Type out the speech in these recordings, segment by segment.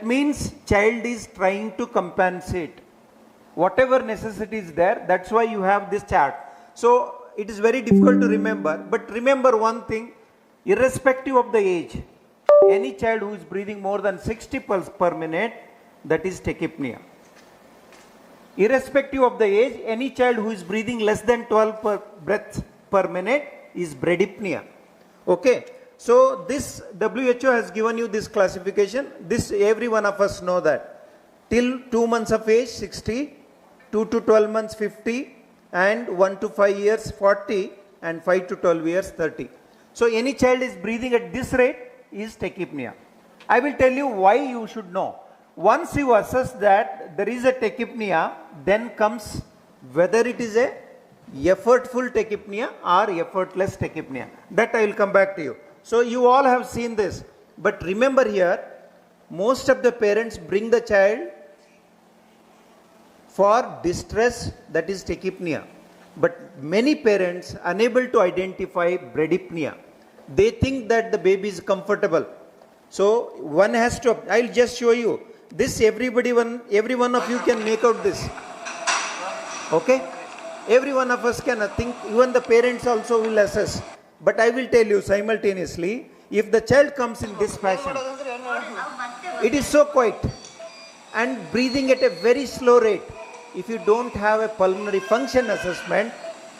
means child is trying to compensate. Whatever necessity is there, that's why you have this chart. So it is very difficult to remember, but remember one thing, irrespective of the age, any child who is breathing more than 60 pulses per minute, that is tachypnea. Irrespective of the age, any child who is breathing less than 12 breaths per minute is bradypnea. Okay, so this WHO has given you this classification. This every one of us know that. Till 2 months of age 60, 2 to 12 months 50, and 1 to 5 years 40, and 5 to 12 years 30. So any child is breathing at this rate is tachypnea. I will tell you why you should know. Once you assess that there is a tachypnea, then comes whether it is a effortful tachypnea or effortless tachypnea. That I will come back to you. So you all have seen this. But remember here, most of the parents bring the child for distress, that is tachypnea. But many parents unable to identify bradypnea. They think that the baby is comfortable. So one has to, I'll just show you. This every one of you can make out this. Okay? Every one of us can think, even the parents also will assess. But I will tell you simultaneously, if the child comes in this fashion, it is so quiet and breathing at a very slow rate. If you don't have a pulmonary function assessment,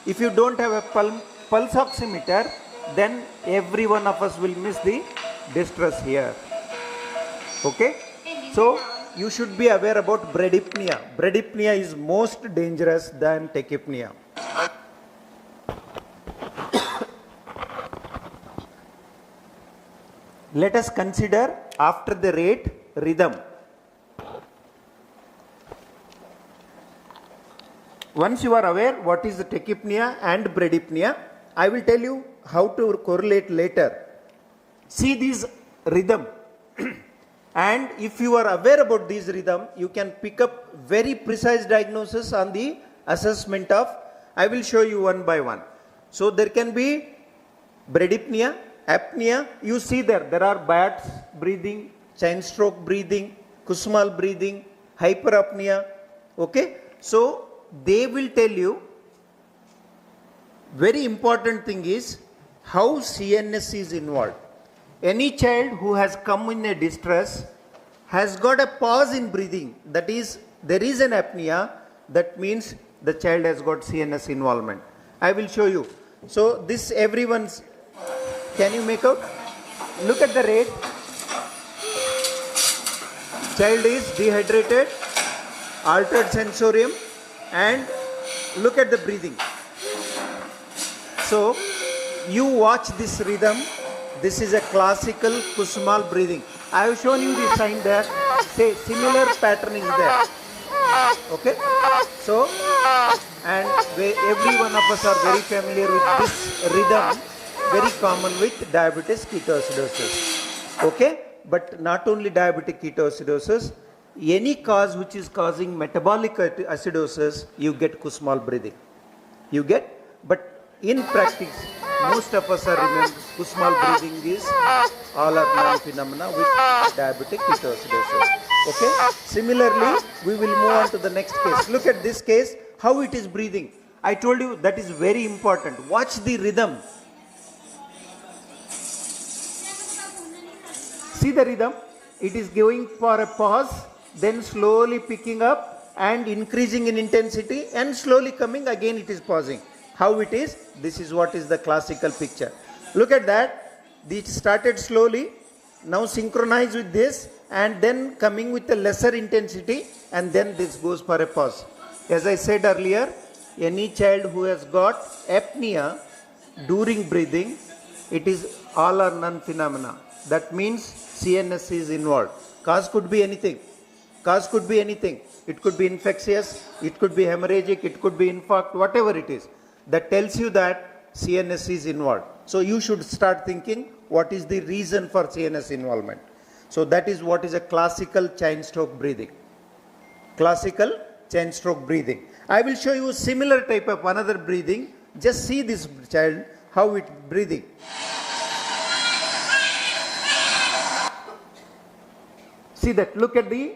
if you don't have a pulse oximeter, then every one of us will miss the distress here. Okay? So you should be aware about bradypnea. Bradypnea is most dangerous than tachypnea. Let us consider after the rate rhythm. Once you are aware what is the tachypnea and bradypnea, I will tell you how to correlate later. See this rhythm. And if you are aware about this rhythm, you can pick up very precise diagnosis on the assessment of, I will show you one by one. So there can be bradypnea, apnea, you see there are Bayer's breathing, chain stroke breathing, Kussmaul breathing, hyperapnea. Okay, so they will tell you, very important thing is how CNS is involved. Any child who has come in a distress has got a pause in breathing, that is, there is an apnea, that means the child has got CNS involvement. I will show you. So this everyone's, can you make out? Look at the rate. Child is dehydrated, altered sensorium, and look at the breathing. So you watch this rhythm. This is a classical Kussmaul breathing. I have shown you the sign there. Say similar pattern is there. Okay. So, and every one of us are very familiar with this rhythm. Very common with diabetes ketoacidosis. Okay. But not only diabetic ketoacidosis, any cause which is causing metabolic acidosis, you get Kussmaul breathing. You get, but in practice, most of us are remembering Kussmaul breathing is all or none phenomena with diabetic ketoacidosis. Okay. Similarly, we will move on to the next case. Look at this case, how it is breathing. I told you that is very important. Watch the rhythm. See the rhythm. It is going for a pause, then slowly picking up and increasing in intensity, and slowly coming again it is pausing. How it is? This is what is the classical picture. Look at that. It started slowly, now synchronized with this, and then coming with a lesser intensity, and then this goes for a pause. As I said earlier, any child who has got apnea during breathing, it is all or none phenomena. That means CNS is involved. Cause could be anything. Cause could be anything. It could be infectious, it could be hemorrhagic, it could be infarct, whatever it is. That tells you that CNS is involved. So you should start thinking what is the reason for CNS involvement. So that is what is a classical chain stroke breathing. Classical chain stroke breathing. I will show you a similar type of another breathing. Just see this child, how it breathing. See that, look at the,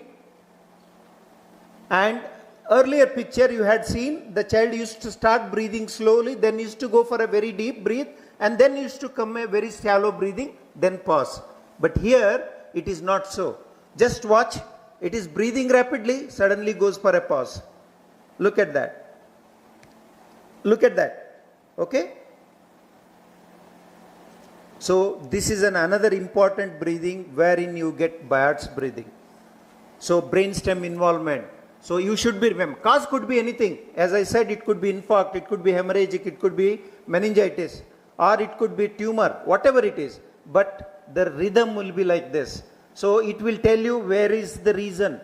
and earlier picture you had seen the child used to start breathing slowly, then used to go for a very deep breath, and then used to come a very shallow breathing, then pause. But here it is not so. Just watch, it is breathing rapidly, suddenly goes for a pause. Look at that. Look at that. Okay? So this is another important breathing wherein you get Bayard's breathing. So brainstem involvement. So you should be remember. Cause could be anything. As I said, it could be infarct, it could be hemorrhagic, it could be meningitis, or it could be tumor, whatever it is. But the rhythm will be like this. So it will tell you where is the reason,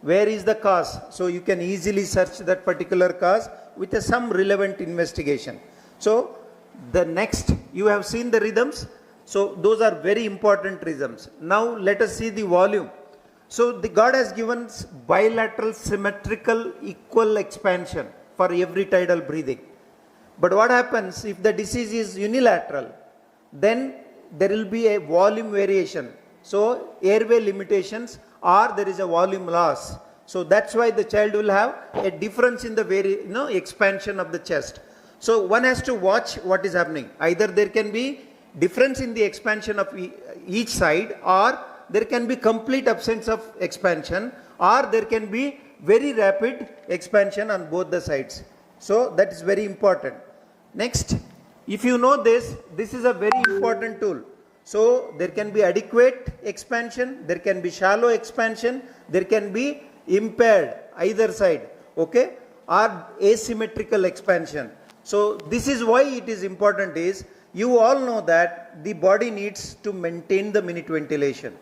where is the cause. So you can easily search that particular cause with some relevant investigation. So the next, you have seen the rhythms. So those are very important rhythms. Now let us see the volume. So the God has given bilateral symmetrical equal expansion for every tidal breathing. But what happens if the disease is unilateral? Then there will be a volume variation. So airway limitations, or there is a volume loss. So that's why the child will have a difference in the expansion of the chest. So one has to watch what is happening. Either there can be difference in the expansion of each side, or there can be complete absence of expansion, or there can be very rapid expansion on both the sides. So that is very important. Next, if you know this, this is a very important tool. So there can be adequate expansion, there can be shallow expansion, there can be impaired either side, okay, or asymmetrical expansion. So this is why it is important is, you all know that the body needs to maintain the minute ventilation.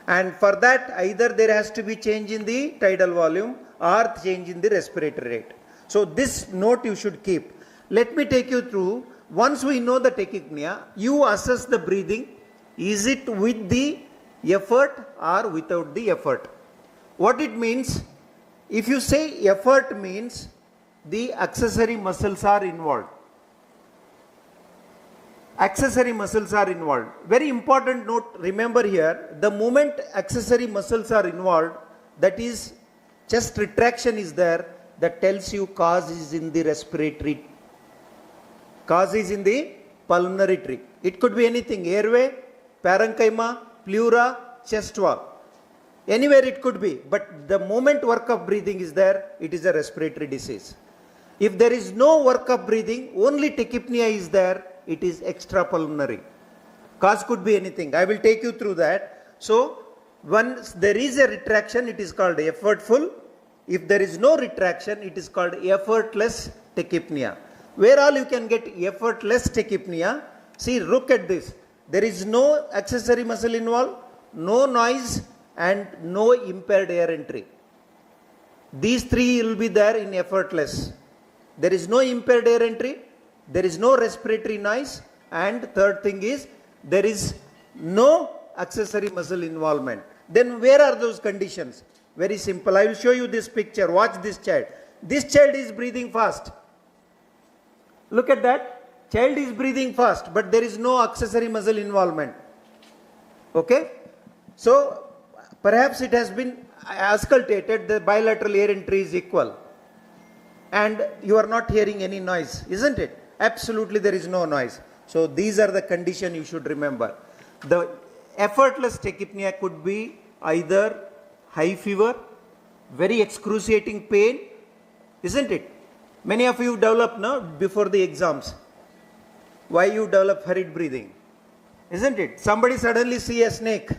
And for that, either there has to be change in the tidal volume or change in the respiratory rate. So this note you should keep. Let me take you through. Once we know the tachypnea, you assess the breathing. Is it with the effort or without the effort? What it means, if you say effort means the accessory muscles are involved. Accessory muscles are involved. Very important note, remember here, the moment accessory muscles are involved, that is chest retraction is there, that tells you cause is in the respiratory, cause is in the pulmonary tree. It could be anything, airway, parenchyma, pleura, chest wall. Anywhere it could be, but the moment work of breathing is there, it is a respiratory disease. If there is no work of breathing, only tachypnea is there, it is extrapulmonary. Cause could be anything. I will take you through that. So, once there is a retraction, it is called effortful. If there is no retraction, it is called effortless tachypnea. Where all you can get effortless tachypnea? See, look at this. There is no accessory muscle involved, no noise, and no impaired air entry. These three will be there in effortless. There is no impaired air entry, there is no respiratory noise, and third thing is there is no accessory muscle involvement. Then where are those conditions? Very simple. I will show you this picture. Watch this child. This child is breathing fast. Look at that. Child is breathing fast, but there is no accessory muscle involvement. Okay? So perhaps it has been auscultated, the bilateral air entry is equal. And you are not hearing any noise, isn't it? Absolutely there is no noise. So these are the conditions you should remember. The effortless tachypnea could be either high fever, very excruciating pain, isn't it? Many of you develop now before the exams. Why you develop hurried breathing? Isn't it? Somebody suddenly see a snake,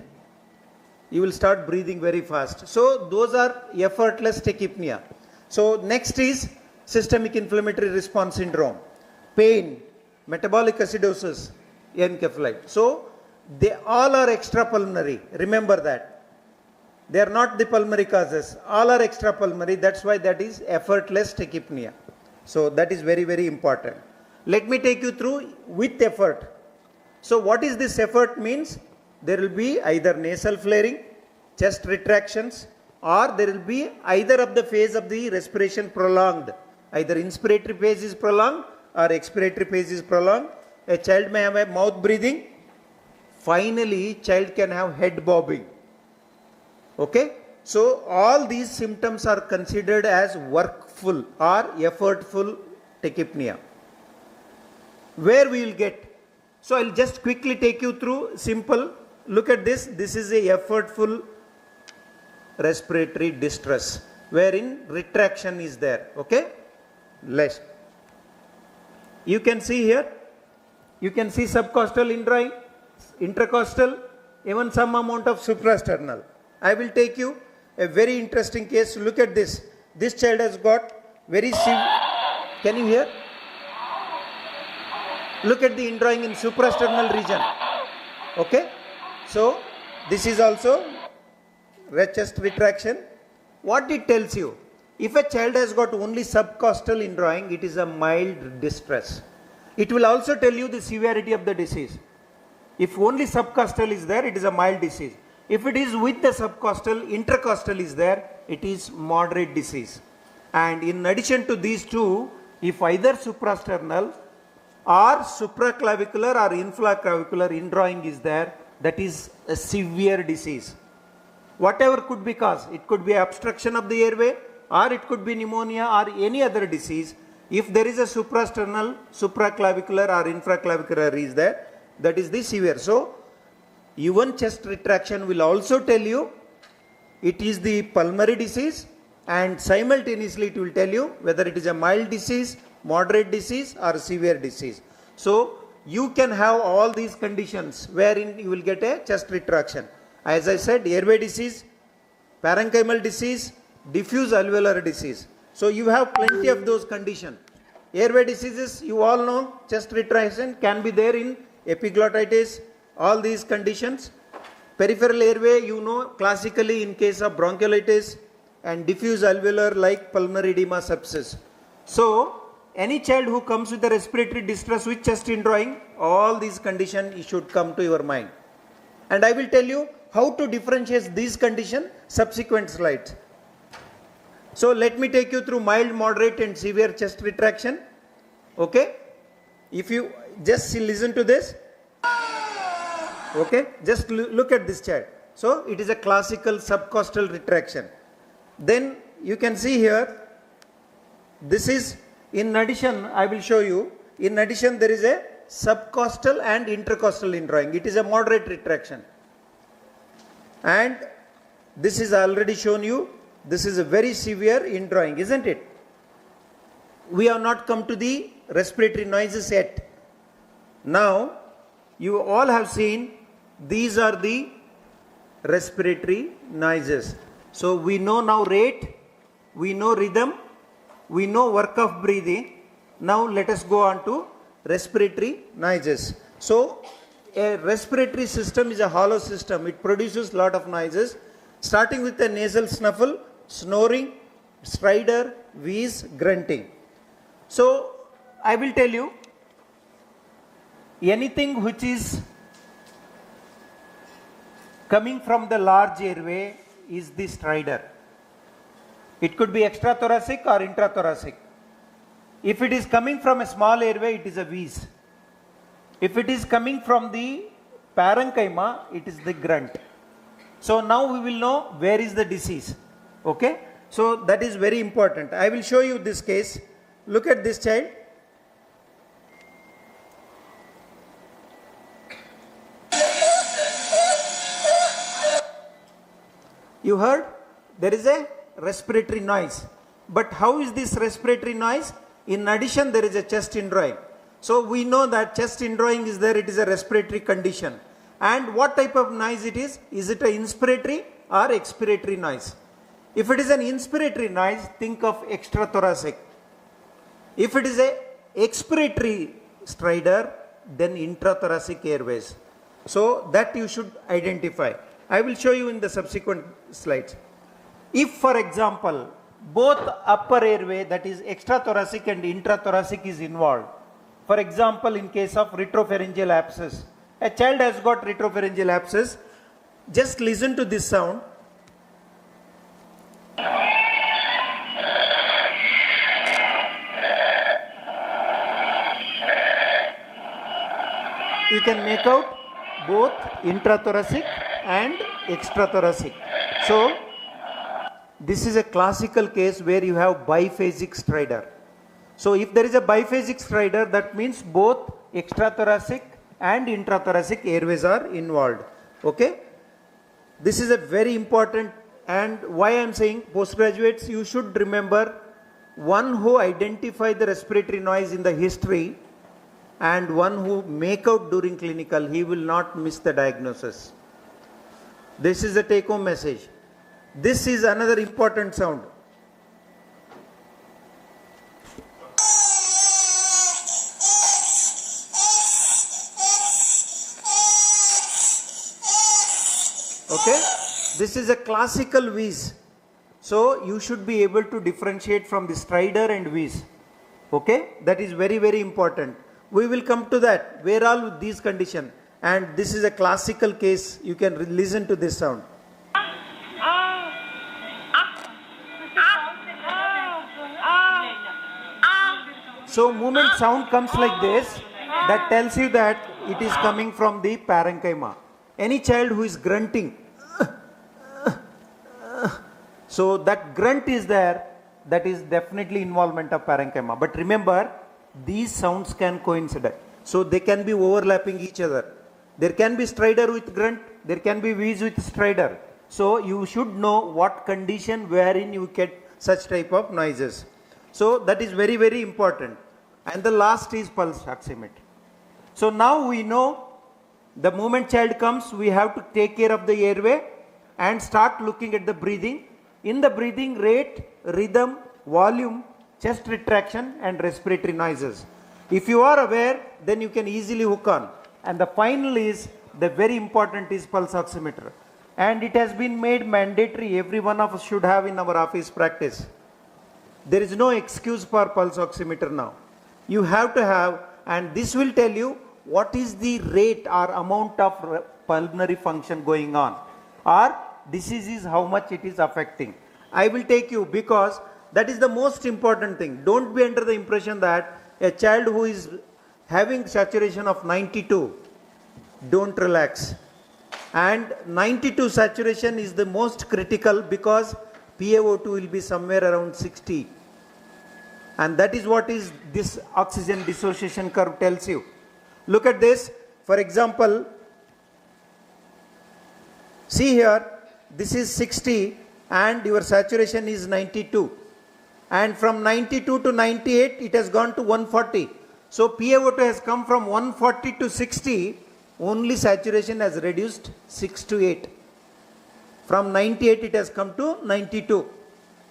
you will start breathing very fast. So those are effortless tachypnea. So next is systemic inflammatory response syndrome, pain, metabolic acidosis, encephalite. So they all are extrapulmonary. Remember that. They are not the pulmonary causes. All are extrapulmonary. That's why that is effortless tachypnea. So that is very, very important. Let me take you through with effort. So what is this effort means? There will be either nasal flaring, chest retractions, or there will be either of the phase of the respiration prolonged. Either inspiratory phase is prolonged or expiratory phase is prolonged. A child may have a mouth breathing. Finally, child can have head bobbing. Okay. So all these symptoms are considered as workful or effortful tachypnea. Where we will get? So I'll just quickly take you through simple. Look at this. This is a effortful respiratory distress wherein retraction is there. Okay. Less. You can see here. You can see subcostal indrawing, intercostal, even some amount of suprasternal. I will take you a very interesting case. Look at this. This child has got very severe. Can you hear? Look at the indrawing in suprasternal region. Okay. So this is also chest retraction. What it tells you? If a child has got only subcostal indrawing, it is a mild distress. It will also tell you the severity of the disease. If only subcostal is there, it is a mild disease. If it is with the subcostal, intercostal is there, it is moderate disease. And in addition to these two, if either suprasternal or supraclavicular or infraclavicular indrawing is there, that is a severe disease. Whatever could be cause, it could be obstruction of the airway, or it could be pneumonia or any other disease. If there is a suprasternal, supraclavicular or infraclavicular is there, that is the severe. So even chest retraction will also tell you it is the pulmonary disease, and simultaneously it will tell you whether it is a mild disease, moderate disease or severe disease. So you can have all these conditions wherein you will get a chest retraction. As I said, airway disease, parenchymal disease, diffuse alveolar disease. So you have plenty of those conditions. Airway diseases, you all know, chest retraction can be there in epiglottitis, all these conditions. Peripheral airway, you know, classically in case of bronchiolitis, and diffuse alveolar like pulmonary edema, sepsis. So any child who comes with a respiratory distress with chest indrawing, all these conditions should come to your mind. And I will tell you how to differentiate these conditions subsequent slides. So let me take you through mild, moderate and severe chest retraction. Okay. If you just listen to this. Okay. Just look at this child. So it is a classical subcostal retraction. Then you can see here, this is in addition, I will show you, in addition there is a subcostal and intercostal indrawing. It is a moderate retraction. And this is already shown you. This is a very severe indrawing, isn't it? We have not come to the respiratory noises yet. Now, you all have seen these are the respiratory noises. So we know now rate, we know rhythm, we know work of breathing. Now let us go on to respiratory noises. So a respiratory system is a hollow system. It produces lot of noises, starting with a nasal snuffle, snoring, stridor, wheeze, grunting. So I will tell you, anything which is coming from the large airway is the stridor. It could be extrathoracic or intrathoracic. If it is coming from a small airway, it is a wheeze. If it is coming from the parenchyma, it is the grunt. So now we will know where is the disease. Okay. So that is very important. I will show you this case. Look at this child. You heard? There is a respiratory noise. But how is this respiratory noise? In addition, there is a chest indrawing. So we know that chest indrawing is there, it is a respiratory condition. And what type of noise it is? Is it an inspiratory or expiratory noise? If it is an inspiratory noise, think of extrathoracic. If it is a expiratory stridor, then intrathoracic airways. So that you should identify. I will show you in the subsequent slides. If, for example, both upper airway, that is extrathoracic and intrathoracic is involved. For example, in case of retropharyngeal abscess, a child has got retropharyngeal abscess. Just listen to this sound. You can make out both intrathoracic and extrathoracic. So this is a classical case where you have biphasic stridor. So if there is a biphasic stridor, that means both extrathoracic and intrathoracic airways are involved. Okay? This is a very important, and why I am saying postgraduates, you should remember, one who identify the respiratory noise in the history and one who make out during clinical, he will not miss the diagnosis. This is the take home message. This is another important sound. Okay, this is a classical wheeze. So you should be able to differentiate from the stridor and wheeze. Okay, that is very, very important. We will come to that, where all with these conditions. And this is a classical case. You can listen to this sound. So movement sound comes like this. That tells you that it is coming from the parenchyma. Any child who is grunting, so that grunt is there, that is definitely involvement of parenchyma. But remember, these sounds can coincide. So they can be overlapping each other. There can be stridor with grunt, there can be wheeze with stridor. So you should know what condition wherein you get such type of noises. So that is very, very important. And the last is pulse oximetry. So now we know the moment child comes, we have to take care of the airway and start looking at the breathing. In the breathing, rate, rhythm, volume, chest retraction and respiratory noises. If you are aware, then you can easily hook on. And the final is, the very important is pulse oximeter. And it has been made mandatory, every one of us should have in our office practice. There is no excuse for pulse oximeter now. You have to have, and this will tell you what is the rate or amount of pulmonary function going on, or disease is how much it is affecting. I will take you, because that is the most important thing. Don't be under the impression that a child who is having saturation of 92, don't relax. And 92 saturation is the most critical, because PaO2 will be somewhere around 60. And that is what is this oxygen dissociation curve tells you. Look at this. For example, see here, this is 60 and your saturation is 92. And from 92 to 98, it has gone to 140. So PaO2 has come from 140 to 60, only saturation has reduced 6 to 8. From 98 it has come to 92.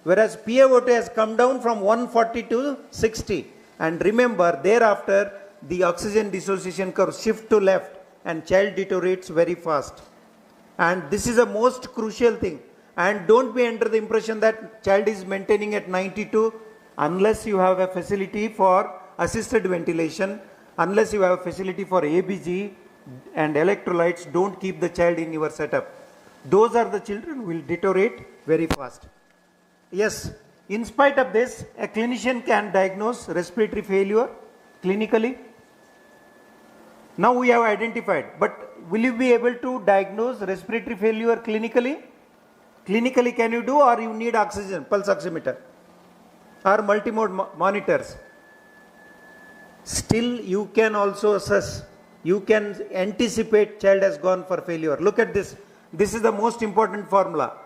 Whereas PaO2 has come down from 140 to 60. And remember, thereafter, the oxygen dissociation curve shifts to left and child deteriorates very fast. And this is the most crucial thing. And don't be under the impression that child is maintaining at 92 unless you have a facility for assisted ventilation, unless you have a facility for ABG and electrolytes. Don't keep the child in your setup. Those are the children who will deteriorate very fast. Yes, in spite of this, a clinician can diagnose respiratory failure clinically. Now we have identified, but will you be able to diagnose respiratory failure clinically? Clinically can you do, or you need oxygen, pulse oximeter or multimode monitors? Still you can also assess, you can anticipate child has gone for failure. Look at this. This is the most important formula.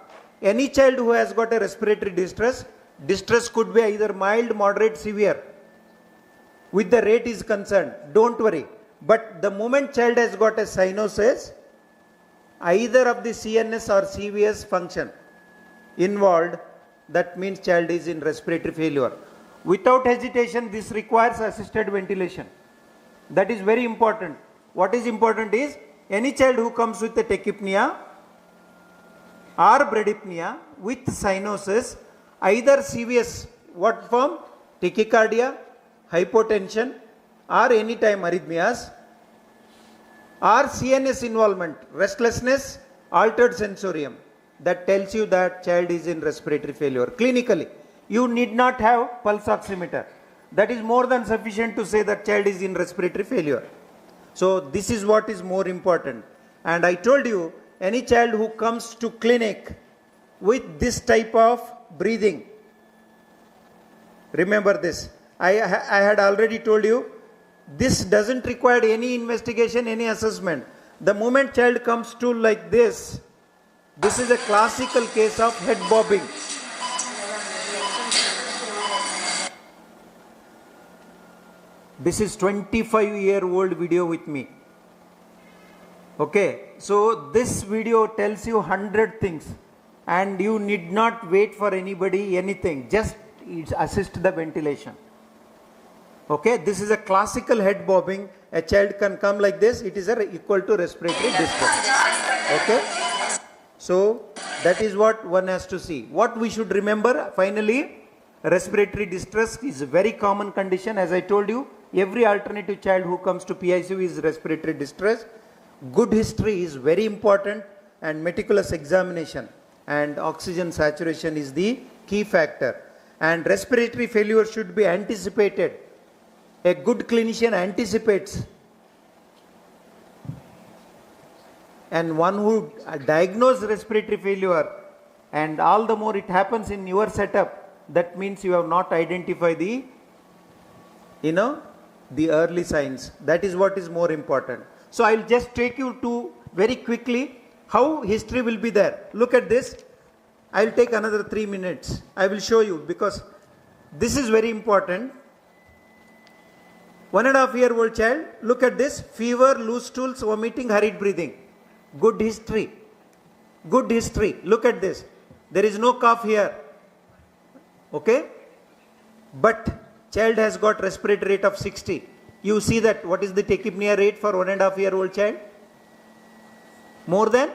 Any child who has got a respiratory distress, distress could be either mild, moderate, severe. With the rate is concerned, don't worry. But the moment child has got a cyanosis, either of the CNS or CVS function involved, that means child is in respiratory failure. Without hesitation, this requires assisted ventilation. That is very important. What is important is, any child who comes with a tachypnea or bradypnea with cyanosis, either CVS, what form? Tachycardia, hypotension, or anytime arrhythmias, or CNS involvement, restlessness, altered sensorium, that tells you that child is in respiratory failure. Clinically, you need not have pulse oximeter. That is more than sufficient to say that child is in respiratory failure. So this is what is more important. And I told you, any child who comes to clinic with this type of breathing. Remember this. I had already told you, this doesn't require any investigation, any assessment. The moment child comes to like this is a classical case of head bobbing. This is 25-year-old video with me. Okay, so this video tells you 100 things and you need not wait for anybody, anything. Just assist the ventilation. Okay, this is a classical head bobbing. A child can come like this. It is equal to respiratory distress. Okay, so that is what one has to see. What we should remember finally, respiratory distress is a very common condition. As I told you, every alternative child who comes to PICU is respiratory distress. Good history is very important, and meticulous examination and oxygen saturation is the key factor. And respiratory failure should be anticipated. A good clinician anticipates, and one who diagnoses respiratory failure, and all the more it happens in your setup, that means you have not identified the early signs. That is what is more important. So I will just take you to very quickly how history will be there. Look at this. I will take another 3 minutes. I will show you because this is very important. 1.5-year-old child, look at this. Fever, loose stools, vomiting, hurried breathing. Good history. Good history. Look at this. There is no cough here. Okay? But child has got respiratory rate of 60. You see that what is the tachypnea rate for 1.5-year-old child? More than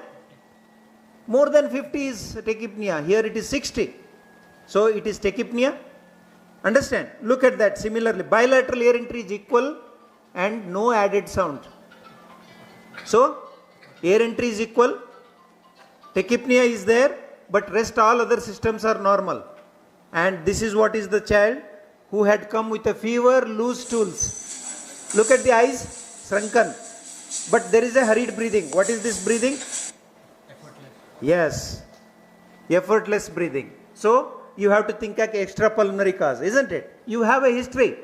50 is tachypnea. Here it is 60. So it is tachypnea. Understand? Look at that. Similarly, bilateral air entry is equal and no added sound. So air entry is equal. Tachypnea is there, but rest all other systems are normal. And this is what is the child who had come with a fever, loose stools. Look at the eyes, shrunken. But there is a hurried breathing. What is this breathing? Effortless. Yes, effortless breathing. So you have to think of extrapulmonary cause, isn't it? You have a history.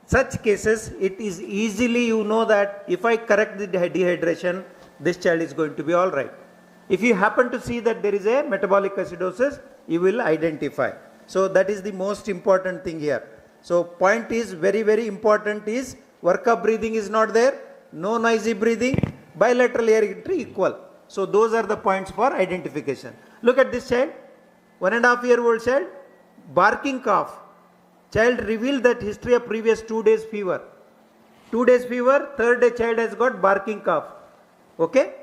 Such cases, it is easily you know that if I correct the dehydration, this child is going to be all right. If you happen to see that there is a metabolic acidosis, you will identify. So that is the most important thing here. So point is very, very important is workup breathing is not there, no noisy breathing, bilateral air entry equal. So those are the points for identification. Look at this child, 1.5-year-old child, barking cough. Child revealed that history of previous 2 days fever. 2 days fever, third day child has got barking cough. Okay?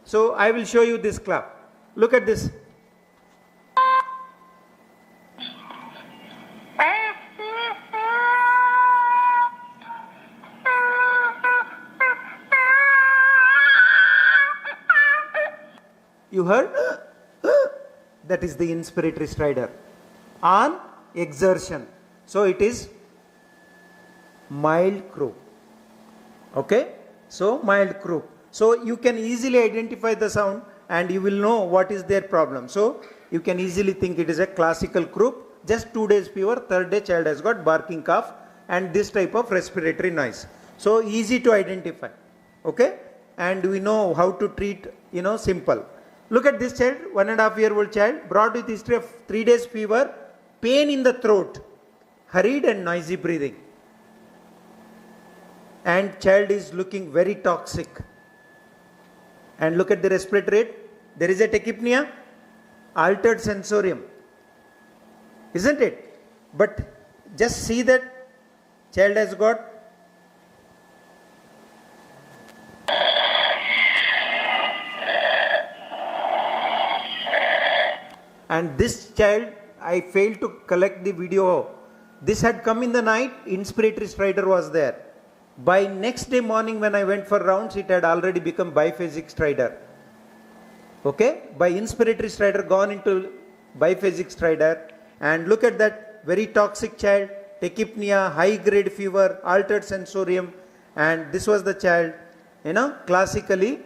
So I will show you this clap. Look at this. You heard? That is the inspiratory stridor on exertion. So it is mild croup. Okay? So mild croup. So you can easily identify the sound and you will know what is their problem. So you can easily think it is a classical croup. Just 2 days fever, third day child has got barking cough and this type of respiratory noise. So easy to identify. Okay? And we know how to treat, simple. Look at this child, 1.5-year-old child, brought with history of 3 days fever, pain in the throat, hurried and noisy breathing. And child is looking very toxic. And look at the respiratory rate. There is a tachypnea, altered sensorium. Isn't it? But just see that child has got and this child, I failed to collect the video. This had come in the night, inspiratory stridor was there. By next day morning when I went for rounds, it had already become biphasic stridor. Okay? By inspiratory stridor gone into biphasic stridor. And look at that very toxic child, tachypnea, high grade fever, altered sensorium. And this was the child, classically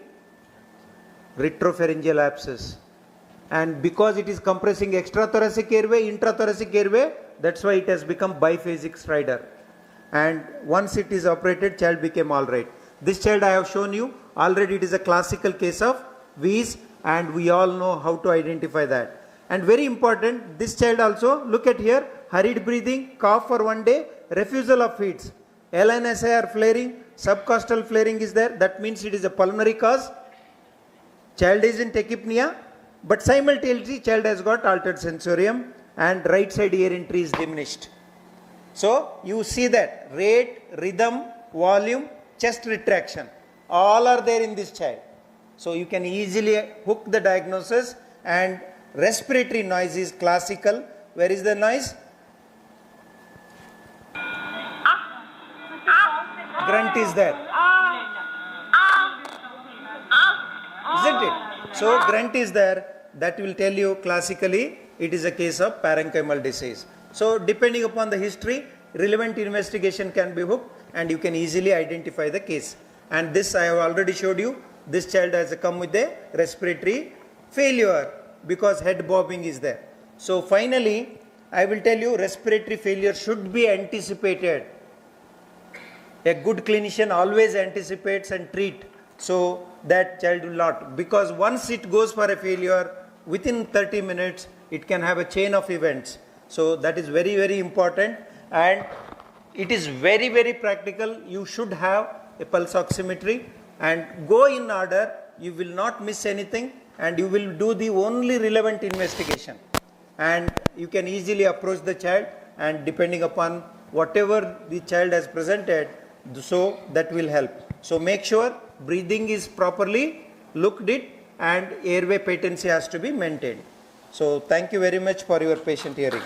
retropharyngeal abscess. and because it is compressing extrathoracic airway, intrathoracic airway, that's why it has become biphasic stridor. And once it is operated, child became all right. This child I have shown you, already it is a classical case of wheeze, and we all know how to identify that. And very important, this child also, look at here, hurried breathing, cough for 1 day, refusal of feeds. LNSI are flaring, subcostal flaring is there, that means it is a pulmonary cause. Child is in tachypnea, but simultaneously child has got altered sensorium and right side ear entry is diminished. So you see that rate, rhythm, volume, chest retraction, all are there in this child. So you can easily hook the diagnosis, and respiratory noise is classical. Where is the noise? Grunt is there. Isn't it? So grunt is there. That will tell you classically it is a case of parenchymal disease. So depending upon the history, relevant investigation can be hooked and you can easily identify the case. And this I have already showed you. This child has come with a respiratory failure because head bobbing is there. So finally, I will tell you respiratory failure should be anticipated. A good clinician always anticipates and treat so that child will not, because once it goes for a failure, within 30 minutes, it can have a chain of events. So that is very, very important, and it is very, very practical. You should have a pulse oximetry and go in order. You will not miss anything and you will do the only relevant investigation. And you can easily approach the child, and depending upon whatever the child has presented, so that will help. So make sure breathing is properly looked at and airway patency has to be maintained. So thank you very much for your patient hearing.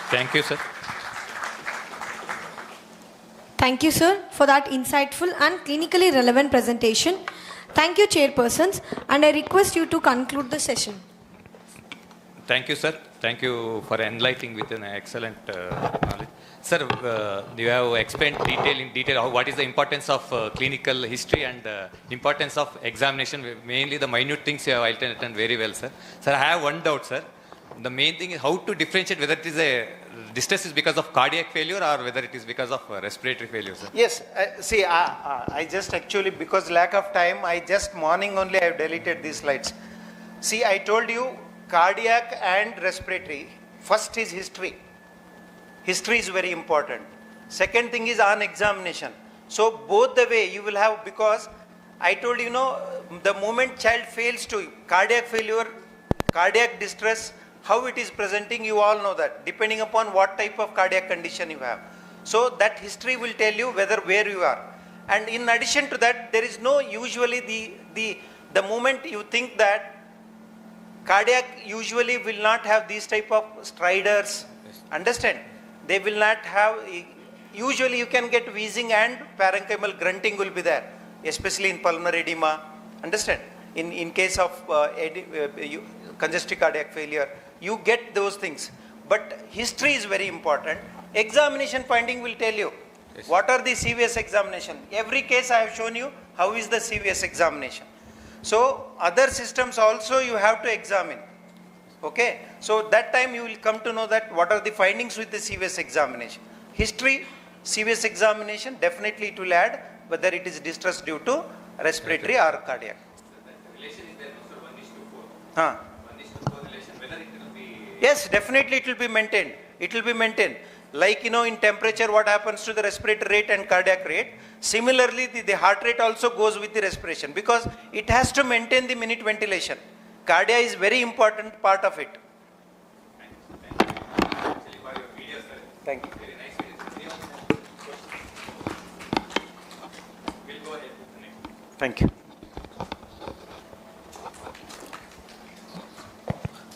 Thank you, sir. Thank you, sir, for that insightful and clinically relevant presentation. Thank you, chairpersons, and I request you to conclude the session. Thank you, sir. Thank you for enlightening with an excellent knowledge. Sir, you have explained in detail what is the importance of clinical history and importance of examination, mainly the minute things you have identified very well, sir. Sir, I have one doubt, sir. The main thing is how to differentiate whether it is a distress is because of cardiac failure or whether it is because of respiratory failure, sir. Yes, see, I just actually, because lack of time, I just morning only I have deleted these slides. See, I told you cardiac and respiratory. First is history. History is very important. Second thing is on examination. So both the way you will have, because I told you, the moment child fails to cardiac failure, cardiac distress, how it is presenting, you all know that, depending upon what type of cardiac condition you have. So that history will tell you where you are. And in addition to that, there is no, usually the moment you think that cardiac usually will not have these type of striders, understand? They will not have, usually you can get wheezing and parenchymal grunting will be there, especially in pulmonary edema, understand? In case of congestive cardiac failure, you get those things. But history is very important. Examination finding will tell you what are the CVS examination. Every case I have shown you how is the CVS examination. So other systems also you have to examine. Okay, so that time you will come to know that what are the findings with the CVS examination. History, CVS examination, definitely it will add whether it is distress due to respiratory or cardiac. So the relation is there, no, sir, 1:4. 1:4 relation, whether it will be... Yes, definitely it will be maintained. It will be maintained. Like, in temperature, what happens to the respiratory rate and cardiac rate. Similarly, the heart rate also goes with the respiration because it has to maintain the minute ventilation. Cardia is very important part of it. Thank you. Very nice videos. We'll go ahead with the next. Thank you.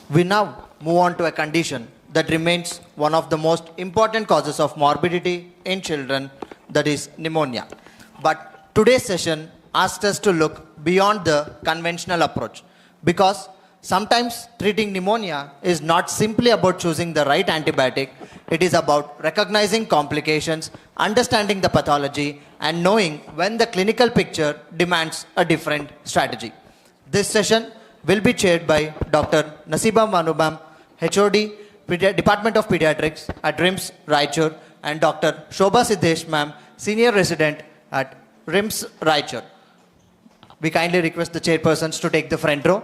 We now move on to a condition that remains one of the most important causes of morbidity in children, that is pneumonia. But today's session asked us to look beyond the conventional approach, because sometimes treating pneumonia is not simply about choosing the right antibiotic. It is about recognizing complications, understanding the pathology, and knowing when the clinical picture demands a different strategy. This session will be chaired by Dr. Nasiba Manubam, HOD, Department of Pediatrics at RIMS, Raichur, and Dr. Shobha Siddesh ma'am, Senior Resident at RIMS, Raichur. We kindly request the chairpersons to take the front row.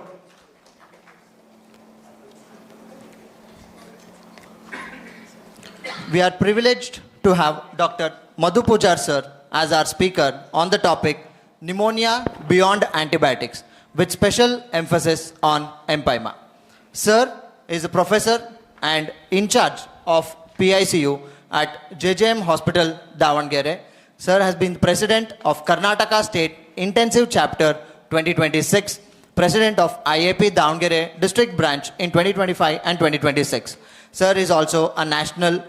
We are privileged to have Dr. Madhu Pujar sir as our speaker on the topic Pneumonia Beyond Antibiotics, with special emphasis on empyema. Sir is a professor and in charge of PICU at JJM Hospital, Davangere. Sir has been president of Karnataka State Intensive Chapter 2026, president of IAP Davangere District Branch in 2025 and 2026. Sir is also a national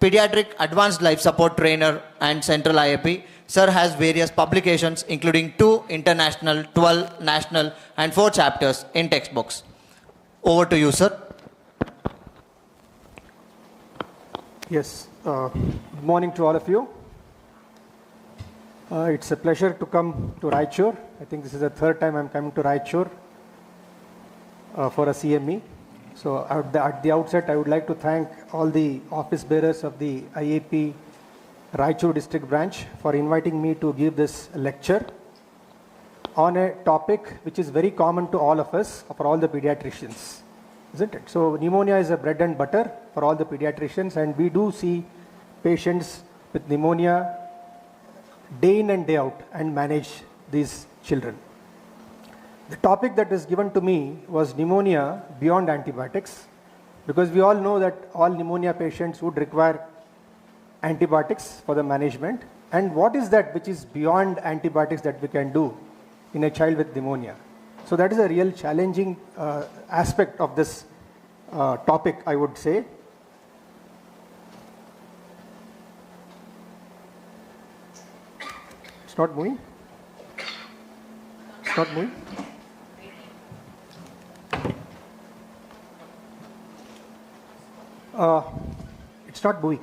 pediatric advanced life support trainer and central IAP. Sir has various publications including 2 international, 12 national and 4 chapters in textbooks. Over to you, sir. Yes, good morning to all of you. It's a pleasure to come to Raichur. I think this is the third time I'm coming to Raichur for a CME. So at the outset, I would like to thank all the office bearers of the IAP Raichur District Branch for inviting me to give this lecture on a topic which is very common to all of us, for all the pediatricians, isn't it? So pneumonia is a bread and butter for all the pediatricians, and we do see patients with pneumonia day in and day out and manage these children. The topic that was given to me was pneumonia beyond antibiotics, because we all know that all pneumonia patients would require antibiotics for the management. And what is that which is beyond antibiotics that we can do in a child with pneumonia? So that is a real challenging aspect of this topic, I would say. It's not moving. It's not moving. It's not moving.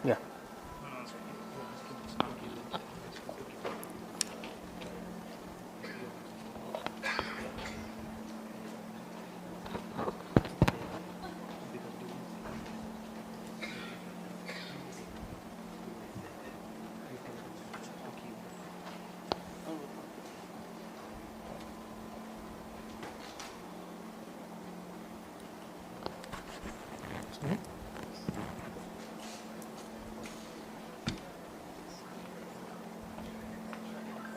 Yeah.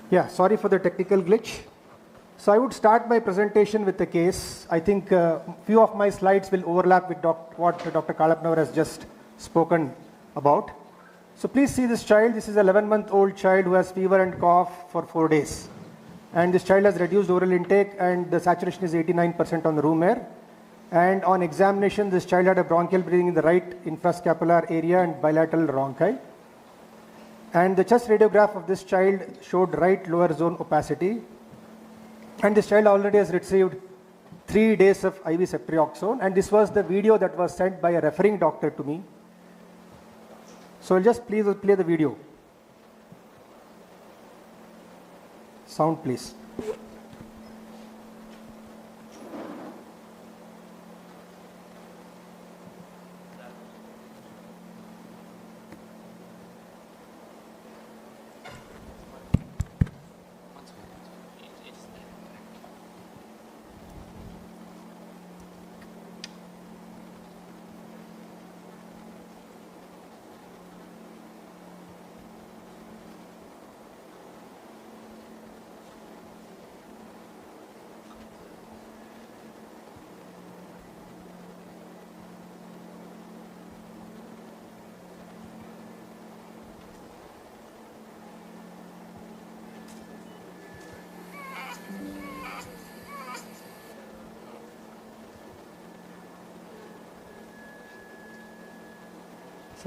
Yeah, sorry for the technical glitch. So I would start my presentation with a case. I think few of my slides will overlap with what Dr. Kalapnavar has just spoken about. So please see this child. This is an 11-month-old child who has fever and cough for 4 days. And this child has reduced oral intake and the saturation is 89% on the room air. And on examination, this child had a bronchial breathing in the right infrascapular area and bilateral bronchi. And the chest radiograph of this child showed right lower zone opacity. And this child already has received 3 days of IV ceftriaxone. And this was the video that was sent by a referring doctor to me. So I'll just please play the video. Sound, please.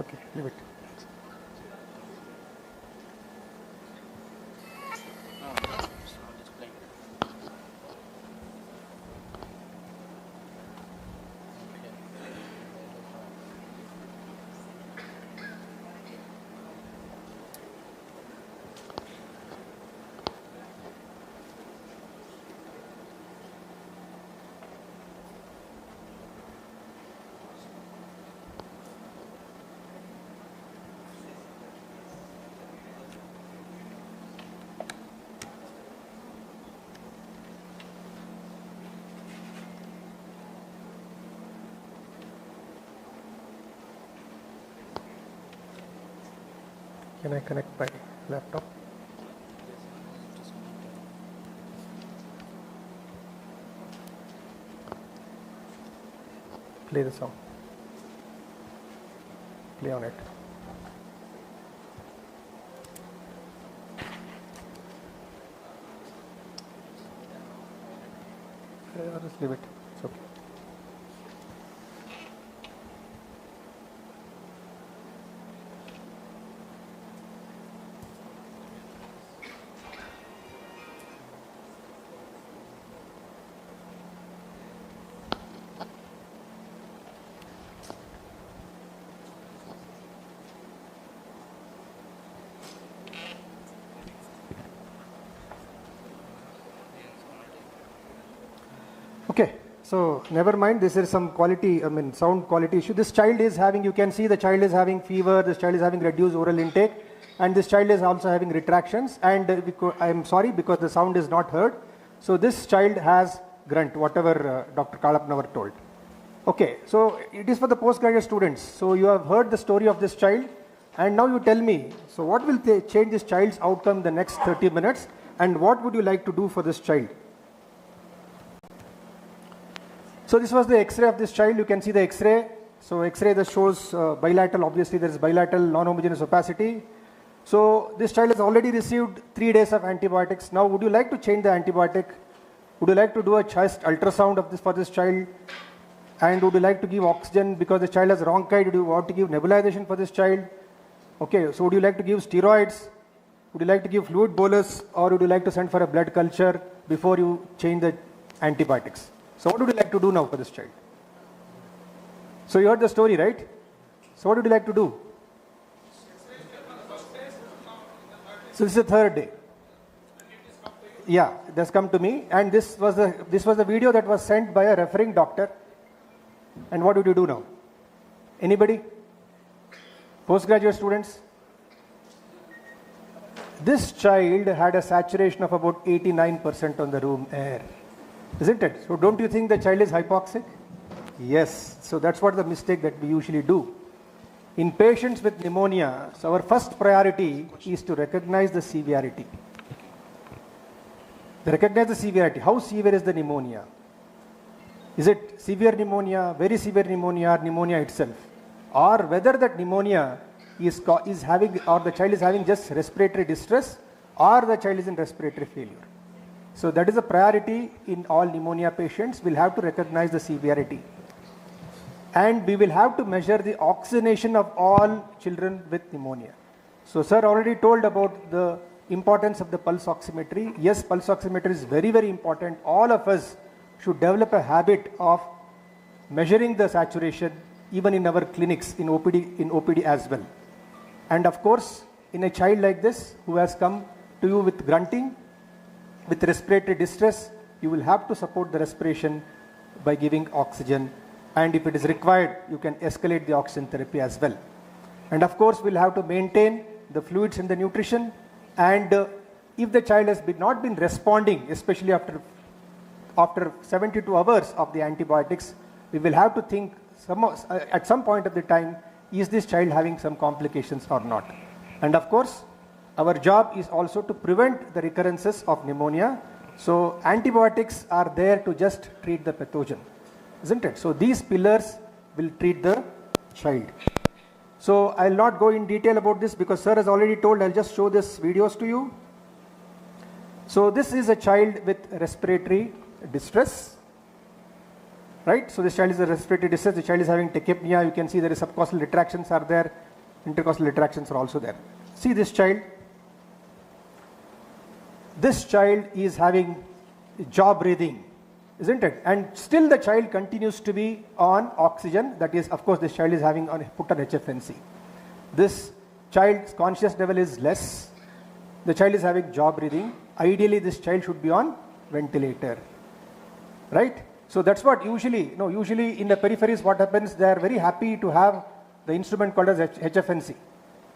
okay, leave it. Can I connect my laptop? Play the song. Play on it. Or just leave it. It's okay. Okay, so never mind, this is some quality, sound quality issue. This child is having, you can see the child is having fever, this child is having reduced oral intake, and this child is also having retractions, and I am sorry because the sound is not heard. So this child has grunt, whatever Dr. Kalapnavar told. Okay, so it is for the postgraduate students. So you have heard the story of this child, and now you tell me, so what will change this child's outcome in the next 30 minutes, and what would you like to do for this child? So this was the X-ray of this child. You can see the X-ray. So X-ray that shows bilateral, obviously there is bilateral non-homogeneous opacity. So this child has already received 3 days of antibiotics. Now would you like to change the antibiotic? Would you like to do a chest ultrasound of this for this child? And would you like to give oxygen because the child has bronchitis? Would you want to give nebulization for this child? Okay, so would you like to give steroids? Would you like to give fluid bolus, or would you like to send for a blood culture before you change the antibiotics? So what would you like to do now for this child? So you heard the story, right? So what would you like to do? So this is the 3rd day. Yeah, that's come to me, and this was the video that was sent by a referring doctor. And what would you do now? Anybody? Postgraduate students? This child had a saturation of about 89% on the room air. Isn't it? So don't you think the child is hypoxic? Yes. So that's what the mistake that we usually do. In patients with pneumonia, so our first priority is to recognize the severity. Recognize the severity. How severe is the pneumonia? Is it severe pneumonia, very severe pneumonia, or pneumonia itself? Or whether that pneumonia is having, or the child is having just respiratory distress, or the child is in respiratory failure. So that is a priority in all pneumonia patients. We'll have to recognize the severity. And we will have to measure the oxygenation of all children with pneumonia. So sir already told about the importance of the pulse oximetry. Yes, pulse oximetry is very, very important. All of us should develop a habit of measuring the saturation even in our clinics, in OPD as well. And of course, in a child like this who has come to you with grunting, with respiratory distress, you will have to support the respiration by giving oxygen. And if it is required, you can escalate the oxygen therapy as well. And of course, we'll have to maintain the fluids and the nutrition. And if the child has not been responding, especially after 72 hours of the antibiotics, we will have to think at some point of the time, is this child having some complications or not? And of course, our job is also to prevent the recurrences of pneumonia. So antibiotics are there to just treat the pathogen, isn't it? So these pillars will treat the child. So I'll not go in detail about this because sir has already told. I'll just show this videos to you. So this is a child with respiratory distress, right? So this child is a respiratory distress. The child is having tachypnea. You can see there is subcostal retractions are there. intercostal retractions are also there. See this child. This child is having jaw breathing, isn't it? And still the child continues to be on oxygen. That is, of course, this child is having put on HFNC. This child's conscious level is less. The child is having jaw breathing. Ideally, this child should be on ventilator, right? So that's what usually in the peripheries what happens, they are very happy to have the instrument called as HFNC,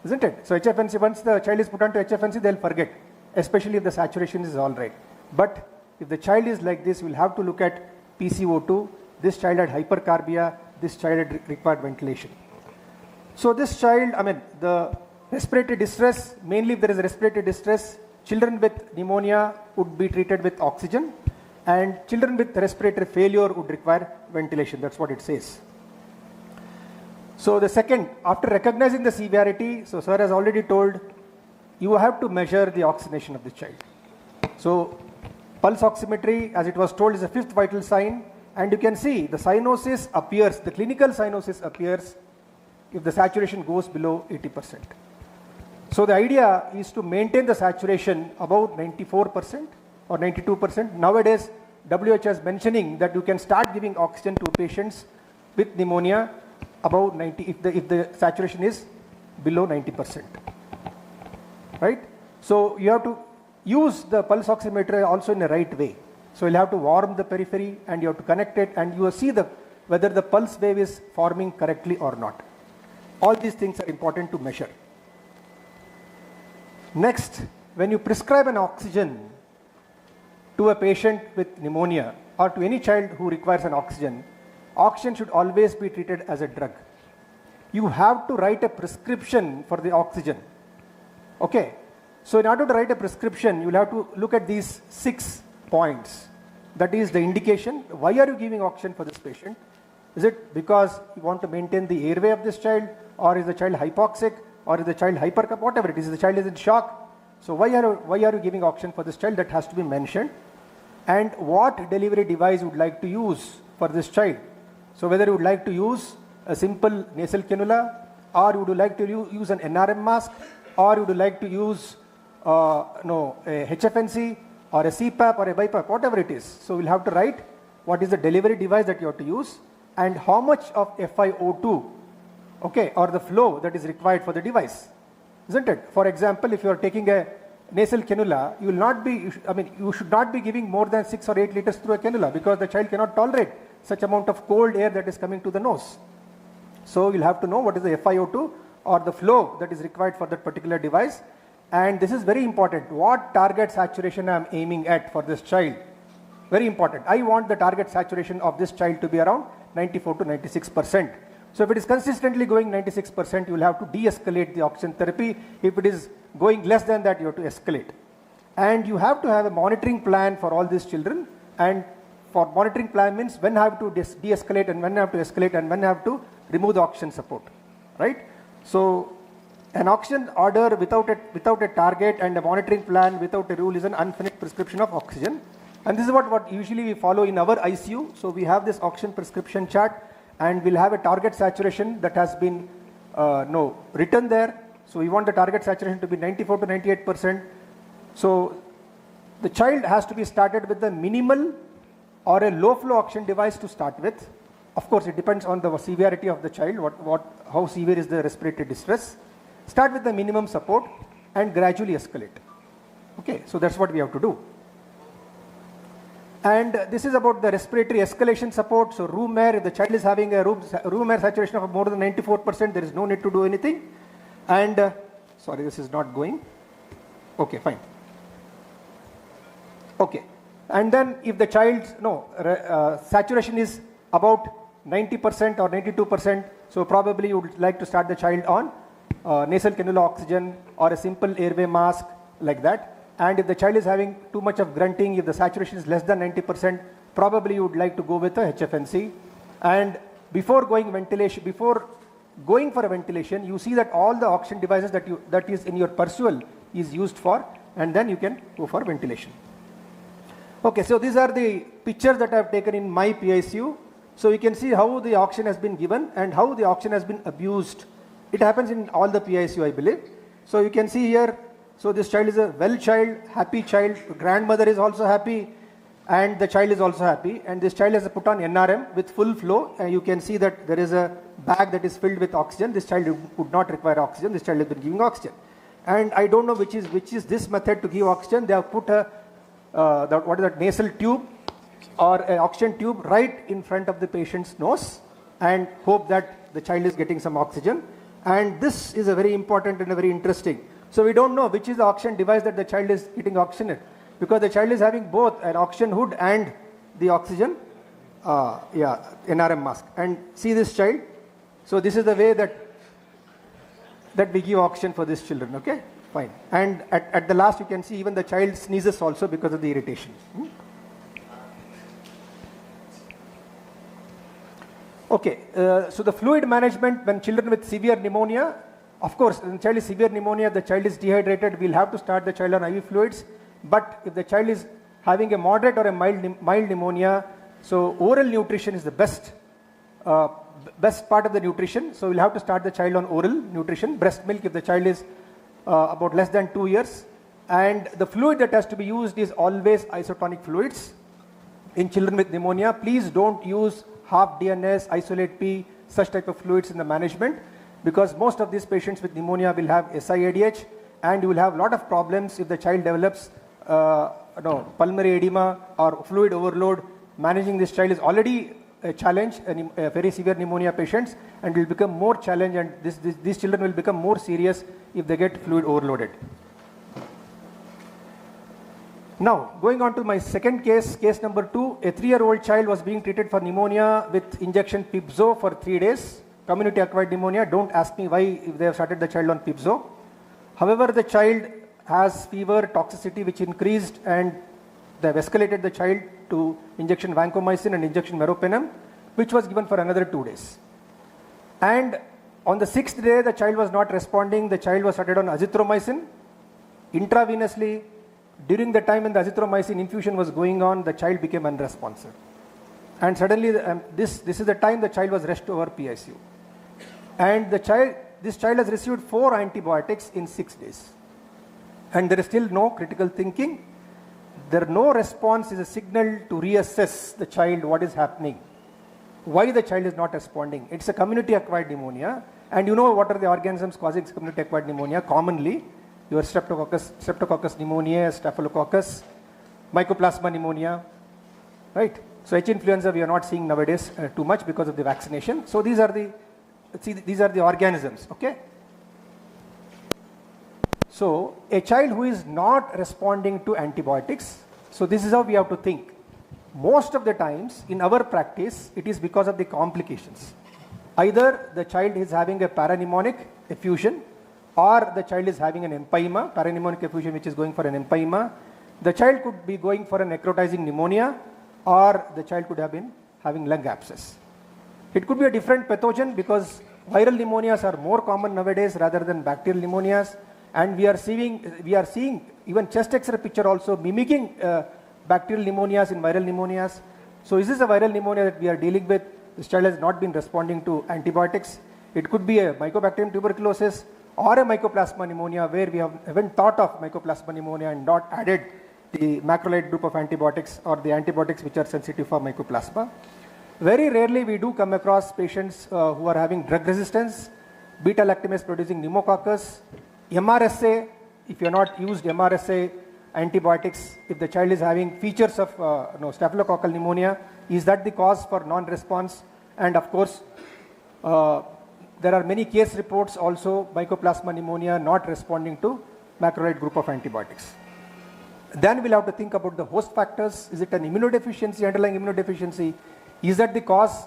isn't it? So HFNC, once the child is put onto HFNC, they'll forget, especially if the saturation is all right. But if the child is like this, we'll have to look at PCO2. This child had hypercarbia, this child had required ventilation. So this child, the respiratory distress, mainly if there is respiratory distress, children with pneumonia would be treated with oxygen, and children with respiratory failure would require ventilation. That's what it says. So the second, after recognizing the severity, so sir has already told, you have to measure the oxygenation of the child. So pulse oximetry, as it was told, is a fifth vital sign, and you can see the cyanosis appears, the clinical cyanosis appears if the saturation goes below 80%. So the idea is to maintain the saturation about 94% or 92%. Nowadays, WHO is mentioning that you can start giving oxygen to patients with pneumonia about 90 if the saturation is below 90%. Right? So you have to use the pulse oximeter also in the right way. So you'll have to warm the periphery and you have to connect it, and you will see whether the pulse wave is forming correctly or not. All these things are important to measure. Next, when you prescribe an oxygen to a patient with pneumonia or to any child who requires an oxygen should always be treated as a drug. You have to write a prescription for the oxygen. Okay. So in order to write a prescription, you'll have to look at these 6 points. That is the indication. Why are you giving oxygen for this patient? Is it because you want to maintain the airway of this child, or is the child hypoxic, or is the child hypercapnic, whatever it is, the child is in shock. So why are you giving oxygen for this child? That has to be mentioned. And what delivery device you would like to use for this child. So whether you would like to use a simple nasal cannula, or you would like to use an NRM mask, or you would like to use a HFNC or a CPAP or a BiPAP, whatever it is. So we'll have to write what is the delivery device that you have to use and how much of FiO2, okay, or the flow that is required for the device, isn't it? For example, if you are taking a nasal cannula, you should not be giving more than 6 or 8 liters through a cannula, because the child cannot tolerate such amount of cold air that is coming to the nose. So you'll have to know what is the FiO2 or the flow that is required for that particular device. And this is very important. What target saturation I am aiming at for this child? Very important. I want the target saturation of this child to be around 94 to 96%. So if it is consistently going 96%, you will have to de-escalate the oxygen therapy. If it is going less than that, you have to escalate. And you have to have a monitoring plan for all these children. And for monitoring plan means when I have to de-escalate and when I have to escalate and when I have to remove the oxygen support, right? So an oxygen order without a target and a monitoring plan without a rule is an unfinished prescription of oxygen. And this is what usually we follow in our ICU. So we have this oxygen prescription chart, and we'll have a target saturation that has been written there. So we want the target saturation to be 94 to 98%. So the child has to be started with the minimal or a low flow oxygen device to start with. Of course, it depends on the severity of the child, how severe is the respiratory distress. Start with the minimum support and gradually escalate. Okay, so that's what we have to do. And this is about the respiratory escalation support. So room air, if the child is having a room air saturation of more than 94%, there is no need to do anything. And sorry, this is not going. Okay, fine. Okay. And then if the child's saturation is about 90% or 92%, so probably you would like to start the child on nasal cannula oxygen or a simple airway mask like that. And if the child is having too much of grunting, if the saturation is less than 90%, probably you would like to go with a HFNC. And before going for a ventilation, you see that all the oxygen devices that is in your pursual is used for, and then you can go for ventilation. Okay, so these are the pictures that I have taken in my PICU. So you can see how the oxygen has been given and how the oxygen has been abused It happens in all the PICU, I believe. So you can see here, so this child is a well child, happy child, grandmother is also happy, and the child is also happy, and this child has put on NRM with full flow, and you can see that there is a bag that is filled with oxygen. This child would not require oxygen, this child has been giving oxygen. And I don't know which is this method to give oxygen. They have put a, what is that, nasal tube or an oxygen tube right in front of the patient's nose and hope that the child is getting some oxygen. And this is a very important and a very interesting. So we don't know which is the oxygen device that the child is getting oxygen in, because the child is having both an oxygen hood and the oxygen, NRM mask. And see this child. So this is the way that we give oxygen for these children, okay? Fine. And at the last you can see even the child sneezes also because of the irritation. Okay, so the fluid management when children with severe pneumonia, of course, when the child is severe pneumonia, the child is dehydrated, we'll have to start the child on IV fluids. But if the child is having a moderate or a mild pneumonia, so oral nutrition is the best part of the nutrition. So we'll have to start the child on oral nutrition, breast milk if the child is about less than 2 years. And the fluid that has to be used is always isotonic fluids. In children with pneumonia, please don't use half DNS, isolate P, such type of fluids in the management, because most of these patients with pneumonia will have SIADH, and you will have a lot of problems if the child develops pulmonary edema or fluid overload. Managing this child is already a challenge, a very severe pneumonia patients, and will become more challenge, and these children will become more serious if they get fluid overloaded. Now, going on to my second case, case number 2, a 3-year-old child was being treated for pneumonia with injection Pipzo for 3 days. Community acquired pneumonia, don't ask me why if they have started the child on Pipzo. However, the child has fever, toxicity which increased, and they have escalated the child to injection vancomycin and injection meropenem, which was given for another 2 days. And on the 6th day, the child was not responding. The child was started on azithromycin intravenously. During the time when the azithromycin infusion was going on, the child became unresponsive. And suddenly, this is the time the child was rushed over PICU. And this child has received 4 antibiotics in 6 days. And there is still no critical thinking. No response is a signal to reassess the child what is happening. Why the child is not responding? It's a community acquired pneumonia. And you know what are the organisms causing community acquired pneumonia commonly? Your streptococcus pneumoniae, staphylococcus, mycoplasma pneumonia, right? So H influenza we are not seeing nowadays too much because of the vaccination. So these are the organisms, okay? So a child who is not responding to antibiotics, so this is how we have to think. Most of the times in our practice, it is because of the complications. Either the child is having a parapneumonic effusion, or the child is having an empyema, parapneumonic effusion which is going for an empyema. The child could be going for a necrotizing pneumonia, or the child could have been having lung abscess. It could be a different pathogen because viral pneumonias are more common nowadays rather than bacterial pneumonias, and we are seeing even chest X-ray picture also mimicking bacterial pneumonias in viral pneumonias. So is this a viral pneumonia that we are dealing with? This child has not been responding to antibiotics. It could be a Mycobacterium tuberculosis or a mycoplasma pneumonia where we haven't thought of mycoplasma pneumonia and not added the macrolide group of antibiotics or the antibiotics which are sensitive for mycoplasma. Very rarely we do come across patients who are having drug resistance, beta-lactamase producing pneumococcus, MRSA. If you are not used MRSA antibiotics, if the child is having features of staphylococcal pneumonia, is that the cause for non-response? And of course, there are many case reports also, mycoplasma pneumonia not responding to macrolide group of antibiotics. Then we'll have to think about the host factors. Is it an immunodeficiency, underlying immunodeficiency? Is that the cause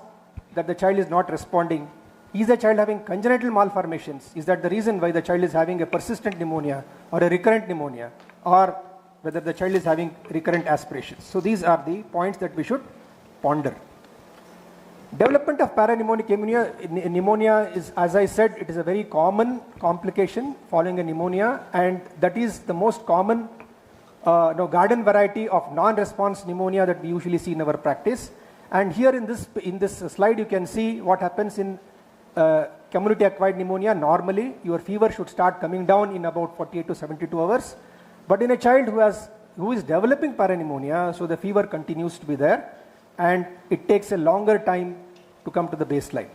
that the child is not responding? Is the child having congenital malformations? Is that the reason why the child is having a persistent pneumonia or a recurrent pneumonia? Or whether the child is having recurrent aspirations? So these are the points that we should ponder. Development of parapneumonic pneumonia is, as I said, it is a very common complication following a pneumonia, and that is the most common garden variety of non-response pneumonia that we usually see in our practice. And here in this slide you can see what happens in community acquired pneumonia, normally your fever should start coming down in about 48 to 72 hours. But in a child who is developing parapneumonia, so the fever continues to be there and it takes a longer time to come to the baseline.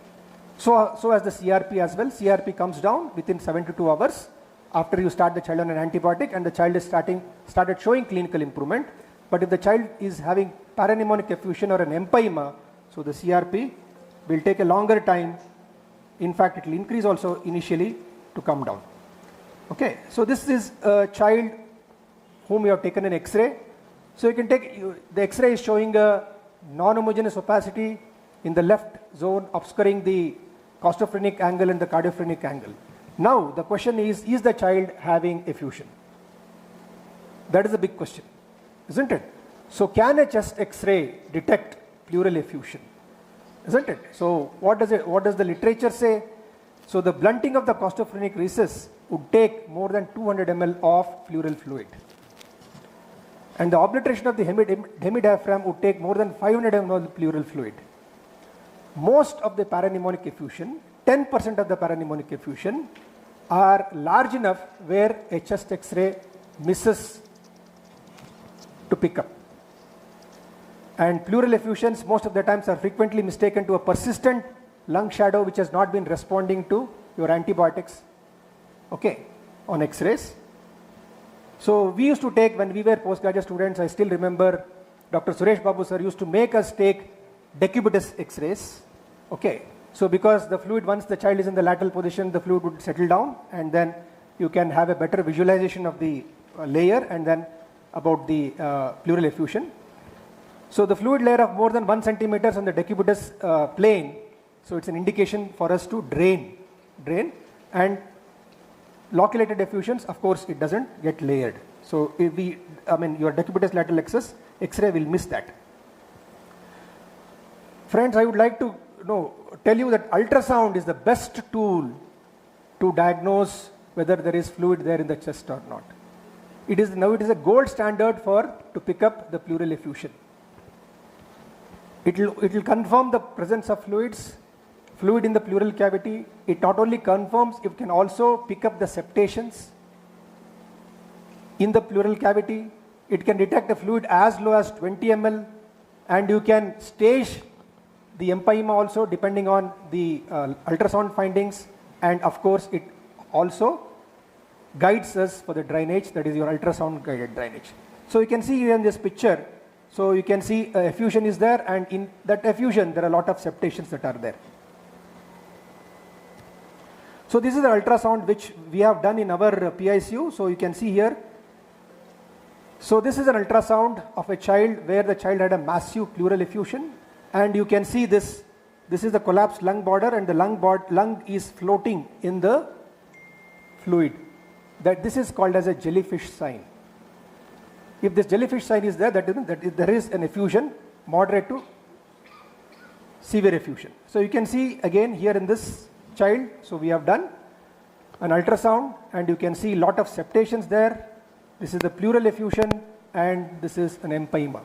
So as the CRP as well, CRP comes down within 72 hours after you start the child on an antibiotic and the child is started showing clinical improvement. But if the child is having parapneumonic effusion or an empyema, so the CRP will take a longer time. In fact, it will increase also initially to come down. Okay, so this is a child whom you have taken an X-ray. So you can take, the X-ray is showing a non-homogeneous opacity in the left zone obscuring the costophrenic angle and the cardiophrenic angle. Now the question is the child having effusion? That is the big question, isn't it? So can a chest X-ray detect pleural effusion? Isn't it? So what does the literature say? So the blunting of the costophrenic recess would take more than 200 ml of pleural fluid. And the obliteration of the hemidiaphragm would take more than 500 ml of pleural fluid. Most of the parapneumonic effusion, 10% of the parapneumonic effusion are large enough where a chest X-ray misses to pick up. And pleural effusions most of the times are frequently mistaken to a persistent lung shadow which has not been responding to your antibiotics, okay, on X-rays. So we used to take, when we were postgraduate students, I still remember Dr. Suresh Babu sir used to make us take decubitus X-rays, okay. So because the fluid, once the child is in the lateral position, the fluid would settle down and then you can have a better visualization of the layer and then about the pleural effusion. So the fluid layer of more than 1 centimeters on the decubitus plane, so it's an indication for us to drain. And loculated effusions, of course, it doesn't get layered. So if your decubitus lateral excess, X-ray will miss that. Friends, I would like to tell you that ultrasound is the best tool to diagnose whether there is fluid there in the chest or not. It is a gold standard to pick up the pleural effusion. It will confirm the presence of fluid in the pleural cavity. It not only confirms, it can also pick up the septations in the pleural cavity. It can detect a fluid as low as 20 ml and you can stage the empyema also depending on the ultrasound findings, and of course it also guides us for the drainage, that is your ultrasound guided drainage. So you can see here in this picture, so you can see effusion is there, and in that effusion there are a lot of septations that are there. So this is the ultrasound which we have done in our PICU. So you can see here. So this is an ultrasound of a child where the child had a massive pleural effusion, and you can see this. This is the collapsed lung border, and the lung is floating in the fluid. This is called as a jellyfish sign. If this jellyfish sign is there, that there is an effusion, moderate to severe effusion. So you can see again here in this child, so we have done an ultrasound and you can see a lot of septations there. This is the pleural effusion and this is an empyema.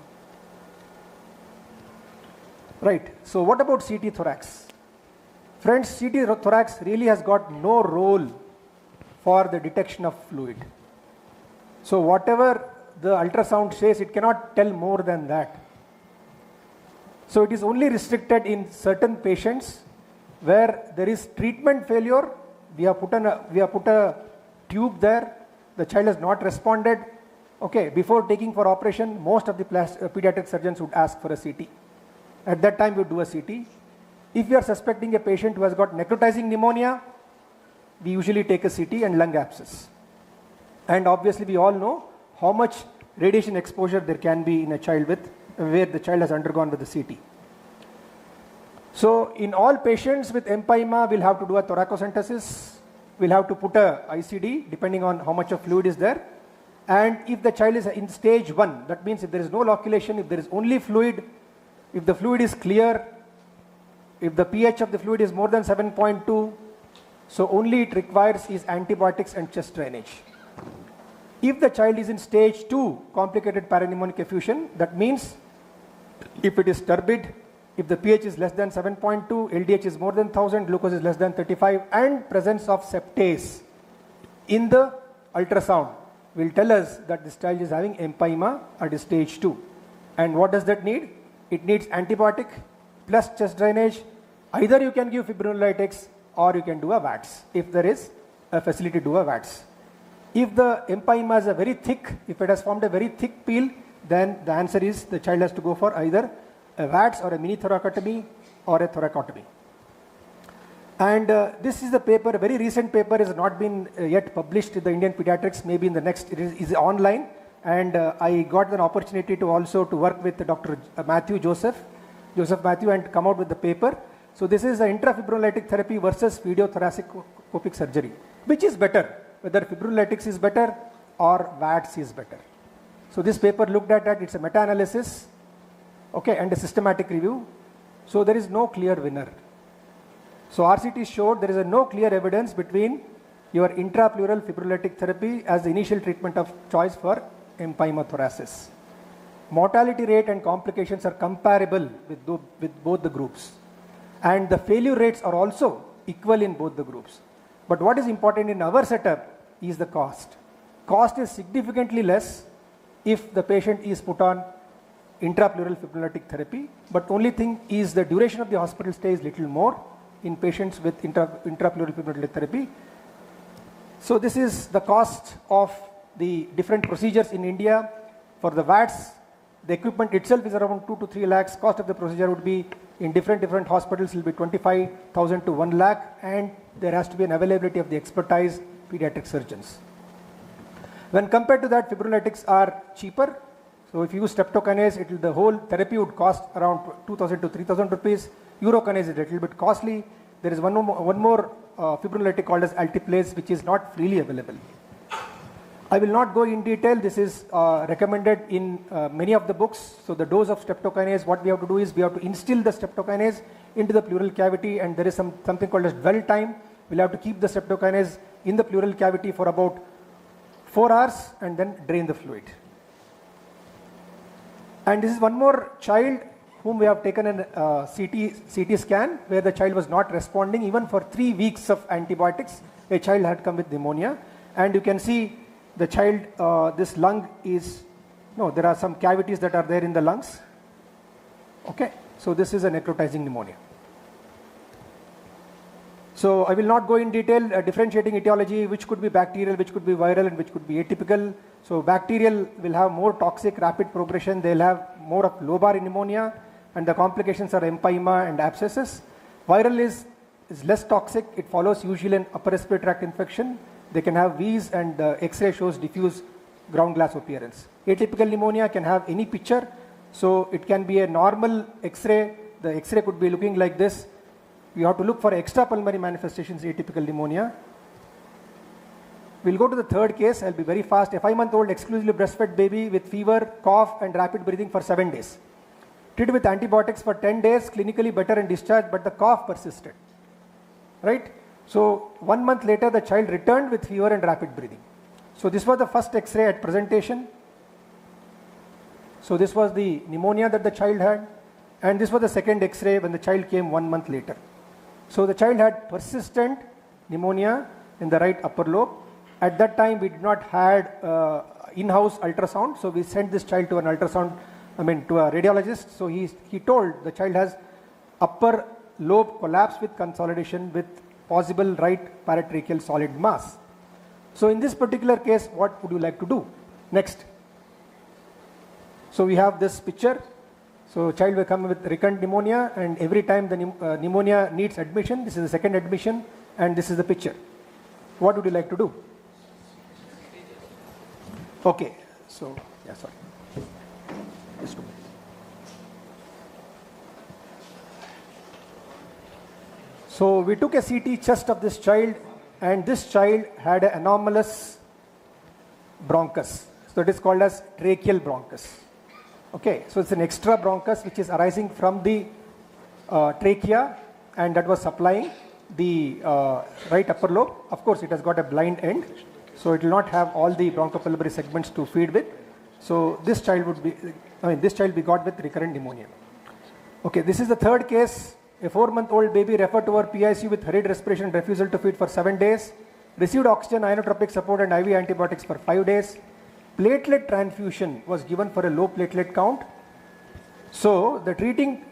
Right, so what about CT thorax? Friends, CT thorax really has got no role for the detection of fluid. So whatever the ultrasound says, it cannot tell more than that. So it is only restricted in certain patients where there is treatment failure. We have put a tube there. The child has not responded. Okay, before taking for operation, most of the pediatric surgeons would ask for a CT. At that time, we would do a CT. If we are suspecting a patient who has got necrotizing pneumonia, we usually take a CT and lung abscess. And obviously, we all know how much radiation exposure there can be in a child where the child has undergone with the CT. So in all patients with empyema, we'll have to do a thoracocentesis. We'll have to put a ICD depending on how much of fluid is there. And if the child is in stage 1, that means if there is no loculation, if there is only fluid, if the fluid is clear, if the pH of the fluid is more than 7.2, so only it requires is antibiotics and chest drainage. If the child is in stage 2, complicated parapneumonic effusion, that means if it is turbid, if the pH is less than 7.2, LDH is more than 1000, glucose is less than 35, and presence of septase in the ultrasound will tell us that this child is having empyema at stage 2. And what does that need? It needs antibiotic plus chest drainage. Either you can give fibrinolytics or you can do a VATS if there is a facility to do a VATS. If the empyema is a very thick, if it has formed a very thick peel, then the answer is the child has to go for either a VATS or a mini thoracotomy or a thoracotomy. And this is the paper, a very recent paper, has not been yet published in the Indian Pediatrics, maybe in the next, it is online. And I got an opportunity to also to work with Dr. Joseph Matthew, and come out with the paper. So this is the intrafibrinolytic therapy versus videothoracic surgery. Which is better? Whether fibrinolytics is better or VATS is better. So this paper looked at that, it's a meta-analysis, okay, and a systematic review. So there is no clear winner. So RCT showed there is no clear evidence between your intrapleural fibrinolytic therapy as the initial treatment of choice for empyemothoracis. Mortality rate and complications are comparable with both the groups. And the failure rates are also equal in both the groups. But what is important in our setup is the cost. Cost is significantly less if the patient is put on intrapleural fibrinolytic therapy, but only thing is the duration of the hospital stay is little more in patients with intrapleural fibrinolytic therapy. So this is the cost of the different procedures in India. For the VATS, the equipment itself is around 2 to 3 lakhs. Cost of the procedure would be in different hospitals will be 25,000 to 1 lakh, and there has to be an availability of the expertise pediatric surgeons. When compared to that, fibrinolytics are cheaper. So if you use streptokinase, the whole therapy would cost around 2,000 to 3,000 rupees. Urokinase is a little bit costly. There is one more fibrinolytic called as alteplase, which is not freely available. I will not go in detail. This is recommended in many of the books. So the dose of streptokinase, what we have to do is we have to instill the streptokinase into the pleural cavity, and there is something called as dwell time. We'll have to keep the streptokinase in the pleural cavity for about 4 hours and then drain the fluid. And this is one more child whom we have taken a CT scan where the child was not responding even for 3 weeks of antibiotics. A child had come with pneumonia, and you can see the child, this lung is, there are some cavities that are there in the lungs. Okay, so this is a necrotizing pneumonia. So I will not go in detail differentiating etiology, which could be bacterial, which could be viral, and which could be atypical. So bacterial will have more toxic rapid progression. They'll have more of lobar pneumonia, and the complications are empyema and abscesses. Viral is less toxic. It follows usually an upper respiratory tract infection. They can have V's, and the X-ray shows diffuse ground glass appearance. Atypical pneumonia can have any picture. So it can be a normal X-ray. The X-ray could be looking like this. We have to look for extrapulmonary manifestations, atypical pneumonia. We'll go to the third case. I'll be very fast. A 5-month-old exclusively breastfed baby with fever, cough, and rapid breathing for 7 days. Treated with antibiotics for 10 days, clinically better and discharged, but the cough persisted. Right? So 1 month later, the child returned with fever and rapid breathing. So this was the first X-ray at presentation. So this was the pneumonia that the child had, and this was the second X-ray when the child came 1 month later. So the child had persistent pneumonia in the right upper lobe. At that time, we did not had in-house ultrasound, so we sent this child to an ultrasound, to a radiologist. So he told the child has upper lobe collapse with consolidation with possible right paratracheal solid mass. So in this particular case, what would you like to do? Next. So we have this picture. So child will come with recurrent pneumonia, and every time the pneumonia needs admission, this is the second admission, and this is the picture. What would you like to do? Okay, so, yeah, sorry. Just 2 minutes. So we took a CT chest of this child, and this child had an anomalous bronchus. So it is called as tracheal bronchus. Okay, so it's an extra bronchus which is arising from the trachea, and that was supplying the right upper lobe. Of course, it has got a blind end, so it will not have all the bronchopulmonary segments to feed with. So this child would be, this child we got with recurrent pneumonia. Okay, this is the third case. A 4-month-old baby referred to our PICU with hurried respiration and refusal to feed for 7 days. Received oxygen, inotropic support and IV antibiotics for 5 days. Platelet transfusion was given for a low platelet count. So the treating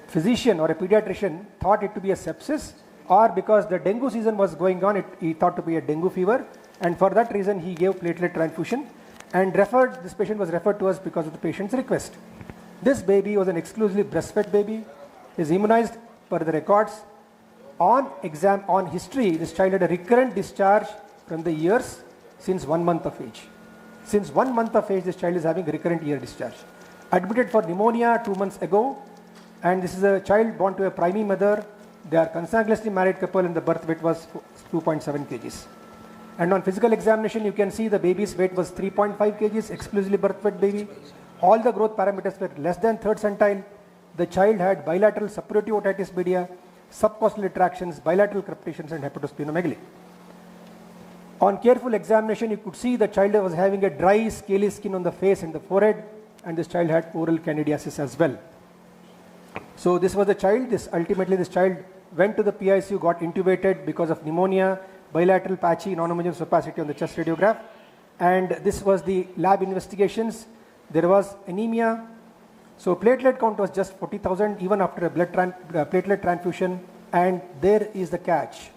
physician or a pediatrician thought it to be a sepsis, or because the dengue season was going on, he thought to be a dengue fever, and for that reason he gave platelet transfusion and this patient was referred to us because of the patient's request. This baby was an exclusively breastfed baby, is immunized per the records. On history, this child had a recurrent discharge from the ears since 1 month of age. Since 1 month of age, this child is having recurrent ear discharge. Admitted for pneumonia 2 months ago, and this is a child born to a primary mother. They are consanguineously married couple and the birth weight was 2.7 kgs. And on physical examination, you can see the baby's weight was 3.5 kgs, exclusively birth weight baby. All the growth parameters were less than third centile. The child had bilateral suppurative otitis media, subcostal retractions, bilateral crepitations and hepatosplenomegaly. On careful examination, you could see the child was having a dry, scaly skin on the face and the forehead, and this child had oral candidiasis as well. So this was the child. Ultimately this child went to the PICU, got intubated because of pneumonia, bilateral patchy non-homogeneous opacity on the chest radiograph, and this was the lab investigations. There was anemia. So platelet count was just 40,000 even after a platelet transfusion, and there is the catch.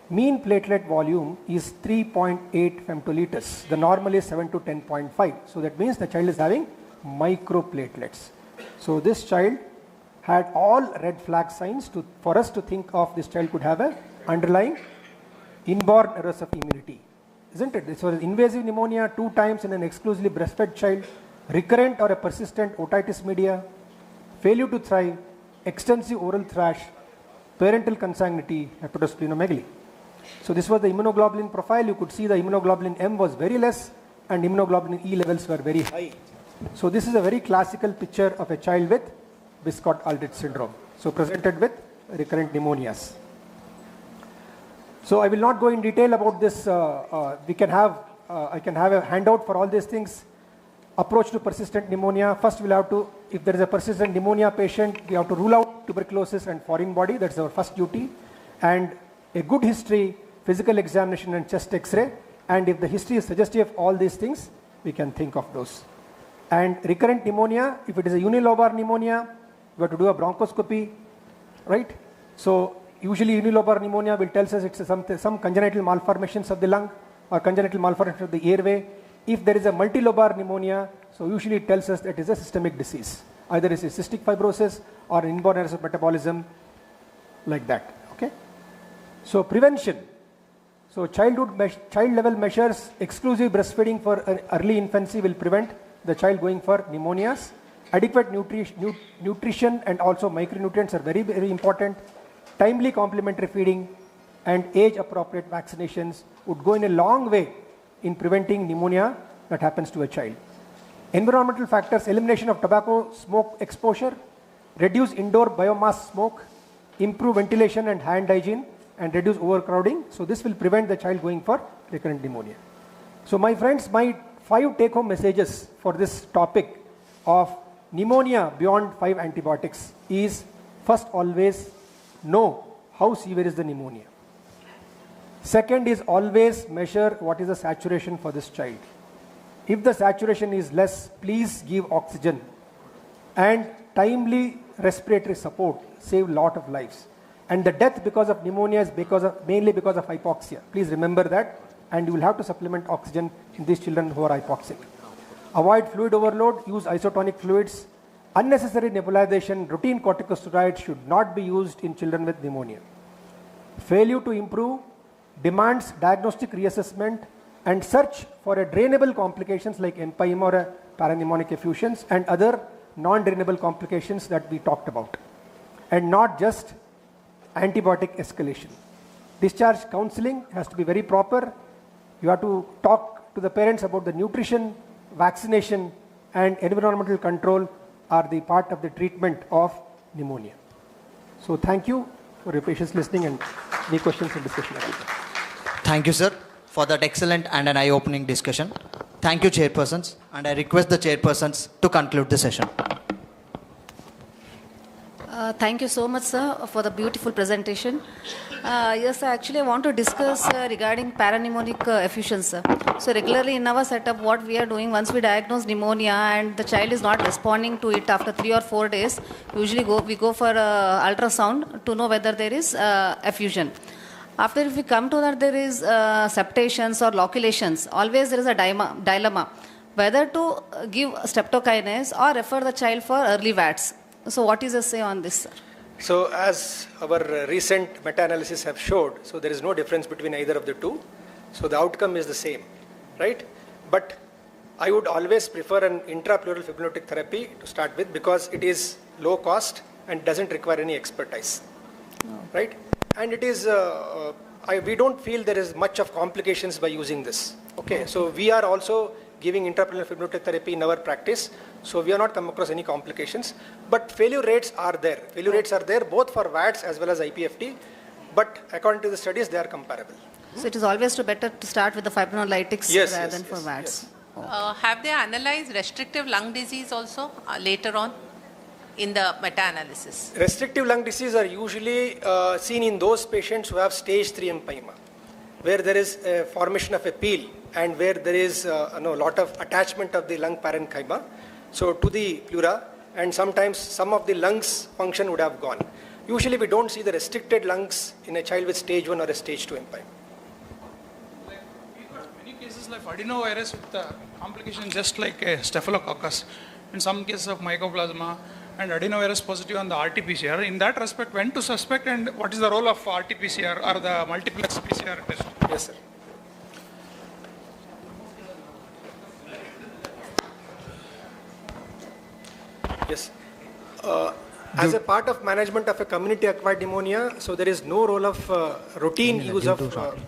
Mean platelet volume is 3.8 femtoliters. The normal is 7 to 10.5. So that means the child is having microplatelets. So this child had all red flag signs for us to think of this child could have an underlying inborn errors of immunity. Isn't it? This was invasive pneumonia 2 times in an exclusively breastfed child, recurrent or a persistent otitis media, failure to thrive, extensive oral thrash, parental consanguinity, hepatosplenomegaly. So this was the immunoglobulin profile. You could see the immunoglobulin M was very less and immunoglobulin E levels were very high. So this is a very classical picture of a child with Biscott-Aldrich syndrome. So presented with recurrent pneumonias. So I will not go in detail about this. I can have a handout for all these things. Approach to persistent pneumonia. First we'll have to, if there is a persistent pneumonia patient, we have to rule out tuberculosis and foreign body. That's our first duty. And a good history, physical examination and chest x-ray. And if the history is suggestive of all these things, we can think of those. And recurrent pneumonia, if it is a unilobar pneumonia, we have to do a bronchoscopy, right? So usually unilobar pneumonia will tell us it's some congenital malformations of the lung or congenital malformation of the airway. If there is a multilobar pneumonia, so usually it tells us that it is a systemic disease. Either it's a cystic fibrosis or inborn errors of metabolism, like that, okay? So prevention. So child level measures, exclusive breastfeeding for early infancy will prevent the child going for pneumonias. Adequate nutrition and also micronutrients are very, very important. Timely complementary feeding and age appropriate vaccinations would go in a long way in preventing pneumonia that happens to a child. Environmental factors, elimination of tobacco smoke exposure, reduce indoor biomass smoke, improve ventilation and hand hygiene, and reduce overcrowding. So this will prevent the child going for recurrent pneumonia. So my friends, my 5 take-home messages for this topic of pneumonia beyond 5 antibiotics is: first, always know how severe is the pneumonia. Second is always measure what is the saturation for this child. If the saturation is less, please give oxygen, and timely respiratory support save lot of lives. And the death because of pneumonia is mainly because of hypoxia. Please remember that, and you will have to supplement oxygen in these children who are hypoxic. Avoid fluid overload, use isotonic fluids. Unnecessary nebulization, routine corticosteroids should not be used in children with pneumonia. Failure to improve demands diagnostic reassessment and search for a drainable complications like empyema or parapneumonic effusions and other non-drainable complications that we talked about, and not just antibiotic escalation. Discharge counseling has to be very proper. You have to talk to the parents about the nutrition, vaccination and environmental control are the part of the treatment of pneumonia. So thank you for your patience listening, and any questions and discussion. Thank you, sir, for that excellent and an eye-opening discussion. Thank you, chairpersons, and I request the chairpersons to conclude the session. Thank you so much, sir, for the beautiful presentation. Yes, sir, actually, I want to discuss regarding parapneumonic effusion, sir. So, regularly in our setup, what we are doing, once we diagnose pneumonia and the child is not responding to it after 3 or 4 days, usually we go for ultrasound to know whether there is effusion. After, if we come to that, there is septations or loculations. Always there is a dilemma whether to give streptokinase or refer the child for early VATS. So what is your say on this, sir? So as our recent meta-analysis have showed, so there is no difference between either of the two. So the outcome is the same, right? But I would always prefer an intrapleural fibrinolytic therapy to start with because it is low cost and doesn't require any expertise, right? And it is, we don't feel there is much of complications by using this. Okay, so we are also giving intrapleural fibrinolytic therapy in our practice. So we are not come across any complications, but failure rates are there. Failure rates are there both for VATS as well as IPFT, but according to the studies, they are comparable. So it is always better to start with the fibrinolytics rather than for VATS. Yes. Have they analyzed restrictive lung disease also later on in the meta-analysis? Restrictive lung disease are usually seen in those patients who have stage 3 empyema, where there is a formation of a peel and where there is a lot of attachment of the lung parenchyma. So to the pleura, and sometimes some of the lungs function would have gone. Usually we don't see the restricted lungs in a child with stage 1 or a stage 2 empyema. Like, we got many cases like adenovirus with the complication just like a staphylococcus. In some cases of mycoplasma and adenovirus positive on the RT-PCR. In that respect, when to suspect and what is the role of RT-PCR or the multiplex PCR test? Yes, sir. Yes. As a part of management of a community acquired pneumonia, so there is no role of routine use of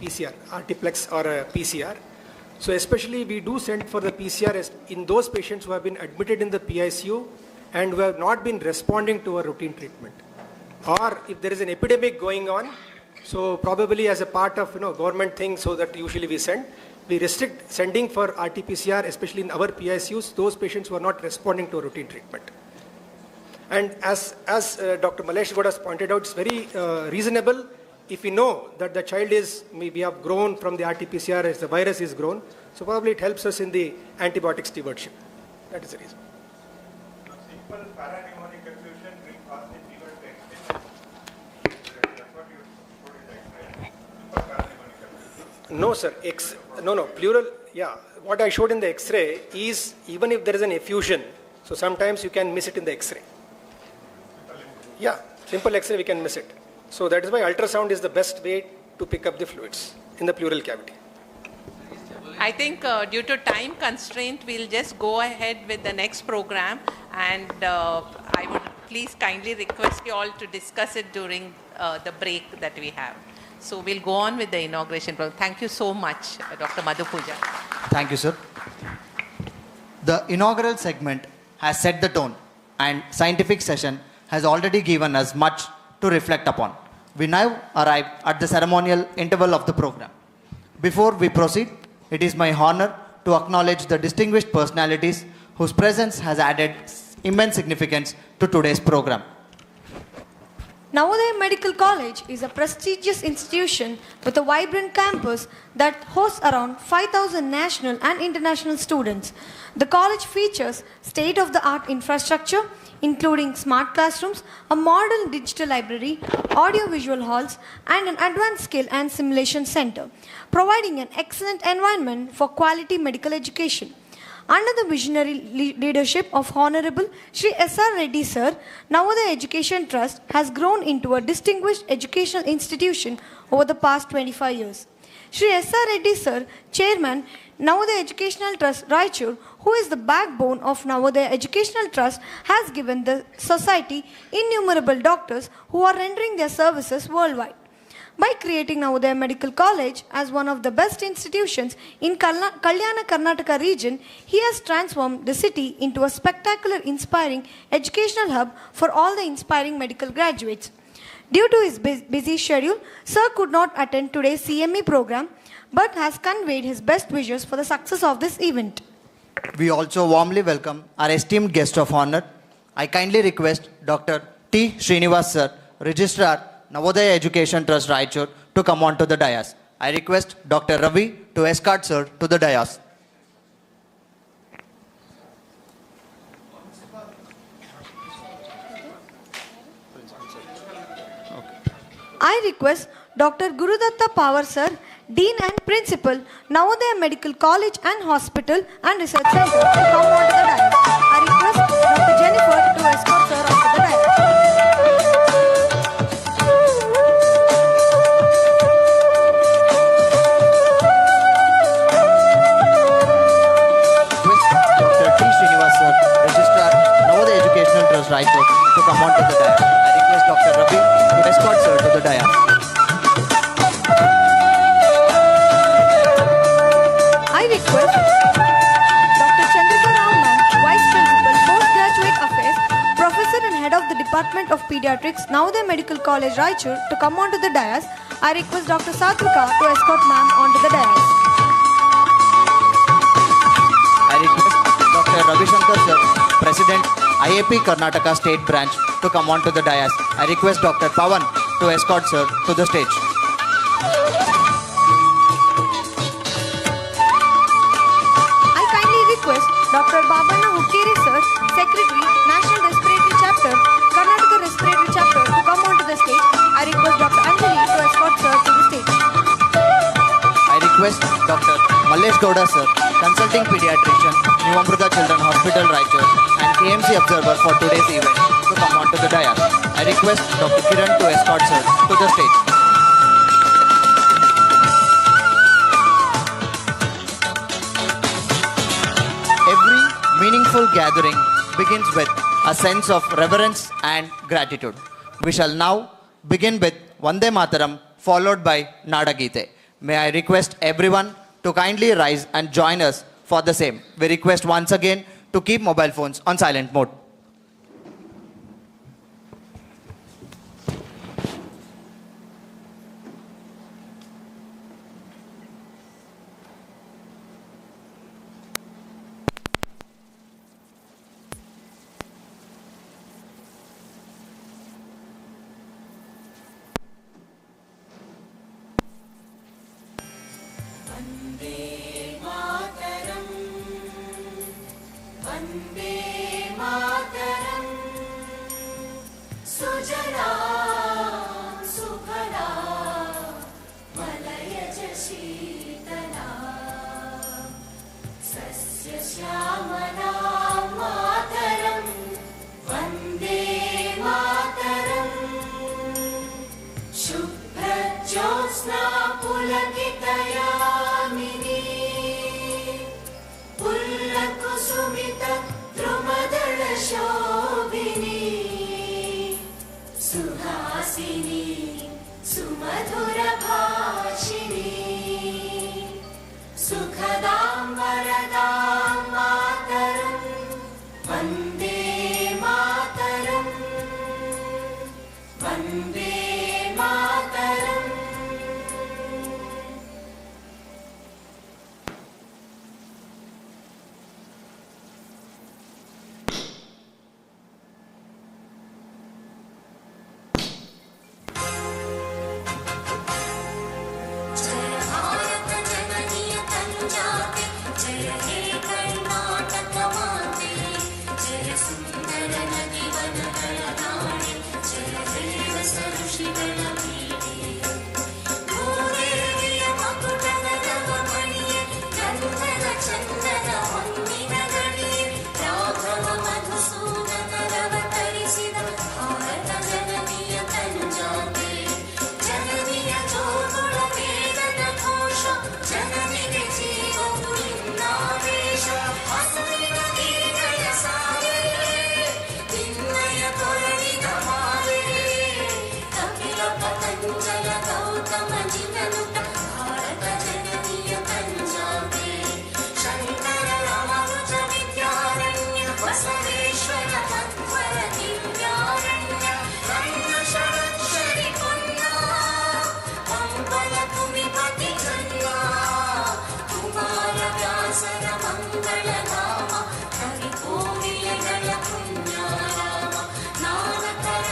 PCR, RT-plex or PCR. So especially we do send for the PCR in those patients who have been admitted in the PICU and who have not been responding to a routine treatment. Or if there is an epidemic going on, so probably as a part of government thing, so that usually we restrict sending for RT-PCR, especially in our PICUs, those patients who are not responding to a routine treatment. And as Dr. Malesh Goda has pointed out, it's very reasonable if we know that the child is, maybe have grown from the RT-PCR as the virus is grown, so probably it helps us in the antibiotic stewardship. That is the reason. Simple parapneumonic effusion will cause the fever to extend. That's what you put in the X-ray. Simple parapneumonic effusion. No, sir. Pleural. Yeah, what I showed in the X-ray is even if there is an effusion, so sometimes you can miss it in the X-ray. Yeah, simple X-ray we can miss it. So that is why ultrasound is the best way to pick up the fluids in the pleural cavity. I think due to time constraint, we'll just go ahead with the next program, and I would please kindly request you all to discuss it during the break that we have. So we'll go on with the inauguration program. Thank you so much, Dr. Madhu Pooja. Thank you, sir. The inaugural segment has set the tone, and scientific session has already given us much to reflect upon. We now arrive at the ceremonial interval of the program. Before we proceed, it is my honor to acknowledge the distinguished personalities whose presence has added immense significance to today's program. Navodaya Medical College is a prestigious institution with a vibrant campus that hosts around 5,000 national and international students. The college features state-of-the-art infrastructure, including smart classrooms, a modern digital library, audio-visual halls, and an advanced skill and simulation center, providing an excellent environment for quality medical education. Under the visionary leadership of Honorable Shri S.R. Reddy Sir, Navodaya Education Trust has grown into a distinguished educational institution over the past 25 years. Shri S.R. Reddy Sir, Chairman, Navodaya Educational Trust, Raichur, who is the backbone of Navodaya Educational Trust, has given the society innumerable doctors who are rendering their services worldwide. By creating Navodaya Medical College as one of the best institutions in Kalyana Karnataka region, he has transformed the city into a spectacular, inspiring educational hub for all the inspiring medical graduates. Due to his busy schedule, Sir could not attend today's CME program, but has conveyed his best wishes for the success of this event. We also warmly welcome our esteemed guest of honor. I kindly request Dr. T. Srinivas sir, Registrar, Navodaya Education Trust, Raichur, to come on to the dais. I request Dr. Ravi to escort sir to the dais. I request Dr. Gurudatta Pawar sir, Dean and Principal, Navodaya Medical College and Hospital and Research Center, to come on to the dais. I request Dr. Jennifer to escort sir onto the dais. Dr. T. Srinivas sir, Registrar, Navodaya Educational Trust, Raichur, to come on to the dais. I request Dr. Ravi to escort sir to the dais. I request Dr. Chandrika Rao ma'am, Vice Principal, Postgraduate Affairs, Professor and Head of the Department of Pediatrics, Navodaya Medical College, Raichur, to come on to the dais. I request Dr. Satvika to escort ma'am onto the dais. I request Dr. Ravi Shankar sir, President, IAP Karnataka State Branch, to come on to the dais. I request Dr. Pawan to escort sir to the stage. I kindly request Dr. Babana Hukkeri sir, Secretary, National Respiratory Chapter, Karnataka Respiratory Chapter, to come onto the stage. I request Dr. Anjali to escort sir to the stage. I request Dr. Mallesh Gowda sir, Consulting Pediatrician, New Amrita Children Hospital, Raichur, and KMC Observer for today's event, to come on to the dais. I request Dr. Kiran to escort sir to the stage. Every meaningful gathering begins with a sense of reverence and gratitude. We shall now begin with Vande Mataram, followed by Nada Gite. May I request everyone to kindly rise and join us for the same. We request once again to keep mobile phones on silent mode. ಮಂಗಳ ನಾಮ ಕವಿ ಕೋಗಿಲೆಗಳ ಪುಣ್ಯ Rama ನಾನಕರ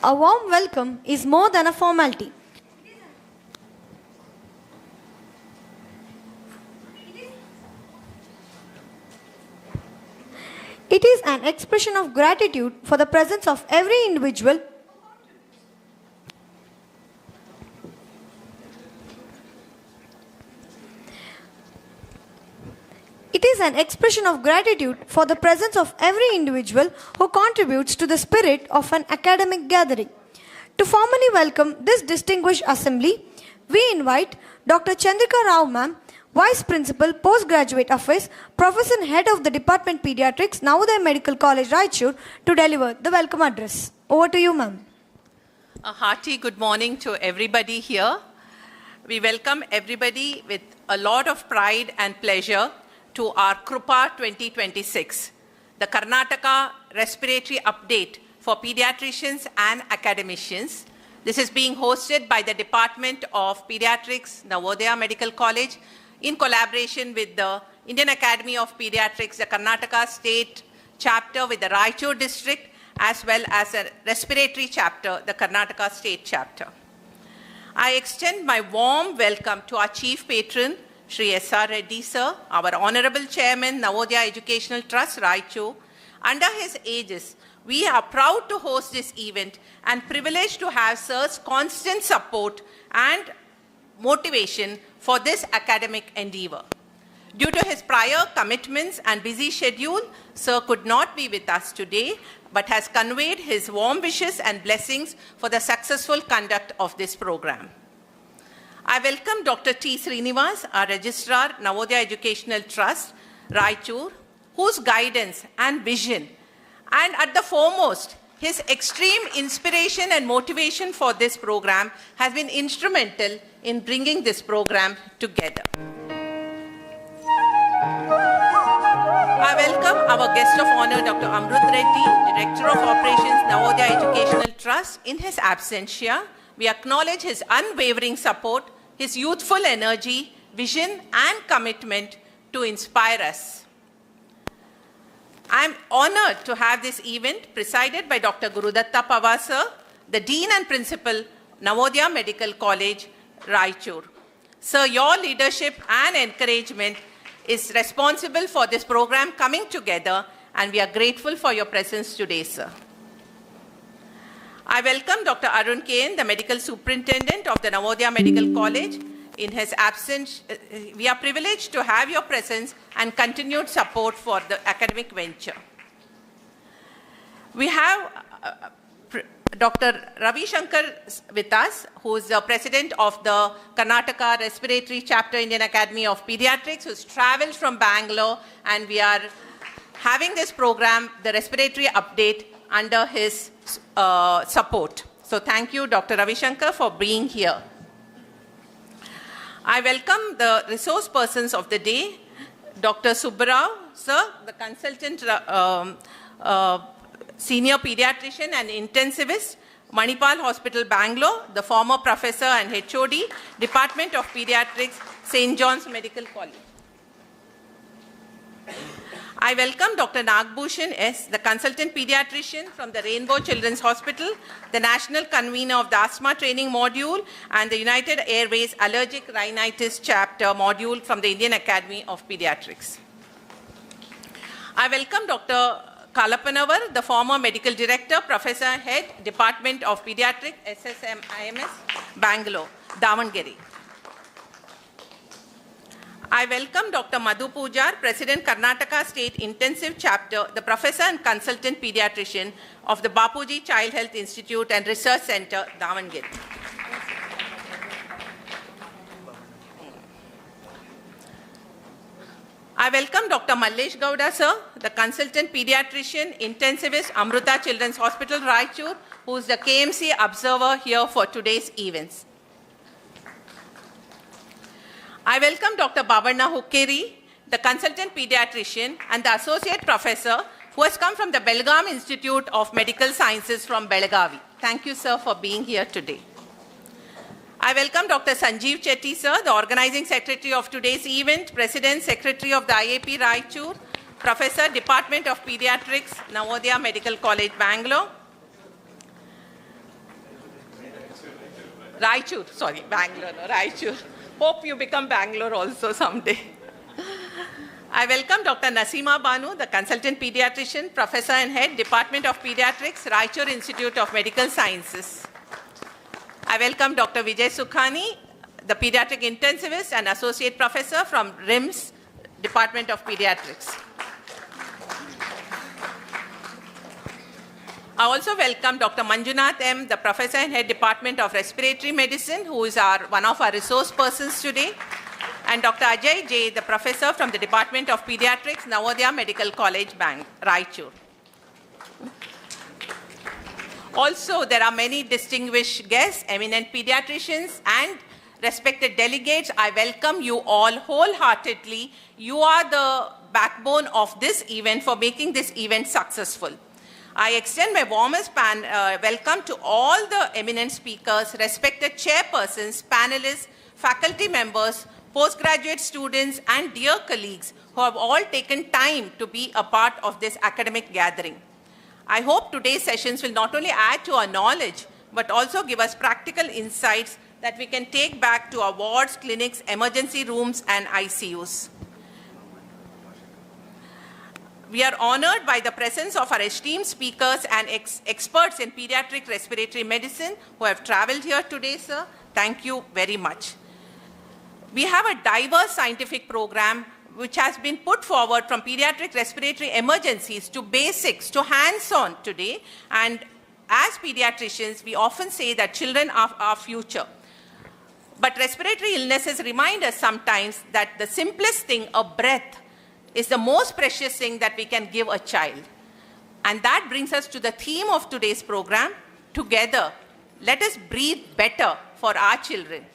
A warm welcome is more than a formality. It is an expression of gratitude for the presence of every individual It is an expression of gratitude for the presence of every individual who contributes to the spirit of an academic gathering. To formally welcome this distinguished assembly, we invite Dr. Chandrika Rao ma'am, Vice Principal, Postgraduate Affairs, Professor and Head of the Department Pediatrics, Navodaya Medical College, Raichur, to deliver the welcome address. Over to you, ma'am. A hearty good morning to everybody here. We welcome everybody with a lot of pride and pleasure to our KRUPA 2026, the Karnataka Respiratory Update for Pediatricians and Academicians. This is being hosted by the Department of Pediatrics, Navodaya Medical College, in collaboration with the Indian Academy of Pediatrics, the Karnataka State Chapter with the Raichur District, as well as a respiratory chapter, the Karnataka State Chapter. I extend my warm welcome to our Chief Patron, Shri S.R. Reddy Sir, our Honorable Chairman, Navodaya Educational Trust, Raichur. Under his aegis, we are proud to host this event and privileged to have Sir's constant support and motivation for this academic endeavor. Due to his prior commitments and busy schedule, Sir could not be with us today, but has conveyed his warm wishes and blessings for the successful conduct of this program. I welcome Dr. T. Srinivas, our Registrar, Navodaya Educational Trust, Raichur, whose guidance and vision, and at the foremost, his extreme inspiration and motivation for this program has been instrumental in bringing this program together. I welcome our guest of honor, Dr. Amrut Reddy, Director of Operations, Navodaya Educational Trust. In his absentia, we acknowledge his unwavering support, his youthful energy, vision, and commitment to inspire us. I am honored to have this event presided by Dr. Gurudatta Pawar Sir, the Dean and Principal, Navodaya Medical College, Raichur. Sir, your leadership and encouragement is responsible for this program coming together, and we are grateful for your presence today, sir. I welcome Dr. Arun K.N., the Medical Superintendent of the Navodaya Medical College. In his absence, we are privileged to have your presence and continued support for the academic venture. We have Dr. Ravi Shankar with us, who is the President of the Karnataka Respiratory Chapter, Indian Academy of Pediatrics, who's traveled from Bangalore, and we are having this program, the Respiratory Update, under his support. So thank you, Dr. Ravi Shankar, for being here. I welcome the resource persons of the day, Dr. Subbarao, sir, the consultant senior pediatrician and intensivist, Manipal Hospital, Bangalore, the former professor and HOD, Department of Pediatrics, St. John's Medical College. I welcome Dr. Nagbhushan S., the consultant pediatrician from the Rainbow Children's Hospital, the national convener of the Asthma Training Module, and the United Airways Allergic Rhinitis Chapter Module from the Indian Academy of Pediatrics. I welcome Dr. Kalapanavar, the former medical director, professor head, Department of Pediatrics, SSMIMS, Bangalore, Davangere. I welcome Dr. Madhu Pujar, President Karnataka State Intensive Chapter, the Professor and Consultant Pediatrician of the Bapuji Child Health Institute and Research Center, Davangere. I welcome Dr. Mallesh Gowda, sir, the Consultant Pediatrician Intensivist, Amruta Children's Hospital, Raichur, who is the KMC observer here for today's events. I welcome Dr. Babarna Hukkeri, the Consultant Pediatrician and the Associate Professor, who has come from the Belgaum Institute of Medical Sciences from Belagavi. Thank you, sir, for being here today. I welcome Dr. Sanjeev Chetty, sir, the Organizing Secretary of today's event, President, Secretary of the IAP Raichur, Professor, Department of Pediatrics, Navodaya Medical College, Bangalore. Raichur. Hope you become Bangalore also someday. I welcome Dr. Nasima Banu, the Consultant Pediatrician, Professor and Head, Department of Pediatrics, Raichur Institute of Medical Sciences. I welcome Dr. Vijay Sukhani, the Pediatric Intensivist and Associate Professor from RIMS, Department of Pediatrics. I also welcome Dr. Manjunath M., the Professor and Head Department of Respiratory Medicine, who is one of our resource persons today, and Dr. Ajay J., the Professor from the Department of Pediatrics, Navodaya Medical College, Raichur. Also, there are many distinguished guests, eminent pediatricians, and respected delegates. I welcome you all wholeheartedly. You are the backbone of this event for making this event successful. I extend my warmest welcome to all the eminent speakers, respected chairpersons, panelists, faculty members, postgraduate students, and dear colleagues who have all taken time to be a part of this academic gathering. I hope today's sessions will not only add to our knowledge, but also give us practical insights that we can take back to our wards, clinics, emergency rooms, and ICUs. We are honored by the presence of our esteemed speakers and experts in pediatric respiratory medicine who have traveled here today, sir. Thank you very much. We have a diverse scientific program which has been put forward from pediatric respiratory emergencies to basics to hands-on today. And as pediatricians, we often say that children are our future. But respiratory illnesses remind us sometimes that the simplest thing, a breath, is the most precious thing that we can give a child. And that brings us to the theme of today's program, Together, Let Us Breathe Better for Our Children.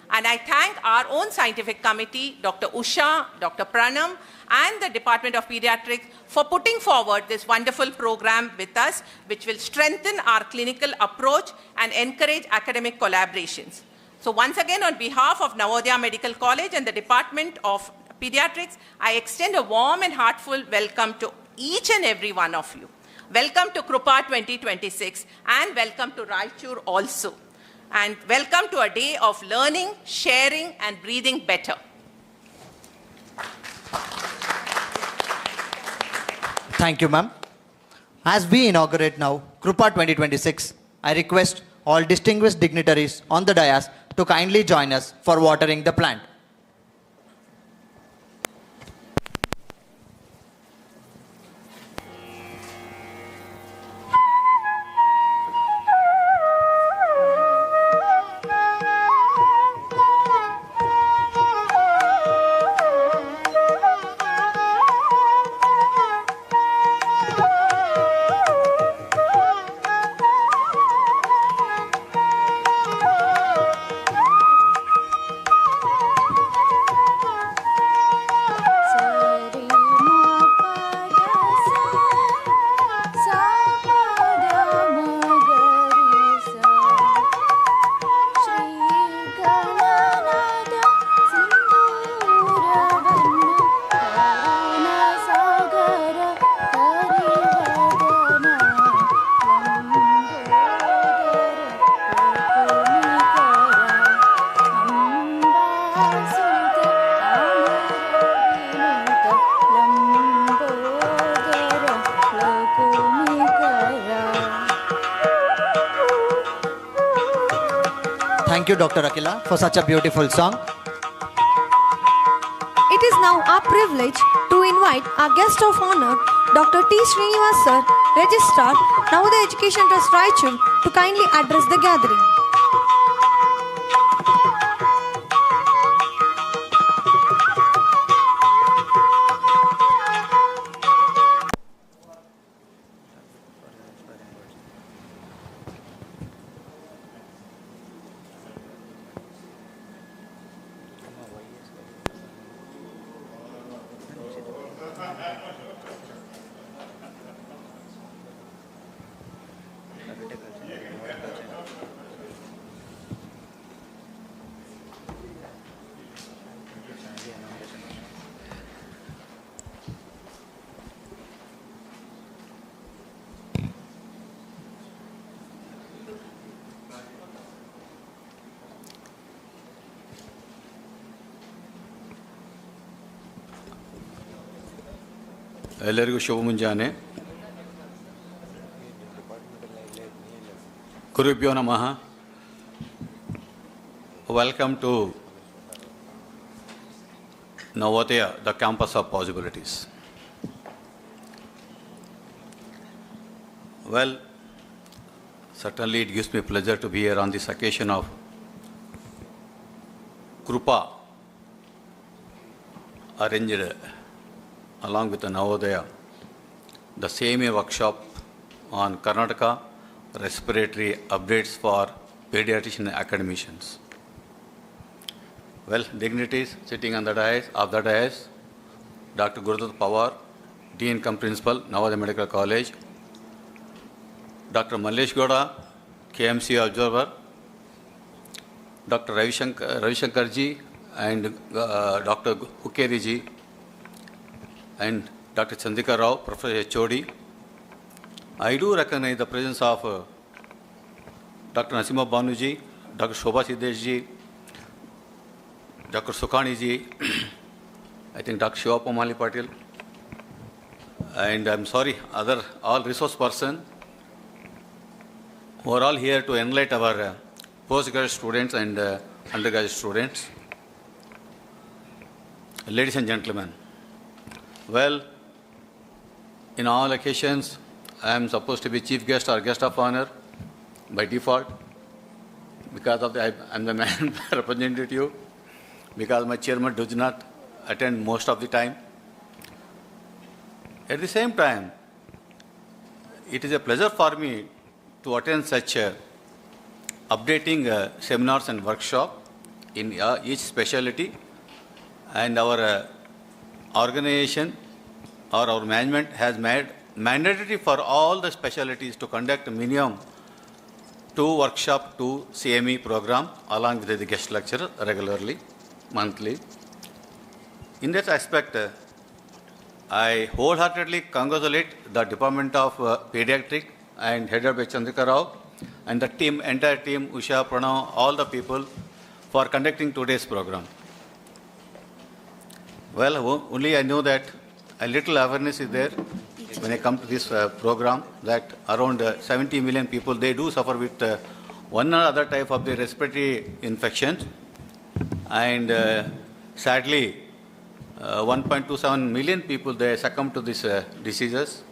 And I thank our own scientific committee, Dr. Usha, Dr. Pranam, and the Department of Pediatrics for putting forward this wonderful program with us, which will strengthen our clinical approach and encourage academic collaborations. So once again, on behalf of Navodaya Medical College and the Department of Pediatrics, I extend a warm and heartfelt welcome to each and every one of you. Welcome to KRUPA 2026 and welcome to Raichur also. And welcome to a day of learning, sharing, and breathing better. Thank you, ma'am. As we inaugurate now KRUPA 2026, I request all distinguished dignitaries on the dais to kindly join us for watering the plant. Thank you, Dr. Akila, for such a beautiful song. It is now our privilege to invite our guest of honor, Dr. T. Srinivas Sir, Registrar, Navodaya Education Trust Raichur, to kindly address the gathering. ಎಲ್ಲರಿಗೂ ಶುಭ ಮುಂಜಾನೆ. KRUPA ನಮಃ. Welcome to Navodaya, the campus of possibilities. Well, certainly it gives me pleasure to be here on this occasion of KRUPA arranged along with the Navodaya, the same workshop on Karnataka respiratory updates for pediatrician academicians. Well, dignitaries sitting on the dais, Dr. Gurudat Pawar, Dean cum Principal, Navodaya Medical College, Dr. Mallesh Gowda, KMC Observer, Dr. Ravishankar ji and Dr. Hukeri ji, and Dr. Chandika Rao, Professor HOD. I do recognize the presence of Dr. Nasima Banuji, Dr. Shobha Siddesh ji, Dr. Sukhani ji, I think Dr. Shiva Pamali Patil, and I'm sorry, all resource persons who are all here to enlighten our postgraduate students and undergraduate students. Ladies and gentlemen, well, in all occasions, I am supposed to be chief guest or guest of honor by default because of I am the man representative, because my chairman does not attend most of the time. At the same time, it is a pleasure for me to attend such updating seminars and workshops in each specialty, and our organization or our management has made mandatory for all the specialties to conduct minimum 2 workshop, 2 CME program along with the guest lecturer regularly, monthly. In this aspect, I wholeheartedly congratulate the Department of Pediatric and headed by Chandrika Rao and the team, entire team, Usha, Pranav, all the people for conducting today's program. Well, only I know that a little awareness is there when I come to this program, that around 70 million people, they do suffer with one or other type of the respiratory infections. And sadly, 1.27 million people, they succumb to these diseases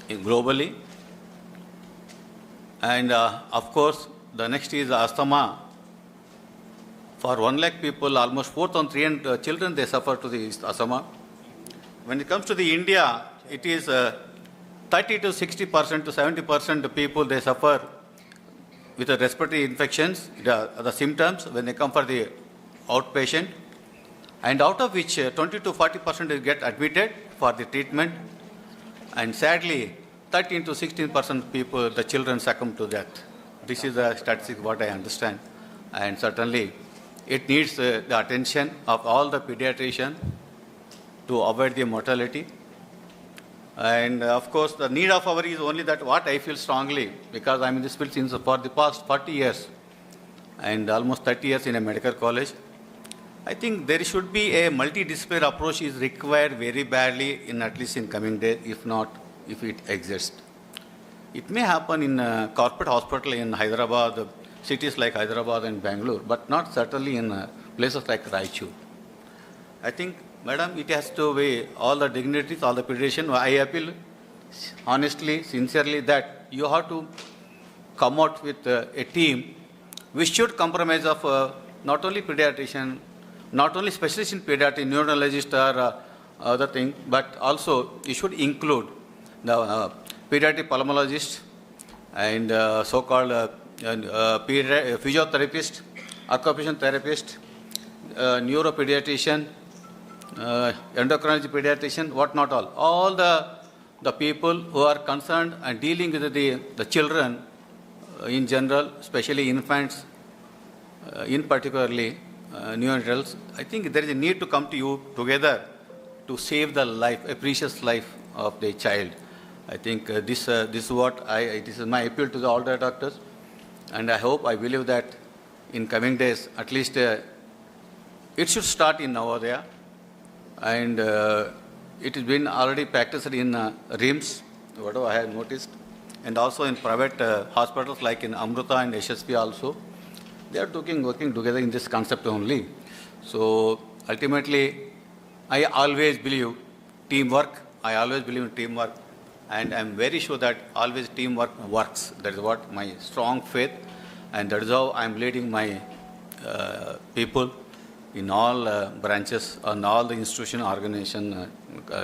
globally. And of course, the next is asthma. For 1 lakh people, almost 4,300 children, they suffer to the asthma. When it comes to the India, it is 30 to 60% to 70% people, they suffer with the respiratory infections, the symptoms when they come for the outpatient, and out of which 20 to 40% get admitted for the treatment, and sadly 13 to 16% people, the children succumb to death. This is the statistic what I understand, and certainly it needs the attention of all the pediatricians to avoid the mortality. And of course, the need of our is only that what I feel strongly, because I'm in this field since for the past 40 years and almost 30 years in a medical college. I think there should be a multidisciplinary approach is required very badly in at least in coming days, if not, if it exists. It may happen in a corporate hospital in Hyderabad, cities like Hyderabad and Bangalore, but not certainly in places like Raichur. I think Madam, it has to be all the dignitaries, all the pediatricians. I appeal honestly, sincerely that you have to come out with a team which should compromise of not only pediatrician, not only specialist in pediatric, neurologist or other thing, but also you should include the pediatric pulmonologist and so-called physiotherapist, occupational therapist, neuropediatrician, endocrinology pediatrician, what not all. All the people who are concerned and dealing with the children in general, especially infants, in particularly neonatals, I think there is a need to come to you together to save the life, a precious life of the child. I think this is what this is my appeal to all the doctors, and I believe that in coming days, at least it should start in Navodaya, and it has been already practiced in RIMS, whatever I have noticed, and also in private hospitals like in Amrita and SSP also. They are working together in this concept only. So ultimately, I always believe teamwork. I always believe in teamwork, and I'm very sure that always teamwork works. That is what my strong faith, and that is how I'm leading my people in all branches and all the institution, organization,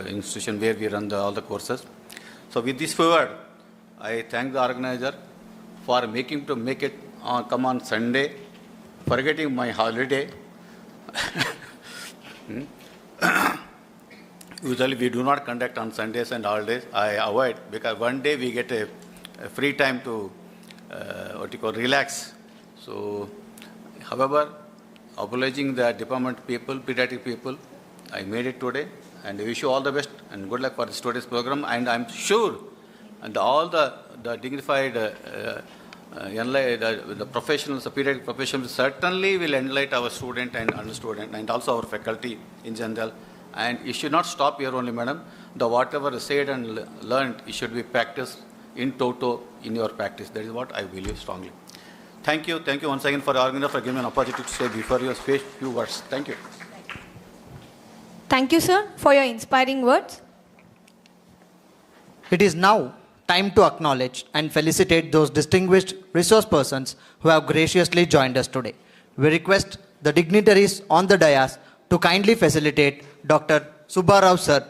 institution where we run all the courses. So with this forward, I thank the organizer for make it come on Sunday, forgetting my holiday. Usually we do not conduct on Sundays and holidays. I avoid because one day we get a free time to relax. So, however, obliging the department people, pediatric people, I made it today, and I wish you all the best and good luck for this today's program. And I'm sure, and all the dignified the professionals, the pediatric professionals certainly will enlighten our student and also our faculty in general. And it should not stop here only, madam. The whatever is said and learned, it should be practiced in toto in your practice. That is what I believe strongly. Thank you once again for the organizer for giving me an opportunity to say before your speech few words. Thank you. Thank you, sir, for your inspiring words. It is now time to acknowledge and felicitate those distinguished resource persons who have graciously joined us today. We request the dignitaries on the dais to kindly facilitate Dr. Subbarao sir.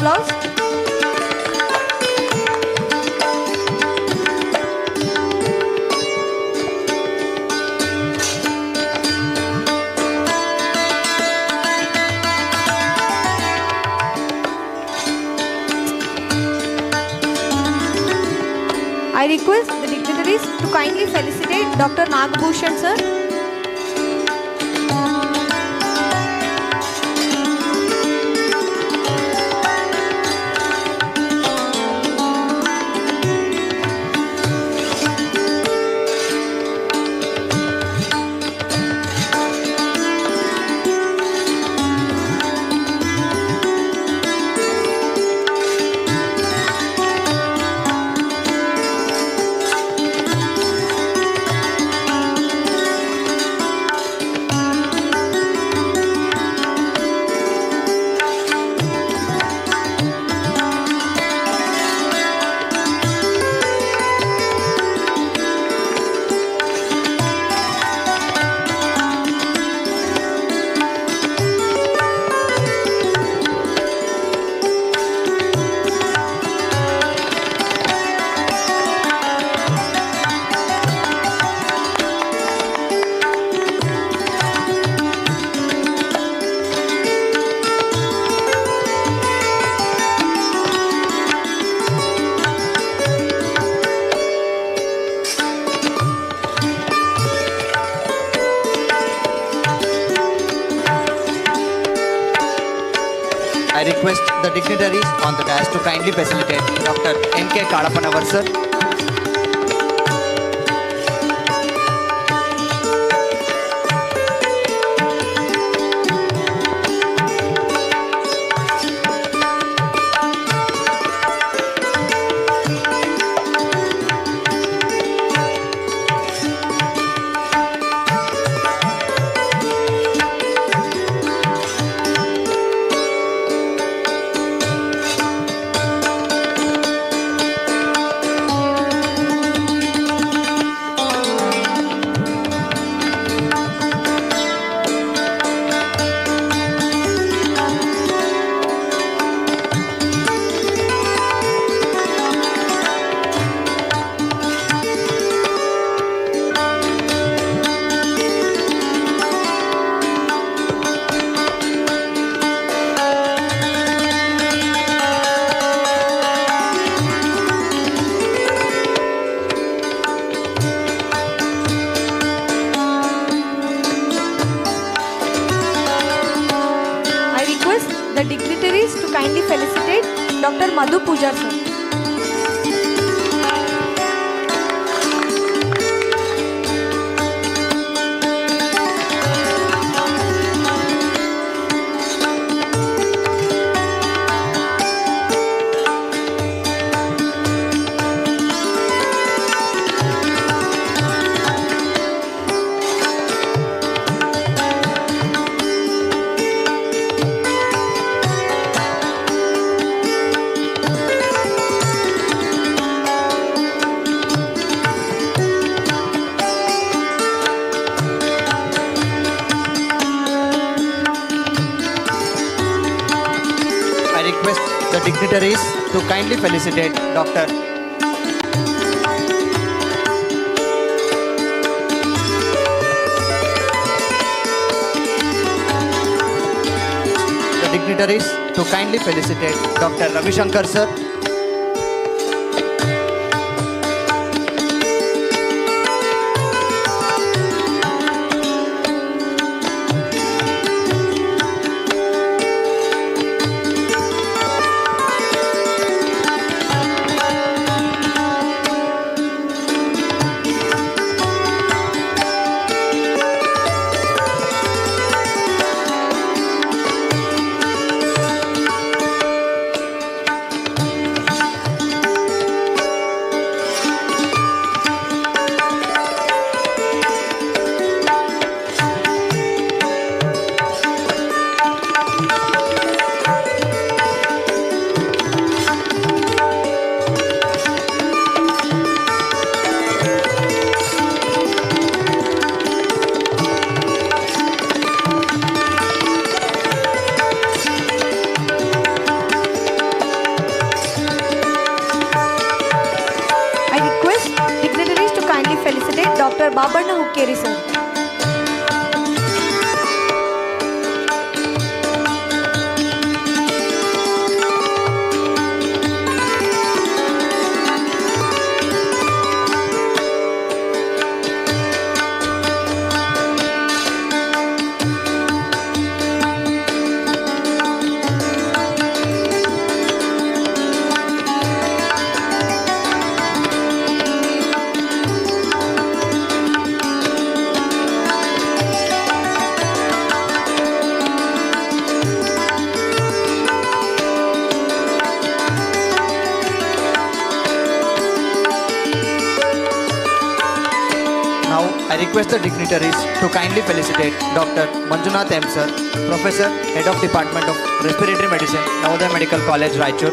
applause. I request the dignitaries to kindly felicitate Dr. Nagabhushan sir. I request the dignitaries on the dais to kindly facilitate Dr. N.K. Kadapanavar sir. The dignitaries to kindly felicitate Dr. Madhu Pujar sir. The dignitaries to kindly felicitate Dr. The dignitaries to kindly felicitate Dr. Ravi Shankar sir. Babanna Hukkeri sir. Now, I request the dignitaries to kindly felicitate Dr. Manjunath M. Sir, Professor, Head of Department of Respiratory Medicine, Navodaya Medical College, Raichur.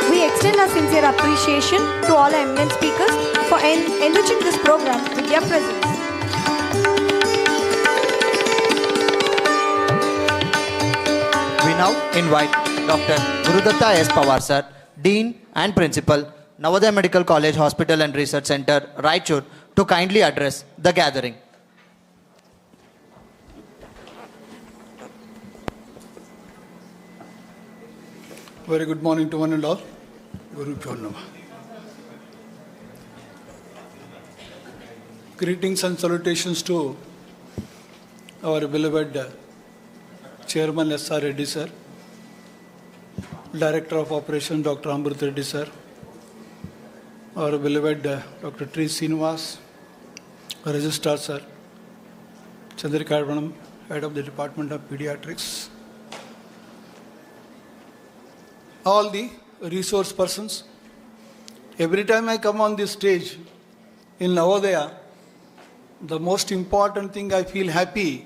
We extend our sincere appreciation to all our eminent speakers for enriching this program with their presence. We now invite Dr. Gurudatta S. Pawar Sir, Dean and Principal, Navodaya Medical College Hospital and Research Center, Raichur, to kindly address the gathering. Very good morning to one and all. Guru Pyo Namah. Greetings and salutations to our beloved Chairman S.R. Reddy sir, Director of Operations Dr. Amrut Reddy sir, our beloved Dr. Tri Srinivas, Registrar sir, Chandrika Madam, Head of the Department of Pediatrics, all the resource persons. Every time I come on this stage in Navodaya, the most important thing I feel happy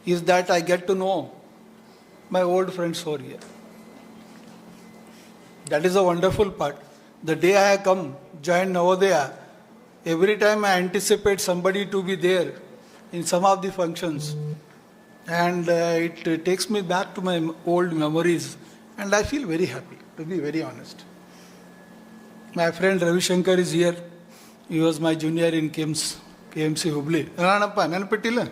is that I get to know my old friends over here. That is a wonderful part. The day I come, join Navodaya, every time I anticipate somebody to be there in some of the functions, and it takes me back to my old memories, and I feel very happy, to be very honest. My friend Ravi Shankar is here. He was my junior in KMC Hubli. Naranappa, Nanapetila?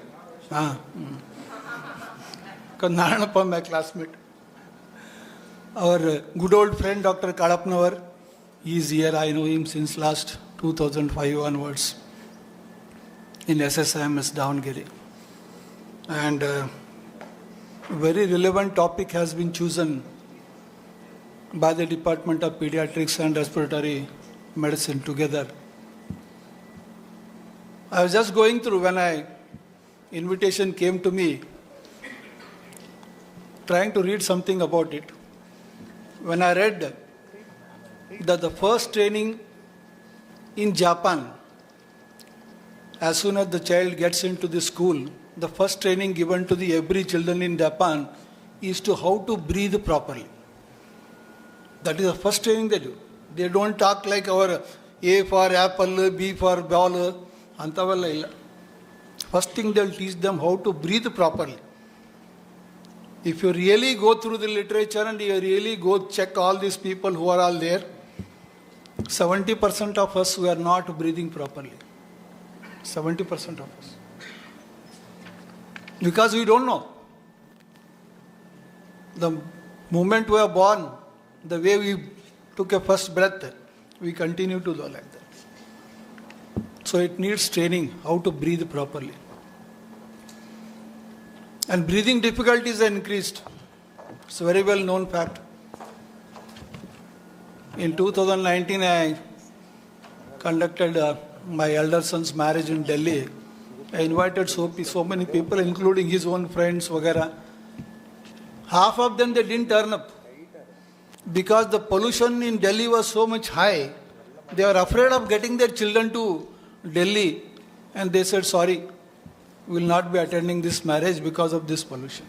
Naranappa, my classmate. Our good old friend Dr. Kadapnavar, he is here. I know him since last 2005 onwards in SSIMS Davangere. And a very relevant topic has been chosen by the Department of Pediatrics and Respiratory Medicine together. I was just going through when invitation came to me, trying to read something about it. When I read that the first training in Japan, as soon as the child gets into the school, the first training given to every children in Japan is to how to breathe properly. That is the first training they do. They don't talk like our A for apple, B for ball, antavalla illa. First thing they'll teach them how to breathe properly. If you really go through the literature and you really go check all these people who are all there, 70% of us who are not breathing properly. 70% of us. Because we don't know. The moment we are born, the way we took a first breath, we continue to do like that. So it needs training how to breathe properly. And breathing difficulties are increased. It's a very well known fact. In 2019, I conducted my elder son's marriage in Delhi. I invited so many people, including his own friends, vagara. Half of them, they didn't turn up. Because the pollution in Delhi was so much high, they were afraid of getting their children to Delhi. And they said, sorry, we will not be attending this marriage because of this pollution.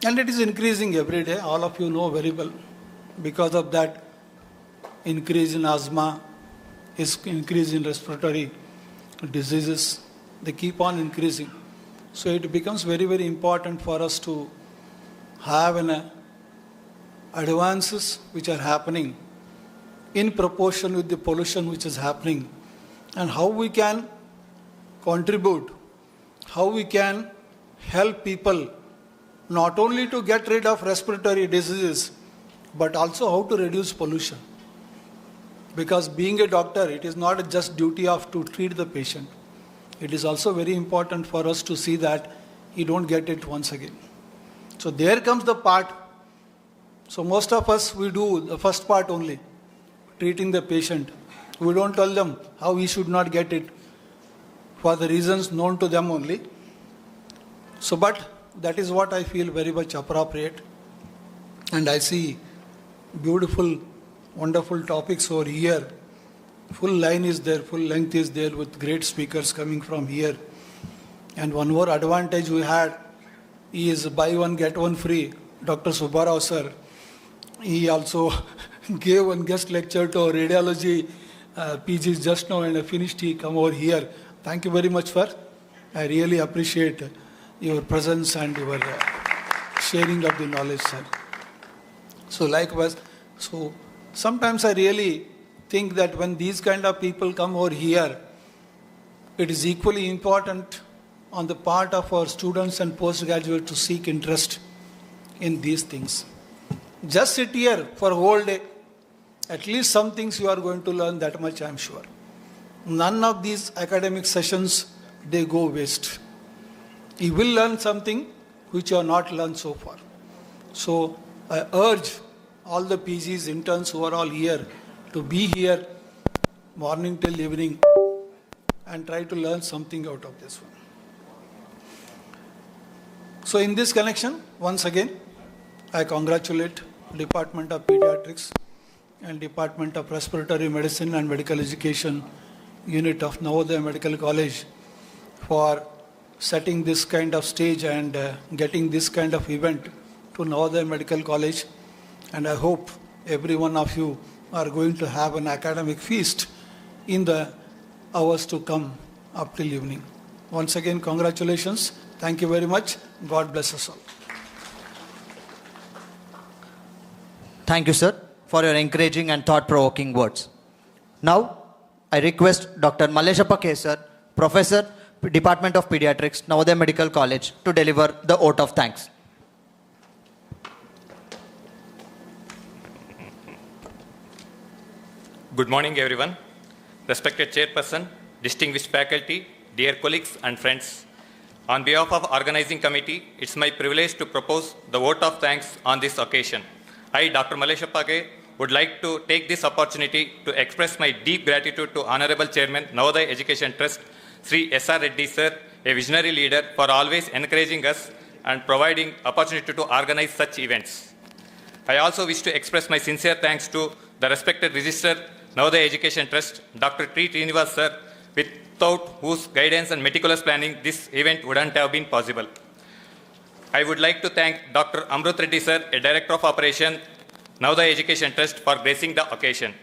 And it is increasing every day. All of you know very well. Because of that increase in asthma, increase in respiratory diseases, they keep on increasing. So it becomes very, very important for us to have advances which are happening in proportion with the pollution which is happening, and how we can contribute, how we can help people not only to get rid of respiratory diseases, but also how to reduce pollution. Because being a doctor, it is not just duty of to treat the patient. It is also very important for us to see that he don't get it once again. So there comes the part. So most of us, we do the first part only, treating the patient. We don't tell them how he should not get it for the reasons known to them only. So, but that is what I feel very much appropriate. And I see beautiful, wonderful topics over here. Full line is there, full length is there with great speakers coming from here. And one more advantage we had is buy one, get one free. Dr. Subbarao sir, he also gave one guest lecture to our radiology PGs just now, and I finished, he come over here. Thank you very much, sir. I really appreciate your presence and your sharing of the knowledge, sir. So likewise, so sometimes I really think that when these kind of people come over here, it is equally important on the part of our students and postgraduates to seek interest in these things. Just sit here for a whole day. At least some things you are going to learn, that much I am sure. None of these academic sessions, they go waste. You will learn something which you have not learned so far. So I urge all the PGs, interns who are all here to be here morning till evening and try to learn something out of this one. So in this connection, once again, I congratulate Department of Pediatrics and Department of Respiratory Medicine and Medical Education Unit of Navodaya Medical College for setting this kind of stage and getting this kind of event to Navodaya Medical College. And I hope every one of you are going to have an academic feast in the hours to come up till evening. Once again, congratulations. Thank you very much. God bless us all. Thank you, sir, for your encouraging and thought-provoking words. Now, I request Dr. Maleshappa K. sir, Professor, Department of Pediatrics, Navodaya Medical College, to deliver the vote of thanks. Good morning, everyone. Respected Chairperson, distinguished faculty, dear colleagues and friends. On behalf of Organizing Committee, it's my privilege to propose the vote of thanks on this occasion. I, Dr. Maleshappa K., would like to take this opportunity to express my deep gratitude to Honorable Chairman, Navodaya Education Trust, Sri S.R. Reddy sir, a visionary leader, for always encouraging us and providing opportunity to organize such events. I also wish to express my sincere thanks to the respected Registrar, Navodaya Education Trust, Dr. T. Srinivas sir, without whose guidance and meticulous planning, this event wouldn't have been possible. I would like to thank Dr. Amrut Reddy sir, a Director of Operation, Navodaya Education Trust, for gracing the occasion.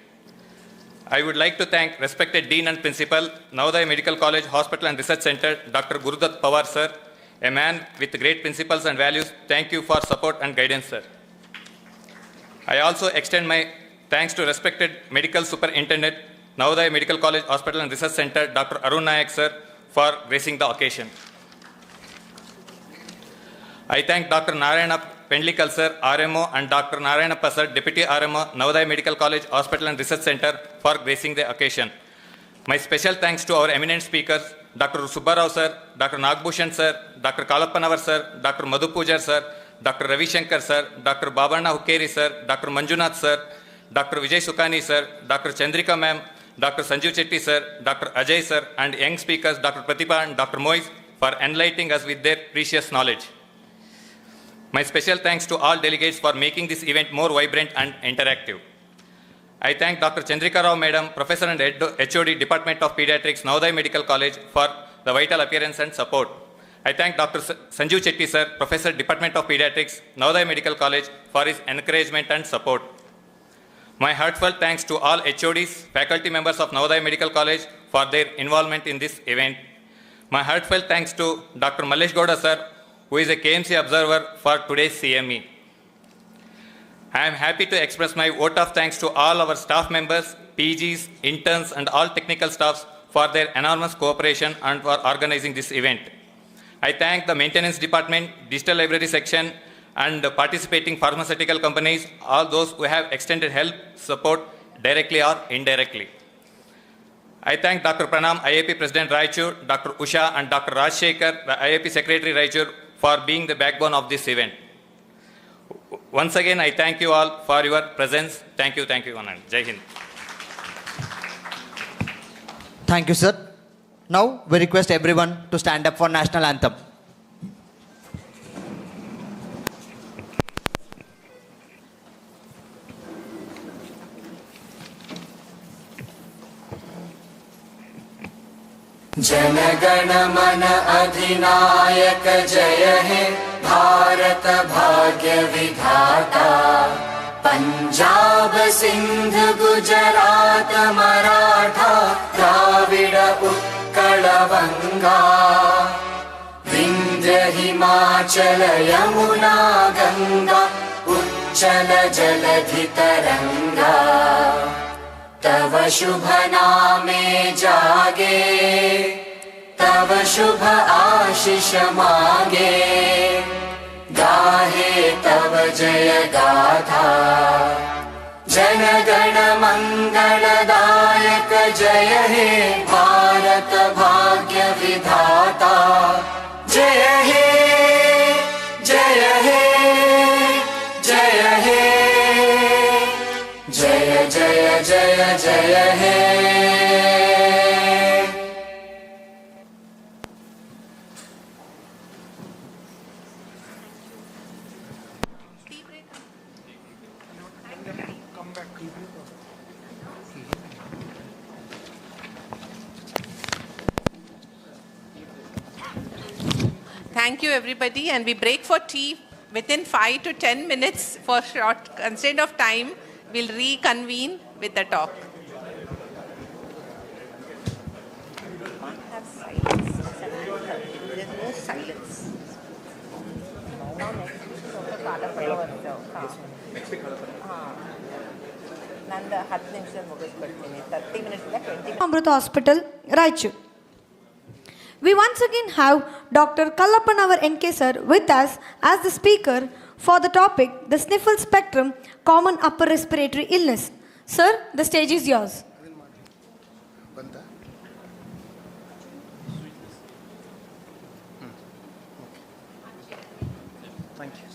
I would like to thank respected Dean and Principal, Navodaya Medical College, Hospital and Research Center, Dr. Gurudat Pawar sir, a man with great principles and values. Thank you for support and guidance, sir. I also extend my thanks to respected Medical Superintendent, Navodaya Medical College, Hospital and Research Center, Dr. Arun Nayak sir, for gracing the occasion. I thank Dr. Narayana Pendlikal sir, RMO, and Dr. Narayanappa sir, Deputy RMO, Navodaya Medical College, Hospital and Research Center, for gracing the occasion. My special thanks to our eminent speakers, Dr. Subbarao sir, Dr. Nagbhushan sir, Dr. Kalapanavar sir, Dr. Madhu Pujar sir, Dr. Ravi Shankar sir, Dr. Babanna Hukkeri sir, Dr. Manjunath sir, Dr. Vijay Sukhani sir, Dr. Chandrika ma'am, Dr. Sanjeev Chetty sir, Dr. Ajay sir, and young speakers Dr. Pratibha and Dr. Moise for enlightening us with their precious knowledge. My special thanks to all delegates for making this event more vibrant and interactive. I thank Dr. Chandrika Rao Madam, Professor and HOD, Department of Pediatrics, Navodaya Medical College for the vital appearance and support. I thank Dr. Sanjeev Chetty sir, Professor, Department of Pediatrics, Navodaya Medical College for his encouragement and support. My heartfelt thanks to all HODs, faculty members of Navodaya Medical College for their involvement in this event. My heartfelt thanks to Dr. Mallesh Gowda sir, who is a KMC observer for today's CME. I am happy to express my vote of thanks to all our staff members, PGs, interns, and all technical staffs for their enormous cooperation and for organizing this event. I thank the maintenance department, digital library section, and the participating pharmaceutical companies, all those who have extended help, support, directly or indirectly. I thank Dr. Pranam, IAP President Raichur, Dr. Usha, and Dr. Rajshekhar, the IAP Secretary Raichur, for being the backbone of this event. Once again, I thank you all for your presence. Thank you, Anand. Jai Hind. Thank you, sir. Now, we request everyone to stand up for national anthem. जनगण मन अधिनायक जय हे भारत भाग्य विधाता पंजाब सिंध गुजरात मराठा द्राविड उत्कल बंगा विंध्य हिमाचल यमुना गंगा उच्चल जलधि तरंगा तव शुभ नामे जागे तव शुभ आशीष मांगे गाहे तव जय गाथा जन गण मंगलदायक जय हे भारत भाग्य विधाता जय हे जय हे जय हे जय जय जय जय हे Thank you, everybody, and we break for tea within 5 to 10 minutes for short constraint of time. We'll reconvene with the talk. Have silence. There's no silence. Now next week ನಂದು 10 ನಿಮಿಷ ಮುಗಿಸ್ಬಿಡ್ತೀನಿ 30 ಮಿನಿಟ್ಸ್ಗೆ 20 Amrut Hospital, Raichur. We once again have Dr. Kallapanavar NK sir with us as the speaker for the topic, the sniffle spectrum, common upper respiratory illness. Sir, the stage is yours. Thank you.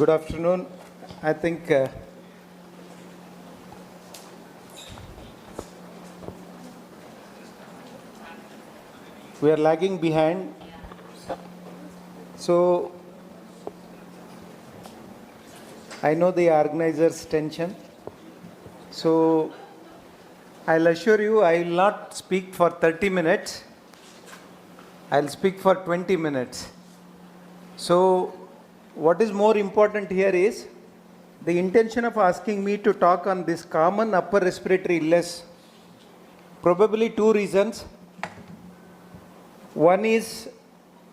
Good afternoon. I think we are lagging behind. So I know the organizers' tension. So I'll assure you I will not speak for 30 minutes. I'll speak for 20 minutes. So what is more important here is the intention of asking me to talk on this common upper respiratory illness. Probably two reasons. One is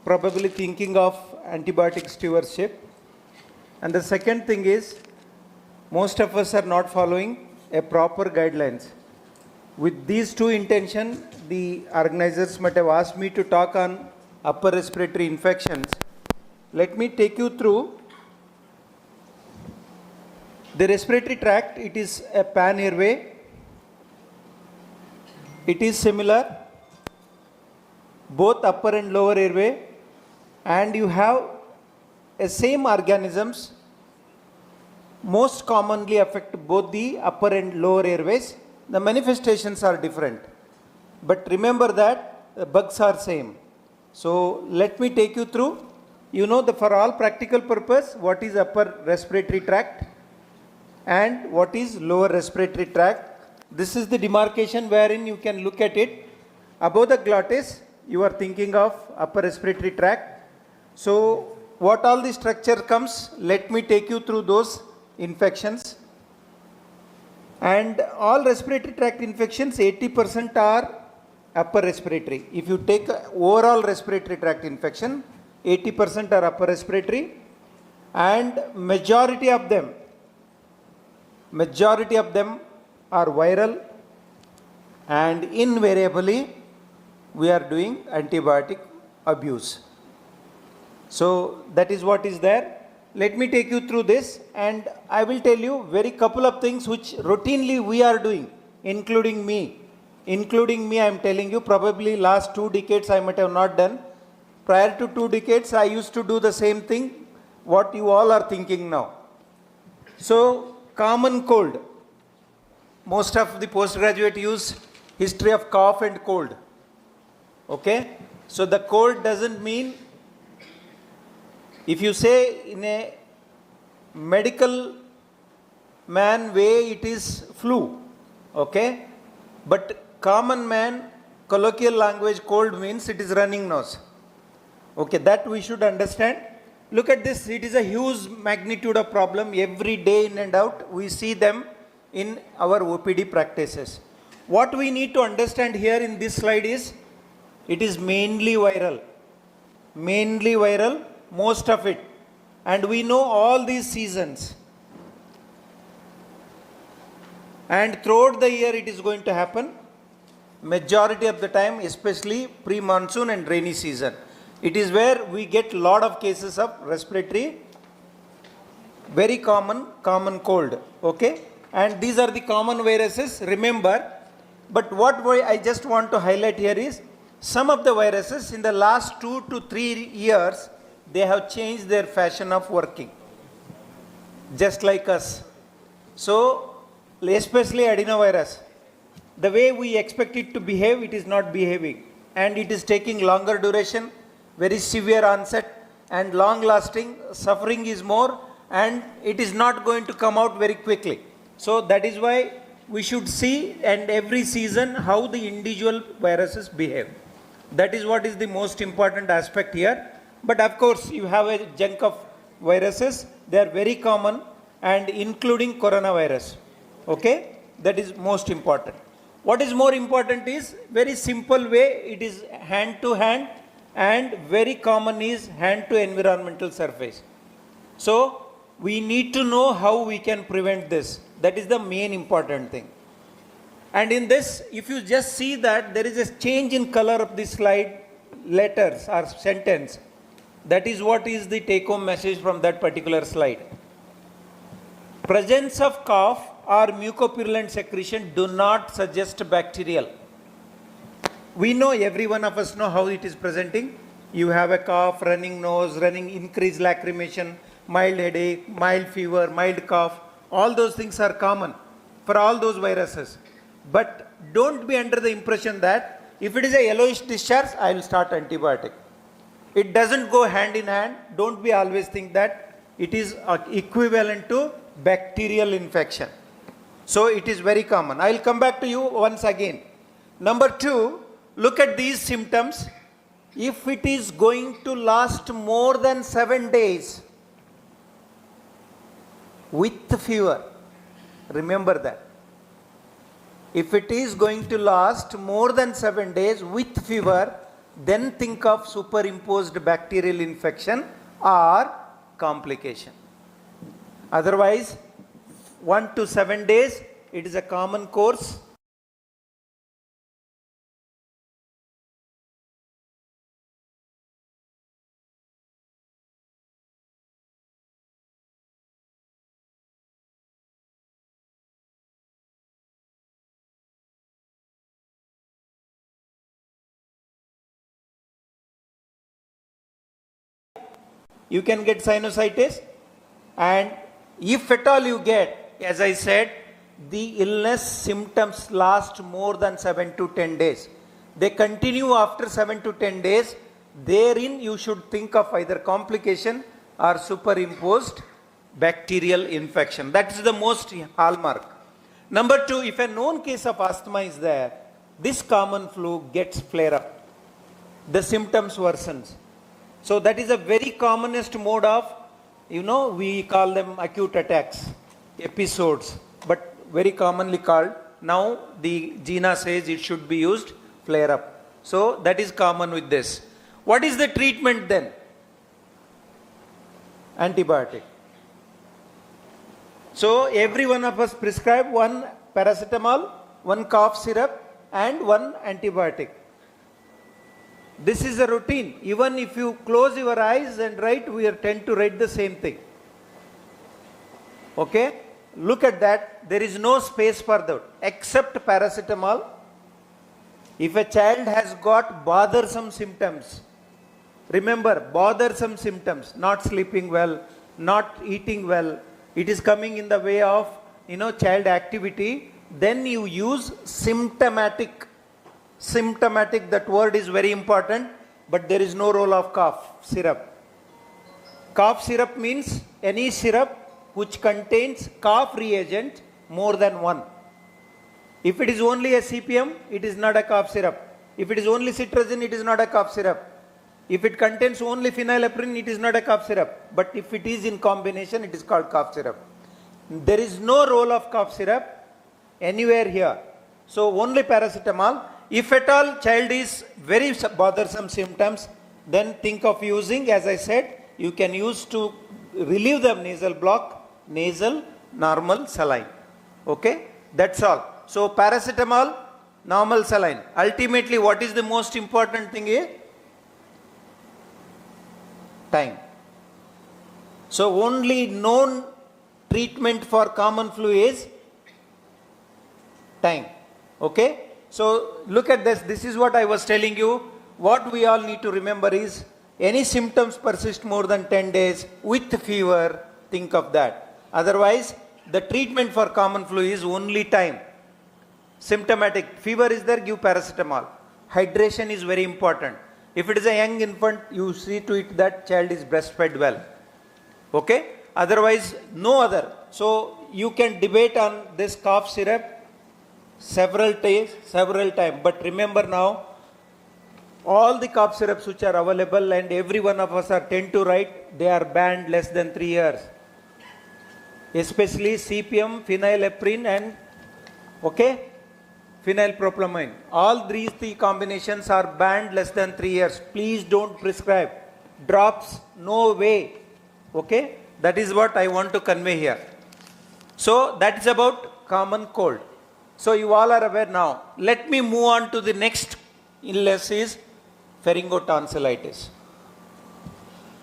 probably thinking of antibiotic stewardship. And the second thing is most of us are not following a proper guidelines. With these two intentions, the organizers might have asked me to talk on upper respiratory infections. Let me take you through the respiratory tract. It is a pan airway. It is similar, both upper and lower airway, and you have a same organisms most commonly affect both the upper and lower airways. The manifestations are different, but remember that the bugs are same. So let me take you through. You know, for all practical purpose, what is upper respiratory tract and what is lower respiratory tract. This is the demarcation wherein you can look at it. Above the glottis, you are thinking of upper respiratory tract. So what all the structure comes, let me take you through those infections. And all respiratory tract infections, 80% are upper respiratory. If you take overall respiratory tract infection, 80% are upper respiratory, and majority of them are viral, and invariably we are doing antibiotic abuse. So that is what is there. Let me take you through this, and I will tell you very couple of things which routinely we are doing, including me. I am telling you, probably last 2 decades I might have not done. Prior to 2 decades, I used to do the same thing, what you all are thinking now. So, common cold. Most of the postgraduate use history of cough and cold. Okay? So, the cold doesn't mean, if you say in a medical man way, it is flu. Okay? But common man, colloquial language, cold means it is running nose. Okay, that we should understand. Look at this, it is a huge magnitude of problem. Every day in and out, we see them in our OPD practices. What we need to understand here in this slide is, it is mainly viral. Mainly viral, most of it. And we know all these seasons. And throughout the year it is going to happen. Majority of the time, especially pre-monsoon and rainy season. It is where we get lot of cases of respiratory, very common cold. Okay? And these are the common viruses, remember. But what I just want to highlight here is, some of the viruses in the last 2 to 3 years, they have changed their fashion of working. Just like us. So, especially adenovirus, the way we expect it to behave, it is not behaving. And it is taking longer duration, very severe onset, and long lasting. Suffering is more, and it is not going to come out very quickly. So that is why we should see, and every season, how the individual viruses behave. That is what is the most important aspect here. But of course, you have a chunk of viruses, they are very common, and including coronavirus. Okay? That is most important. What is more important is, very simple way, it is hand to hand, and very common is hand to environmental surface. So, we need to know how we can prevent this. That is the main important thing. And in this, if you just see that there is a change in color of the slide, letters or sentence, that is what is the take-home message from that particular slide. Presence of cough or mucopurulent secretion do not suggest bacterial. We know, every one of us know how it is presenting. You have a cough, running nose, increased lacrimation, mild headache, mild fever, mild cough. All those things are common for all those viruses. But don't be under the impression that if it is a yellowish discharge, I will start antibiotic. It doesn't go hand in hand. Don't be always think that it is equivalent to bacterial infection. So it is very common. I will come back to you once again. Number 2, look at these symptoms. If it is going to last more than 7 days with fever, remember that. If it is going to last more than 7 days with fever, then think of superimposed bacterial infection or complication. Otherwise, 1 to 7 days, it is a common course. you can get sinusitis. And if at all you get, as I said, the illness symptoms last more than 7 to 10 days. They continue after 7 to 10 days. Therein you should think of either complication or superimposed bacterial infection. That is the most hallmark. Number 2, if a known case of asthma is there, this common flu gets flare up. The symptoms worsens. So that is a very commonest mode of, we call them acute attacks, episodes, but very commonly called. Now the GINA says it should be used flare up. So that is common with this. What is the treatment then? Antibiotic. So every one of us prescribe one paracetamol, one cough syrup and one antibiotic. This is a routine. Even if you close your eyes and write, we tend to write the same thing. Okay? Look at that. There is no space for that except paracetamol. If a child has got bothersome symptoms, remember, bothersome symptoms, not sleeping well, not eating well, it is coming in the way of, child activity, then you use symptomatic. Symptomatic, that word is very important, but there is no role of cough syrup. Cough syrup means any syrup which contains cough reagent more than one. If it is only a CPM, it is not a cough syrup. If it is only cetirizine, it is not a cough syrup. If it contains only phenylephrine, it is not a cough syrup. But if it is in combination, it is called cough syrup. There is no role of cough syrup anywhere here. So only paracetamol. If at all child is very bothersome symptoms, then think of using, as I said, you can use to relieve the nasal block, nasal normal saline. Okay, that's all. So paracetamol, normal saline. Ultimately, what is the most important thing here? Time. So only known treatment for common flu is time. Okay. So look at this. This is what I was telling you. What we all need to remember is, any symptoms persist more than 10 days with fever, think of that. Otherwise, the treatment for common flu is only time. Symptomatic fever is there, give paracetamol. Hydration is very important. If it is a young infant, you see to it that child is breastfed well. Okay? Otherwise, no other. So you can debate on this cough syrup several times. But remember now, all the cough syrups which are available, and every one of us tend to write, they are banned less than 3 years. Especially CPM, phenylephrine and phenylpropylamine. All these three combinations are banned less than 3 years. Please don't prescribe. Drops, no way. Okay? That is what I want to convey here. So that is about common cold. So you all are aware now. Let me move on to the next illness, is pharyngotonsillitis.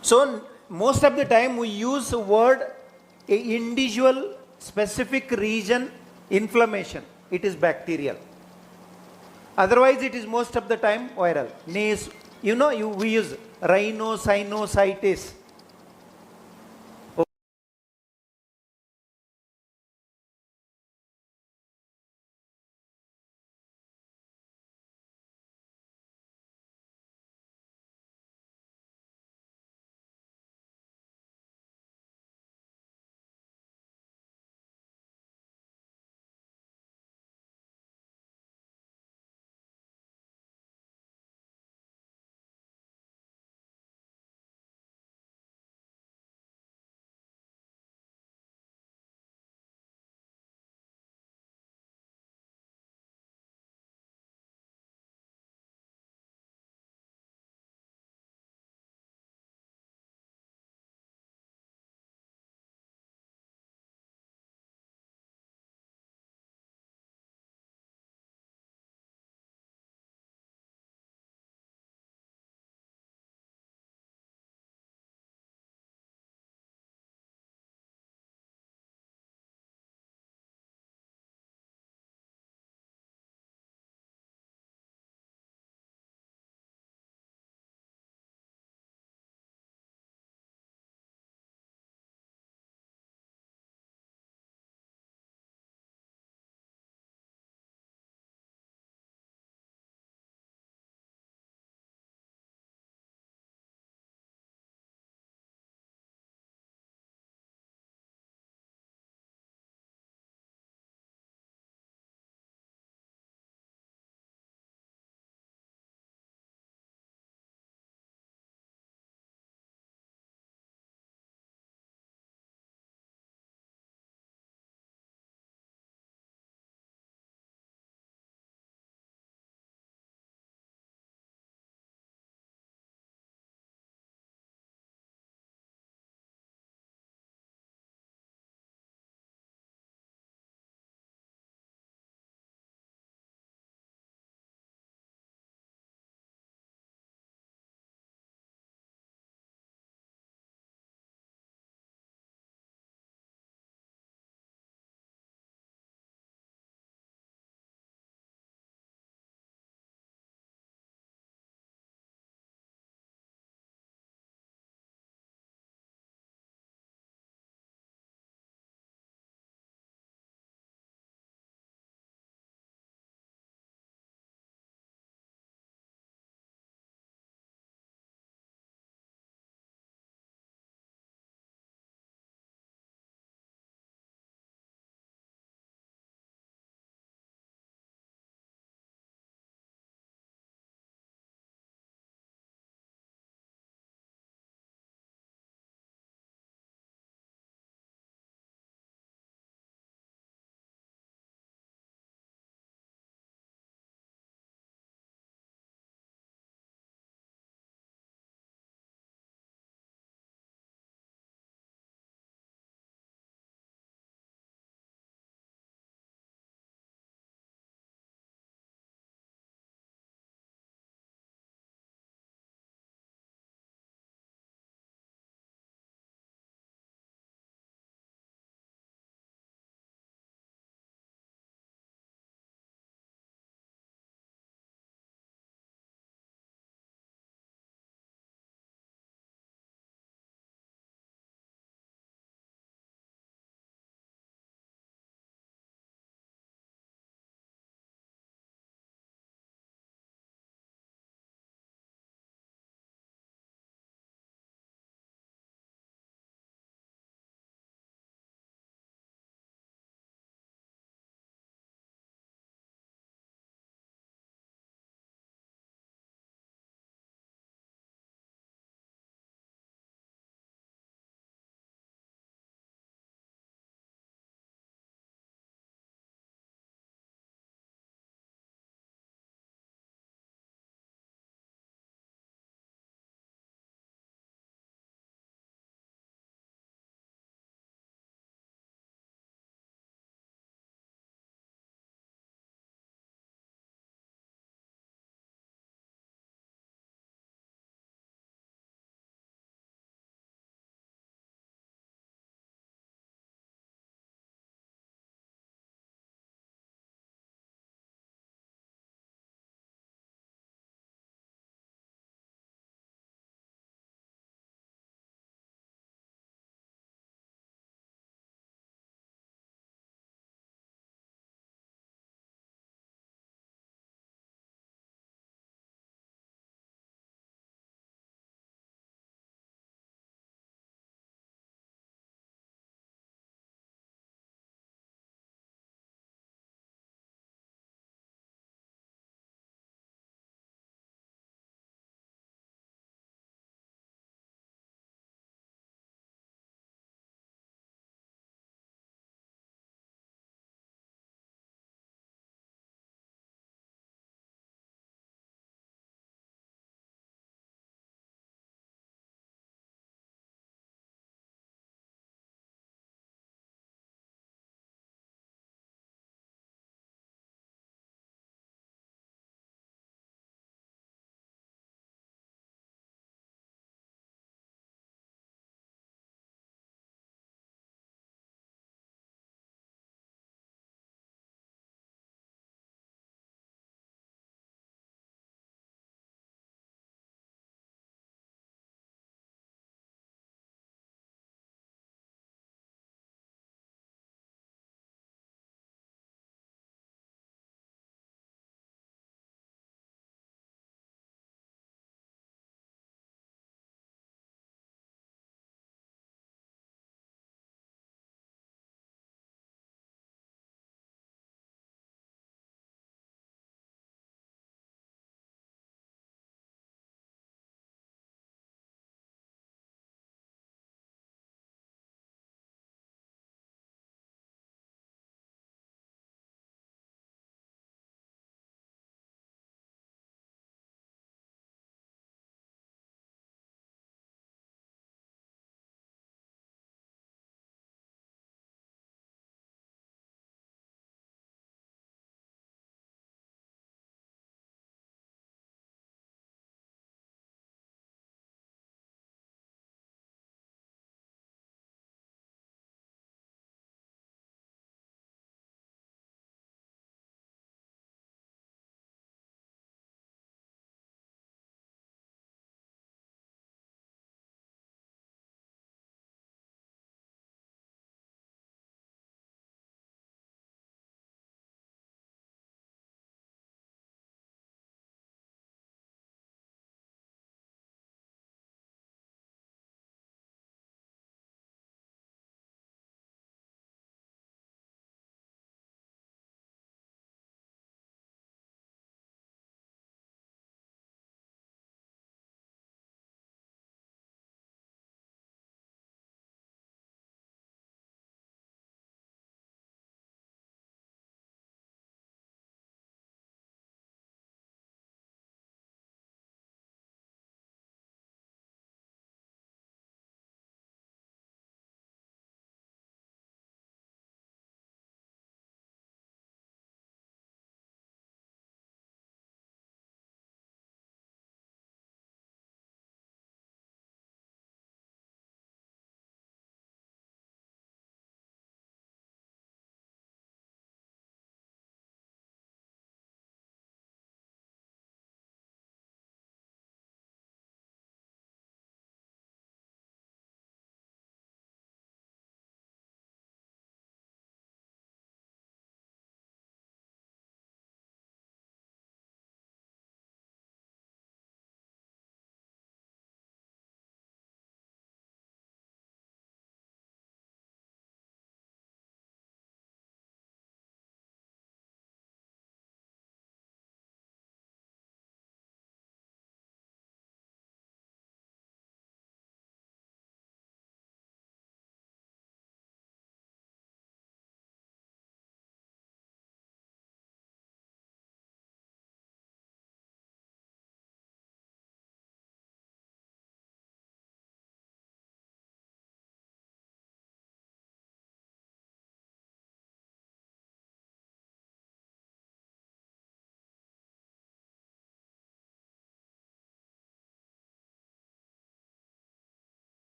So most of the time we use the word individual specific region inflammation. It is bacterial. Otherwise it is most of the time viral. We use rhinosinusitis.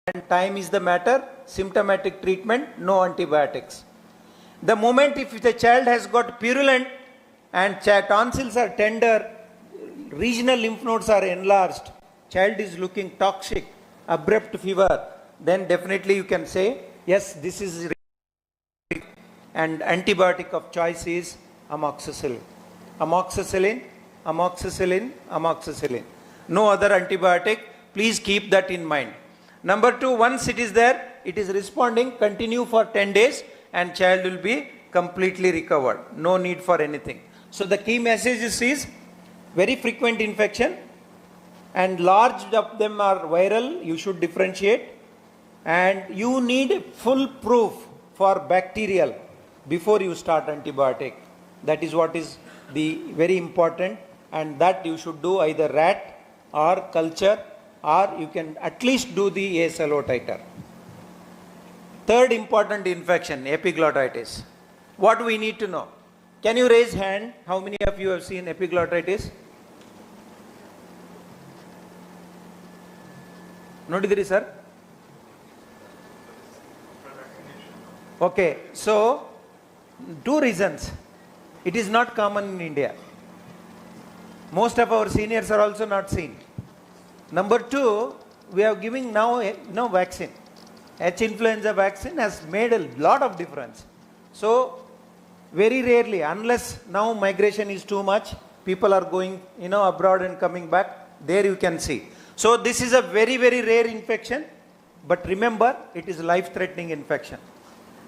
and time is the matter. Symptomatic treatment, no antibiotics. The moment if the child has got purulent and tonsils are tender, regional lymph nodes are enlarged, child is looking toxic, abrupt fever, then definitely you can say, yes, this is, and antibiotic of choice is amoxicillin. Amoxicillin, amoxicillin, amoxicillin. No other antibiotic. Please keep that in mind. Number 2, once it is there, it is responding, continue for 10 days and child will be completely recovered. No need for anything. So the key message is very frequent infection and large of them are viral. You should differentiate and you need full proof for bacterial before you start antibiotic. That is what is the very important, and that you should do either rat or culture, or you can at least do the ASLO titer. Third important infection, epiglottitis. What we need to know? Can you raise hand? How many of you have seen epiglottitis? Nodidiri sir? Okay, so 2 reasons. It is not common in India. Most of our seniors are also not seen. Number 2, we are giving now no vaccine. H influenza vaccine has made a lot of difference. So very rarely, unless now migration is too much, people are going abroad and coming back, there you can see. So this is a very, very rare infection, but remember it is life-threatening infection.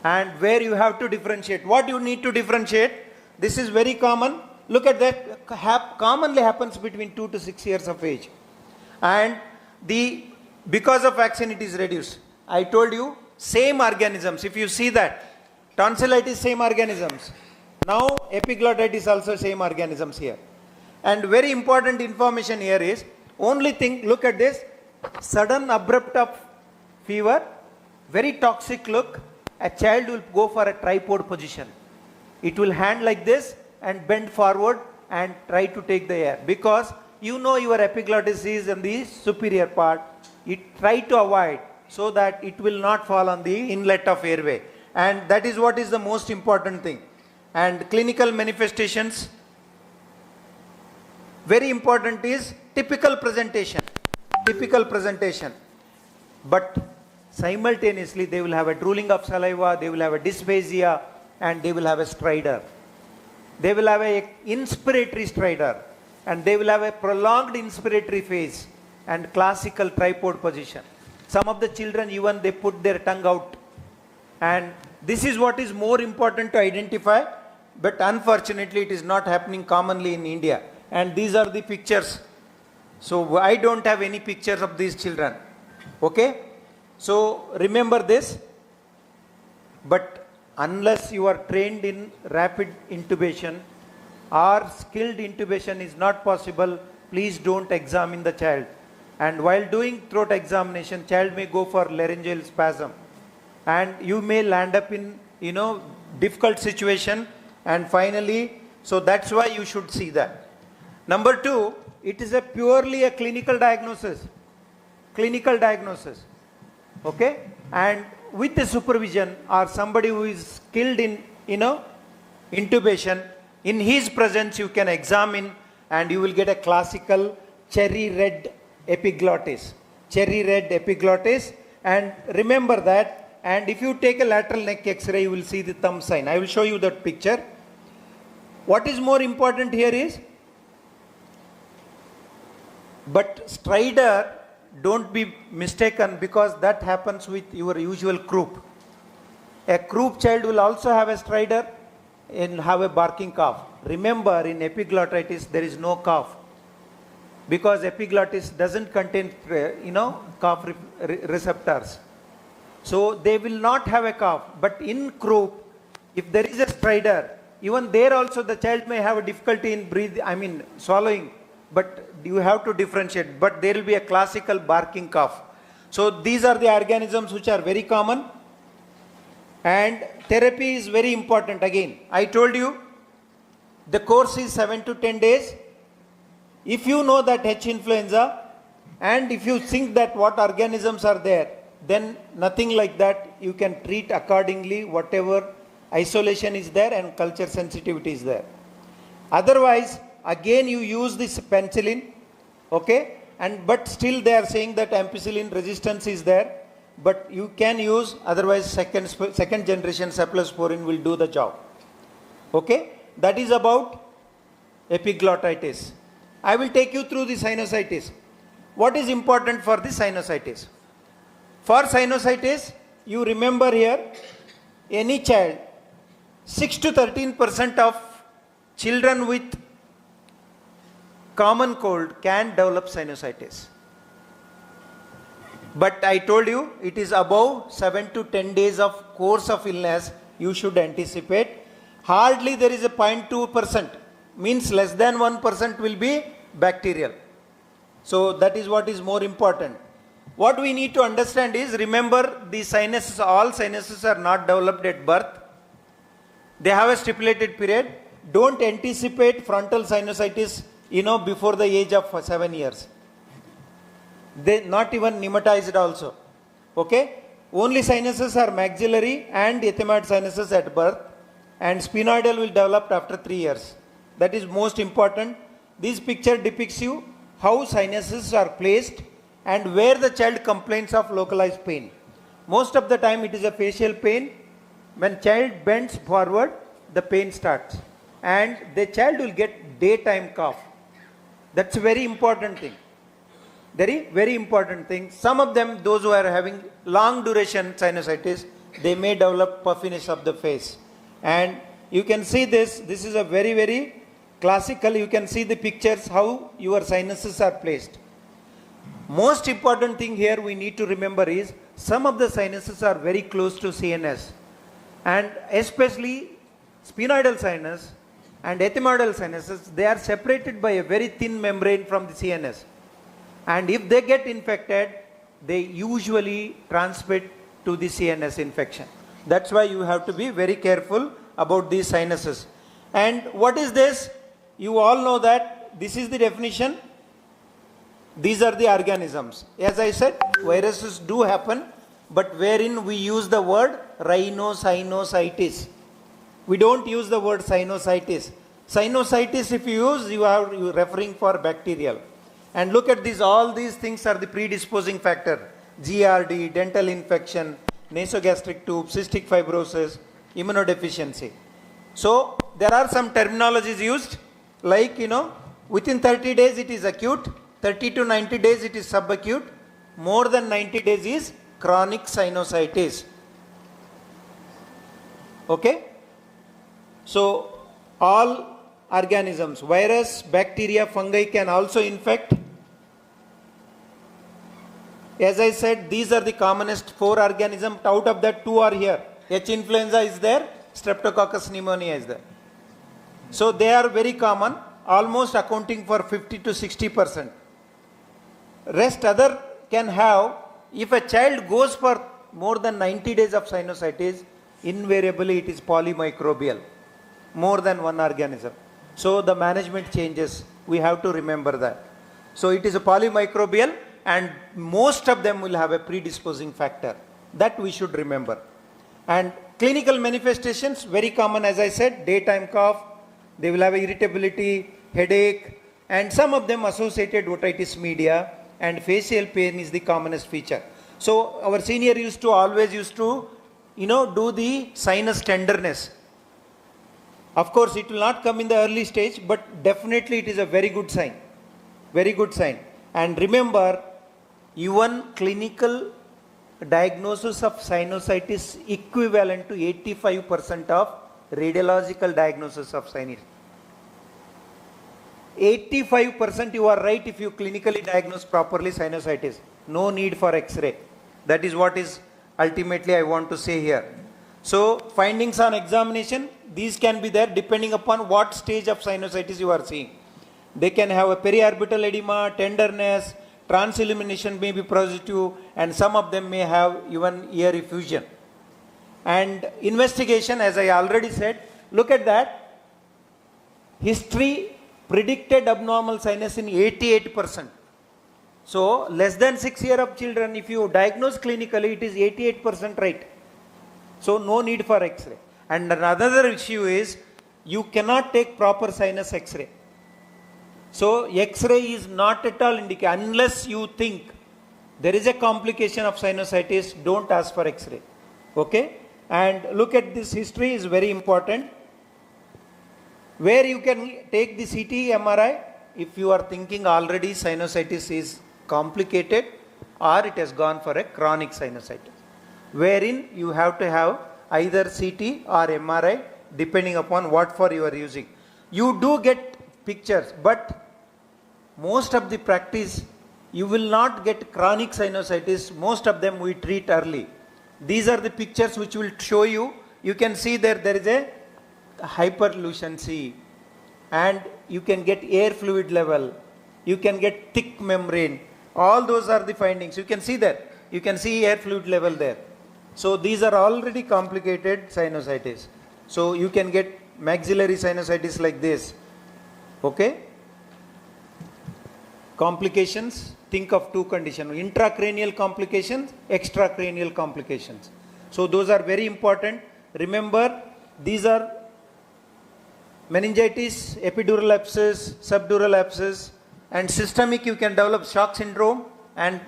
And where you have to differentiate, what you need to differentiate, this is very common. Look at that, commonly happens between 2 to 6 years of age. And because of vaccine it is reduced. I told you, same organisms, if you see that, tonsillitis same organisms. Now epiglottitis also same organisms here. And very important information here is, only thing, look at this, sudden abrupt of fever, very toxic look, a child will go for a tripod position. It will hand like this and bend forward and try to take the air, because your epiglottis is in the superior part. Try to avoid so that it will not fall on the inlet of airway. And that is what is the most important thing. And clinical manifestations, very important is typical presentation. Typical presentation. But simultaneously they will have a drooling of saliva, they will have a dysphagia, and they will have a stridor. They will have a inspiratory stridor, and they will have a prolonged inspiratory phase and classical tripod position. Some of the children even they put their tongue out, and this is what is more important to identify, but unfortunately it is not happening commonly in India. And these are the pictures. So I don't have any pictures of these children. Okay? So remember this, but unless you are trained in rapid intubation or skilled intubation is not possible, please don't examine the child. And while doing throat examination, child may go for laryngeal spasm. And you may land up in, difficult situation. And finally, so that's why you should see that. Number 2, it is purely a clinical diagnosis. Clinical diagnosis. Okay? And with the supervision or somebody who is skilled in, intubation, in his presence you can examine and you will get a classical cherry red epiglottis. Cherry red epiglottis. And remember that. And if you take a lateral neck x-ray, you will see the thumb sign. I will show you that picture. What is more important here is, but stridor, don't be mistaken, because that happens with your usual KRUP. A KRUP child will also have a stridor and have a barking cough. Remember, in epiglottitis, there is no cough, because epiglottis doesn't contain, cough receptors. So they will not have a cough. But in KRUP, if there is a stridor, even there also the child may have a difficulty in swallowing. But you have to differentiate. But there will be a classical barking cough. So these are the organisms which are very common. And therapy is very important. Again, I told you, the course is 7 to 10 days. If you know that H influenza, and if you think that what organisms are there, then nothing like that. You can treat accordingly whatever isolation is there and culture sensitivity is there. Otherwise, again you use this penicillin, okay, but still they are saying that ampicillin resistance is there, but you can use, otherwise second generation cephalosporin will do the job. Okay, that is about epiglottitis. I will take you through the sinusitis. What is important for the sinusitis? For sinusitis, you remember here, any child, 6 to 13% of children with common cold can develop sinusitis. But I told you, it is above 7 to 10 days of course of illness you should anticipate. Hardly there is a 0.2%, means less than 1% will be bacterial. So that is what is more important. What we need to understand is, remember the sinuses, all sinuses are not developed at birth. They have a stipulated period. Don't anticipate frontal sinusitis, before the age of 7 years. They not even pneumatized also. Okay? Only sinuses are maxillary and ethmoid sinuses at birth, and sphenoidal will develop after 3 years. That is most important. This picture depicts you how sinuses are placed and where the child complains of localized pain. Most of the time it is a facial pain. When child bends forward, the pain starts, and the child will get daytime cough. That's a very important thing. Very, very important thing. Some of them, those who are having long duration sinusitis, they may develop puffiness of the face. And you can see this. This is a very, very classical. You can see the pictures how your sinuses are placed. Most important thing here we need to remember is, some of the sinuses are very close to CNS, and especially sphenoidal sinus and ethmoidal sinuses, they are separated by a very thin membrane from the CNS. And if they get infected, they usually transmit to the CNS infection. That's why you have to be very careful about these sinuses. And what is this? You all know that this is the definition. These are the organisms. As I said, viruses do happen, but wherein we use the word rhinosinusitis. We don't use the word sinusitis. Sinusitis, if you use, you are referring for bacterial. And look at this, all these things are the predisposing factor. GRD, dental infection, nasogastric tube, cystic fibrosis, immunodeficiency. So there are some terminologies used, like, within 30 days it is acute, 30 to 90 days it is subacute, more than 90 days is chronic sinusitis. Okay? So all organisms, virus, bacteria, fungi can also infect. As I said, these are the commonest 4 organisms. Out of that, 2 are here. H. influenza is there, Streptococcus pneumonia is there. So they are very common, almost accounting for 50 to 60%. Rest other can have, if a child goes for more than 90 days of sinusitis, invariably it is polymicrobial, more than one organism. So the management changes, we have to remember that. So it is a polymicrobial, and most of them will have a predisposing factor. That we should remember. And clinical manifestations, very common, as I said, daytime cough, they will have irritability, headache, and some of them associated otitis media, and facial pain is the commonest feature. So our senior always used to, do the sinus tenderness. Of course, it will not come in the early stage, but definitely it is a very good sign. Very good sign. And remember, even clinical diagnosis of sinusitis equivalent to 85% of radiological diagnosis of sinusitis. 85% you are right if you clinically diagnose properly sinusitis. No need for X-ray. That is what is ultimately I want to say here. So findings on examination, these can be there depending upon what stage of sinusitis you are seeing. They can have a periorbital edema, tenderness, transillumination may be positive, and some of them may have even ear effusion. And investigation, as I already said, look at that. History predicted abnormal sinus in 88%. So less than 6 years of children, if you diagnose clinically, it is 88% right. So no need for X-ray. And another issue is you cannot take proper sinus X-ray. So X-ray is not at all indicated unless you think there is a complication of sinusitis. Don't ask for X-ray. Okay? And look at this history is very important. Where you can take the CT, MRI, if you are thinking already sinusitis is complicated or it has gone for a chronic sinusitis, wherein you have to have either CT or MRI depending upon what for you are using. You do get pictures, but most of the practice you will not get chronic sinusitis. Most of them we treat early. These are the pictures which will show you. You can see there is a hyperlucency, and you can get air fluid level, you can get thick membrane. All those are the findings. You can see there. You can see air fluid level there. So these are already complicated sinusitis. So you can get maxillary sinusitis like this. Okay? Complications, think of two conditions: intracranial complications, extracranial complications. So those are very important. Remember, these are meningitis, epidural abscess, subdural abscess, and systemic you can develop shock syndrome, and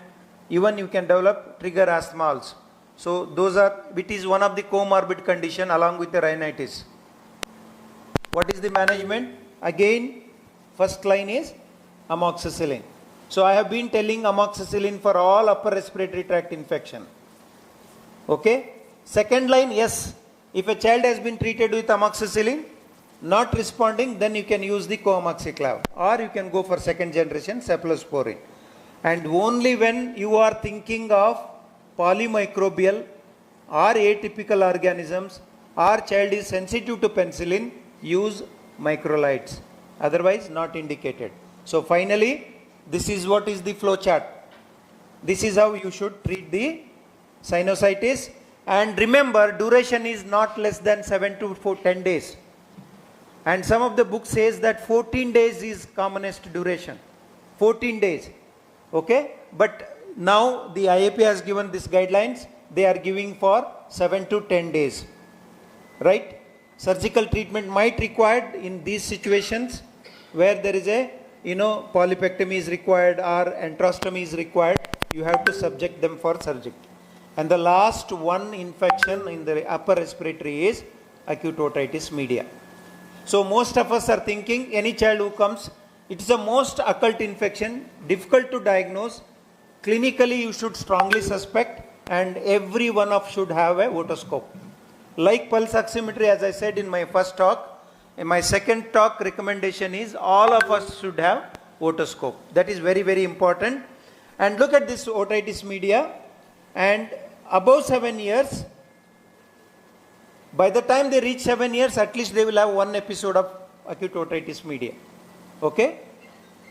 even you can develop trigger asthma also. So those are, it is one of the comorbid condition along with the rhinitis. What is the management? Again, first line is amoxicillin. So I have been telling amoxicillin for all upper respiratory tract infection. Okay? Second line, yes, if a child has been treated with amoxicillin, not responding, then you can use the coamoxiclav, or you can go for second generation cephalosporin. And only when you are thinking of polymicrobial or atypical organisms, or child is sensitive to penicillin, use microlides. Otherwise, not indicated. So finally, this is what is the flow chart. This is how you should treat the sinusitis. And remember, duration is not less than 7 to 10 days. And some of the book says that 14 days is commonest duration. 14 days. Okay? But now the IAP has given these guidelines. They are giving for 7 to 10 days. Right? Surgical treatment might required in these situations where there is a, polypectomy is required or antrostomy is required. You have to subject them for surgery. And the last one infection in the upper respiratory is acute otitis media. So most of us are thinking any child who comes, it is the most occult infection, difficult to diagnose. Clinically you should strongly suspect, and every one of should have a otoscope. Like pulse oximetry, as I said in my first talk, in my second talk recommendation is all of us should have otoscope. That is very, very important. And look at this otitis media, and above 7 years, by the time they reach 7 years, at least they will have one episode of acute otitis media. Okay?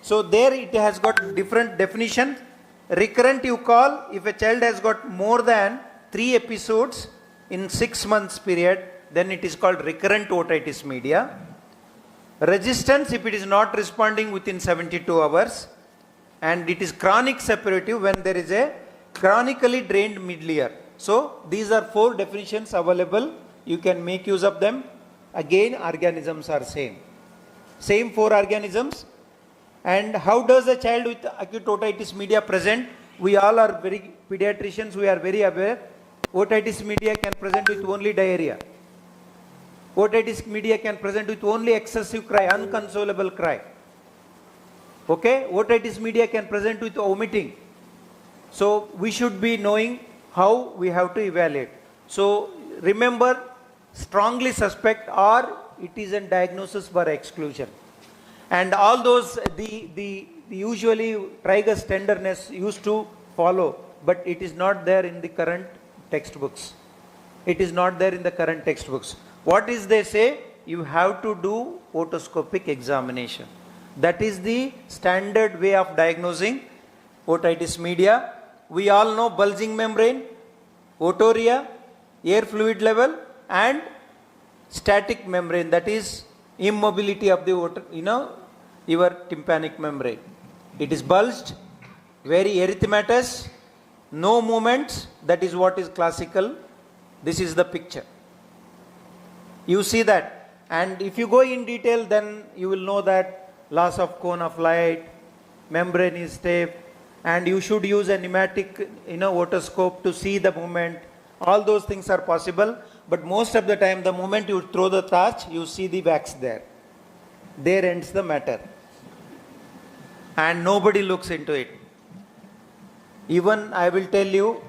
So there it has got different definition. Recurrent you call if a child has got more than 3 episodes in 6 months period, then it is called recurrent otitis media. Resistance if it is not responding within 72 hours. And it is chronic suppurative when there is a chronically drained middle ear. So these are 4 definitions available. You can make use of them. Again, organisms are same. Same 4 organisms. And how does a child with acute otitis media present? We all are very pediatricians, we are very aware. Otitis media can present with only diarrhea. Otitis media can present with only excessive cry, unconsolable cry. Okay? Otitis media can present with vomiting. So we should be knowing how we have to evaluate. So remember, strongly suspect, or it is a diagnosis for exclusion. And all those, the usually trigus tenderness used to follow, but it is not there in the current textbooks. It is not there in the current textbooks. What is they say? You have to do otoscopic examination. That is the standard way of diagnosing otitis media. We all know bulging membrane, otorrhea, air fluid level, and static membrane, that is immobility of the your tympanic membrane. It is bulged, very erythematous, no movements, that is what is classical. This is the picture. You see that, and if you go in detail, then you will know that loss of cone of light, membrane is stiff, and you should use a pneumatic, otoscope to see the movement. All those things are possible, but most of the time, the moment you throw the torch, you see the wax there. There ends the matter, and nobody looks into it. Even I will tell you,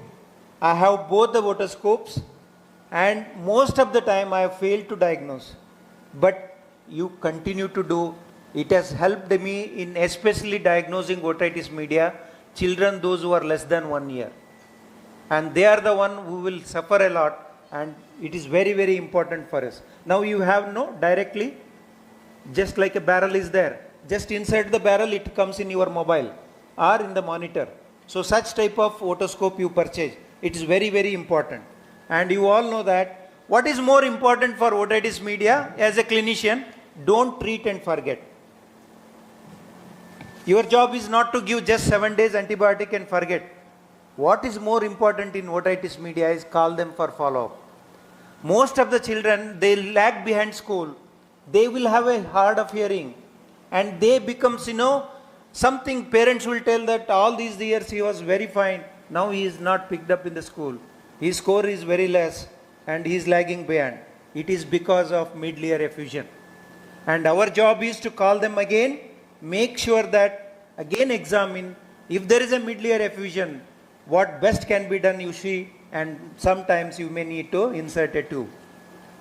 I have both the otoscopes, and most of the time I have failed to diagnose. But you continue to do. It has helped me in especially diagnosing otitis media, children those who are less than 1 year. And they are the one who will suffer a lot, and it is very, very important for us. Now you have directly, just like a barrel is there. Just inside the barrel, it comes in your mobile or in the monitor. So such type of otoscope you purchase. It is very, very important. And you all know that what is more important for otitis media as a clinician, don't treat and forget. Your job is not to give just 7 days antibiotic and forget. What is more important in otitis media is call them for follow-up. Most of the children, they lag behind school. They will have a hard of hearing, and they becomes, something parents will tell that all these years he was very fine. Now he is not picked up in the school. His score is very less and he is lagging behind. It is because of mid-layer effusion. And our job is to call them again, make sure that again examine if there is a mid-layer effusion, what best can be done you see, and sometimes you may need to insert a tube.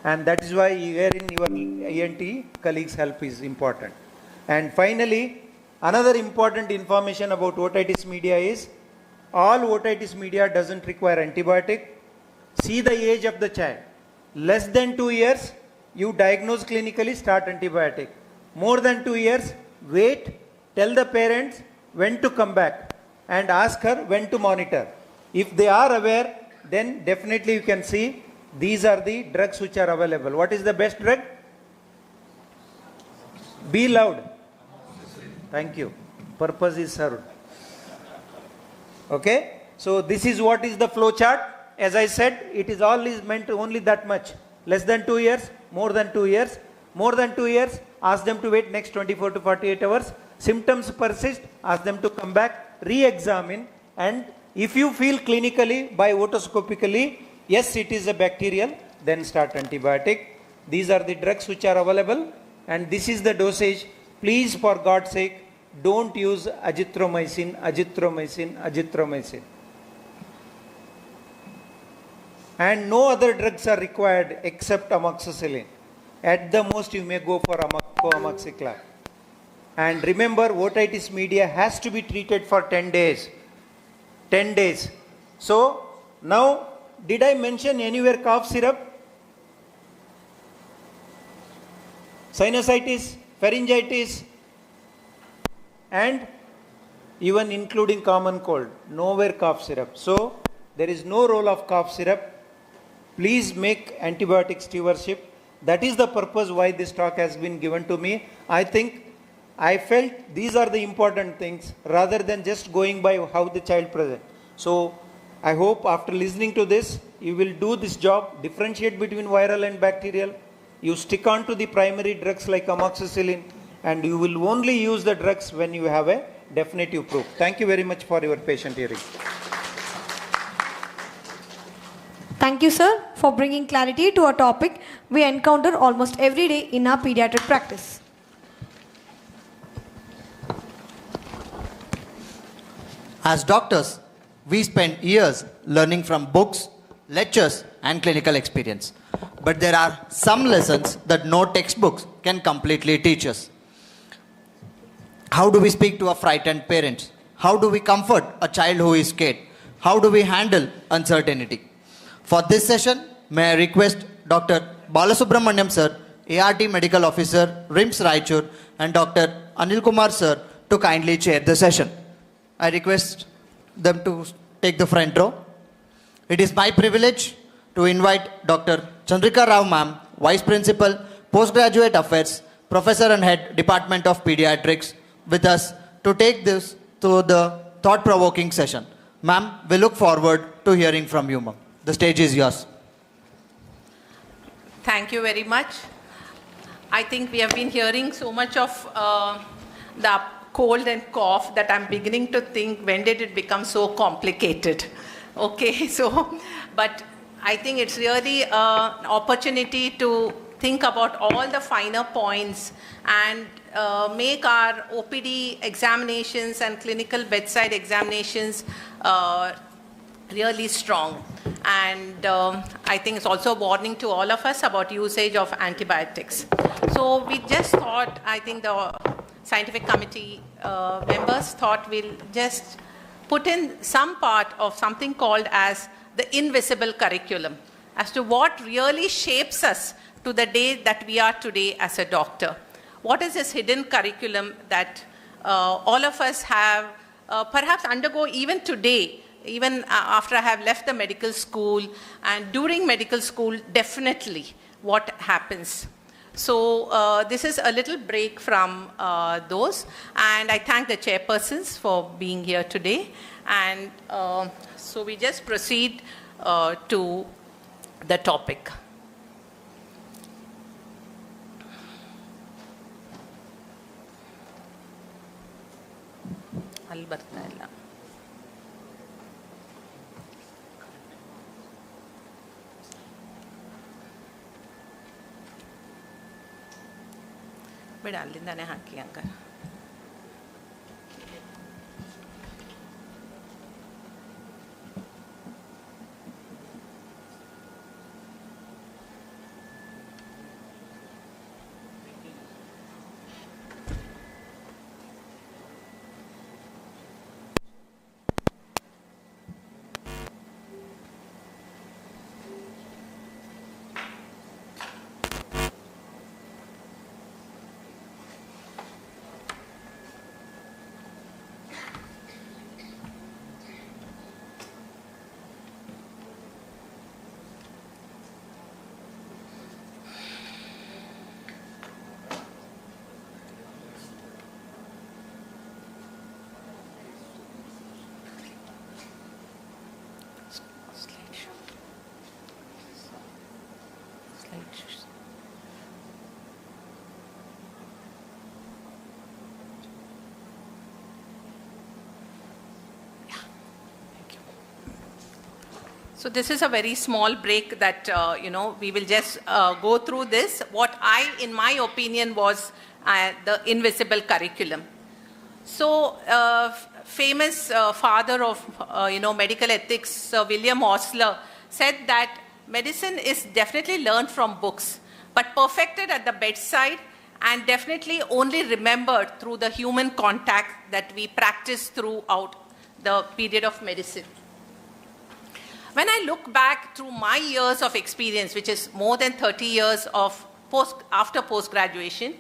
And that is why here in your ENT colleagues' help is important. And finally, another important information about otitis media is, all otitis media doesn't require antibiotic. See the age of the child. Less than 2 years, you diagnose clinically, start antibiotic. More than 2 years, wait, tell the parents when to come back and ask her when to monitor. If they are aware, then definitely you can see these are the drugs which are available. What is the best drug? Be loud. Thank you. Purpose is served. Okay. So this is what is the flow chart. As I said, it is always meant only that much. Less than 2 years, more than 2 years. More than 2 years, ask them to wait next 24 to 48 hours. Symptoms persist, ask them to come back, re-examine, and if you feel clinically by otoscopically, yes, it is a bacterial, then start antibiotic. These are the drugs which are available, and this is the dosage. Please, for God's sake, don't use azithromycin, azithromycin, azithromycin. And no other drugs are required except amoxicillin. At the most, you may go for amoxicillin. And remember, otitis media has to be treated for 10 days. 10 days. So, now, did I mention anywhere cough syrup? Sinusitis, pharyngitis, and even including common cold. Nowhere cough syrup. So, there is no role of cough syrup. Please make antibiotic stewardship. That is the purpose why this talk has been given to me. I felt these are the important things rather than just going by how the child presents. So I hope after listening to this, you will do this job, differentiate between viral and bacterial. You stick on to the primary drugs like amoxicillin, and you will only use the drugs when you have a definitive proof. Thank you very much for your patient hearing. Thank you, sir, for bringing clarity to a topic we encounter almost every day in our pediatric practice. As doctors, we spend years learning from books, lectures, and clinical experience. But there are some lessons that no textbooks can completely teach us. How do we speak to a frightened parent? How do we comfort a child who is scared? How do we handle uncertainty? For this session, may I request Dr. Balasubramaniam sir, ART Medical Officer, RIMS Raichur, and Dr. Anil Kumar sir to kindly chair the session. I request them to take the front row. It is my privilege to invite Dr. Chandrika Rao ma'am, Vice Principal, Postgraduate Affairs, Professor and Head, Department of Pediatrics, with us to take this through the thought-provoking session. Ma'am, we look forward to hearing from you, ma'am. The stage is yours. Thank you very much. I think we have been hearing so much of the cold and cough that I'm beginning to think, when did it become so complicated? Okay, so, but I think it's really an opportunity to think about all the finer points and make our OPD examinations and clinical bedside examinations really strong. And I think it's also a warning to all of us about usage of antibiotics. So we just thought, I think the scientific committee members thought we'll just put in some part of something called as the invisible curriculum, as to what really shapes us to the day that we are today as a doctor. What is this hidden curriculum that all of us have perhaps undergo even today, even after I have left the medical school, and during medical school, definitely what happens. So this is a little break from those, and I thank the chairpersons for being here today. And so we just proceed to the topic. ಬೇಡ ಅಲ್ಲಿಂದಾನೆ ಹಾಕಿ uncle. So this is a very small break that, we will just go through this. What in my opinion, was the invisible curriculum. So famous father of, medical ethics, Sir William Osler, said that medicine is definitely learned from books, but perfected at the bedside and definitely only remembered through the human contact that we practice throughout the period of medicine. When I look back through my years of experience, which is more than 30 years of after post-graduation,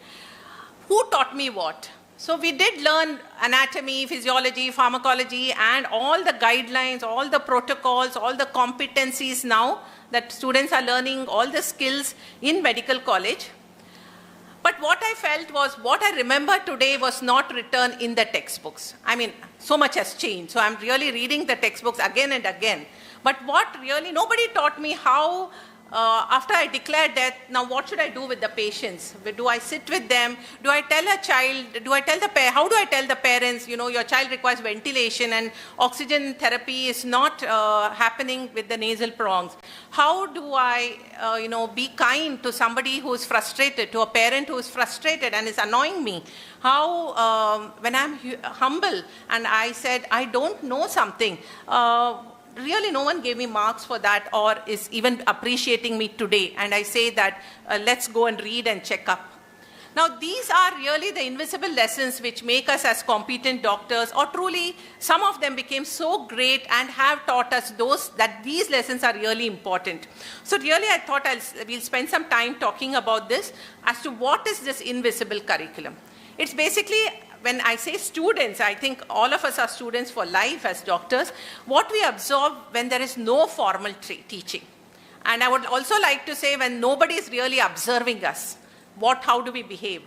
who taught me what? So we did learn anatomy, physiology, pharmacology, and all the guidelines, all the protocols, all the competencies now that students are learning, all the skills in medical college. But what I felt was, what I remember today was not written in the textbooks. I mean, so much has changed. So I'm really reading the textbooks again and again. But what really, nobody taught me how, after I declared death, now what should I do with the patients? Do I sit with them? Do I tell a child, how do I tell the parents, your child requires ventilation and oxygen therapy is not happening with the nasal prongs? How do I, be kind to somebody who is frustrated, to a parent who is frustrated and is annoying me? How, when I'm humble and I said, I don't know something, really no one gave me marks for that or is even appreciating me today. And I say that let's go and read and check up. Now these are really the invisible lessons which make us as competent doctors, or truly some of them became so great and have taught us that these lessons are really important. So really I thought we'll spend some time talking about this as to what is this invisible curriculum. It's basically, when I say students, I think all of us are students for life as doctors, what we absorb when there is no formal teaching. And I would also like to say when nobody is really observing us, how do we behave?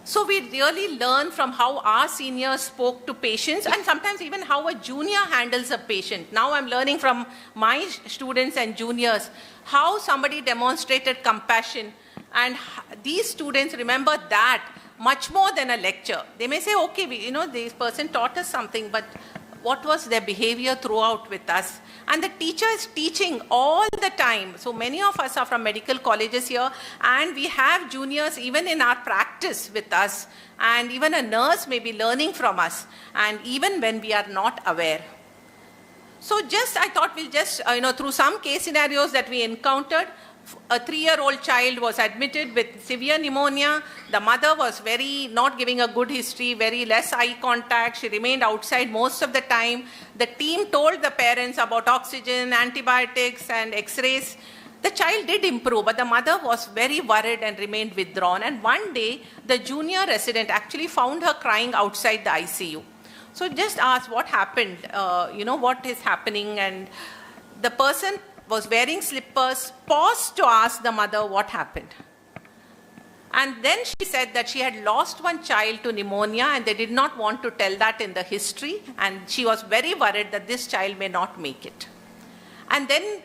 So we really learn from how our seniors spoke to patients and sometimes even how a junior handles a patient. Now I'm learning from my students and juniors how somebody demonstrated compassion, and these students remember that much more than a lecture. They may say, okay, this person taught us something, but what was their behavior throughout with us? And the teacher is teaching all the time. So many of us are from medical colleges here, and we have juniors even in our practice with us, and even a nurse may be learning from us, and even when we are not aware. So I thought we'll just, through some case scenarios that we encountered. A 3-year-old child was admitted with severe pneumonia. The mother was not giving a good history, very less eye contact. She remained outside most of the time. The team told the parents about oxygen, antibiotics, and x-rays. The child did improve, but the mother was very worried and remained withdrawn. And one day, the junior resident actually found her crying outside the ICU. So just asked what happened, what is happening, and the person was wearing slippers, paused to ask the mother what happened. And then she said that she had lost one child to pneumonia and they did not want to tell that in the history, and she was very worried that this child may not make it. And then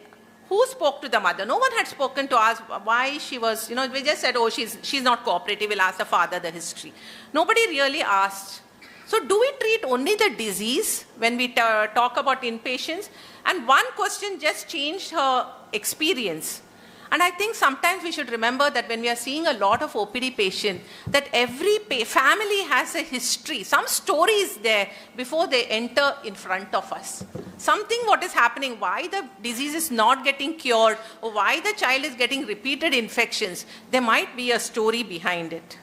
who spoke to the mother? No one had spoken to ask why she was, we just said, oh, she's not cooperative, we'll ask the father the history. Nobody really asked. So do we treat only the disease when we talk about inpatients? And one question just changed her experience. And I think sometimes we should remember that when we are seeing a lot of OPD patients, that every family has a history. Some story is there before they enter in front of us. Something what is happening, why the disease is not getting cured, or why the child is getting repeated infections. There might be a story behind it.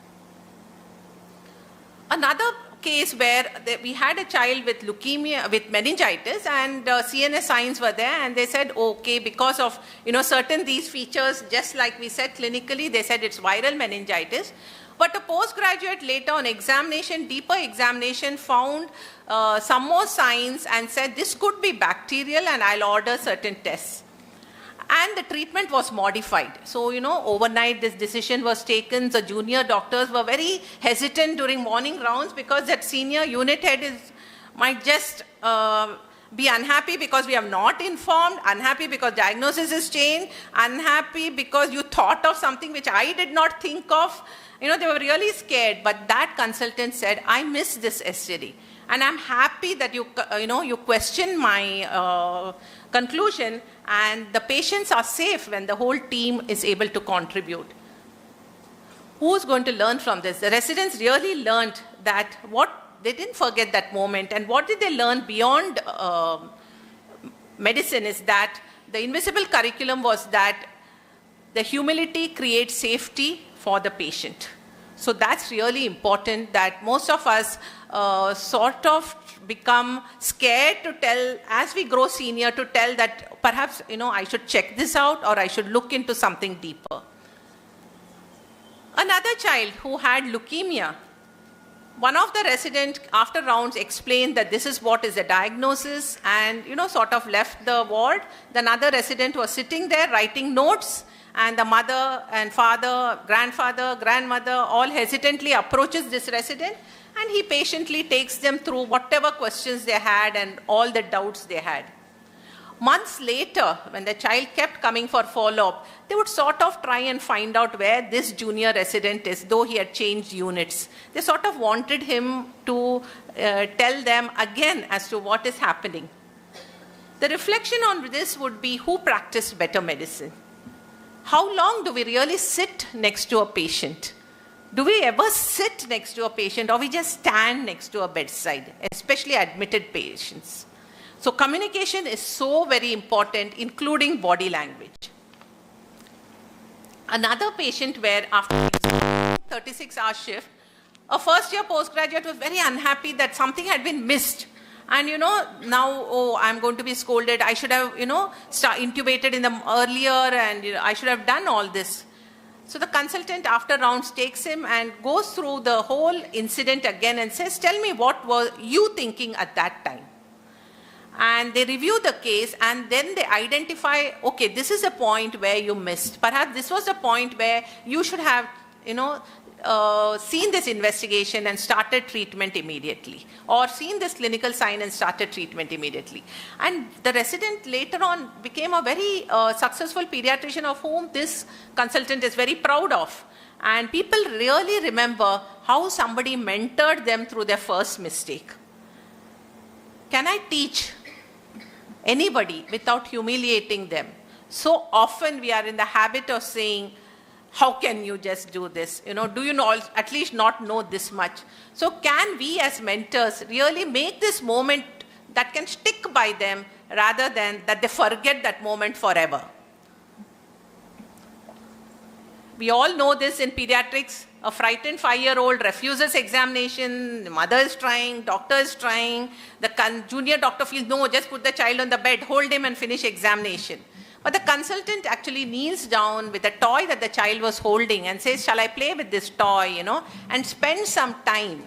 Another case where we had a child with leukemia, with meningitis, and CNS signs were there, and they said, okay, because of certain these features, just like we said clinically, they said it's viral meningitis. But a postgraduate later on examination, deeper examination, found some more signs and said this could be bacterial, and I'll order certain tests. And the treatment was modified. So, overnight this decision was taken. The junior doctors were very hesitant during morning rounds because that senior unit head might just be unhappy because we have not informed, unhappy because diagnosis is changed, unhappy because you thought of something which I did not think of. They were really scared. But that consultant said, I missed this yesterday. And I'm happy that you question my conclusion, and the patients are safe when the whole team is able to contribute. Who's going to learn from this? The residents really learned that they didn't forget that moment. And what did they learn beyond medicine is that the invisible curriculum was that the humility creates safety for the patient. So that's really important, that most of us sort of become scared to tell, as we grow senior, to tell that perhaps, I should check this out or I should look into something deeper. Another child who had leukemia, one of the residents after rounds explained that this is what is the diagnosis and, sort of left the ward. Another resident was sitting there writing notes, and the mother and father, grandfather, grandmother all hesitantly approaches this resident, and he patiently takes them through whatever questions they had and all the doubts they had. Months later, when the child kept coming for follow-up, they would sort of try and find out where this junior resident is, though he had changed units. They sort of wanted him to tell them again as to what is happening. The reflection on this would be, who practiced better medicine? How long do we really sit next to a patient? Do we ever sit next to a patient, or we just stand next to a bedside, especially admitted patients? So communication is so very important, including body language. Another patient where after 36-hour shift, a first-year postgraduate was very unhappy that something had been missed. And now, I'm going to be scolded. I should have, intubated in them earlier, and I should have done all this. So the consultant after rounds takes him and goes through the whole incident again and says, tell me, what were you thinking at that time? And they review the case, and then they identify, okay, this is a point where you missed. Perhaps this was a point where you should have, seen this investigation and started treatment immediately, or seen this clinical sign and started treatment immediately. And the resident later on became a very successful pediatrician of whom this consultant is very proud of. And people really remember how somebody mentored them through their first mistake. Can I teach anybody without humiliating them? So often we are in the habit of saying, how can you just do this? Do you know, at least not know this much? So can we as mentors really make this moment that can stick by them rather than that they forget that moment forever? We all know this in pediatrics. A frightened 5-year-old refuses examination, the mother is trying, doctor is trying, the junior doctor feels, no, just put the child on the bed, hold him and finish examination. But the consultant actually kneels down with a toy that the child was holding and says, shall I play with this toy, and spend some time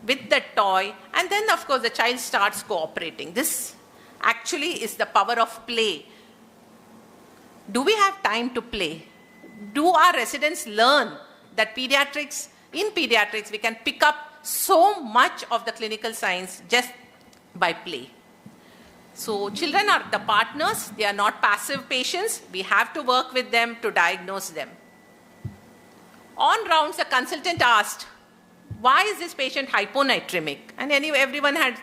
with the toy. And then, of course, the child starts cooperating. This actually is the power of play. Do we have time to play? Do our residents learn that in pediatrics, we can pick up so much of the clinical science just by play? So children are the partners, they are not passive patients. We have to work with them to diagnose them. On rounds, the consultant asked, why is this patient hyponatremic? And anyway, everyone had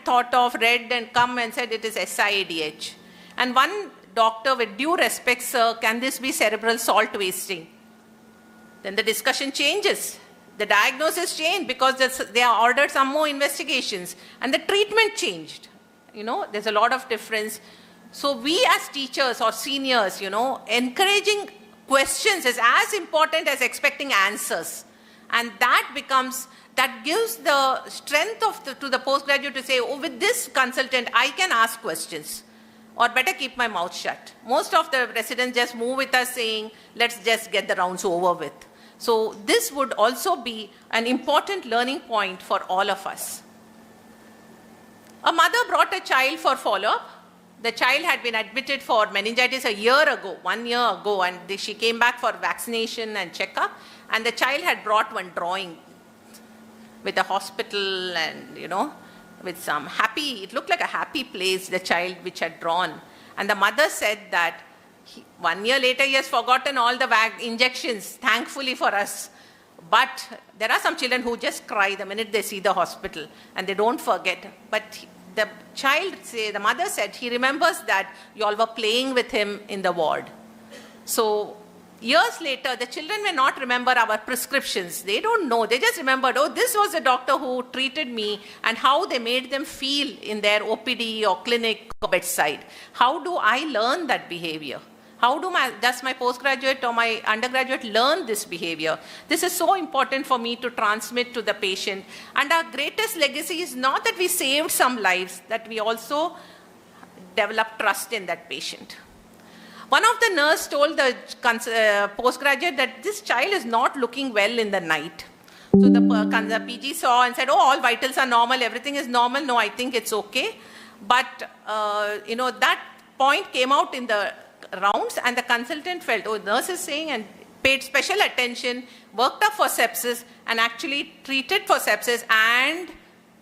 read and come and said it is SIADH. And one doctor, with due respect, sir, can this be cerebral salt wasting? Then the discussion changes. The diagnosis changed because they are ordered some more investigations and the treatment changed. There's a lot of difference. So we as teachers or seniors, encouraging questions is as important as expecting answers. And that gives the strength to the postgraduate to say, oh, with this consultant, I can ask questions. Or better keep my mouth shut. Most of the residents just move with us saying, let's just get the rounds over with. So this would also be an important learning point for all of us. A mother brought a child for follow-up. The child had been admitted for meningitis 1 year ago, and she came back for vaccination and checkup. And the child had brought one drawing with a hospital and, with some it looked like a happy place, the child which had drawn. And the mother said that 1 year later, he has forgotten all the injections, thankfully for us. But there are some children who just cry the minute they see the hospital and they don't forget. But the mother said, he remembers that you all were playing with him in the ward. So years later, the children may not remember our prescriptions. They don't know. They just remembered, oh, this was the doctor who treated me and how they made them feel in their OPD or clinic or bedside. How do I learn that behavior? How does my postgraduate or my undergraduate learn this behavior? This is so important for me to transmit to the patient. And our greatest legacy is not that we saved some lives, that we also developed trust in that patient. One of the nurses told the postgraduate that this child is not looking well in the night. So the PG saw and said, oh, all vitals are normal, everything is normal. No, I think it's okay. But, that point came out in the rounds and the consultant felt, oh, nurse is saying, and paid special attention, worked up for sepsis and actually treated for sepsis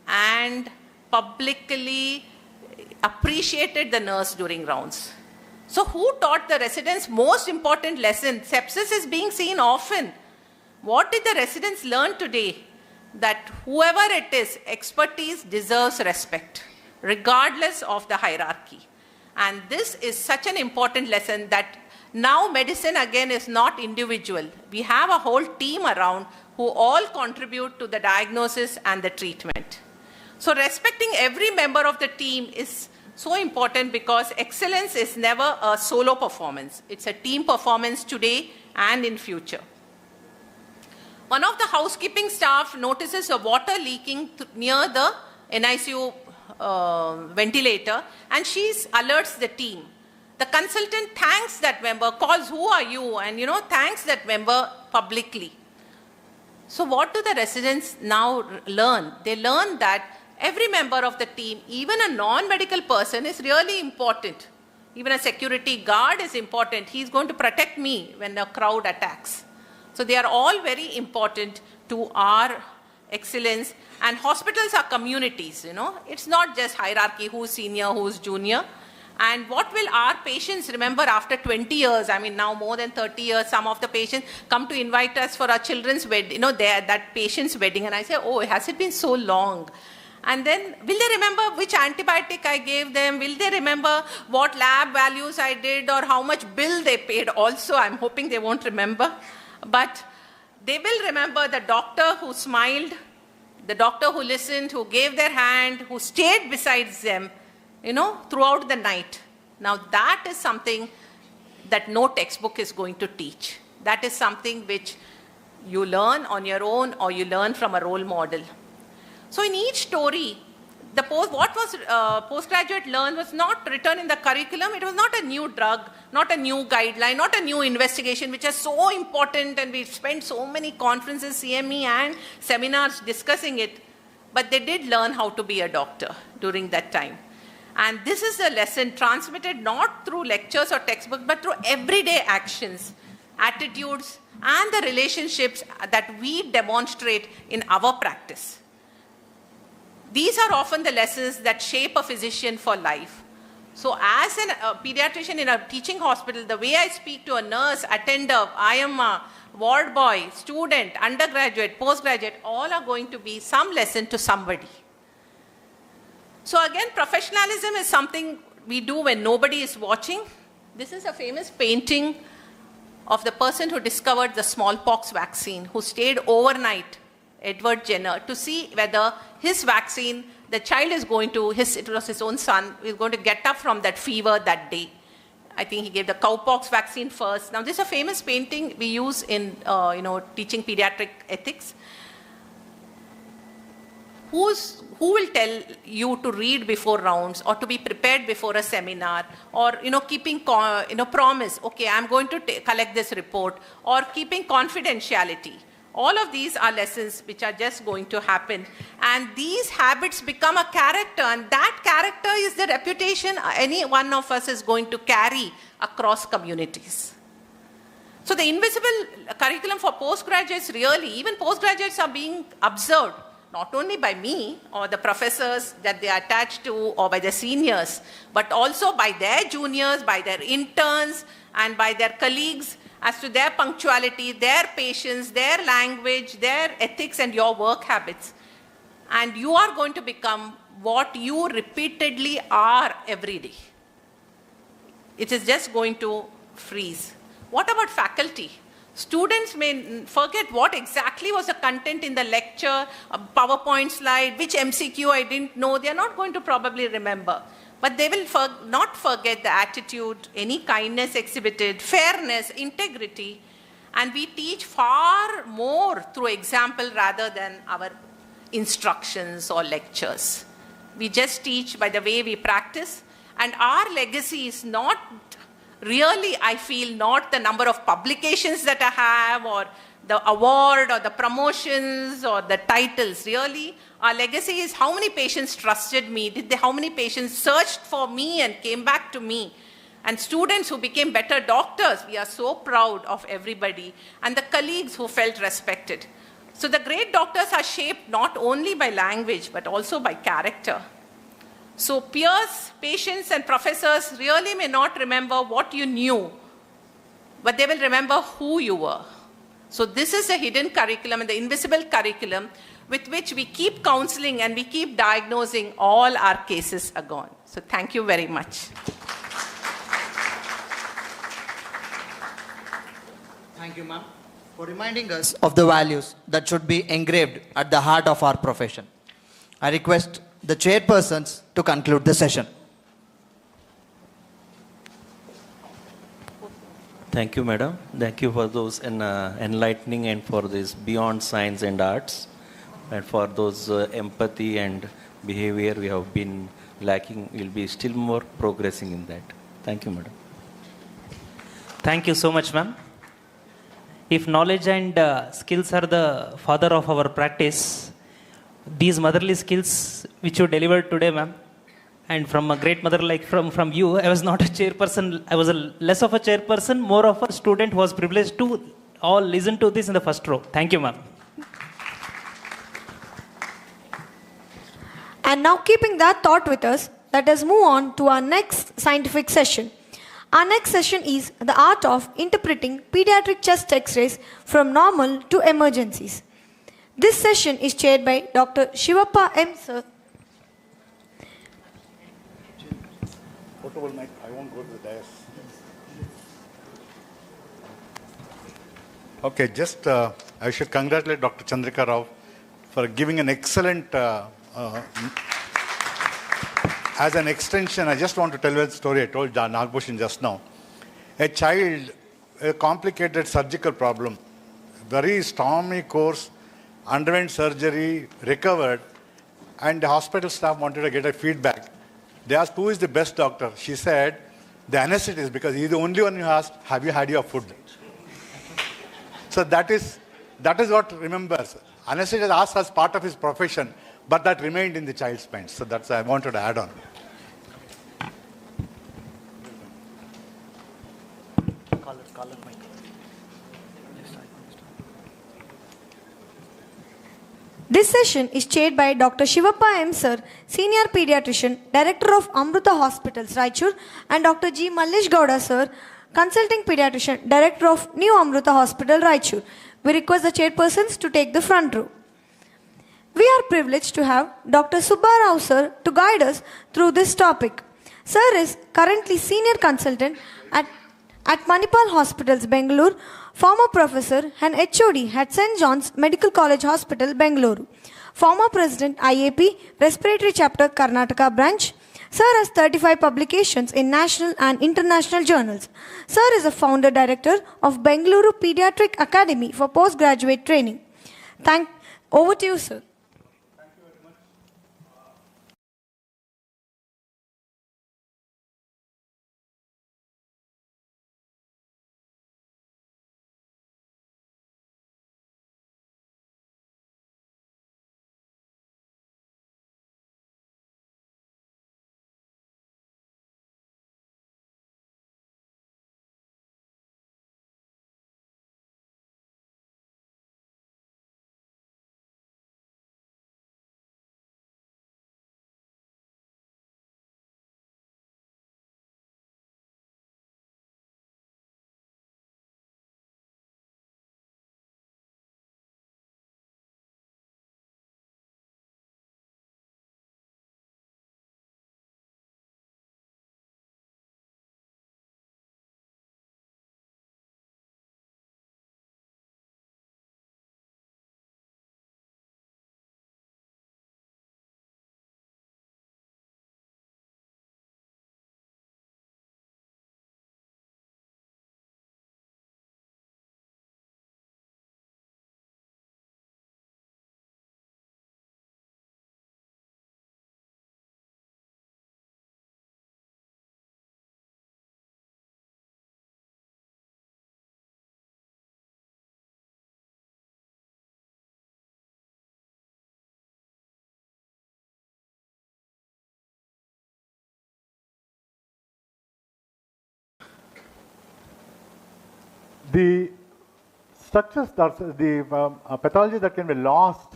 and publicly appreciated the nurse during rounds. So who taught the residents most important lesson? Sepsis is being seen often. What did the residents learn today? That whoever it is, expertise deserves respect, regardless of the hierarchy. And this is such an important lesson that now medicine again is not individual. We have a whole team around who all contribute to the diagnosis and the treatment. So respecting every member of the team is so important because excellence is never a solo performance. It's a team performance today and in future. One of the housekeeping staff notices a water leaking near the NICU ventilator and she alerts the team. The consultant thanks that member, calls, who are you? And thanks that member publicly. So what do the residents now learn? They learn that every member of the team, even a non-medical person, is really important. Even a security guard is important. He's going to protect me when a crowd attacks. So they are all very important to our excellence. And hospitals are communities, It's not just hierarchy, who's senior, who's junior. And what will our patients remember after 20 years? I mean, now more than 30 years, some of the patients come to invite us for our children's wedding, that patient's wedding. And I say, oh, has it been so long? And then, will they remember which antibiotic I gave them? Will they remember what lab values I did or how much bill they paid? Also, I'm hoping they won't remember. But they will remember the doctor who smiled, the doctor who listened, who gave their hand, who stayed beside them, throughout the night. Now, that is something that no textbook is going to teach. That is something which you learn on your own or you learn from a role model. So in each story, what was postgraduate learned was not written in the curriculum. It was not a new drug, not a new guideline, not a new investigation, which is so important, and we spent so many conferences, CME and seminars discussing it. But they did learn how to be a doctor during that time. And this is a lesson transmitted not through lectures or textbooks, but through everyday actions, attitudes, and the relationships that we demonstrate in our practice. These are often the lessons that shape a physician for life. So as a pediatrician in a teaching hospital, the way I speak to a nurse, attender, I am a ward boy, student, undergraduate, postgraduate, all are going to be some lesson to somebody. So again, professionalism is something we do when nobody is watching. This is a famous painting of the person who discovered the smallpox vaccine, who stayed overnight, Edward Jenner, to see whether his vaccine, the child is going to, it was his own son, is going to get up from that fever that day. I think he gave the cowpox vaccine first. Now this is a famous painting we use in teaching pediatric ethics. Who will tell you to read before rounds or to be prepared before a seminar, or keeping promise, okay, I'm going to collect this report, or keeping confidentiality? All of these are lessons which are just going to happen, and these habits become a character, and that character is the reputation any one of us is going to carry across communities. So the invisible curriculum for postgraduates, really, even postgraduates are being observed, not only by me or the professors that they are attached to or by the seniors, but also by their juniors, by their interns, and by their colleagues as to their punctuality, their patience, their language, their ethics, and your work habits. And you are going to become what you repeatedly are every day. It is just going to freeze. What about faculty? Students may forget what exactly was the content in the lecture, a PowerPoint slide, which MCQ I didn't know. They are not going to probably remember. But they will not forget the attitude, any kindness exhibited, fairness, integrity. And we teach far more through example rather than our instructions or lectures. We just teach by the way we practice. And our legacy is not really, I feel, not the number of publications that I have or the award or the promotions or the titles. Really, our legacy is how many patients trusted me, how many patients searched for me and came back to me. And students who became better doctors, we are so proud of everybody. And the colleagues who felt respected. So the great doctors are shaped not only by language, but also by character. So peers, patients, and professors really may not remember what you knew, but they will remember who you were. So this is the hidden curriculum and the invisible curriculum with which we keep counseling and we keep diagnosing all our cases are gone. So thank you very much. Thank you, ma'am, for reminding us of the values that should be engraved at the heart of our profession. I request the chairpersons to conclude the session. Thank you, madam. Thank you for those enlightening and for this beyond science and arts, and for those empathy and behavior we have been lacking. We'll be still more progressing in that. Thank you, madam. Thank you so much, ma'am. If knowledge and skills are the father of our practice, these motherly skills which you delivered today, ma'am, and from a great mother like from you, I was not a chairperson. I was less of a chairperson, more of a student who was privileged to all listen to this in the first row. Thank you, ma'am. And now, keeping that thought with us, let us move on to our next scientific session. Our next session is the art of interpreting pediatric chest x-rays from normal to emergencies. This session is chaired by Dr. Shivappa M. Sir. Portable mic, I won't go to the dais. Okay, just I should congratulate Dr. Chandrika Rao for giving an excellent, as an extension, I just want to tell you a story I told Nagbhushan just now. A child, a complicated surgical problem, very stormy course, underwent surgery, recovered, and the hospital staff wanted to get a feedback. They asked, who is the best doctor? She said, the anesthetist, because he's the only one who asked, have you had your food? So that is what remembers. Anesthetist asked as part of his profession, but that remained in the child's mind. So that's I wanted to add on. This session is chaired by Dr. Shivappa M. Sir, Senior Pediatrician, Director of Amruta Hospitals, Raichur, and Dr. G. Mallesh Gowda Sir, Consulting Pediatrician, Director of New Amruta Hospital, Raichur. We request the chairpersons to take the front row. We are privileged to have Dr. Subba Rao Sir to guide us through this topic. Sir is currently Senior Consultant at Manipal Hospitals, Bengaluru, former professor and HOD at St. John's Medical College Hospital, Bengaluru, former President IAP, Respiratory Chapter, Karnataka Branch. Sir has 35 publications in national and international journals. Sir is a founder director of Bengaluru Pediatric Academy for postgraduate training. Over to you, sir. The structures, the pathology that can be lost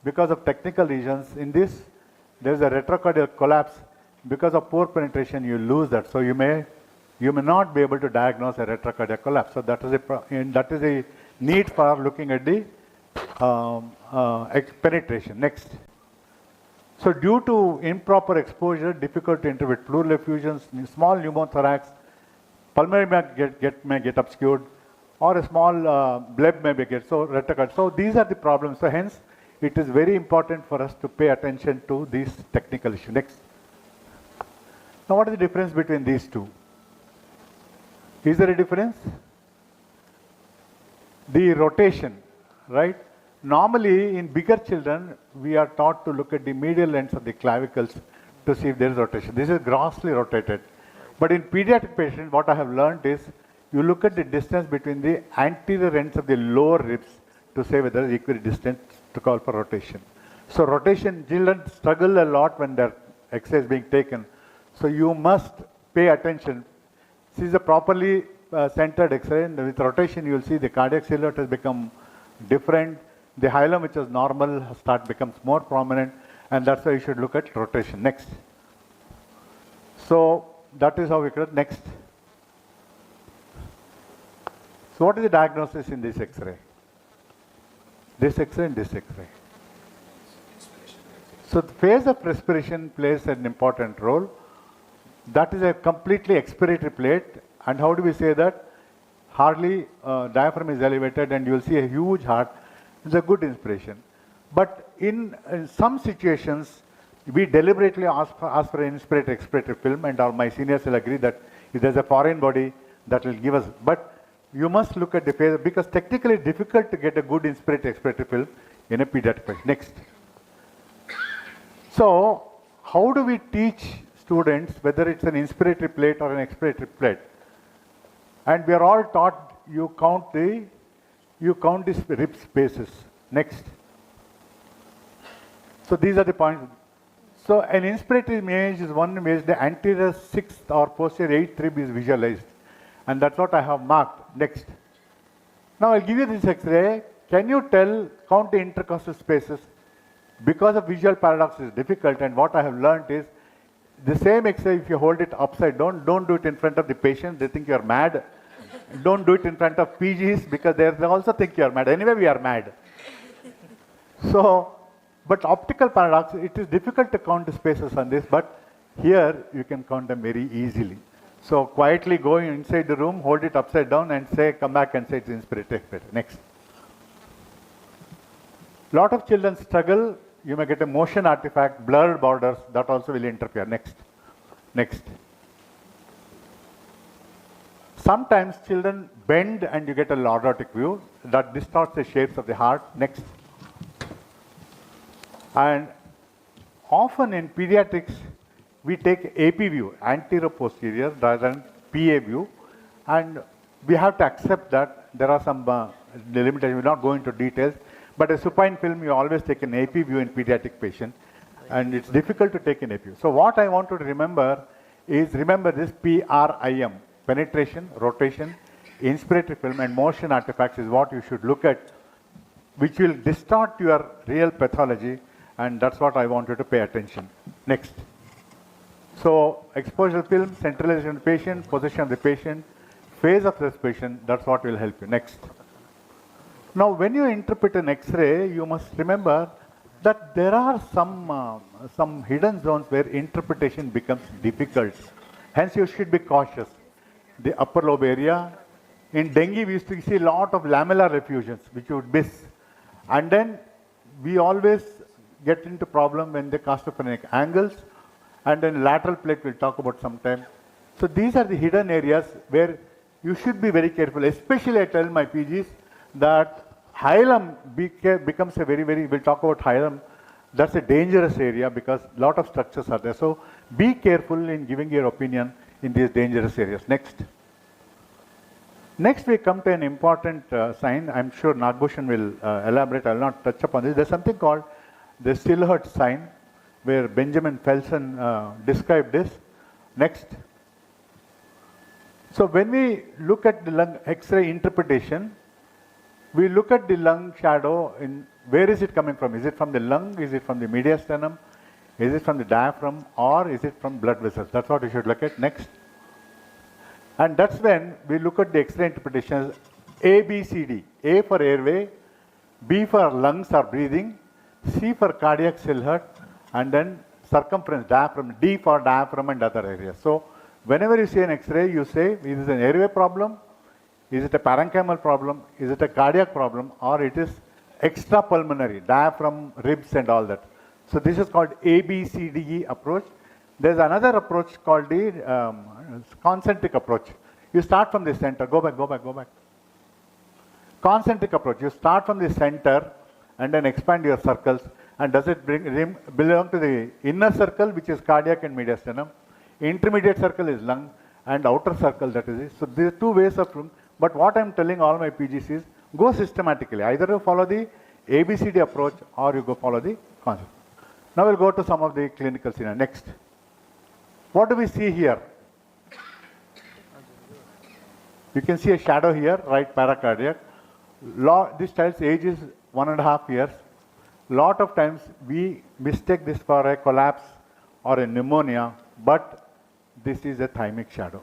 because of technical reasons, in this, there is a retrocardial collapse. Because of poor penetration, you lose that. So you may not be able to diagnose a retrocardial collapse. So that is a need for looking at the penetration. Next. So due to improper exposure, difficult to interpret pleural effusions, small pneumothorax, pulmonary may get obscured, or a small bleb may be get so retrocard. So these are the problems. So hence, it is very important for us to pay attention to these technical issues. Next. Now, what is the difference between these two? Is there a difference? The rotation, right? Normally, in bigger children, we are taught to look at the medial ends of the clavicles to see if there is rotation. This is grossly rotated. But in pediatric patients, what I have learned is, you look at the distance between the anterior ends of the lower ribs to say whether there is equidistant to call for rotation. So rotation, children struggle a lot when their X-ray is being taken. So you must pay attention. This is a properly centered X-ray. With rotation, you will see the cardiac silhouette has become different. The hilum, which is normal, becomes more prominent. And that's why you should look at rotation. Next. So that is how we could. Next. So what is the diagnosis in this X-ray? This X-ray and this X-ray. So the phase of respiration plays an important role. That is a completely expiratory plate. And how do we say that? Hardly diaphragm is elevated and you will see a huge heart. It's a good inspiration. But in some situations, we deliberately ask for inspiratory expiratory film, and all my seniors will agree that if there's a foreign body, that will give us. But you must look at the phase, because technically it's difficult to get a good inspiratory expiratory film in a pediatric patient. Next. So, how do we teach students whether it's an inspiratory plate or an expiratory plate? And we are all taught you count the rib spaces. Next. So these are the points. So an inspiratory image is one in which the anterior sixth or posterior eighth rib is visualized. And that's what I have marked. Next. Now I'll give you this X-ray. Can you count the intercostal spaces? Because of visual paradox is difficult, and what I have learned is the same X-ray, if you hold it upside down, don't do it in front of the patient, they think you're mad. Don't do it in front of PGs because they also think you're mad. Anyway, we are mad. So, but optical paradox, it is difficult to count the spaces on this, but here you can count them very easily. So quietly go inside the room, hold it upside down and say, come back and say it's inspiratory. Next. Lot of children struggle. You may get a motion artifact, blurred borders, that also will interfere. Next. Next. Sometimes children bend and you get a lordotic view that distorts the shapes of the heart. Next. And often in pediatrics, we take AP view, anterior-posterior, rather than PA view, and we have to accept that there are some limitations. We'll not go into details, but a supine film, you always take an AP view in pediatric patient, and it's difficult to take an AP view. So what I want to remember is, remember this PRIM, penetration, rotation, inspiratory film, and motion artifacts is what you should look at, which will distort your real pathology, and that's what I want you to pay attention. Next. So exposure film, centralization of the patient, position of the patient, phase of respiration, that's what will help you. Next. Now when you interpret an X-ray, you must remember that there are some hidden zones where interpretation becomes difficult. Hence you should be cautious. The upper lobe area. In dengue we used to see a lot of lamellar effusions which you would miss. And then we always get into problem when the castophrenic angles, and then lateral plate we'll talk about sometime. So these are the hidden areas where you should be very careful. Especially I tell my PGs that hilum becomes a we'll talk about hilum, that's a dangerous area because a lot of structures are there. So be careful in giving your opinion in these dangerous areas. Next. Next we come to an important sign. I'm sure Nagbhushan will elaborate. I will not touch upon this. There's something called the Stillhurt sign, where Benjamin Felsen described this. Next. So when we look at the lung X-ray interpretation, we look at the lung shadow in where is it coming from? Is it from the lung? Is it from the mediastinum? Is it from the diaphragm? Or is it from blood vessels? That's what we should look at. Next. And that's when we look at the X-ray interpretations A, B, C, D. A for airway, B for lungs or breathing, C for cardiac Stillhurt, and then circumference, diaphragm, D for diaphragm and other areas. So whenever you see an X-ray, you say, is it an airway problem? Is it a parenchymal problem? Is it a cardiac problem? Or it is extrapulmonary, diaphragm, ribs and all that. So this is called ABCDE approach. There's another approach called the concentric approach. You start from the center, go back. Concentric approach, you start from the center and then expand your circles. And does it belong to the inner circle, which is cardiac and mediastinum? Intermediate circle is lung, and outer circle, that is it. So there are two ways of room. But what I'm telling all my PGs is, go systematically. Either you follow the ABCD approach or you go follow the concept. Now we'll go to some of the clinical scenario. Next. What do we see here? You can see a shadow here, right paracardiac. This child's age is 1.5 years. Lot of times we mistake this for a collapse or a pneumonia, but this is a thymic shadow.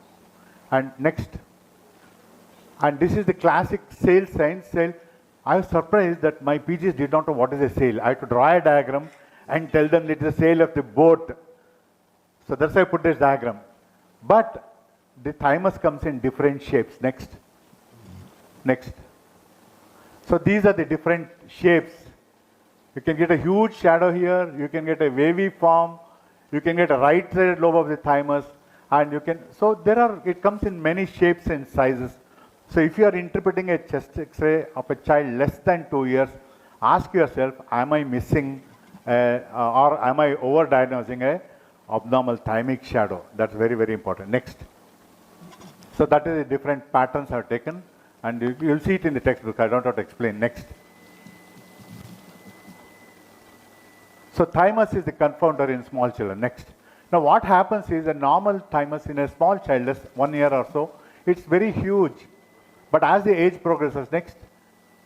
And next. And this is the classic sail sign. Sail. I was surprised that my PGs did not know what is a sail. I had to draw a diagram and tell them it is the sail of the boat. So that's why I put this diagram. But the thymus comes in different shapes. Next. Next. So these are the different shapes. You can get a huge shadow here. You can get a wavy form. You can get a right-sided lobe of the thymus. And you can, so there are, it comes in many shapes and sizes. So if you are interpreting a chest X-ray of a child less than 2 years, ask yourself, am I missing or am I over-diagnosing a abnormal thymic shadow? That's very, very important. Next. So that is the different patterns I've taken. And you'll see it in the textbook. I don't have to explain. Next. So thymus is the confounder in small children. Next. Now what happens is a normal thymus in a small child, less 1 year or so, it's very huge. But as the age progresses, next,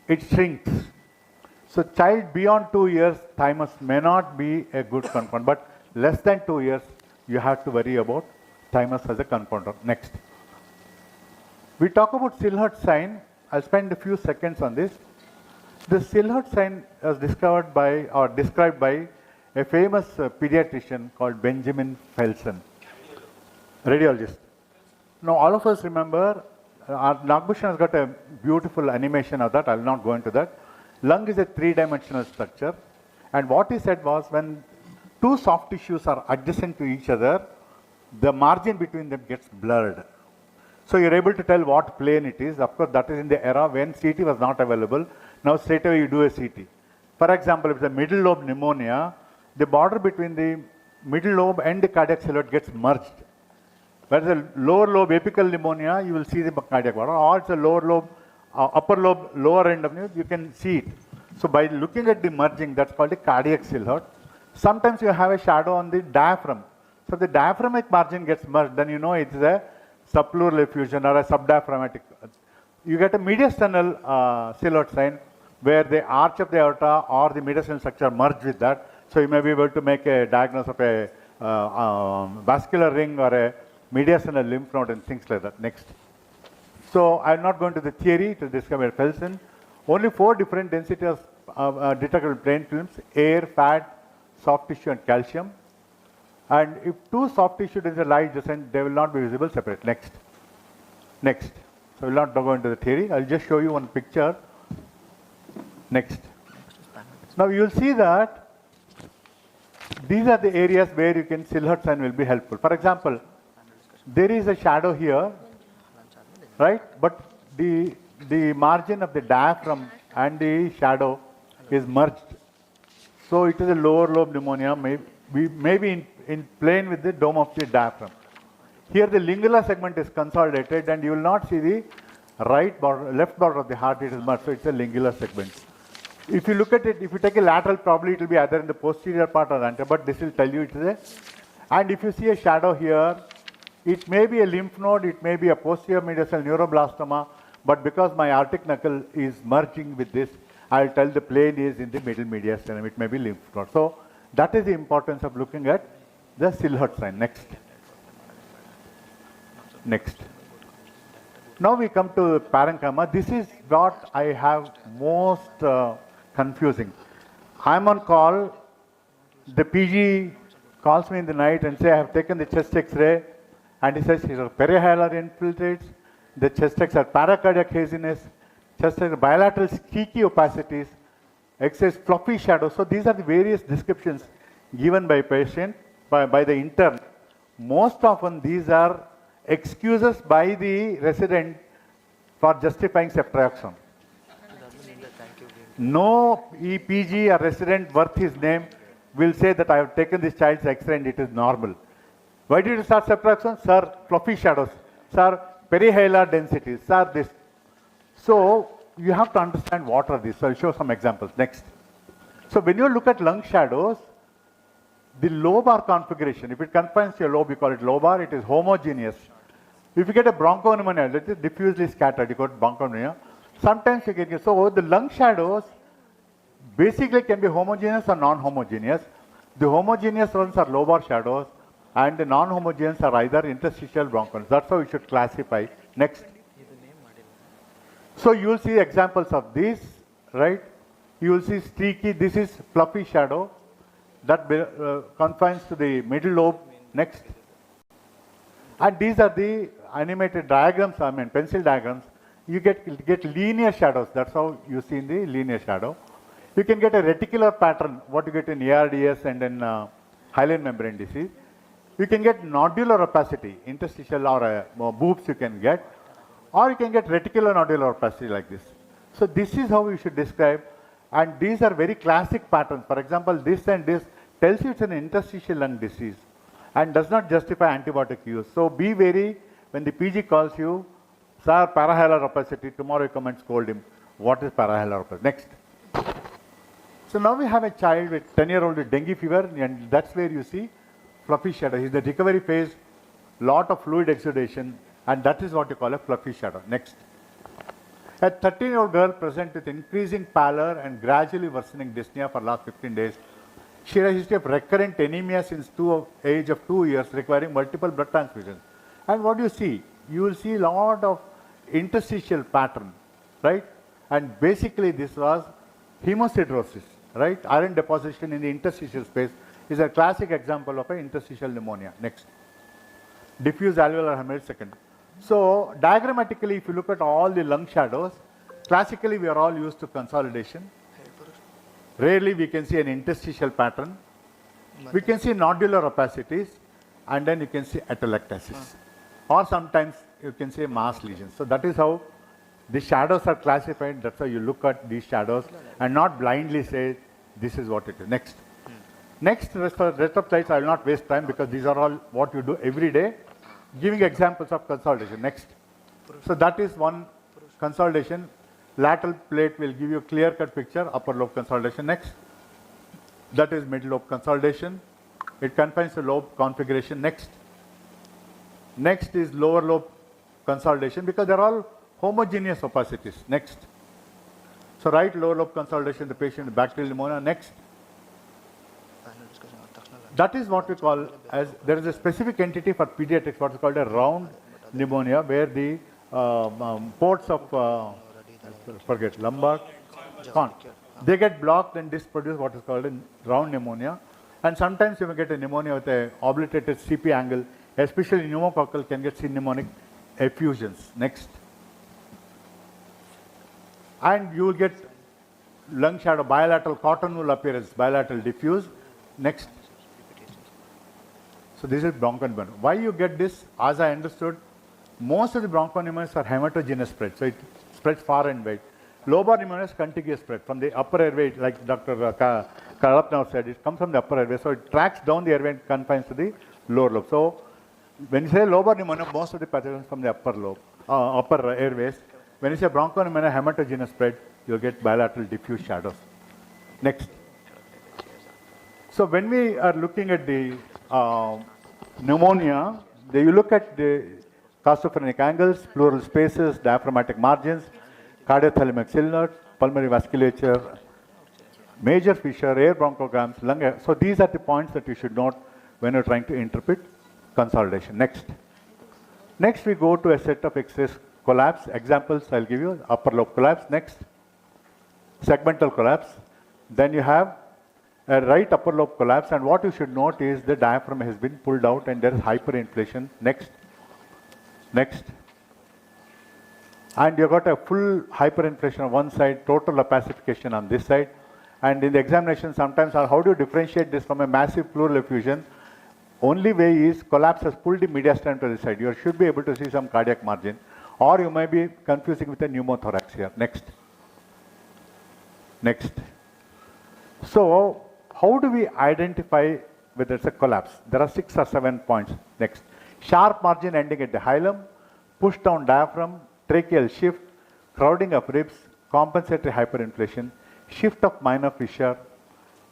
it shrinks. So child beyond 2 years, thymus may not be a good confounder. But less than 2 years, you have to worry about thymus as a confounder. Next. We talk about Silhouette sign. I'll spend a few seconds on this. The Silhouette sign was discovered by or described by a famous pediatrician called Benjamin Felsen, radiologist. Now all of us remember, Nagbhushan has got a beautiful animation of that. I'll not go into that. Lung is a three-dimensional structure. And what he said was when two soft tissues are adjacent to each other, the margin between them gets blurred. So you're able to tell what plane it is. Of course, that is in the era when CT was not available. Now straight away you do a CT. For example, if it's a middle lobe pneumonia, the border between the middle lobe and the cardiac silhouette gets merged. Whereas a lower lobe apical pneumonia, you will see the cardiac border. Or it's a lower lobe, upper lobe, lower end of you can see it. So by looking at the merging, that's called a cardiac silhouette. Sometimes you have a shadow on the diaphragm. So if the diaphragmatic margin gets merged, then you know it's a subpleural effusion or a subdiaphragmatic. You get a mediastinal silhouette sign where the arch of the aorta or the mediastinal structure merge with that. So you may be able to make a diagnosis of a vascular ring or a mediastinal lymph node and things like that. Next. So I'm not going to the theory to discover Felsen. Only 4 different densities of detectable brain films: air, fat, soft tissue, and calcium. And if 2 soft tissue densities lie adjacent, they will not be visible separate. Next. Next. So I will not go into the theory. I'll just show you one picture. Next. Now you will see that these are the areas where you can Silhouette sign will be helpful. For example, there is a shadow here, right? But the margin of the diaphragm and the shadow is merged. So it is a lower lobe pneumonia, maybe in plane with the dome of the diaphragm. Here the lingular segment is consolidated and you will not see the right border, left border of the heart, it is merged. So it's a lingular segment. If you look at it, if you take a lateral, probably it will be either in the posterior part or anterior, but this will tell you it is a. And if you see a shadow here, it may be a lymph node, it may be a posterior mediastinal neuroblastoma, but because my aortic knuckle is merging with this, I will tell the plane is in the middle mediastinum, it may be lymph node. So that is the importance of looking at the Silhouette sign. Next. Next. Now we come to parenchyma. This is what I have most confusing. I'm on call, the PG calls me in the night and say I have taken the chest X-ray and he says these are perihilar infiltrates, the chest X are paracardiac haziness, chest X bilateral streaky opacities, X-rays fluffy shadows. So these are the various descriptions given by patient, by the intern. Most often these are excuses by the resident for justifying ceftriaxone. No EPG or resident worth his name will say that I have taken this child's X-ray and it is normal. Why did you start ceftriaxone? Sir, fluffy shadows. Sir, perihilar densities. Sir, this. So you have to understand what are these. So I'll show some examples. Next. So when you look at lung shadows, the lobar configuration, if it confines to your lobe, you call it lobar, it is homogeneous. If you get a bronchopneumonia, that is diffusely scattered, you got bronchopneumonia. Sometimes you get, so the lung shadows basically can be homogeneous or non-homogeneous. The homogeneous ones are lobar shadows, and the non-homogeneous are either interstitial bronchons. That's how you should classify. Next. So you will see examples of these, right? You will see streaky, this is fluffy shadow that confines to the middle lobe. Next. And these are the animated diagrams, I mean pencil diagrams. You get linear shadows. That's how you see in the linear shadow. You can get a reticular pattern, what you get in ARDS and in hyaline membrane disease. You can get nodular opacity, interstitial or boobs you can get, or you can get reticular nodular opacity like this. So this is how you should describe, and these are very classic patterns. For example, this and this tells you it's an interstitial lung disease and does not justify antibiotic use. So be wary when the PG calls you, sir, parahilar opacity, tomorrow you come and scold him. What is parahilar opacity? Next. So now we have a child with 10-year-old with dengue fever, and that's where you see fluffy shadow. He's in the recovery phase, lot of fluid exudation, and that is what you call a fluffy shadow. Next. A 13-year-old girl present with increasing pallor and gradually worsening dyspnea for last 15 days. She has a history of recurrent anemia since age of 2 years, requiring multiple blood transfusions. And what do you see? You will see a lot of interstitial pattern, right? And basically this was hemosidrosis, right? Iron deposition in the interstitial space is a classic example of an interstitial pneumonia. Next. Diffuse alveolar hemorrhage second. So diagrammatically, if you look at all the lung shadows, classically we are all used to consolidation. Rarely we can see an interstitial pattern. We can see nodular opacities, and then you can see atelectasis. Or sometimes you can see mass lesions. So that is how the shadows are classified. That's how you look at these shadows and not blindly say this is what it is. Next. Next, rest of slides I will not waste time because these are all what you do every day, giving examples of consolidation. Next. So that is one consolidation. Lateral plate will give you a clear-cut picture, upper lobe consolidation. Next. That is middle lobe consolidation. It confines the lobe configuration. Next. Next is lower lobe consolidation because they are all homogeneous opacities. Next. So right lower lobe consolidation, the patient with bacterial pneumonia. Next. That is what we call as, there is a specific entity for pediatrics, what is called a round pneumonia, where the ports of, forget, lumbar, they get blocked and this produces what is called a round pneumonia. And sometimes you may get a pneumonia with a obliterated CP angle, especially pneumococcal can get pneumonic effusions. Next. And you will get lung shadow, bilateral cotton wool appearance, bilateral diffuse. Next. So this is bronchopneumonia. Why you get this? As I understood, most of the bronchopneumonias are heterogeneous spread, so it spreads far and wide. Lobar pneumonia is contiguous spread from the upper airway, like Dr. Karapnav said, it comes from the upper airway, so it tracks down the airway and confines to the lower lobe. So when you say lobar pneumonia, most of the pathogens from the upper lobe, upper airways. When you say bronchopneumonia, heterogeneous spread, you'll get bilateral diffuse shadows. Next. So when we are looking at the pneumonia, you look at the costophrenic angles, pleural spaces, diaphragmatic margins, cardiothalamic ciliate, pulmonary vasculature, major fissure, air bronchograms, lung air. So these are the points that you should note when you're trying to interpret consolidation. Next. Next we go to a set of X-rays collapse. Examples I'll give you. Upper lobe collapse. Next. Segmental collapse. Then you have a right upper lobe collapse, and what you should note is the diaphragm has been pulled out and there is hyperinflation. Next. Next. And you've got a full hyperinflation on one side, total opacification on this side. And in the examination sometimes, how do you differentiate this from a massive pleural effusion? Only way is collapse has pulled the mediastinum to the side. You should be able to see some cardiac margin, or you may be confusing with a pneumothorax here. Next. Next. So, how do we identify whether it's a collapse? There are 6 or 7 points. Next. Sharp margin ending at the hilum, push down diaphragm, tracheal shift, crowding of ribs, compensatory hyperinflation, shift of minor fissure,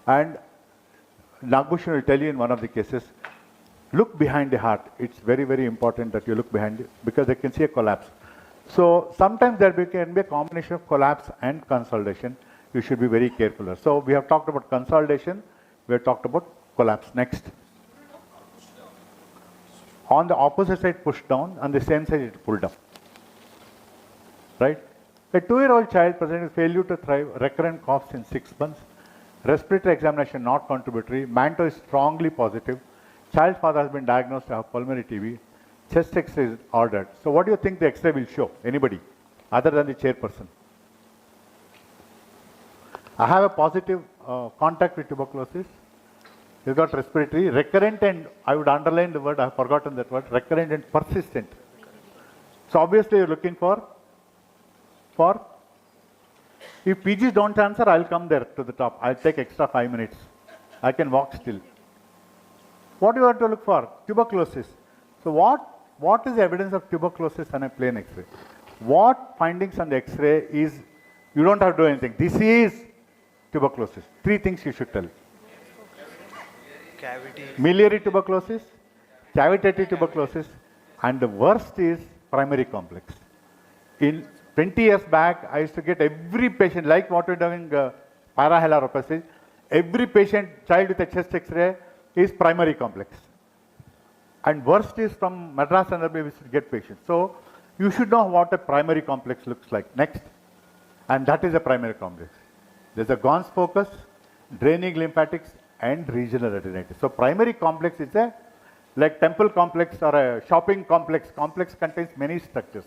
and Nagbhushan will tell you in one of the cases, look behind the heart. It's very, very important that you look behind it because they can see a collapse. So sometimes there can be a combination of collapse and consolidation. You should be very careful. So we have talked about consolidation, we have talked about collapse. Next. On the opposite side, push down. On the same side, it pulled up. Right? A 2-year-old child presenting failure to thrive, recurrent coughs in 6 months. Respiratory examination not contributory. Manto is strongly positive. Child's father has been diagnosed to have pulmonary TB. Chest X-ray is ordered. So what do you think the X-ray will show? Anybody? Other than the chairperson. I have a positive contact with tuberculosis. He's got respiratory, recurrent, and I would underline the word, I have forgotten that word, recurrent and persistent. So obviously you're looking for, if PGs don't answer, I'll come there to the top. I'll take extra 5 minutes. I can walk still. What do you want to look for? Tuberculosis. So what is the evidence of tuberculosis on a plain X-ray? What findings on the X-ray is, you don't have to do anything. This is tuberculosis. 3 things you should tell. Cavity. Miliary tuberculosis, cavitative tuberculosis, and the worst is primary complex. In 20 years back, I used to get every patient, like what we're doing, parahilarrhopathy, every patient, child with a chest X-ray is primary complex. And worst is from Madras and we should get patients. So you should know what a primary complex looks like. Next. And that is a primary complex. There's a Gons focus, draining lymphatics, and regional retinitis. So primary complex is a like temple complex or a shopping complex. Complex contains many structures.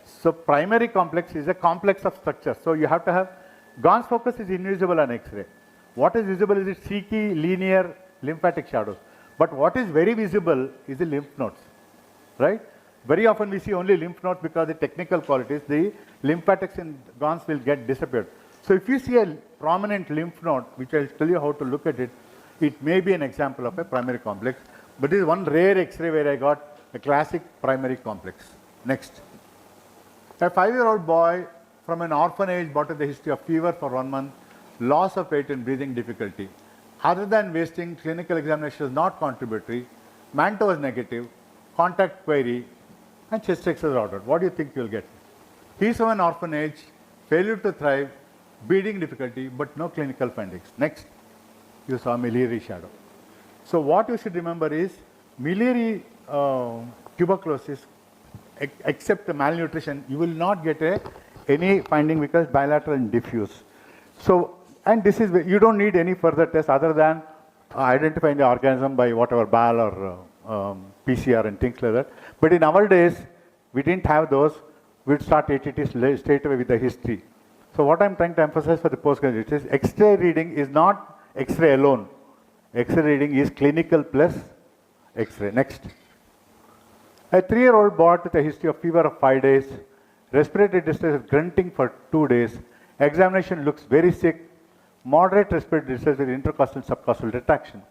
So primary complex is a complex of structures. So you have to have, Gons focus is invisible on X-ray. What is visible is its cheeky, linear lymphatic shadows. But what is very visible is the lymph nodes, right? Very often we see only lymph nodes because the technical qualities, the lymphatics in Gons will get disappeared. So if you see a prominent lymph node, which I'll tell you how to look at it, it may be an example of a primary complex. But this is one rare X-ray where I got a classic primary complex. Next. A 5-year-old boy from an orphanage brought in the history of fever for 1 month, loss of weight and breathing difficulty. Other than wasting, clinical examination is not contributory, Manto is negative, contact query, and chest X-ray is ordered. What do you think you'll get? He's from an orphanage, failure to thrive, breathing difficulty, but no clinical findings. Next, you saw miliary shadow. So what you should remember is miliary tuberculosis, except the malnutrition, you will not get any finding because bilateral and diffuse. So, and this is, you don't need any further test other than identifying the organism by whatever BAL or PCR and things like that. But in our days, we didn't have those. We'd start ATT straight away with the history. So what I'm trying to emphasize for the postgraduates is X-ray reading is not X-ray alone. X-ray reading is clinical plus X-ray. Next. A 3-year-old boy with a history of fever of 5 days, respiratory distress, grunting for 2 days, examination looks very sick, moderate respiratory distress with intercostal subcostal retraction.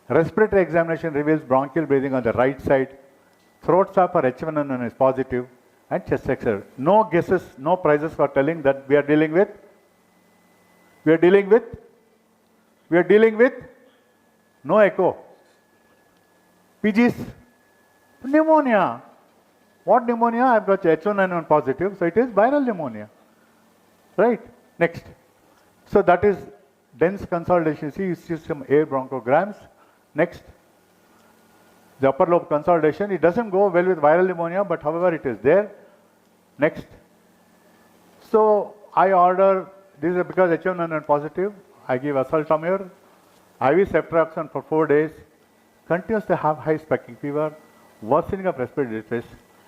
Respiratory examination reveals bronchial breathing on the right side, throat swab for H1N1 is positive, and chest X-ray. No guesses, no prizes for telling that we are dealing with no echo. PGs, pneumonia. What pneumonia? I've got H1N1 positive, so it is viral pneumonia. Right? Next. So that is dense consolidation. See, you see some air bronchograms. Next. The upper lobe consolidation. It doesn't go well with viral pneumonia, but however it is there. Next. So I order, this is because H1N1 positive, I give asaltamir, IV ceftriaxone for 4 days, continues to have high spiking fever, worsening of respiratory distress,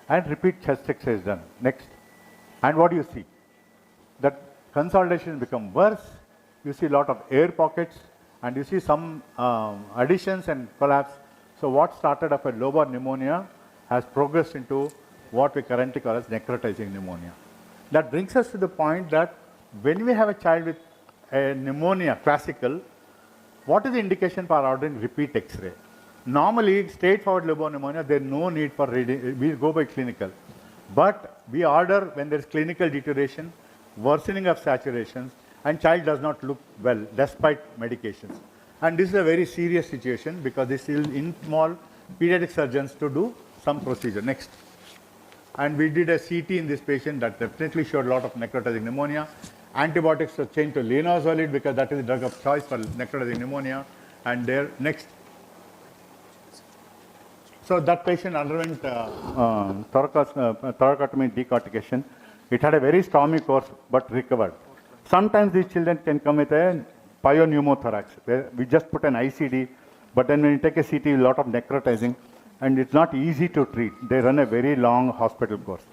and repeat chest X-ray is done. Next. And what do you see? That consolidation become worse. You see a lot of air pockets, and you see some additions and collapse. So what started off as lobar pneumonia has progressed into what we currently call as necrotizing pneumonia. That brings us to the point that when we have a child with a pneumonia, classical, what is the indication for ordering repeat X-ray? Normally, straightforward lobar pneumonia, there is no need for reading, we go by clinical. But we order when there is clinical deterioration, worsening of saturations, and child does not look well despite medications. And this is a very serious situation because this is in small pediatric surgeons to do some procedure. Next. And we did a CT in this patient that definitely showed a lot of necrotizing pneumonia. Antibiotics were changed to linezolid because that is the drug of choice for necrotizing pneumonia. And there, next. So that patient underwent thoracotomy decortication. It had a very stormy course, but recovered. Sometimes these children can come with a pyoneumothorax, where we just put an ICD, but then when you take a CT, a lot of necrotizing, and it's not easy to treat. They run a very long hospital course.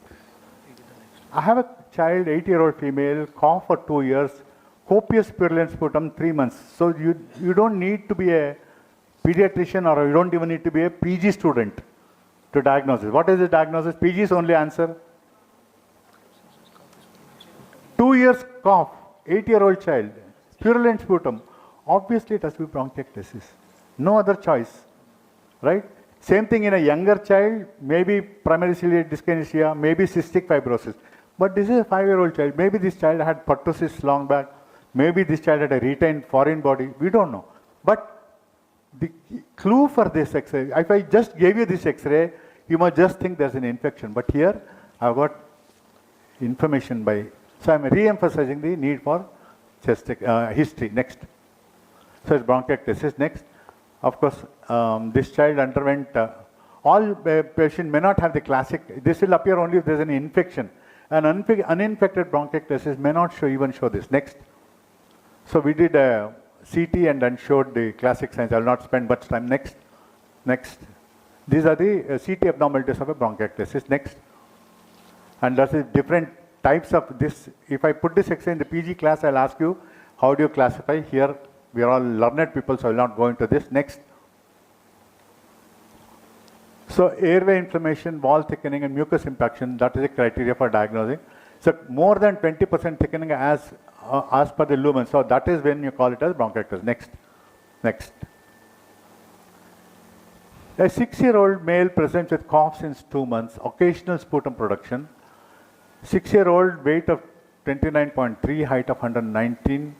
I have a child, 8-year-old female, cough for 2 years, copious purulent sputum 3 months. So you don't need to be a pediatrician, or you don't even need to be a PG student to diagnose it. What is the diagnosis? PG is only answer. 2 years cough, 8-year-old child, purulent sputum. Obviously it has to be bronchiectasis. No other choice, right? Same thing in a younger child, maybe primary ciliary dyskinesia, maybe cystic fibrosis. But this is a 5-year-old child. Maybe this child had pertussis long back. Maybe this child had a retained foreign body. We don't know. But the clue for this X-ray, if I just gave you this X-ray, you might just think there's an infection. But here, I've got information by, so I'm re-emphasizing the need for chest history. Next. So it's bronchiectasis. Next. Of course, this child underwent, all patients may not have the classic, this will appear only if there's an infection. An uninfected bronchiectasis may not even show this. Next. So we did a CT and then showed the classic signs. I will not spend much time. Next. Next. These are the CT abnormalities of a bronchiectasis. Next. And there's different types of this. If I put this X-ray in the PG class, I'll ask you, how do you classify? Here, we are all learned people, so I will not go into this. Next. So airway inflammation, wall thickening, and mucus impaction, that is a criteria for diagnosing. So more than 20% thickening as per the lumen. So that is when you call it as bronchiectasis. Next. Next. A 6-year-old male presents with cough since 2 months, occasional sputum production. 6-year-old, weight of 29.3, height of 119,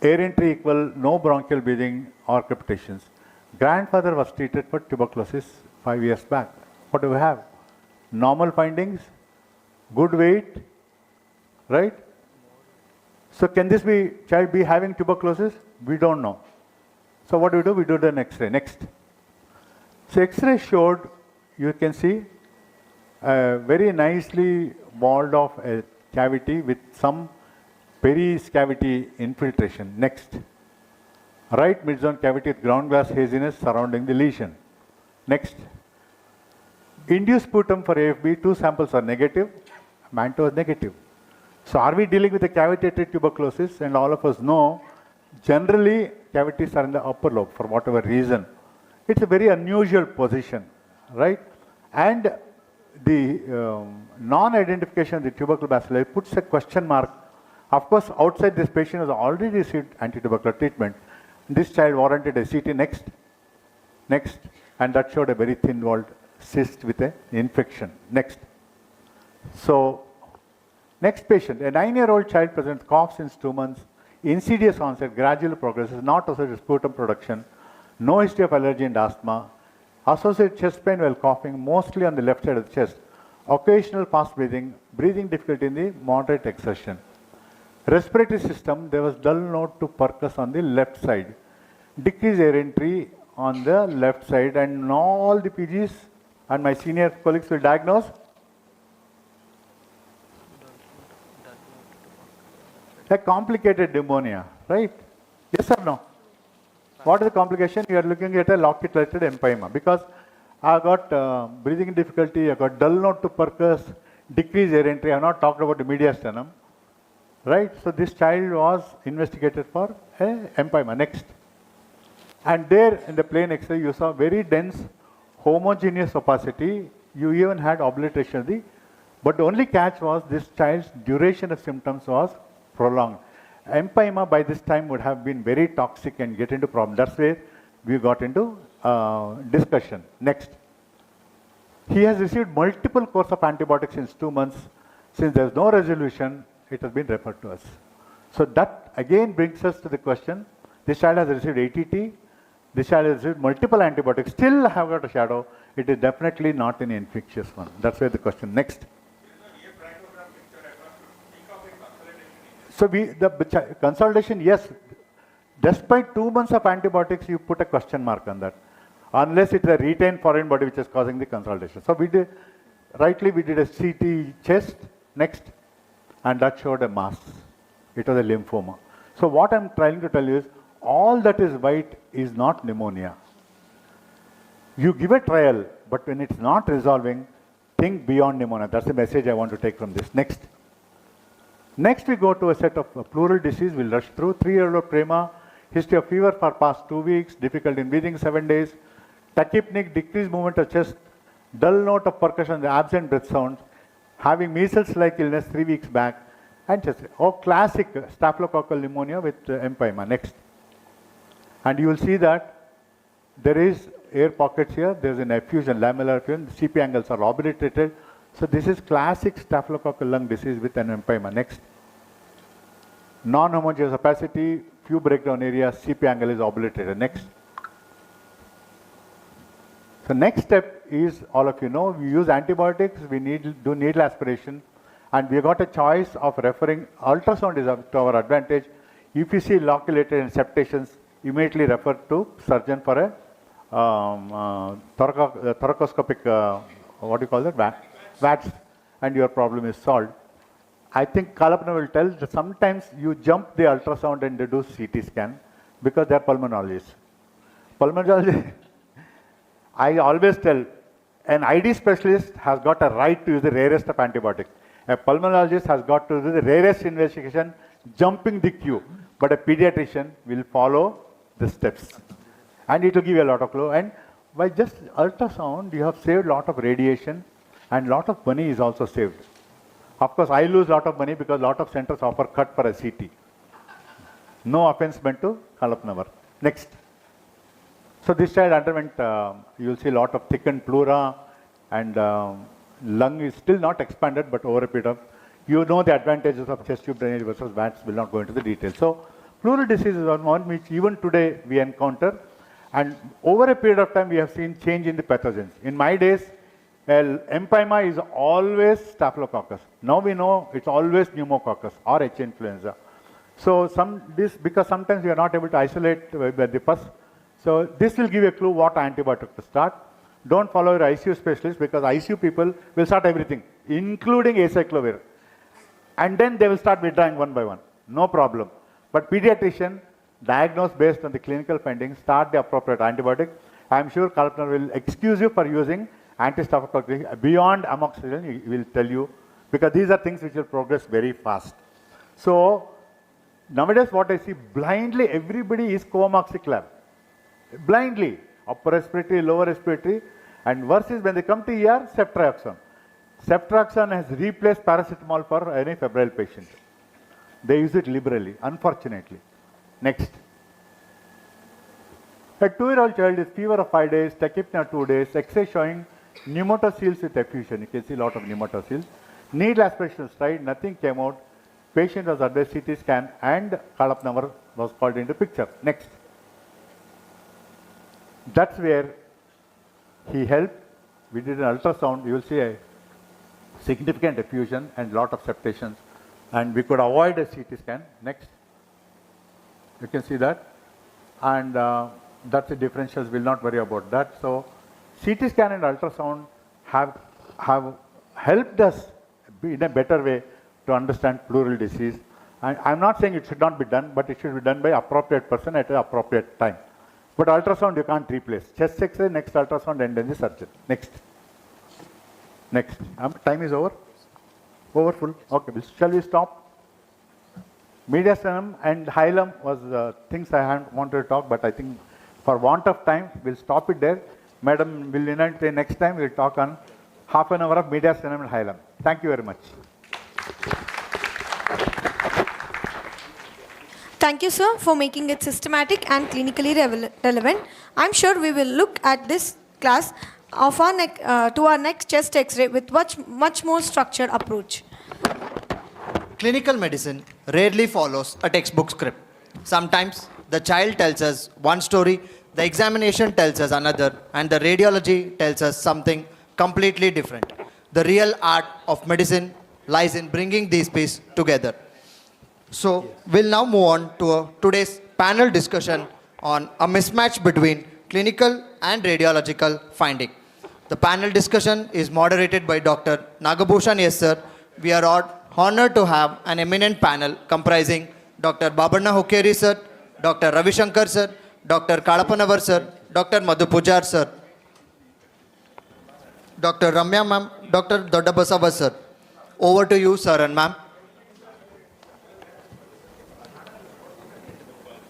air entry equal, no bronchial breathing or crepitations. Grandfather was treated for tuberculosis 5 years back. What do we have? Normal findings, good weight, right? So can this child be having tuberculosis? We don't know. So what do? We do the X-ray. Next. So X-ray showed, you can see, very nicely walled off a cavity with some periscavity infiltration. Next. Right midzone cavity with ground glass haziness surrounding the lesion. Next. Induced sputum for AFB, 2 samples are negative, Manto is negative. So are we dealing with a cavitated tuberculosis? And all of us know, generally cavities are in the upper lobe for whatever reason. It's a very unusual position, right? And the non-identification of the tubercle bacilli puts a question mark. Of course, outside this patient has already received anti-tubercular treatment. This child warranted a CT. Next. Next. And that showed a very thin-walled cyst with an infection. Next. So, next patient, a 9-year-old child presents cough since 2 months, insidious onset, gradual progresses, not associated with sputum production, no history of allergy and asthma, associated chest pain while coughing, mostly on the left side of the chest, occasional fast breathing, breathing difficulty in the moderate exertion. Respiratory system, there was dull note to percuss on the left side, decreased air entry on the left side, and all the PGs and my senior colleagues will diagnose a complicated pneumonia, right? Yes or no? What is the complication? You are looking at a lockit-related empyema because I got breathing difficulty, I got dull note to percuss, decreased air entry. I have not talked about the mediastinum, right? So this child was investigated for empyema. Next. And there in the plain X-ray, you saw very dense, homogeneous opacity. You even had obliteration of the, but the only catch was this child's duration of symptoms was prolonged. Empyema by this time would have been very toxic and get into problem. That's where we got into discussion. Next. He has received multiple course of antibiotics since 2 months. Since there is no resolution, it has been referred to us. So that again brings us to the question. This child has received ATT. This child has received multiple antibiotics. Still have got a shadow. It is definitely not an infectious one. That's where the question. Next. So the consolidation, yes, Despite 2 months of antibiotics, you put a question mark on that, unless it's a retained foreign body which is causing the consolidation. So we did a CT chest next, and that showed a mass. It was a lymphoma. So what I'm trying to tell you is, all that is white is not pneumonia. You give a trial, but when it's not resolving, think beyond pneumonia. That's the message I want to take from this. Next. Next, we go to a set of pleural disease. We'll rush through. 3-year-old prema, history of fever for past 2 weeks, difficulty in breathing 7 days, tachypneic, decreased movement of chest, dull note of percussion, absent breath sounds, having measles-like illness 3 weeks back, and chest. Classic staphylococcal pneumonia with empyema. Next. And you will see that there is air pockets here. There is an effusion, lamellar effusion. The CP angles are obliterated. So this is classic staphylococcal lung disease with an empyema. Next. Non-homogeneous opacity, few breakdown areas, CP angle is obliterated. Next. So next step is, all of you know, we use antibiotics, we do needle aspiration, and we got a choice of referring. Ultrasound is to our advantage. If you see loculated and septations, immediately refer to surgeon for a thoracoscopic, what do you call that, VATS, and your problem is solved. I think Kalpana will tell that sometimes you jump the ultrasound and they do CT scan because they are pulmonologists. Pulmonology, I always tell, an ID specialist has got a right to use the rarest of antibiotics. A pulmonologist has got to do the rarest investigation, jumping the queue. But a pediatrician will follow the steps. And it will give you a lot of clue. And by just ultrasound, you have saved a lot of radiation, and a lot of money is also saved. Of course, I lose a lot of money because a lot of centers offer cut for a CT. No offense meant to Kalapnavar. Next. So this child underwent, you will see a lot of thickened pleura, and lung is still not expanded, but over a period of, you know the advantages of chest tube drainage versus VATS, will not go into the details. So pleural disease is one which even today we encounter, and over a period of time we have seen change in the pathogens. In my days, empyema is always staphylococcus. Now we know it's always pneumococcus or H influenza. So because sometimes we are not able to isolate the pus. So this will give you a clue what antibiotic to start. Don't follow your ICU specialist, because ICU people will start everything, including acyclovir. And then they will start withdrawing one by one. No problem. But pediatrician, diagnose based on the clinical findings, start the appropriate antibiotic. I am sure Kalpana will excuse you for using anti-staphylococcal beyond amoxicillin, he will tell you, because these are things which will progress very fast. So nowadays what I see, blindly everybody is co-amoxiclav. Blindly, upper respiratory, lower respiratory, and worse is when they come to ER, ceftriaxone. Ceftriaxone has replaced paracetamol for any febrile patient. They use it liberally, unfortunately. Next. A 2-year-old child is fever of 5 days, tachypnea 2 days, X-ray showing pneumatoceles with effusion. You can see a lot of pneumatoceles. Needle aspiration was tried, nothing came out. Patient was underwent CT scan, and Kalapnavar was called into picture. Next. That's where he helped. We did an ultrasound. You will see a significant effusion and lot of septations, and we could avoid a CT scan. Next. You can see that. And that's the differentials. We'll not worry about that. So CT scan and ultrasound have helped us in a better way to understand pleural disease. And I'm not saying it should not be done, but it should be done by appropriate person at an appropriate time. But ultrasound you can't replace. Chest X-ray, next ultrasound, and then the surgeon. Next. Next. Time is over? Over full? Okay, shall we stop? Mediastinum and hilum was things I wanted to talk, but I think for want of time, we'll stop it there. Madam will unite next time. We'll talk on half an hour of mediastinum and hilum. Thank you very much. Thank you, sir, for making it systematic and clinically relevant. I'm sure we will look at this class of to our next chest X-ray with much more structured approach. Clinical medicine rarely follows a textbook script. Sometimes the child tells us one story, the examination tells us another, and the radiology tells us something completely different. The real art of medicine lies in bringing these pieces together. So we'll now move on to today's panel discussion on a mismatch between clinical and radiological finding. The panel discussion is moderated by Dr. Nagabhushan S. Sir. We are honored to have an eminent panel comprising Dr. Babanna Hukkeri Sir, Dr. Ravi Shankar Sir, Dr. Kalapanavar Sir, Dr. Madhu Pujar Sir, Dr. Ramya Ma'am, Dr. Doddabasava Sir. Over to you, Sir and Ma'am.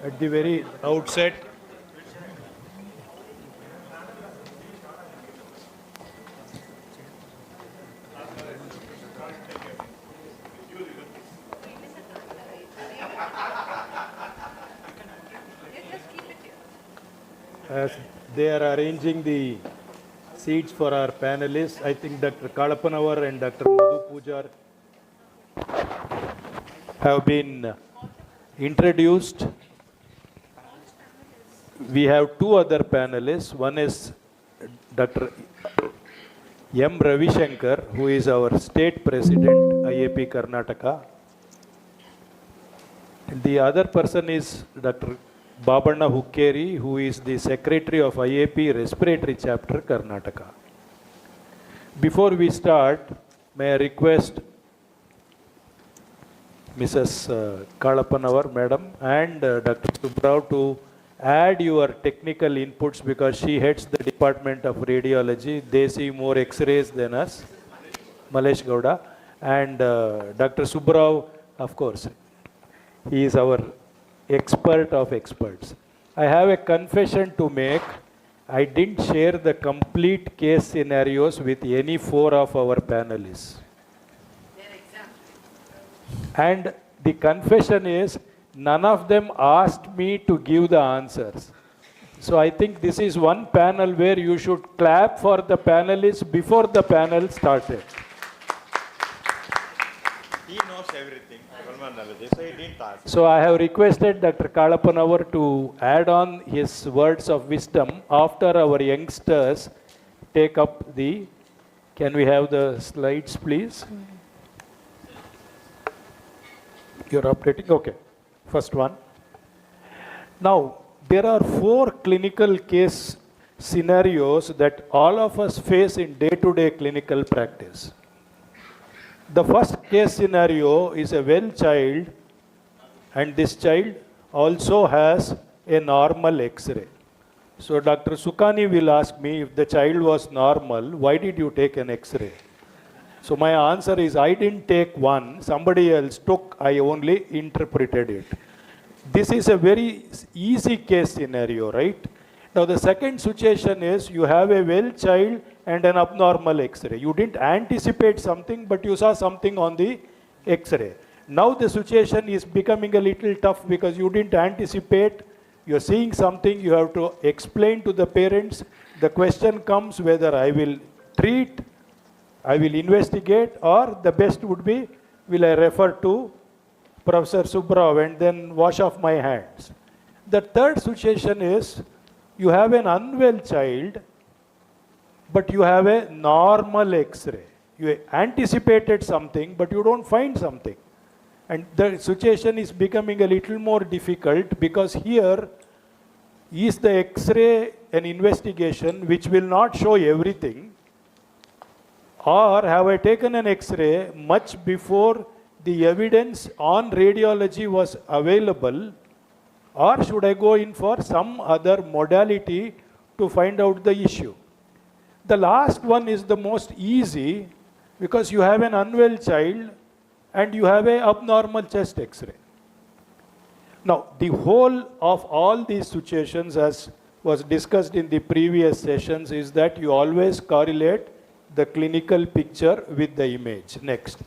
At the very outset, as they are arranging the seats for our panelists, I think Dr. Kalapanavar and Dr. Madhu Pujar have been introduced. We have two other panelists. One is Dr. M. Ravi Shankar, who is our state president, IAP Karnataka. And the other person is Dr. Babanna Hukkeri, who is the secretary of IAP Respiratory Chapter, Karnataka. Before we start, may I request Mrs. Kalapanavar, Madam, and Dr. Subrao to add your technical inputs because she heads the Department of Radiology. They see more X-rays than us, Malesh Gowda. And Dr. Subrao, of course, he is our expert of experts. I have a confession to make. I didn't share the complete case scenarios with any four of our panelists. And the confession is, none of them asked me to give the answers. So I think this is one panel where you should clap for the panelists before the panel started. He knows everything, pulmonology, so he didn't ask. So I have requested Dr. Kalapanavar to add on his words of wisdom after our youngsters take up the, can we have the slides please? You're updating? Okay. First one. Now, there are four clinical case scenarios that all of us face in day-to-day clinical practice. The first case scenario is a well child, and this child also has a normal X-ray. So Dr. Sukani will ask me, if the child was normal, why did you take an X-ray? So my answer is, I didn't take one, somebody else took, I only interpreted it. This is a very easy case scenario, right? Now the second situation is, you have a well child and an abnormal X-ray. You didn't anticipate something, but you saw something on the X-ray. Now the situation is becoming a little tough because you didn't anticipate, you're seeing something, you have to explain to the parents. The question comes whether I will treat, I will investigate, or the best would be, will I refer to Professor Subrao and then wash off my hands. The third situation is, you have an unwell child, but you have a normal X-ray. You anticipated something, but you don't find something. And the situation is becoming a little more difficult because here is the X-ray an investigation which will not show everything, or have I taken an X-ray much before the evidence on radiology was available, or should I go in for some other modality to find out the issue? The last one is the most easy because you have an unwell child and you have an abnormal chest X-ray. Now, the whole of all these situations, as was discussed in the previous sessions, is that you always correlate the clinical picture with the image. Next.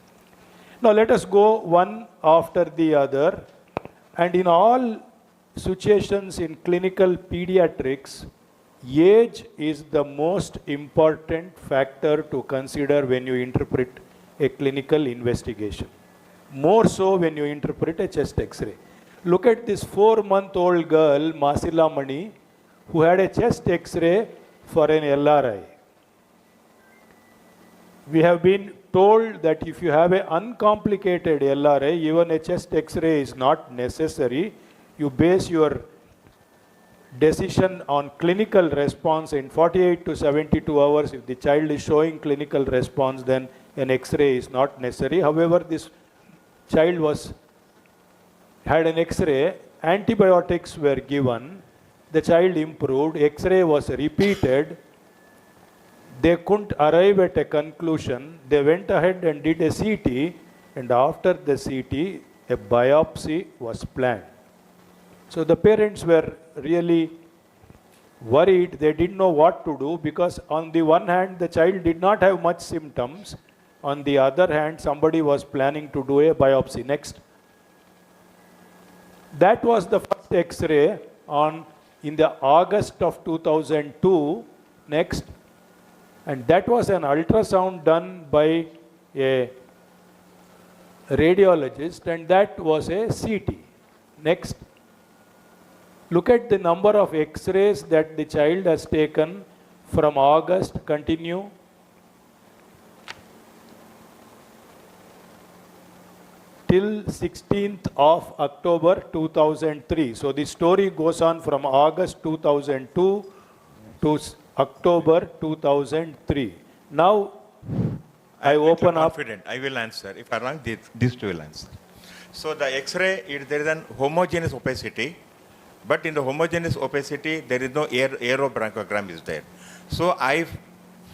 Now, let us go one after the other. And in all situations in clinical pediatrics, age is the most important factor to consider when you interpret a clinical investigation. More so when you interpret a chest X-ray. Look at this 4-month-old girl, Masila Mani, who had a chest X-ray for an LRI. We have been told that if you have an uncomplicated LRI, even a chest X-ray is not necessary. you base your decision on clinical response in 48 to 72 hours. If the child is showing clinical response, then an X-ray is not necessary. However, this child had an X-ray, antibiotics were given, the child improved, X-ray was repeated, they couldn't arrive at a conclusion, they went ahead and did a CT, and after the CT, a biopsy was planned. So the parents were really worried, they didn't know what to do, because on the one hand, the child did not have much symptoms, on the other hand, somebody was planning to do a biopsy. Next. That was the first X-ray in the August of 2002. Next. And that was an ultrasound done by a radiologist, and that was a CT. Next. Look at the number of X-rays that the child has taken from August. Continue. Till 16th of October 2003. So the story goes on from August 2002 to October 2003. Now I open up. Confident. I will answer. If I wrong, these two will answer. So the X-ray, there is an homogeneous opacity, but in the homogeneous opacity, there is no aerobronchogram is there. So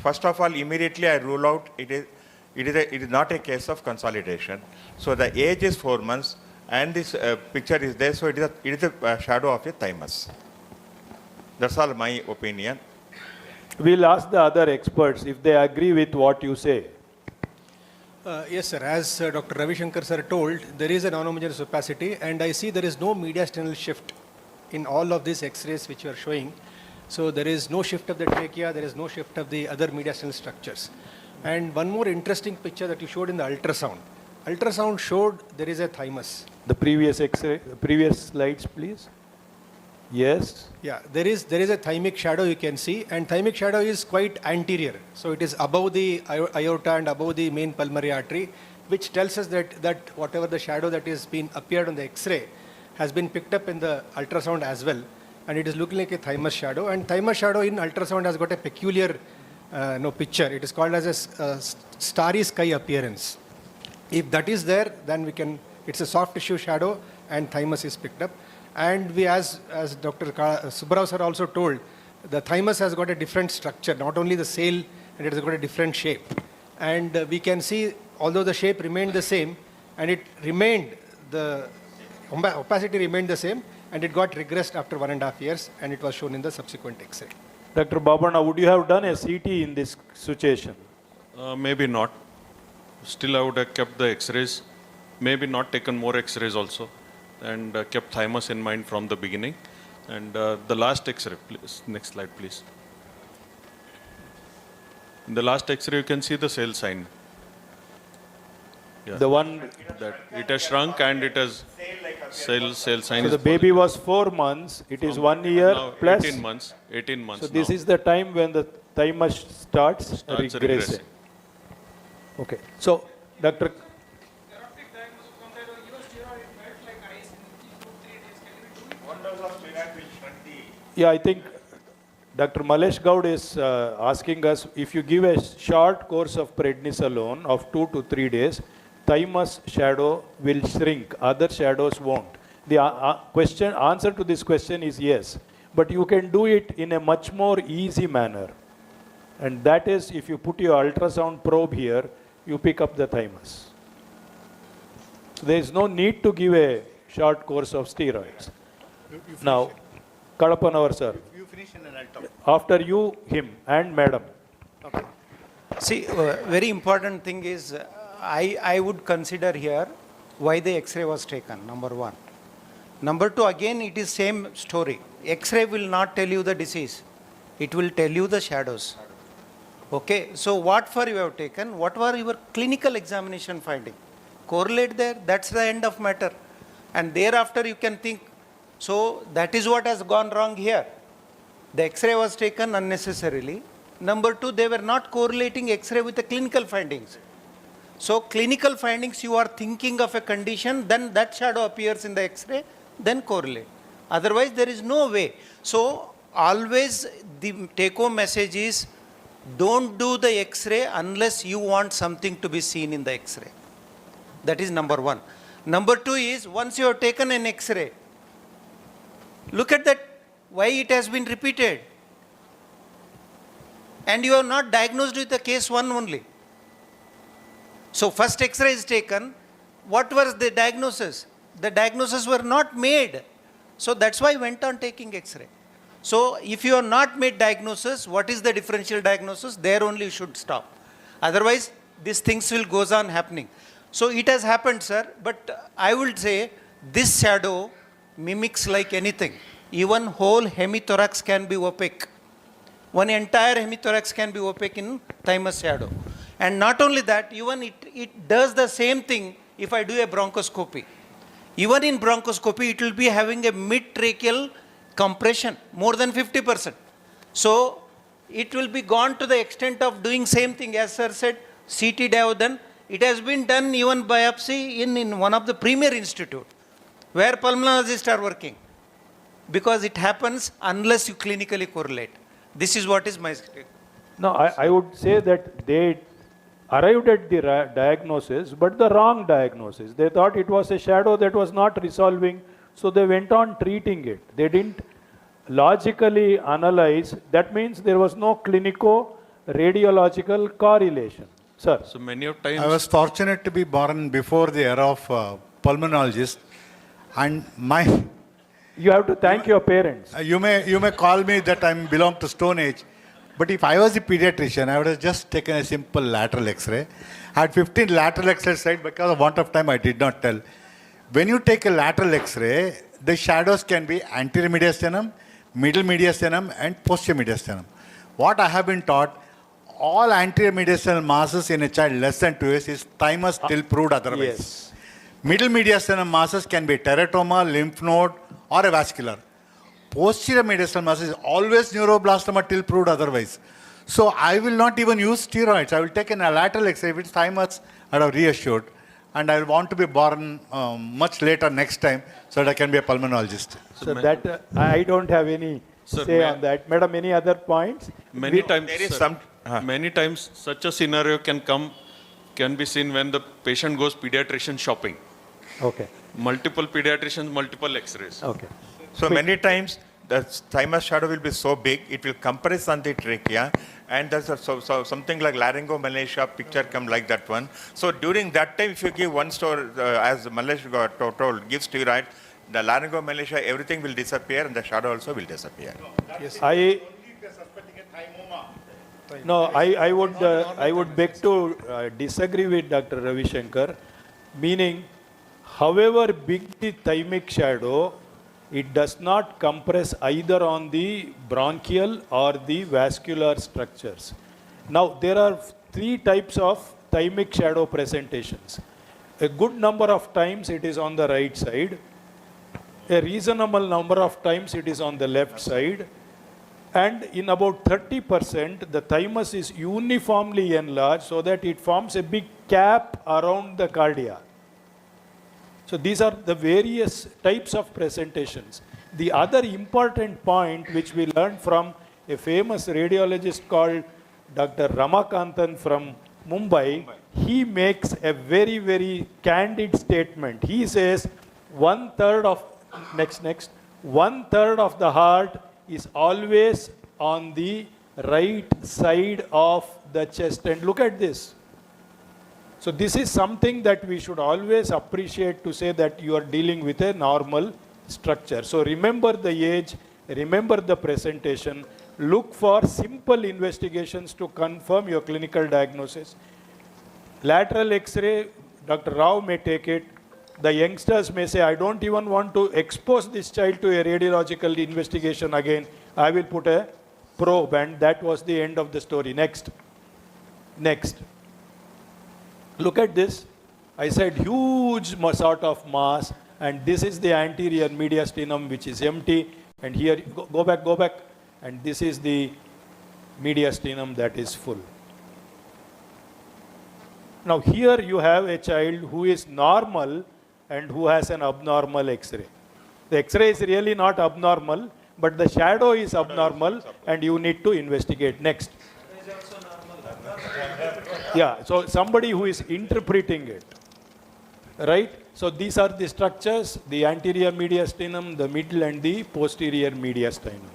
first of all, immediately I rule out it is not a case of consolidation. So the age is 4 months, and this picture is there. So it is a shadow of a thymus. That's all my opinion. We'll ask the other experts if they agree with what you say. Yes, sir. As Dr. Ravi Shankar sir told, there is a non-homogeneous opacity, and I see there is no mediastinal shift in all of these X-rays which you are showing. So there is no shift of the trachea, there is no shift of the other mediastinal structures. And one more interesting picture that you showed in the ultrasound. Ultrasound showed there is a thymus. The previous X-ray, previous slides, please. Yes. Yeah, there is a thymic shadow you can see, and thymic shadow is quite anterior. So it is above the aorta and above the main pulmonary artery, which tells us that whatever the shadow that is been appeared on the X-ray has been picked up in the ultrasound as well, and it is looking like a thymus shadow. And thymus shadow in ultrasound has got a peculiar picture. It is called as a starry sky appearance. If that is there, then it's a soft tissue shadow, and thymus is picked up. And we, as Dr. Subbarao sir also told, the thymus has got a different structure, not only the sail, and it has got a different shape. And we can see, although the shape remained the same, and it remained, the opacity remained the same, and it got regressed after 1.5 years, and it was shown in the subsequent X-ray. Dr. Babana, would you have done a CT in this situation? Maybe not. Still, I would have kept the X-rays. Maybe not taken more X-rays also, and kept thymus in mind from the beginning. And the last X-ray, please. Next slide, please. In the last X-ray, you can see the cell sign. Yeah. The one that it has shrunk and it has cell sign. So the baby was 4 months. It is 1 year plus 18 months. 18 months. So this now. is the time when the thymus starts regressing. Okay. So, Dr. Yeah, I think Dr. Malesh Gaud is asking us, if you give a short course of prednisolone of 2 to 3 days, thymus shadow will shrink, other shadows won't. The answer to this question is yes, but you can do it in a much more easy manner. And that is, if you put your ultrasound probe here, you pick up the thymus. So there is no need to give a short course of steroids. Now, Kadapanavar sir. You finish and then I'll talk. After you, him and madam. Okay. See, very important thing is, I would consider here why the X-ray was taken, number one. Number two, again, it is same story. X-ray will not tell you the disease. It will tell you the shadows. Okay, so what for you have taken? What were your clinical examination finding? Correlate there, that's the end of matter. And thereafter you can think, so that is what has gone wrong here. The X-ray was taken unnecessarily. Number two, they were not correlating X-ray with the clinical findings. So clinical findings, you are thinking of a condition, then that shadow appears in the X-ray, then correlate. Otherwise, there is no way. So, always the take-home message is, don't do the X-ray unless you want something to be seen in the X-ray. That is number one. Number two is, once you have taken an X-ray, look at that, why it has been repeated. And you are not diagnosed with the case 1 only. So first X-ray is taken. What was the diagnosis? The diagnosis were not made. So that's why I went on taking X-ray. So if you are not made diagnosis, what is the differential diagnosis? There only you should stop. Otherwise, these things will goes on happening. So it has happened, sir. But I would say this shadow mimics like anything. Even whole hemithorax can be opaque. One entire hemithorax can be opaque in thymus shadow. And not only that, even it does the same thing if I do a bronchoscopy. Even in bronchoscopy, it will be having a mid-tracheal compression, more than 50%. So it will be gone to the extent of doing same thing, as sir said, CT Davodan. It has been done even biopsy in one of the premier institute, where pulmonologists are working. Because it happens unless you clinically correlate. This is what is my statement. No, I would say that they arrived at the diagnosis, but the wrong diagnosis. They thought it was a shadow that was not resolving, so they went on treating it. They didn't logically analyze. That means there was no clinico-radiological correlation. Sir. So many of times... I was fortunate to be born before the era of pulmonologists, and my... You have to thank your parents. You may call me that I belong to Stone Age, but if I was a pediatrician, I would have just taken a simple lateral X-ray. I had 15 lateral X-rays, right? Because of want of time, I did not tell. When you take a lateral X-ray, the shadows can be anterior mediastinum, middle mediastinum, and posterior mediastinum. What I have been taught, all anterior mediastinal masses in a child less than 2 years is thymus till proved otherwise. Yes. Middle mediastinum masses can be teratoma, lymph node, or a vascular. Posterior mediastinal masses is always neuroblastoma till proved otherwise. So I will not even use steroids. I will take a lateral X-ray. If it's thymus, I have reassured. And I will want to be born much later next time so that I can be a pulmonologist. So that I don't have any say on that. Madam, any other points? Many times such a scenario can be seen when the patient goes pediatrician shopping. Okay. Multiple pediatricians, multiple X-rays. Okay. So many times the thymus shadow will be so big, it will compress on the trachea, and there's something like laryngomalacia picture come like that one. So during that time, if you give one as Malesh got told, give steroid, the laryngomalacia, everything will disappear and the shadow also will disappear. Yes. I would beg to disagree with Dr. Ravi Shankar, meaning however big the thymic shadow, it does not compress either on the bronchial or the vascular structures. Now, there are 3 types of thymic shadow presentations. A good number of times it is on the right side. A reasonable number of times it is on the left side. And in about 30%, the thymus is uniformly enlarged so that it forms a big cap around the cardia. So these are the various types of presentations. The other important point which we learned from a famous radiologist called Dr. Ramakantan from Mumbai, he makes a very, very candid statement. He says 1/3 of, next, 1/3 of the heart is always on the right side of the chest. And look at this. So this is something that we should always appreciate, to say that you are dealing with a normal structure. So remember the age, remember the presentation, look for simple investigations to confirm your clinical diagnosis. Lateral X-ray, Dr. Rao may take it. The youngsters may say, I don't even want to expose this child to a radiological investigation again. I will put a probe, and that was the end of the story. Next. Look at this. I said huge sort of mass, and this is the anterior mediastinum, which is empty. And here, go back. And this is the mediastinum that is full. Now here you have a child who is normal and who has an abnormal X-ray. The X-ray is really not abnormal, but the shadow is abnormal and you need to investigate. Next. Yeah, so somebody who is interpreting it, right? So these are the structures, the anterior mediastinum, the middle and the posterior mediastinum.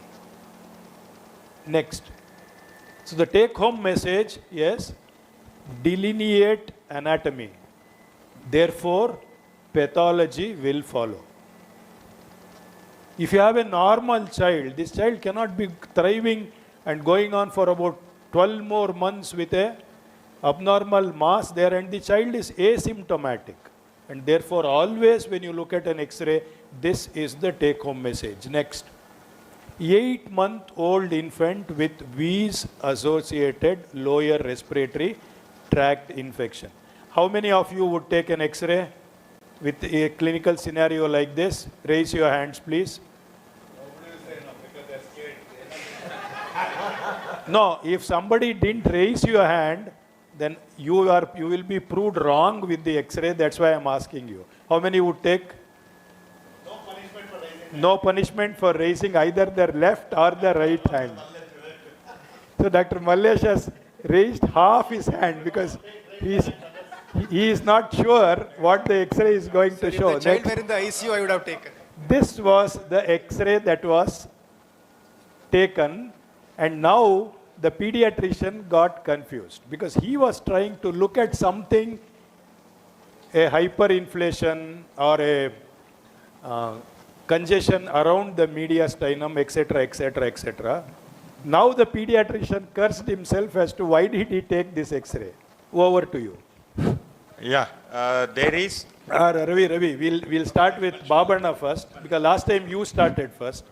Next. So the take-home message is delineate anatomy. Therefore, pathology will follow. If you have a normal child, this child cannot be thriving and going on for about 12 more months with a abnormal mass there, and the child is asymptomatic. And therefore, always when you look at an X-ray, this is the take-home message. Next. 8-month-old infant with wheeze-associated lower respiratory tract infection. How many of you would take an X-ray with a clinical scenario like this? Raise your hands, please. No, if somebody didn't raise your hand, then you will be proved wrong with the X-ray. That's why I'm asking you. How many would take? No punishment for raising either their left or the right hand. So Dr. Mallesh has raised half his hand because he is not sure what the X-ray is going to show. If the child were in the ICU, I would have taken. This was the X-ray that was taken, and now the pediatrician got confused because he was trying to look at something, a hyperinflation or a congestion around the mediastinum, etc., etc., etc. Now the pediatrician cursed himself as to why did he take this X-ray. Over to you. Yeah, there is. Ravi, we'll start with Babanna first because last time you started first.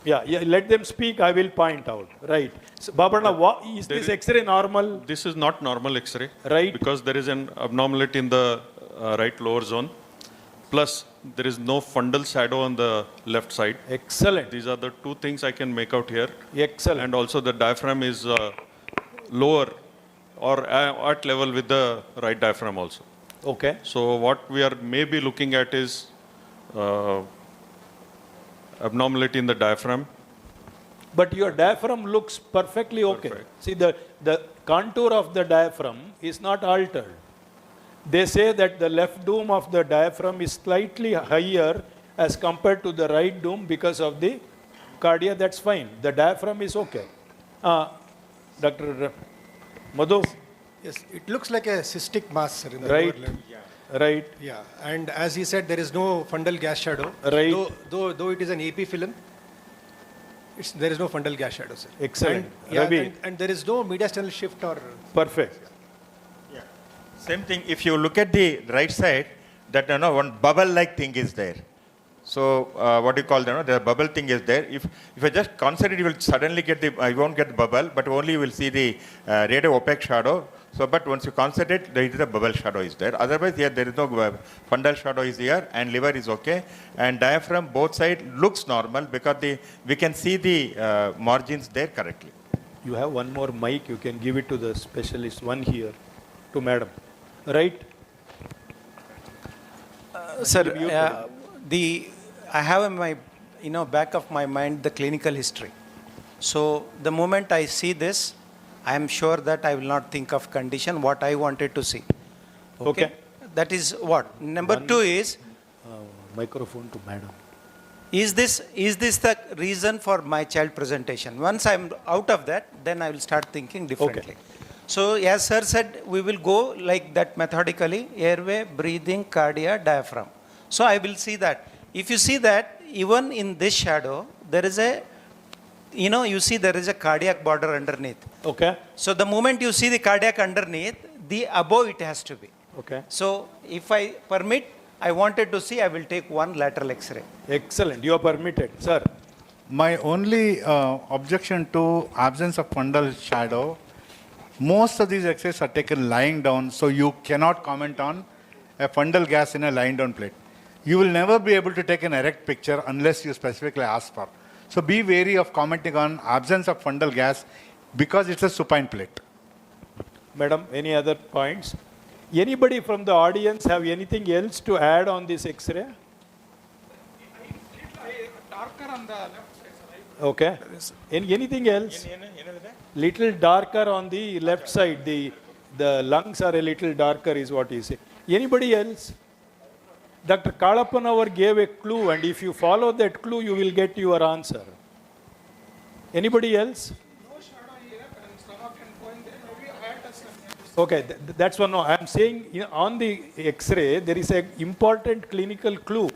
Yeah, let them speak, I will point out. Right. So, Babanna, is this X-ray normal? This is not normal X-ray. Right. Because there is an abnormality in the right lower zone. Plus, there is no fundal shadow on the left side. Excellent. These are the two things I can make out here. Excellent. And also the diaphragm is lower or at level with the right diaphragm also. Okay. So what we are maybe looking at is abnormality in the diaphragm. But your diaphragm looks perfectly okay. Perfect. See, the contour of the diaphragm is not altered. They say that the left dome of the diaphragm is slightly higher as compared to the right dome because of the cardia. That's fine. The diaphragm is okay. Dr. Madhu? Yes, it looks like a cystic mass, sir, in the right. lower limb. Right. Yeah, and as he said, there is no fundal gas shadow. Right. Though it is an AP film, there is no fundal gas shadow, sir. Excellent. And there is no mediastinal shift or... Perfect. Yeah. Same thing, if you look at the right side, that one bubble-like thing is there. So what do you call them? The bubble thing is there. If I just concentrate, you will suddenly get I won't get the bubble, but only you will see the radio opaque shadow. So, but once you concentrate, there is a bubble shadow is there. Otherwise, here there is no fundal shadow is here, and liver is okay, and diaphragm both side looks normal because we can see the margins there correctly. You have one more mic. You can give it to the specialist. One here, to madam. Right. Sir, I have in my back of my mind the clinical history. So the moment I see this, I am sure that I will not think of condition what I wanted to see. Okay. That is what. Number two is microphone to madam. Is this the reason for my child presentation? Once I am out of that, then I will start thinking differently. Okay. So as sir said, we will go like that methodically: airway, breathing, cardia, diaphragm. So I will see that. If you see that, even in this shadow, there is you see there is a cardiac border underneath. Okay. So the moment you see the cardiac underneath, the above it has to be. Okay. So if I permit, I wanted to see, I will take one lateral X-ray. Excellent. You are permitted. Sir. My only objection to absence of fundal shadow, most of these X-rays are taken lying down, so you cannot comment on a fundal gas in a lying down plate. You will never be able to take an erect picture unless you specifically ask for. So be wary of commenting on absence of fundal gas because it's a supine plate. Madam, any other points? Anybody from the audience have anything else to add on this X-ray? Darker on the left side, sir. Okay. Anything else? Little darker on the left side. The lungs are a little darker is what you say. Anybody else? Dr. Kalapanavar gave a clue, and if you follow that clue, you will get your answer. Anybody else? Okay, that's one. No, I'm saying on the X-ray, there is an important clinical clue.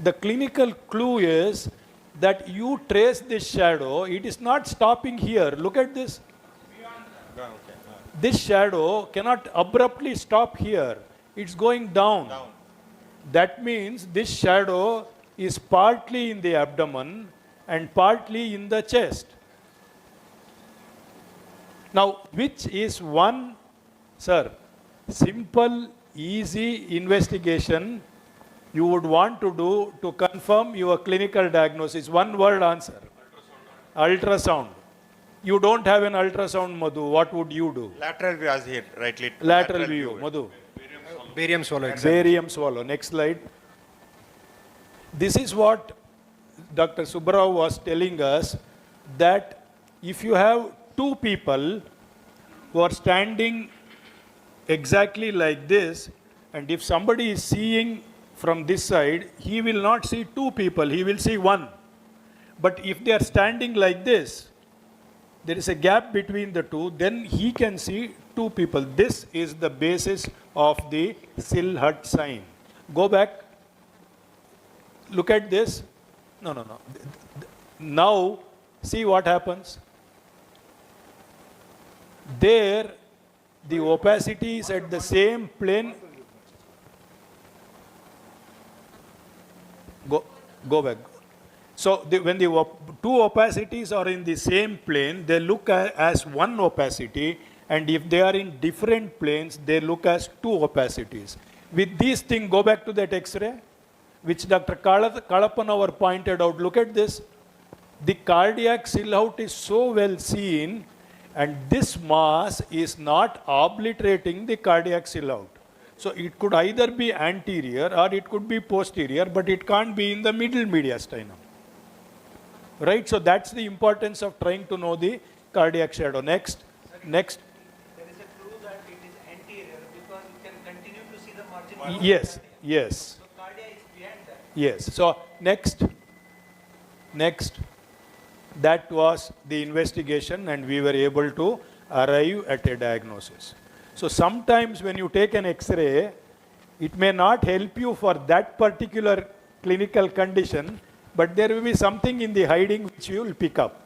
The clinical clue is that you trace this shadow, it is not stopping here. Look at this. This shadow cannot abruptly stop here. It's going down. That means this shadow is partly in the abdomen and partly in the chest. Now, which is one, sir, simple, easy investigation you would want to do to confirm your clinical diagnosis? One word answer. Ultrasound. You don't have an ultrasound, Madhu. What would you do? Lateral view as here, rightly. Lateral view, Madhu. Barium swallow. Barium swallow. Next slide. This is what Dr. Subbarao was telling us, that if you have two people who are standing exactly like this, and if somebody is seeing from this side, he will not see two people, he will see one. But if they are standing like this, there is a gap between the two, then he can see two people. This is the basis of the Sill-Hut sign. Go back. Look at this. No. Now, see what happens. There, the opacity is at the same plane. Go back. So when the two opacities are in the same plane, they look as one opacity, and if they are in different planes, they look as two opacities. With these things, go back to that X-ray, which Dr. Kalapanavar pointed out. Look at this. The cardiac Sill-Hut is so well seen, and this mass is not obliterating the cardiac Sill-Hut. So it could either be anterior or it could be posterior, but it can't be in the middle mediastinum. Right? So that's the importance of trying to know the cardiac shadow. Next. There is a clue that it is anterior because you can continue to see the margin. Yes. So cardia is behind that. Yes. So next. That was the investigation, and we were able to arrive at a diagnosis. So sometimes when you take an X-ray, it may not help you for that particular clinical condition, but there will be something in the hiding which you will pick up.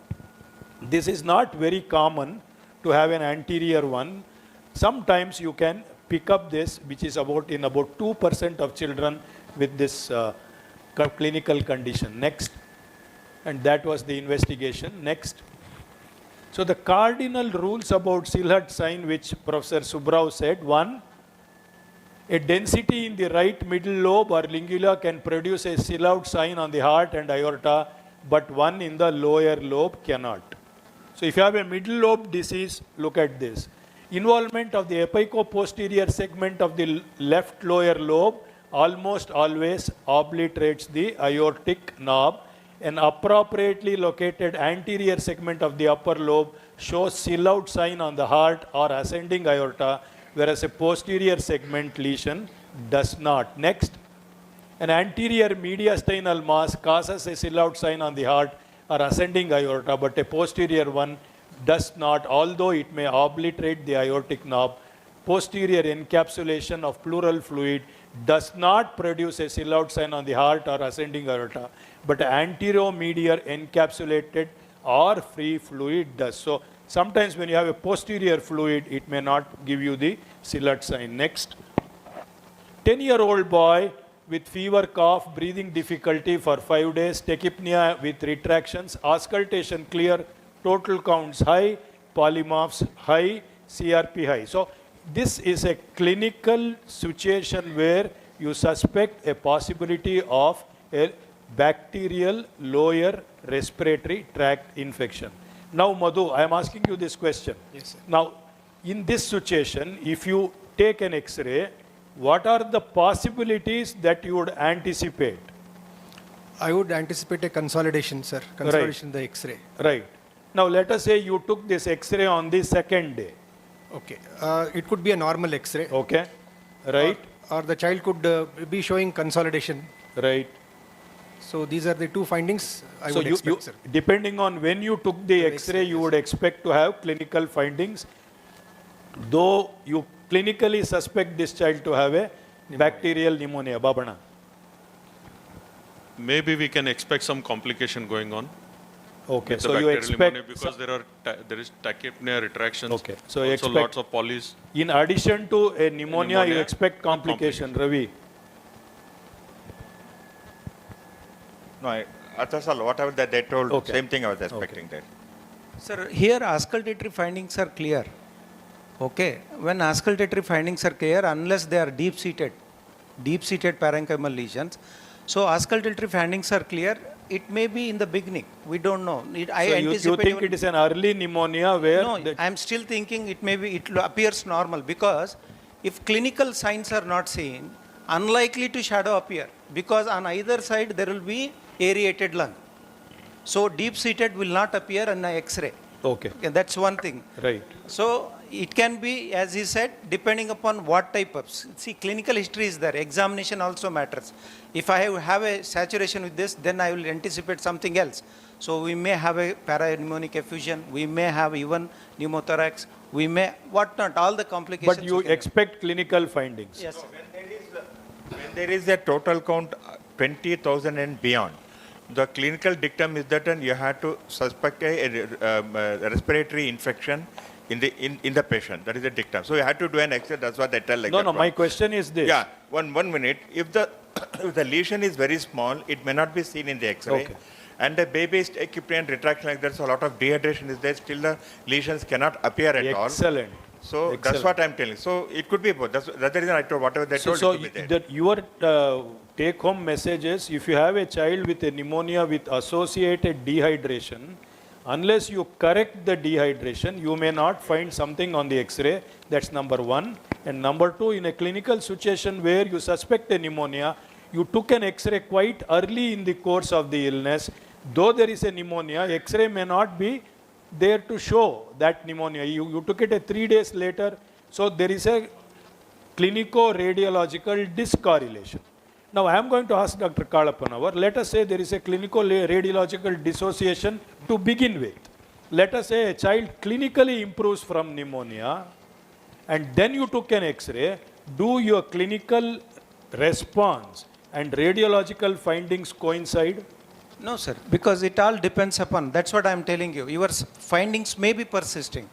This is not very common to have an anterior one. Sometimes you can pick up this, which is in about 2% of children with this clinical condition. Next. And that was the investigation. Next. So the cardinal rules about Sill-Hut sign, which Professor Subbarao said: one, a density in the right middle lobe or lingula can produce a Sill-Hut sign on the heart and aorta, but one in the lower lobe cannot. So if you have a middle lobe disease, look at this. Involvement of the apico-posterior segment of the left lower lobe almost always obliterates the aortic knob. An appropriately located anterior segment of the upper lobe shows Sill-Hut sign on the heart or ascending aorta, whereas a posterior segment lesion does not. Next. An anterior mediastinal mass causes a Sill-Hut sign on the heart or ascending aorta, but a posterior one does not, although it may obliterate the aortic knob. Posterior encapsulation of pleural fluid does not produce a Sill-Hut sign on the heart or ascending aorta, but anteromedial encapsulated or free fluid does. So sometimes when you have a posterior fluid, it may not give you the Sill-Hut sign. Next. 10-year-old boy with fever, cough, breathing difficulty for 5 days, tachypnea with retractions, auscultation clear, total counts high, polymorphs high, CRP high. So this is a clinical situation where you suspect a possibility of a bacterial lower respiratory tract infection. Now, Madhu, I am asking you this question. Yes, sir. Now, in this situation, if you take an X-ray, what are the possibilities that you would anticipate? I would anticipate a consolidation, sir. Consolidation in the X-ray. Right. Now let us say you took this X-ray on the second day. Okay. It could be a normal X-ray. Okay. Right. Or the child could be showing consolidation. Right. So these are the two findings I would expect, sir. Depending on when you took the X-ray, you would expect to have clinical findings. Though you clinically suspect this child to have a bacterial pneumonia. Babana. Maybe we can expect some complication going on. Okay, with so the you bacterial expect pneumonia because there is tachypnea, retractions. Okay, so also expect lots of polys. In addition to a pneumonia, you expect complication. Ravi. No, that's all. Whatever that they told, Okay. same thing I was expecting there. Sir, here auscultatory findings are clear. Okay, when auscultatory findings are clear, unless they are deep-seated parenchymal lesions, so auscultatory findings are clear. It may be in the beginning. We don't know. You think it is an early pneumonia where? No, I'm still thinking it appears normal because if clinical signs are not seen, unlikely to shadow appear because on either side there will be aerated lung. So deep-seated will not appear on an X-ray. Okay. That's one thing. Right. So it can be, as he said, depending upon what type of, see, clinical history is there. Examination also matters. If I have a saturation with this, then I will anticipate something else. So we may have a parapneumonic effusion, we may have even pneumothorax, we may, whatnot, all the complications. But you expect clinical findings. Yes. When there is a total count 20,000 and beyond, the clinical dictum is that you have to suspect a respiratory infection in the patient. That is a dictum. So you have to do an X-ray. That's what they tell. Like No, my question is this. Yeah, one minute. If the if the lesion is very small, it may not be seen in the X-ray. Okay. And the baby is tachypnea and retraction like that. So a lot of dehydration is there. Still the lesions cannot appear at all. Excellent. So Excellent. that's what I'm telling. So it could be both. That's the reason I told whatever they told. So it could be there. your take-home message is, if you have a child with a pneumonia with associated dehydration, unless you correct the dehydration, you may not find something on the X-ray. That's number one. And number two, in a clinical situation where you suspect a pneumonia, you took an X-ray quite early in the course of the illness. Though there is a pneumonia, X-ray may not be there to show that pneumonia. You took it 3 days later. So there is a clinico-radiological discorrelation. Now I am going to ask Dr. Kalapanavar, let us say there is a clinico-radiological dissociation to begin with. Let us say a child clinically improves from pneumonia and then you took an X-ray. Do your clinical response and radiological findings coincide? No, sir, because it all depends upon, that's what I'm telling you. Your findings may be persisting.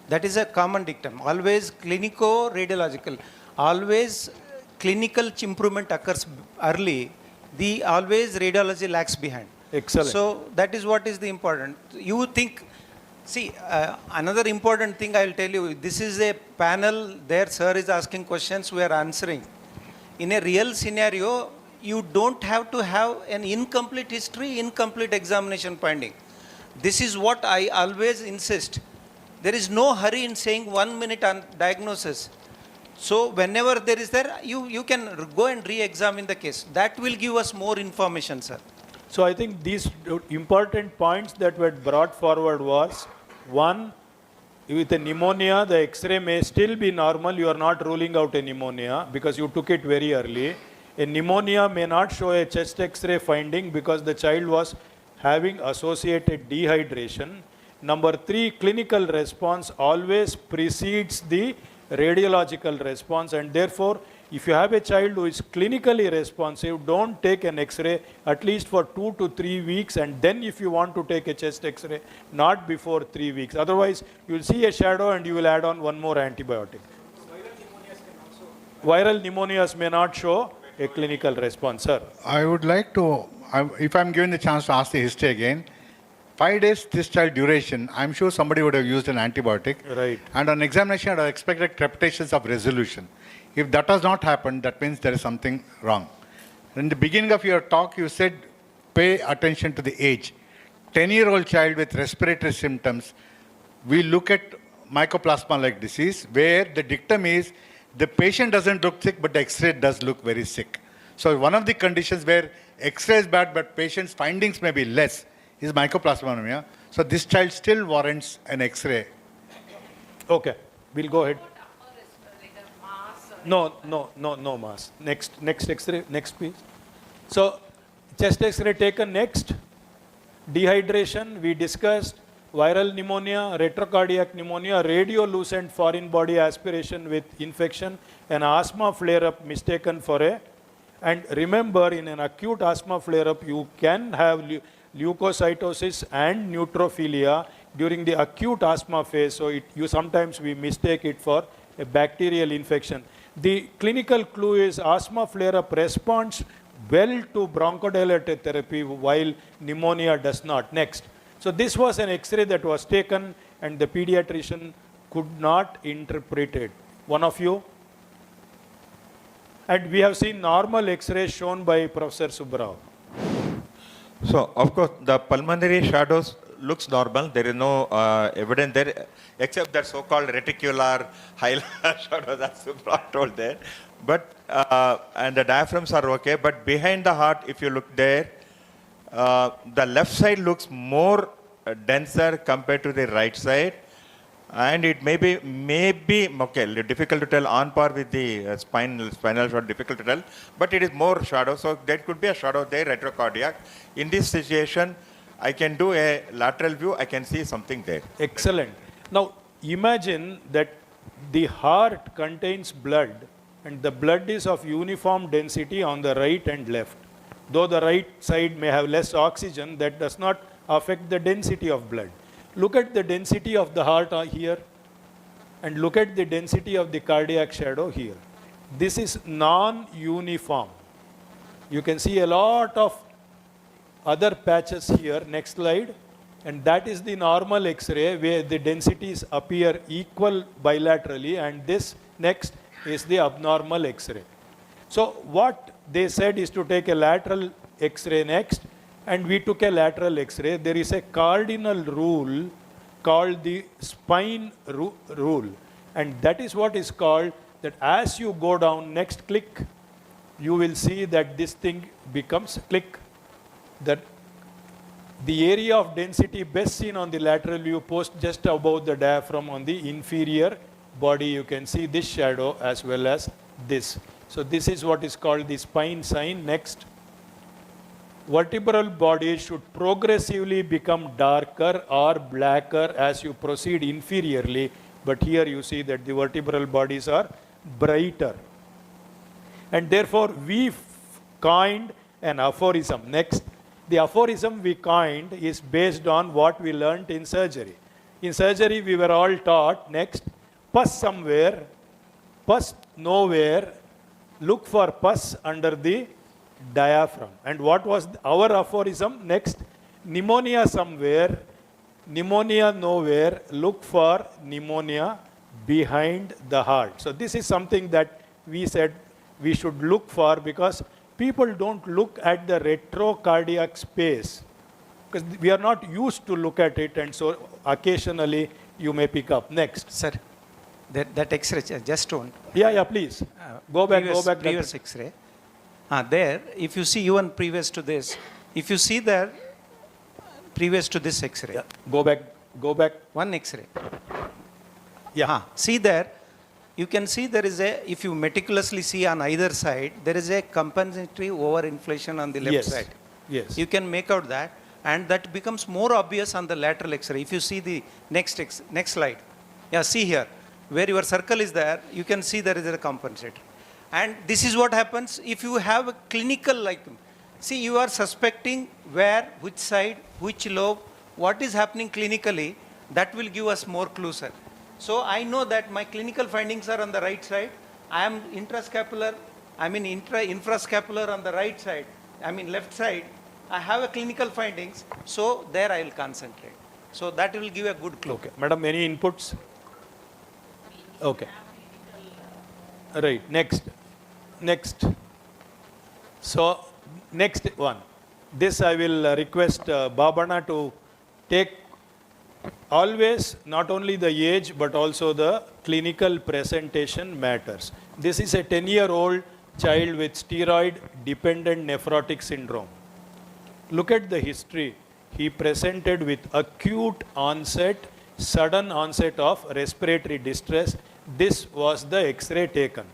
That is a common dictum. Always clinico-radiological. Always clinical improvement occurs early. Always radiology lags behind. Excellent. So that is what is the important. You think, see, another important thing I will tell you, this is a panel, there sir is asking questions, we are answering. In a real scenario, you don't have to have an incomplete history, incomplete examination finding. This is what I always insist. There is no hurry in saying 1 minute on diagnosis. So whenever there is there, you can go and re-examine the case. That will give us more information, sir. So I think these important points that were brought forward was, one, with a pneumonia, the X-ray may still be normal. You are not ruling out a pneumonia because you took it very early. A pneumonia may not show a chest X-ray finding because the child was having associated dehydration. Number three, clinical response always precedes the radiological response, and therefore, if you have a child who is clinically responsive, don't take an X-ray at least for 2 to 3 weeks, and then if you want to take a chest X-ray, not before 3 weeks. Otherwise, you will see a shadow and you will add on one more antibiotic. Viral pneumonias may not show a clinical response, sir. I would like to, if I'm given the chance to ask the history again, 5 days discharge duration, I'm sure somebody would have used an antibiotic. Right. And on examination, I would have expected crepitations of resolution. If that has not happened, that means there is something wrong. In the beginning of your talk, you said pay attention to the age. 10-year-old child with respiratory symptoms, we look at mycoplasma-like disease, where the dictum is the patient doesn't look sick, but the X-ray does look very sick. So one of the conditions where X-ray is bad, but patient's findings may be less, is mycoplasmonemia. So this child still warrants an X-ray. Okay, we'll go ahead. No mass. Next X-ray, next please. So chest X-ray taken next. Dehydration, we discussed. Viral pneumonia, retrocardiac pneumonia, radiolucent foreign body aspiration with infection, an asthma flare-up mistaken for a. And remember, in an acute asthma flare-up, you can have leukocytosis and neutrophilia during the acute asthma phase. So sometimes we mistake it for a bacterial infection. The clinical clue is asthma flare-up responds well to bronchodilator therapy while pneumonia does not. Next. So this was an X-ray that was taken and the pediatrician could not interpret it. One of you? And we have seen normal X-ray shown by Professor Subbarao. So, of course, the pulmonary shadows looks normal. There is no evidence there, except that so-called reticular hilar shadow that Subbarao told there. But, and the diaphragms are okay, but behind the heart, if you look there, the left side looks more denser compared to the right side, and it may be okay, difficult to tell, on par with the spinal shadow, difficult to tell, but it is more shadow, so there could be a shadow there, retrocardiac. In this situation, I can do a lateral view, I can see something there. Excellent. Now, imagine that the heart contains blood, and the blood is of uniform density on the right and left. Though the right side may have less oxygen, that does not affect the density of blood. Look at the density of the heart here, and look at the density of the cardiac shadow here. This is non-uniform. You can see a lot of other patches here. Next slide. And that is the normal X-ray where the densities appear equal bilaterally, and this next is the abnormal X-ray. So what they said is to take a lateral X-ray next, and we took a lateral X-ray. There is a cardinal rule called the spine rule, and that is what is called that as you go down, next click, you will see that this thing becomes click, that the area of density best seen on the lateral view post just above the diaphragm on the inferior body. You can see this shadow as well as this. So this is what is called the spine sign. Next. Vertebral bodies should progressively become darker or blacker as you proceed inferiorly, but here you see that the vertebral bodies are brighter. And therefore we coined an aphorism. Next. The aphorism we coined is based on what we learnt in surgery. In surgery we were all taught, next, pus somewhere, pus nowhere, look for pus under the diaphragm. And what was our aphorism? Next, pneumonia somewhere, pneumonia nowhere, look for pneumonia behind the heart. So this is something that we said we should look for, because people don't look at the retrocardiac space because we are not used to look at it, and so occasionally you may pick up. Next. Sir, that X-ray, just one. Yeah, please. Go back. Previous X-ray. There, if you see even previous to this, if you see there, previous to this X-ray. Yeah. Go back. One X-ray. Yeah. See there, you can see there is a, if you meticulously see on either side, there is a compensatory overinflation on the left side. Yes. You can make out that, and that becomes more obvious on the lateral X-ray. If you see the next slide. Yeah, see here, where your circle is there, you can see there is a compensator. And this is what happens if you have a clinical, like, see, you are suspecting where, which side, which lobe, what is happening clinically, that will give us more clues, sir. So I know that my clinical findings are on the right side. I am infrascapular on the right side. Left side. I have a clinical findings, so there I will concentrate. So that will give a good clue. Okay. Madam, any inputs? Okay. Right. Next. So, next one. This I will request Babana to take. Always, not only the age, but also the clinical presentation matters. This is a 10-year-old child with steroid-dependent nephrotic syndrome. Look at the history. He presented with acute onset, sudden onset of respiratory distress. This was the X-ray taken.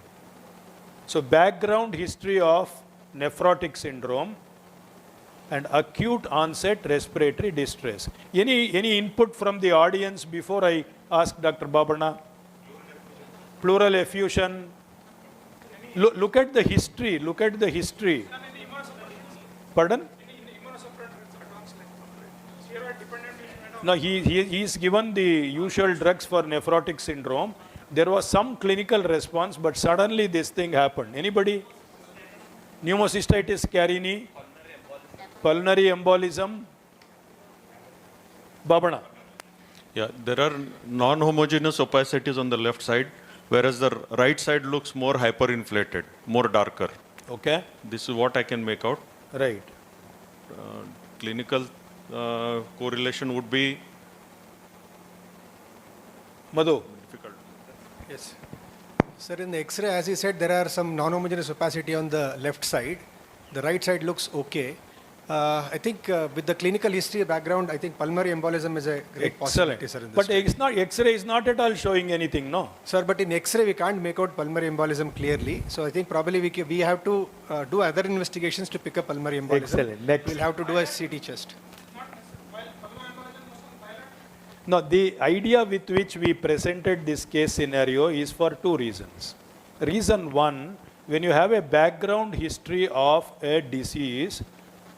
So background history of nephrotic syndrome and acute onset respiratory distress. Any input from the audience before I ask Dr. Babana? Pleural effusion. Look at the history. Look at the history. Pardon? No, he is given the usual drugs for nephrotic syndrome. There was some clinical response, but suddenly this thing happened. Anybody? Pneumocystitis carini, pulmonary embolism. Babana. Yeah, there are non-homogeneous opacities on the left side, whereas the right side looks more hyperinflated, more darker. Okay. This is what I can make out. Right. Clinical correlation would be Madhu. difficult. Yes. Sir, in the X-ray, as he said, there are some non-homogeneous opacity on the left side. The right side looks okay. I think with the clinical history background, I think pulmonary embolism is a great possibility, sir. In this But it's not, X-ray is not at all showing anything, no? Sir, but in X-ray, we can't make out pulmonary embolism clearly. So I think probably we have to do other investigations to pick up pulmonary embolism. Excellent. Next. We'll have to do a CT chest. No, the idea with which we presented this case scenario is for two reasons. Reason one, when you have a background history of a disease,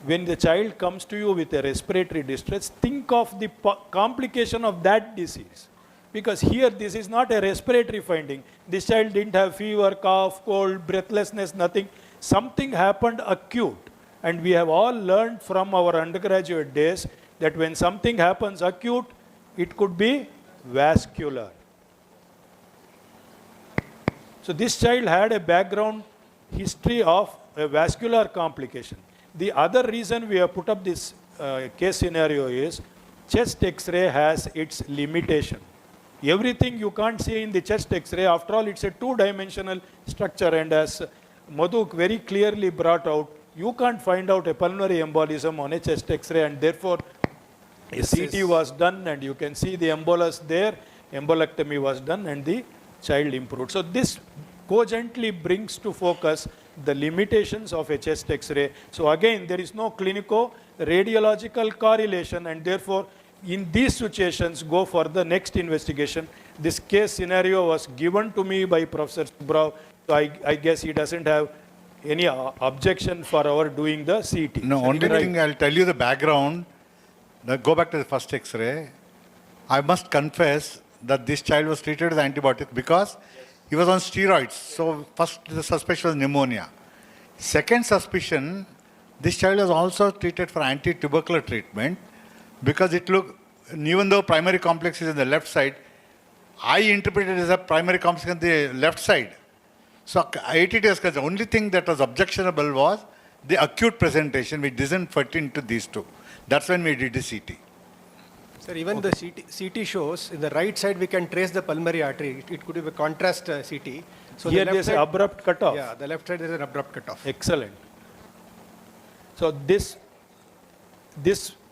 when the child comes to you with a respiratory distress, think of the complication of that disease. Because here this is not a respiratory finding. This child didn't have fever, cough, cold, breathlessness, nothing. Something happened acute. And we have all learned from our undergraduate days that when something happens acute, it could be vascular. So this child had a background history of a vascular complication. The other reason we have put up this case scenario is chest X-ray has its limitation. Everything you can't see in the chest X-ray, after all it's a two-dimensional structure, and as Madhu very clearly brought out, you can't find out a pulmonary embolism on a chest X-ray, and therefore a CT was done and you can see the embolus there, embolectomy was done and the child improved. So this cogently brings to focus the limitations of a chest X-ray. So again, there is no clinico-radiological correlation, and therefore in these situations go for the next investigation. This case scenario was given to me by Professor Subrao, so I guess he doesn't have any objection for our doing the CT. No, only thing I'll tell you the background. Now go back to the first X-ray. I must confess that this child was treated with antibiotics because he was on steroids. So first the suspicion was pneumonia. Second suspicion, this child was also treated for anti-tubercular treatment because it looked, even though primary complex is on the left side, I interpreted it as a primary complex on the left side. So the only thing that was objectionable was the acute presentation, which doesn't fit into these two. That's when we did the CT. Sir, even the CT shows, in the right side we can trace the pulmonary artery. It could be a contrast CT. So here the there's an abrupt cutoff. Yeah, the left side there is an abrupt cutoff. Excellent. So this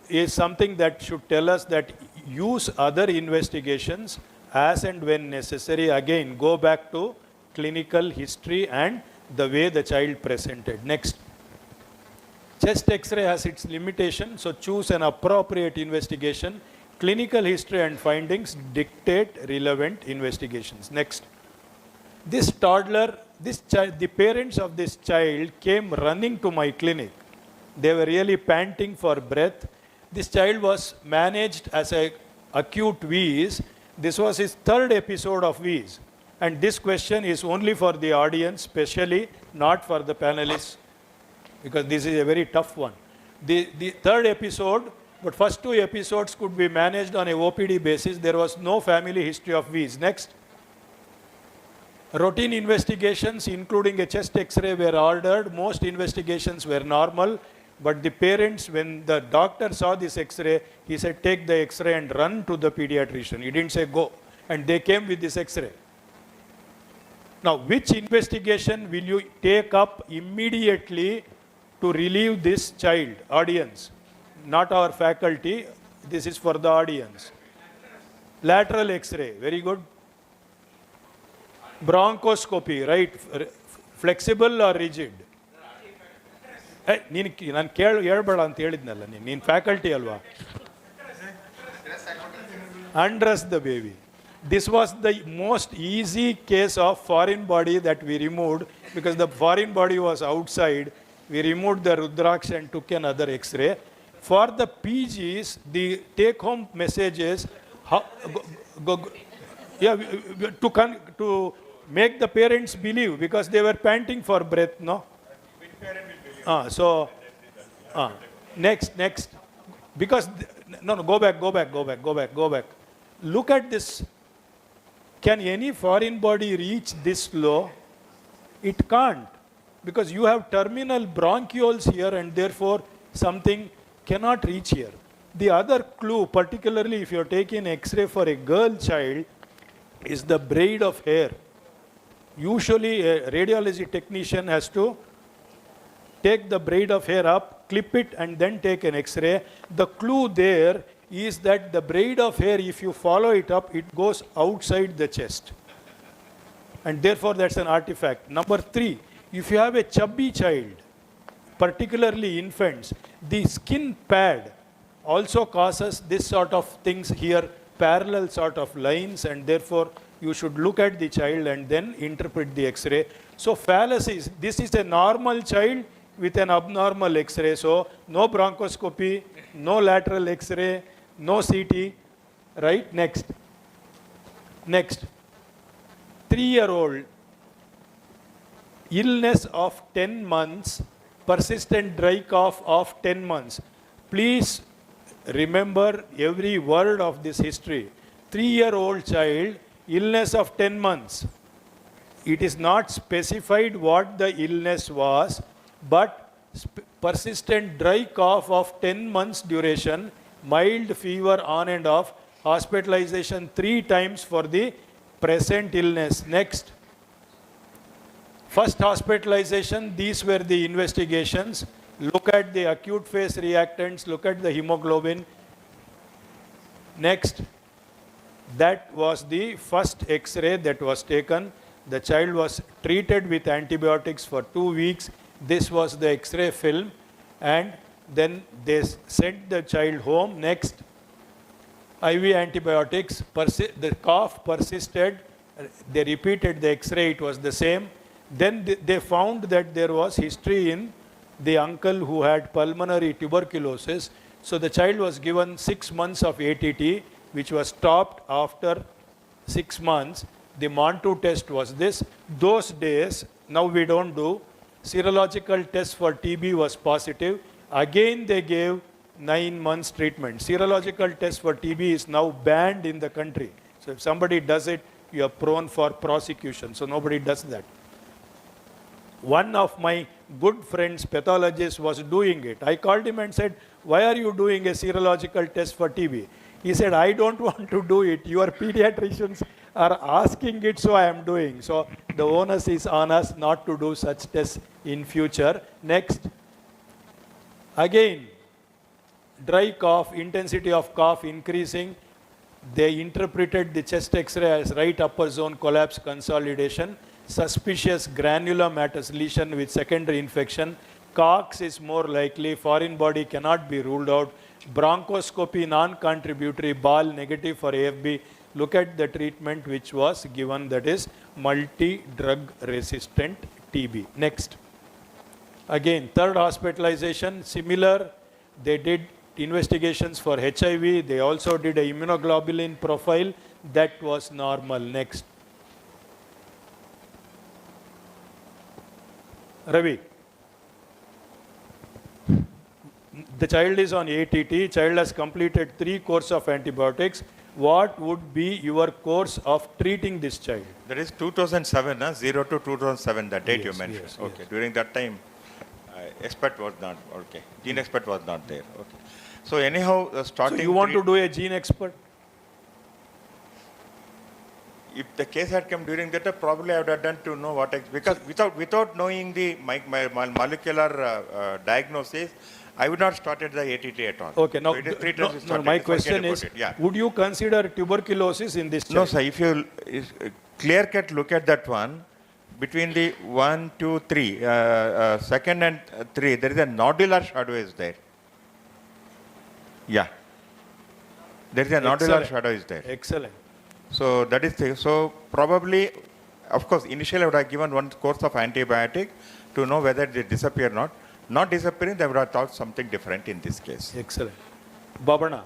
is something that should tell us that use other investigations as and when necessary. Again, go back to clinical history and the way the child presented. Next. Chest X-ray has its limitation, so choose an appropriate investigation. Clinical history and findings dictate relevant investigations. Next. This toddler, the parents of this child came running to my clinic. They were really panting for breath. This child was managed as a acute wheeze. This was his third episode of wheeze. And this question is only for the audience, specially, not for the panelists, because this is a very tough one. The third episode, but first two episodes could be managed on a OPD basis. There was no family history of wheeze. Next. Routine investigations, including a chest X-ray, were ordered. Most investigations were normal, but the parents, when the doctor saw this X-ray, he said, take the X-ray and run to the pediatrician. He didn't say go. And they came with this X-ray. Now, which investigation will you take up immediately to relieve this child? Audience, not our faculty. This is for the audience. Lateral X-ray, very good. Bronchoscopy, right? Flexible or rigid? ನಾನು ಹೇಳ್ಬೇಡ ಅಂತ ಹೇಳಿದ್ನಲ್ಲ ನೀನು faculty ಅಲ್ವಾ? Undress the baby. This was the most easy case of foreign body that we removed because the foreign body was outside. We removed the Rudraksh and took another X-ray. For the PGs, the take-home message is to make the parents believe because they were panting for breath, no? Next. Because, go back. Look at this. Can any foreign body reach this low? It can't. Because you have terminal bronchioles here and therefore something cannot reach here. The other clue, particularly if you're taking X-ray for a girl child, is the braid of hair. Usually a radiology technician has to take the braid of hair up, clip it and then take an X-ray. The clue there is that the braid of hair, if you follow it up, it goes outside the chest. And therefore that's an artifact. Number 3, if you have a chubby child, particularly infants, the skin pad also causes this sort of things here, parallel sort of lines, and therefore you should look at the child and then interpret the X-ray. So fallacies, this is a normal child with an abnormal X-ray. So no bronchoscopy, no lateral X-ray, no CT, right? Next. 3-year-old, illness of 10 months, persistent dry cough of 10 months. Please remember every word of this history. 3-year-old child, illness of 10 months. It is not specified what the illness was, but persistent dry cough of 10 months duration, mild fever on and off, hospitalization 3 times for the present illness. Next. First hospitalization, these were the investigations. Look at the acute phase reactants, look at the hemoglobin. Next. That was the first X-ray that was taken. The child was treated with antibiotics for 2 weeks. This was the X-ray film, and then they sent the child home. Next, IV antibiotics, the cough persisted, they repeated the X-ray, it was the same. Then they found that there was history in the uncle who had pulmonary tuberculosis. So the child was given 6 months of ATT, which was stopped after 6 months. The Mantoux test was this. Those days, now we don't do, serological test for TB was positive. Again, they gave 9 months treatment. Serological test for TB is now banned in the country. So if somebody does it, you are prone for prosecution. So nobody does that. One of my good friends, pathologist, was doing it. I called him and said, why are you doing a serological test for TB? He said, I don't want to do it. Your pediatricians are asking it, so I am doing. So the onus is on us not to do such tests in future. Next. Again, dry cough, intensity of cough increasing. They interpreted the chest X-ray as right upper zone collapse consolidation. Suspicious granulomatous lesion with secondary infection. Cox is more likely. Foreign body cannot be ruled out. Bronchoscopy non-contributory, ball negative for AFB. Look at the treatment which was given, that is multi-drug resistant TB. Next. Again, third hospitalization, similar. They did investigations for HIV. They also did a immunoglobulin profile. That was normal. Next. Ravi. The child is on ATT. Child has completed 3 courses of antibiotics. What would be your course of treating this child? That is 2007, 0 to 2007, the date you mentioned. Yes, okay, during that time, expert was not, okay, gene expert was not there. Okay. So anyhow, starting... So you want to do a gene expert? if the case had come during that, probably I would have done to know what, because without knowing the molecular diagnosis, I would not started the ATT at all. Okay, now, so it is 3 times we no, started, my forget question about is, it, yeah. would you consider tuberculosis in this child? No, sir, if you clear cut look at that one, between the 1, 2, 3, second and 3, there is a nodular shadow is there. Yeah. There is a nodular shadow is there. Excellent. So that is so probably, of course, initially I would have given one course of antibiotic to know whether they disappear or not. Not disappearing, they would have thought something different in this case. Excellent. Babana.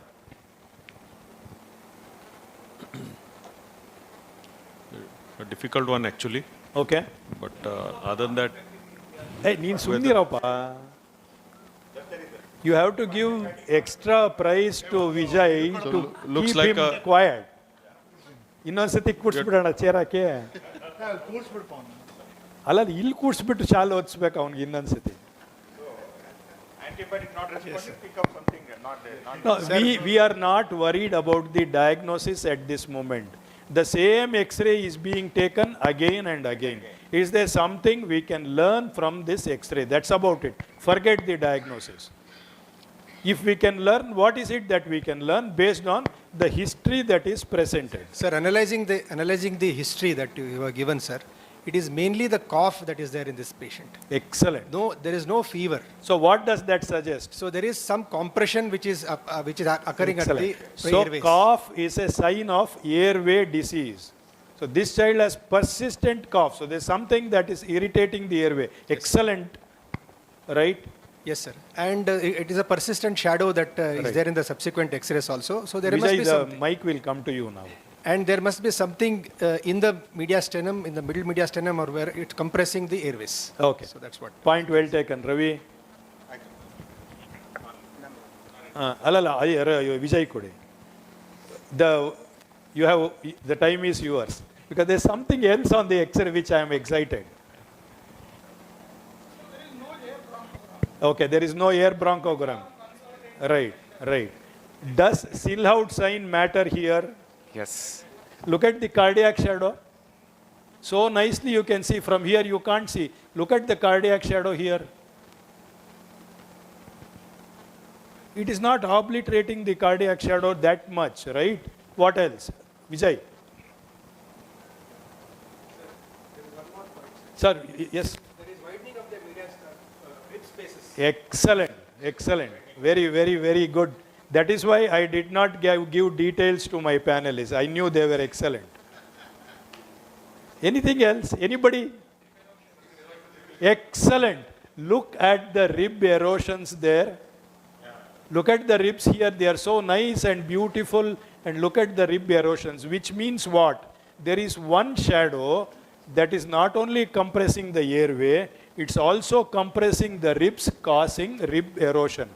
A difficult one actually. Okay. But other than that, Hey, ನೀನ್ ಸುಮ್ನಿರಪ್ಪ. You have to give extra prize to Vijay to looks keep like him quiet. ಇನ್ನೊಂದ್ಸತಿ ಕೂಡ್ಸ್ಬಿಡೋಣ ಚೇರಕ್ಕೆ. ಅಲ್ಲ ಇಲ್ಲಿ ಕೂಡ್ಸ್ಬಿಟ್ಟು ಶಾಲೆ ಓದಿಸ್ಬೇಕು ಅವ್ನಿಗೆ ಇನ್ನೊಂದ್ಸತಿ. Antibiotic not responding, pick up something No, we are not worried about the diagnosis at this moment. The same X-ray is being taken again and again. Is there something we can learn from this X-ray? That's about it. Forget the diagnosis. If we can learn, what is it that we can learn based on the history that is presented? Sir, analyzing the history that you have given, sir, it is mainly the cough that is there in this patient. Excellent. No, there is no fever. So what does that suggest? So there is some compression which is occurring Excellent. at the So airways. cough is a sign of airway disease. So this child has persistent cough. So there's something that is irritating the airway. Excellent. Right? Yes, sir. And it is a persistent shadow that is Right. there in the subsequent X-rays also. So there Vijay, must be the something. mic will come to you now. And there must be something in the mediastinum, in the middle mediastinum, or where it's compressing the airways. Okay. So that's what. Point well taken, Ravi. Alala, Vijay Kode. The time is yours. Because there's something else on the X-ray which I am excited. Okay, there is no air bronchogram. Right, right. Does Silhout sign matter here? Yes. Look at the cardiac shadow. So nicely you can see. From here you can't see. Look at the cardiac shadow here. It is not obliterating the cardiac shadow that much, right? What else? Vijay. Sir, yes. There is widening of the rib spaces. Excellent, excellent. Very, very, very good. That is why I did not give details to my panelists. I knew they were excellent. Anything else? Anybody? Excellent. Look at the rib erosions there. Look at the ribs here. They are so nice and beautiful. And look at the rib erosions, which means what? There is one shadow that is not only compressing the airway, it's also compressing the ribs, causing rib erosion.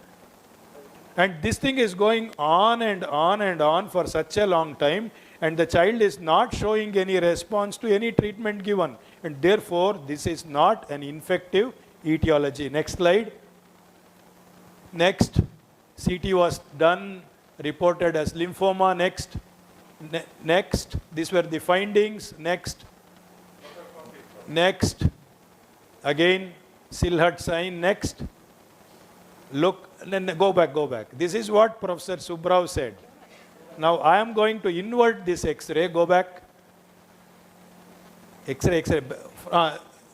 And this thing is going on and on and on for such a long time, and the child is not showing any response to any treatment given. And therefore, this is not an infective etiology. Next slide. Next. CT was done, reported as lymphoma. Next. Next. These were the findings. Next. Next. Again, Silhouette sign. Next. Look, go back. This is what Professor Subrao said. Now I am going to invert this X-ray. Go back. X-ray.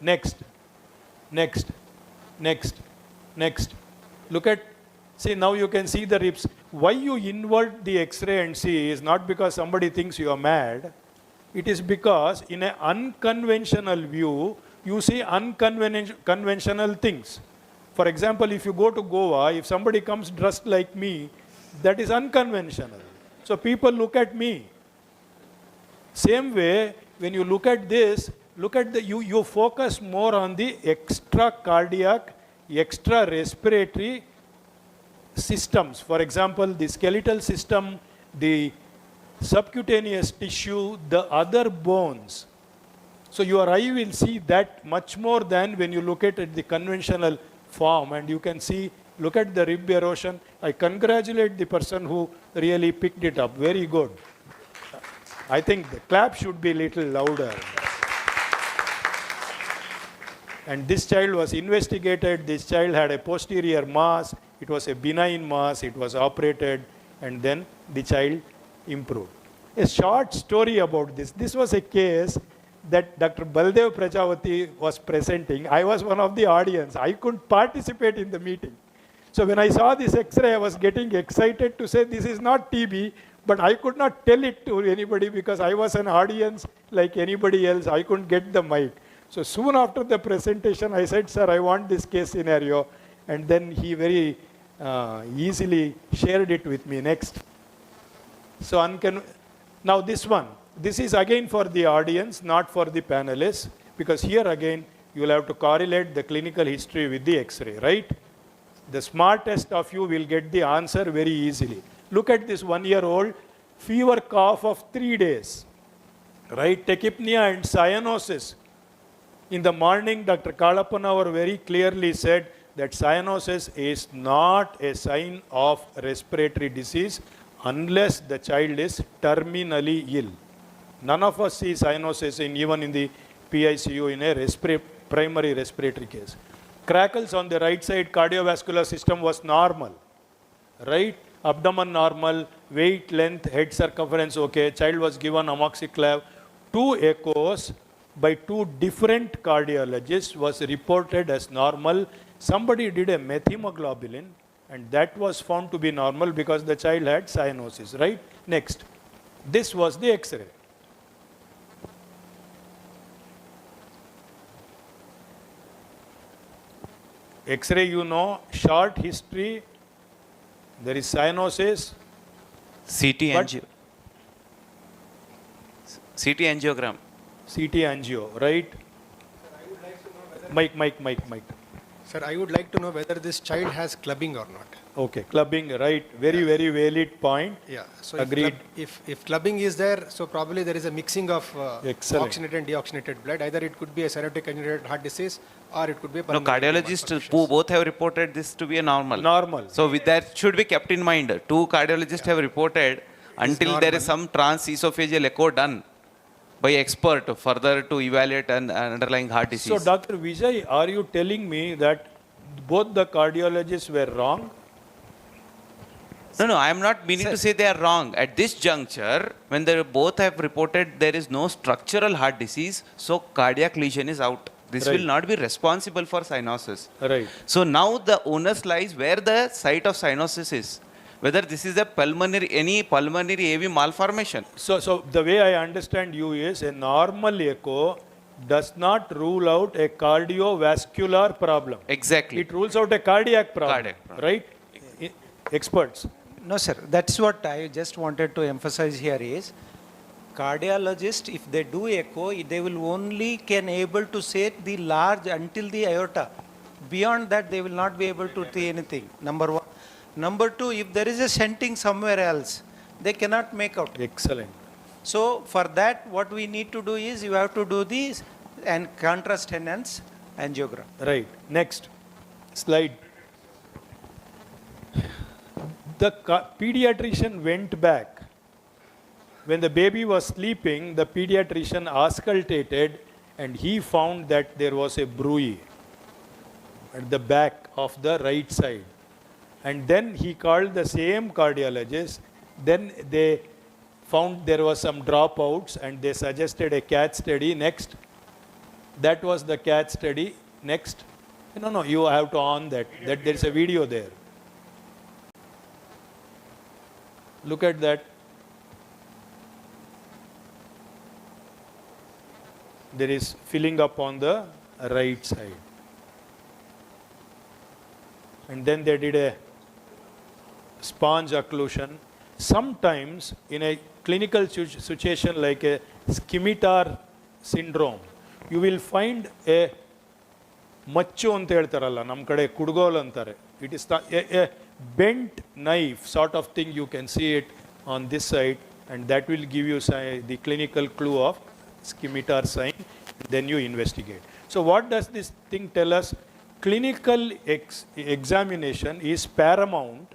Next. Look at, see, now you can see the ribs. Why you invert the X-ray and see is not because somebody thinks you are mad. It is because in an unconventional view, you see unconventional things. For example, if you go to Goa, if somebody comes dressed like me, that is unconventional. So people look at me. Same way, when you look at this, look at you focus more on the extra cardiac, extra respiratory systems. For example, the skeletal system, the subcutaneous tissue, the other bones. So your eye will see that much more than when you look at the conventional form, and you can see, look at the rib erosion. I congratulate the person who really picked it up. Very good. I think the clap should be a little louder. And this child was investigated. This child had a posterior mass. It was a benign mass. It was operated, and then the child improved. A short story about this. This was a case that Dr. Baldev Prajapati was presenting. I was one of the audience. I couldn't participate in the meeting. So when I saw this X-ray, I was getting excited to say this is not TB, but I could not tell it to anybody because I was an audience like anybody else. I couldn't get the mic. So soon after the presentation, I said, sir, I want this case scenario. And then he very easily shared it with me. Next. So now this one. This is again for the audience, not for the panelists, because here again, you will have to correlate the clinical history with the X-ray, right? The smartest of you will get the answer very easily. Look at this 1-year-old, fever cough of 3 days, right? Tachypnea and cyanosis. In the morning, Dr. Kalappanavar very clearly said that cyanosis is not a sign of respiratory disease unless the child is terminally ill. None of us see cyanosis even in the PICU in a primary respiratory case. Crackles on the right side cardiovascular system was normal, right? Abdomen normal, weight, length, head circumference okay. Child was given amoxiclav. 2 echoes by 2 different cardiologists was reported as normal. Somebody did a methemoglobin and that was found to be normal because the child had cyanosis, right? Next. This was the X-ray. X-ray, you know, short history, there is cyanosis. CT angiogram. CT angio, right? Mike. Sir, I would like to know whether this child has clubbing or not. Okay, clubbing, right. Very valid point. Yeah. So agreed. If clubbing is there, so probably there is a mixing of oxygenated and deoxygenated blood. Either it could be a cirrhotic angiogenetic heart disease or it could be a No, cardiologists both have reported this to be a normal. Normal. So with that should be kept in mind. 2 cardiologists have reported until there is some transesophageal echo done by expert further to evaluate an underlying heart disease. So Dr. Vijay, are you telling me that both the cardiologists were wrong? No, I am not meaning to say they are wrong. At this juncture, when they both have reported there is no structural heart disease, so cardiac lesion is out. This will not be responsible for cyanosis. Right. So now the onus lies where the site of cyanosis is. Whether this is any pulmonary AV malformation. So the way I understand you is a normal echo does not rule out a cardiovascular problem. Exactly. It rules out a cardiac problem. Right? Experts. No, sir. That's what I just wanted to emphasize here is cardiologists, if they do echo, they will only can able to say the large until the aorta. Beyond that, they will not be able to see anything. Number 1. Number 2, if there is a stenting somewhere else, they cannot make out. Excellent. So for that, what we need to do is you have to do this and contrast enhance angiogram. Right. Next slide. The pediatrician went back. When the baby was sleeping, the pediatrician auscultated and he found that there was a bruit at the back of the right side. And then he called the same cardiologist. Then they found there was some dropouts and they suggested a CAT study. Next. That was the CAT study. Next. No, you have to on that. There's a video there. Look at that. There is filling up on the right side. And then they did a sponge occlusion. Sometimes in a clinical situation like a scimitar syndrome, you will find a machu anta heltaralla, nam kade kudgol antare. It is a bent knife sort of thing. You can see it on this side, and that will give you the clinical clue of scimitar sign. Then you investigate. So what does this thing tell us? Clinical examination is paramount,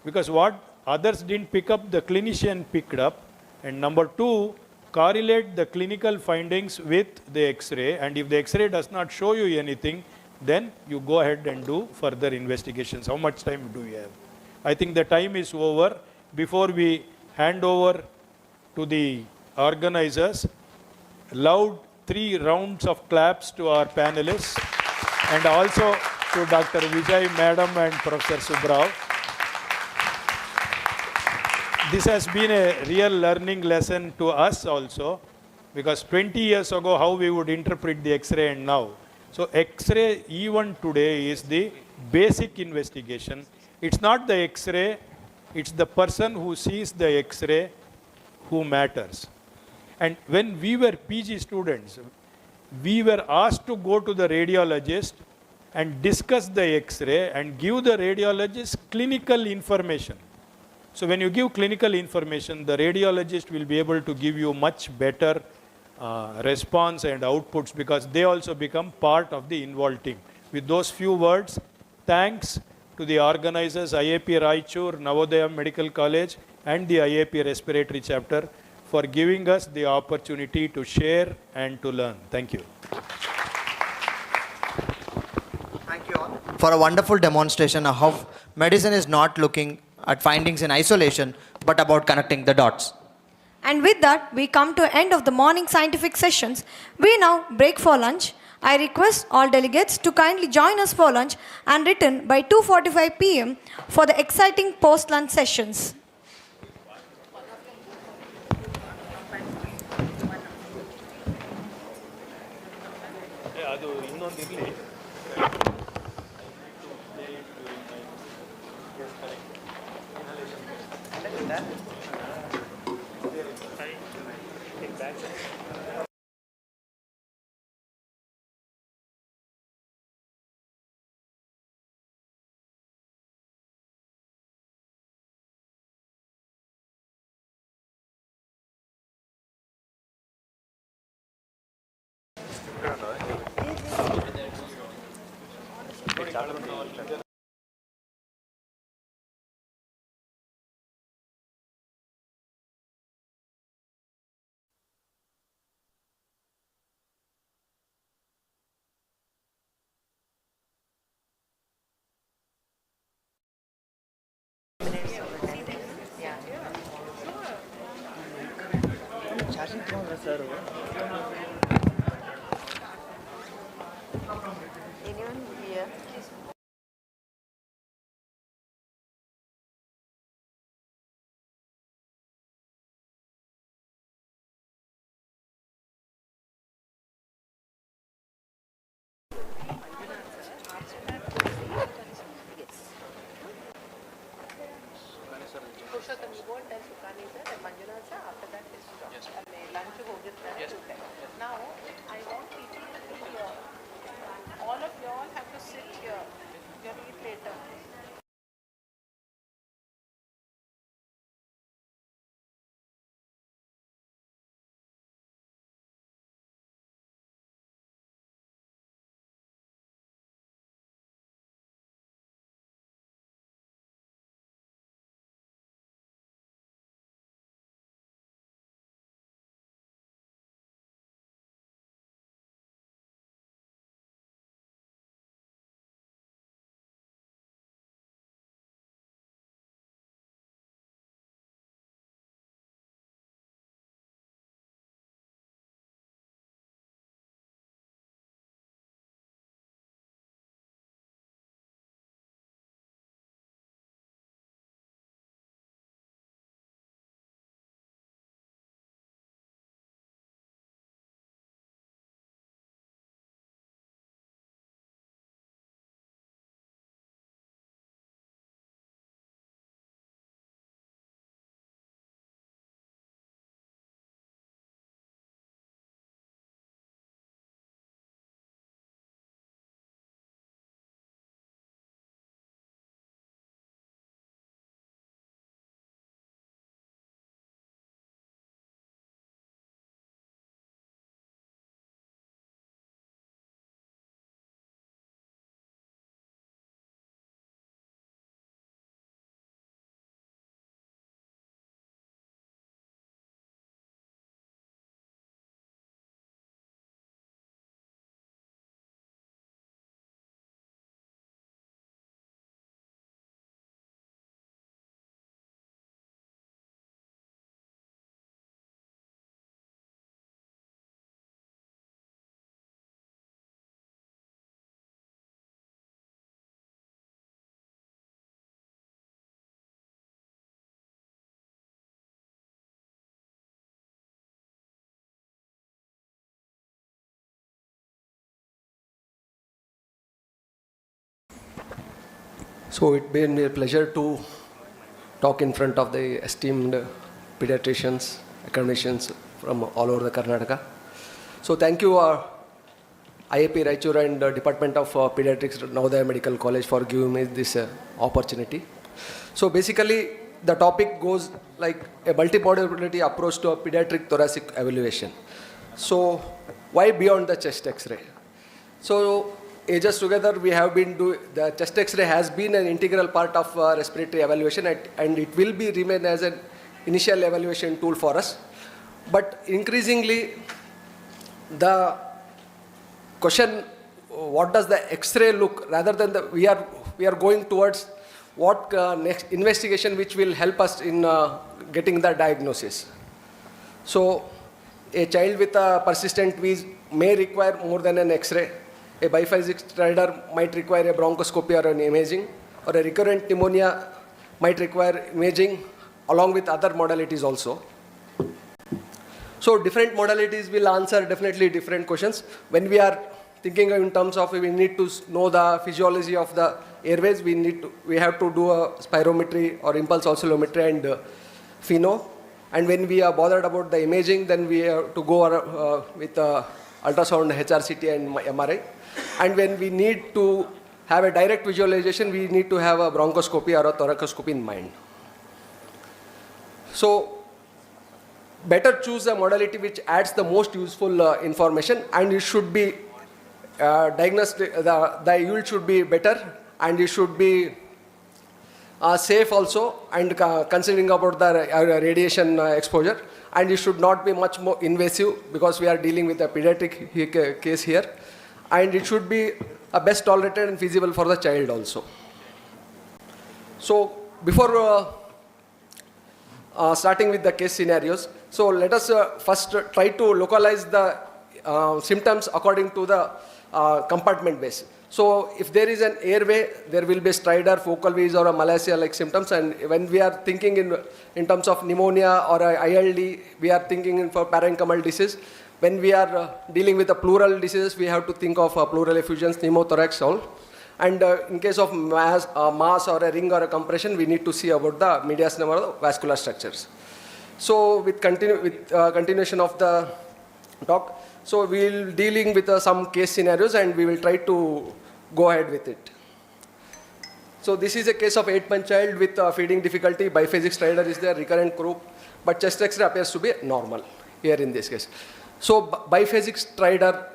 because what others didn't pick up, the clinician picked up, And number two, correlate the clinical findings with the X-ray, and if the X-ray does not show you anything, then you go ahead and do further investigations. How much time do we have? I think the time is over. Before we hand over to the organizers, loud 3 rounds of claps to our panelists and also to Dr. Vijay Madam and Professor Subrao. This has been a real learning lesson to us also, because 20 years ago how we would interpret the X-ray and now. So X-ray even today is the basic investigation. It's not the X-ray, it's the person who sees the X-ray who matters. And when we were PG students, we were asked to go to the radiologist and discuss the X-ray and give the radiologist clinical information. So when you give clinical information, the radiologist will be able to give you much better response and outputs, because they also become part of the involved team. With those few words, thanks to the organizers, IAP Raichur, Navodaya Medical College and the IAP Respiratory Chapter for giving us the opportunity to share and to learn. Thank you. Thank you all for a wonderful demonstration of how medicine is not looking at findings in isolation, but about connecting the dots. And with that, we come to end of the morning scientific sessions. We now break for lunch. I request all delegates to kindly join us for lunch and return by 2:45 p.m. for the exciting post-lunch sessions. ಅದು ಇನ್ನೊಂದಿರಲಿ. Now, I want people to be here. All of you all have to sit here. You'll eat later. So it's been a pleasure to talk in front of the esteemed pediatricians, academicians from all over the Karnataka. So thank you IAP Raichur and Department of Pediatrics Navodaya Medical College for giving me this opportunity. So basically the topic goes like a multimodality approach to a pediatric thoracic evaluation. So why beyond the chest X-ray? So ages together we have been doing, the chest X-ray has been an integral part of respiratory evaluation and it will be remain as an initial evaluation tool for us. But increasingly the question, what does the X-ray look, rather than we are going towards what next investigation which will help us in getting the diagnosis. So a child with a persistent wheeze may require more than an X-ray. A biphasic stridor might require a bronchoscopy or an imaging, or a recurrent pneumonia might require imaging along with other modalities also. So different modalities will answer definitely different questions. When we are thinking in terms of we need to know the physiology of the airways, we have to do a spirometry or impulse oscillometry and pheno. And when we are bothered about the imaging, then we have to go with ultrasound, HRCT and MRI. And when we need to have a direct visualization, we need to have a bronchoscopy or a thoracoscopy in mind. So better choose a modality which adds the most useful information, and it should be diagnostic, the yield should be better, and it should be safe also, and considering about the radiation exposure, and it should not be much more invasive because we are dealing with a pediatric case here, and it should be best tolerated and feasible for the child also. So before starting with the case scenarios, so let us first try to localize the symptoms according to the compartment base. So if there is an airway, there will be stridor, focal wheeze or a malacia-like symptoms, and when we are thinking in terms of pneumonia or ILD, we are thinking for parenchymal disease. When we are dealing with the pleural diseases, we have to think of pleural effusions, pneumothorax, all. And in case of mass or a ring or a compression, we need to see about the mediastinum or the vascular structures. So with continuation of the talk, so we will dealing with some case scenarios and we will try to go ahead with it. So this is a case of 8-month child with feeding difficulty, biphasic stridor is there, recurrent KRUPA, but chest X-ray appears to be normal here in this case. So biphasic stridor,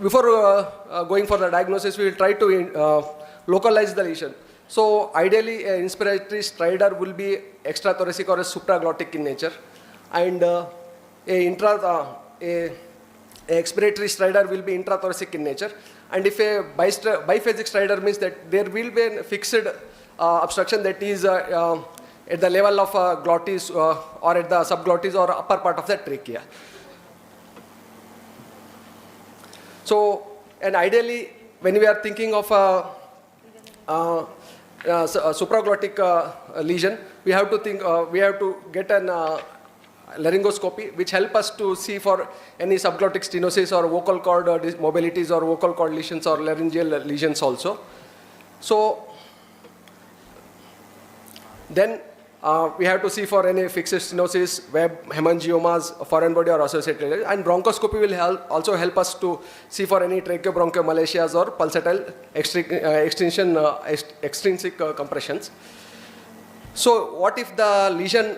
before going for the diagnosis, we will try to localize the lesion. So ideally, an inspiratory stridor will be extrathoracic or a supraglottic in nature, and expiratory stridor will be intrathoracic in nature. And if a biphasic stridor means that there will be a fixed obstruction that is at the level of glottis or at the subglottis or upper part of the trachea. So, and ideally, when we are thinking of a supraglottic lesion, we have to get an laryngoscopy, which help us to see for any subglottic stenosis or vocal cord mobilities or vocal cord lesions or laryngeal lesions also. So then we have to see for any fixed stenosis, web, hemangiomas, foreign body or associated, and bronchoscopy will also help us to see for any tracheobronchomalicias or pulsatile extrinsic compressions. So what if the lesion,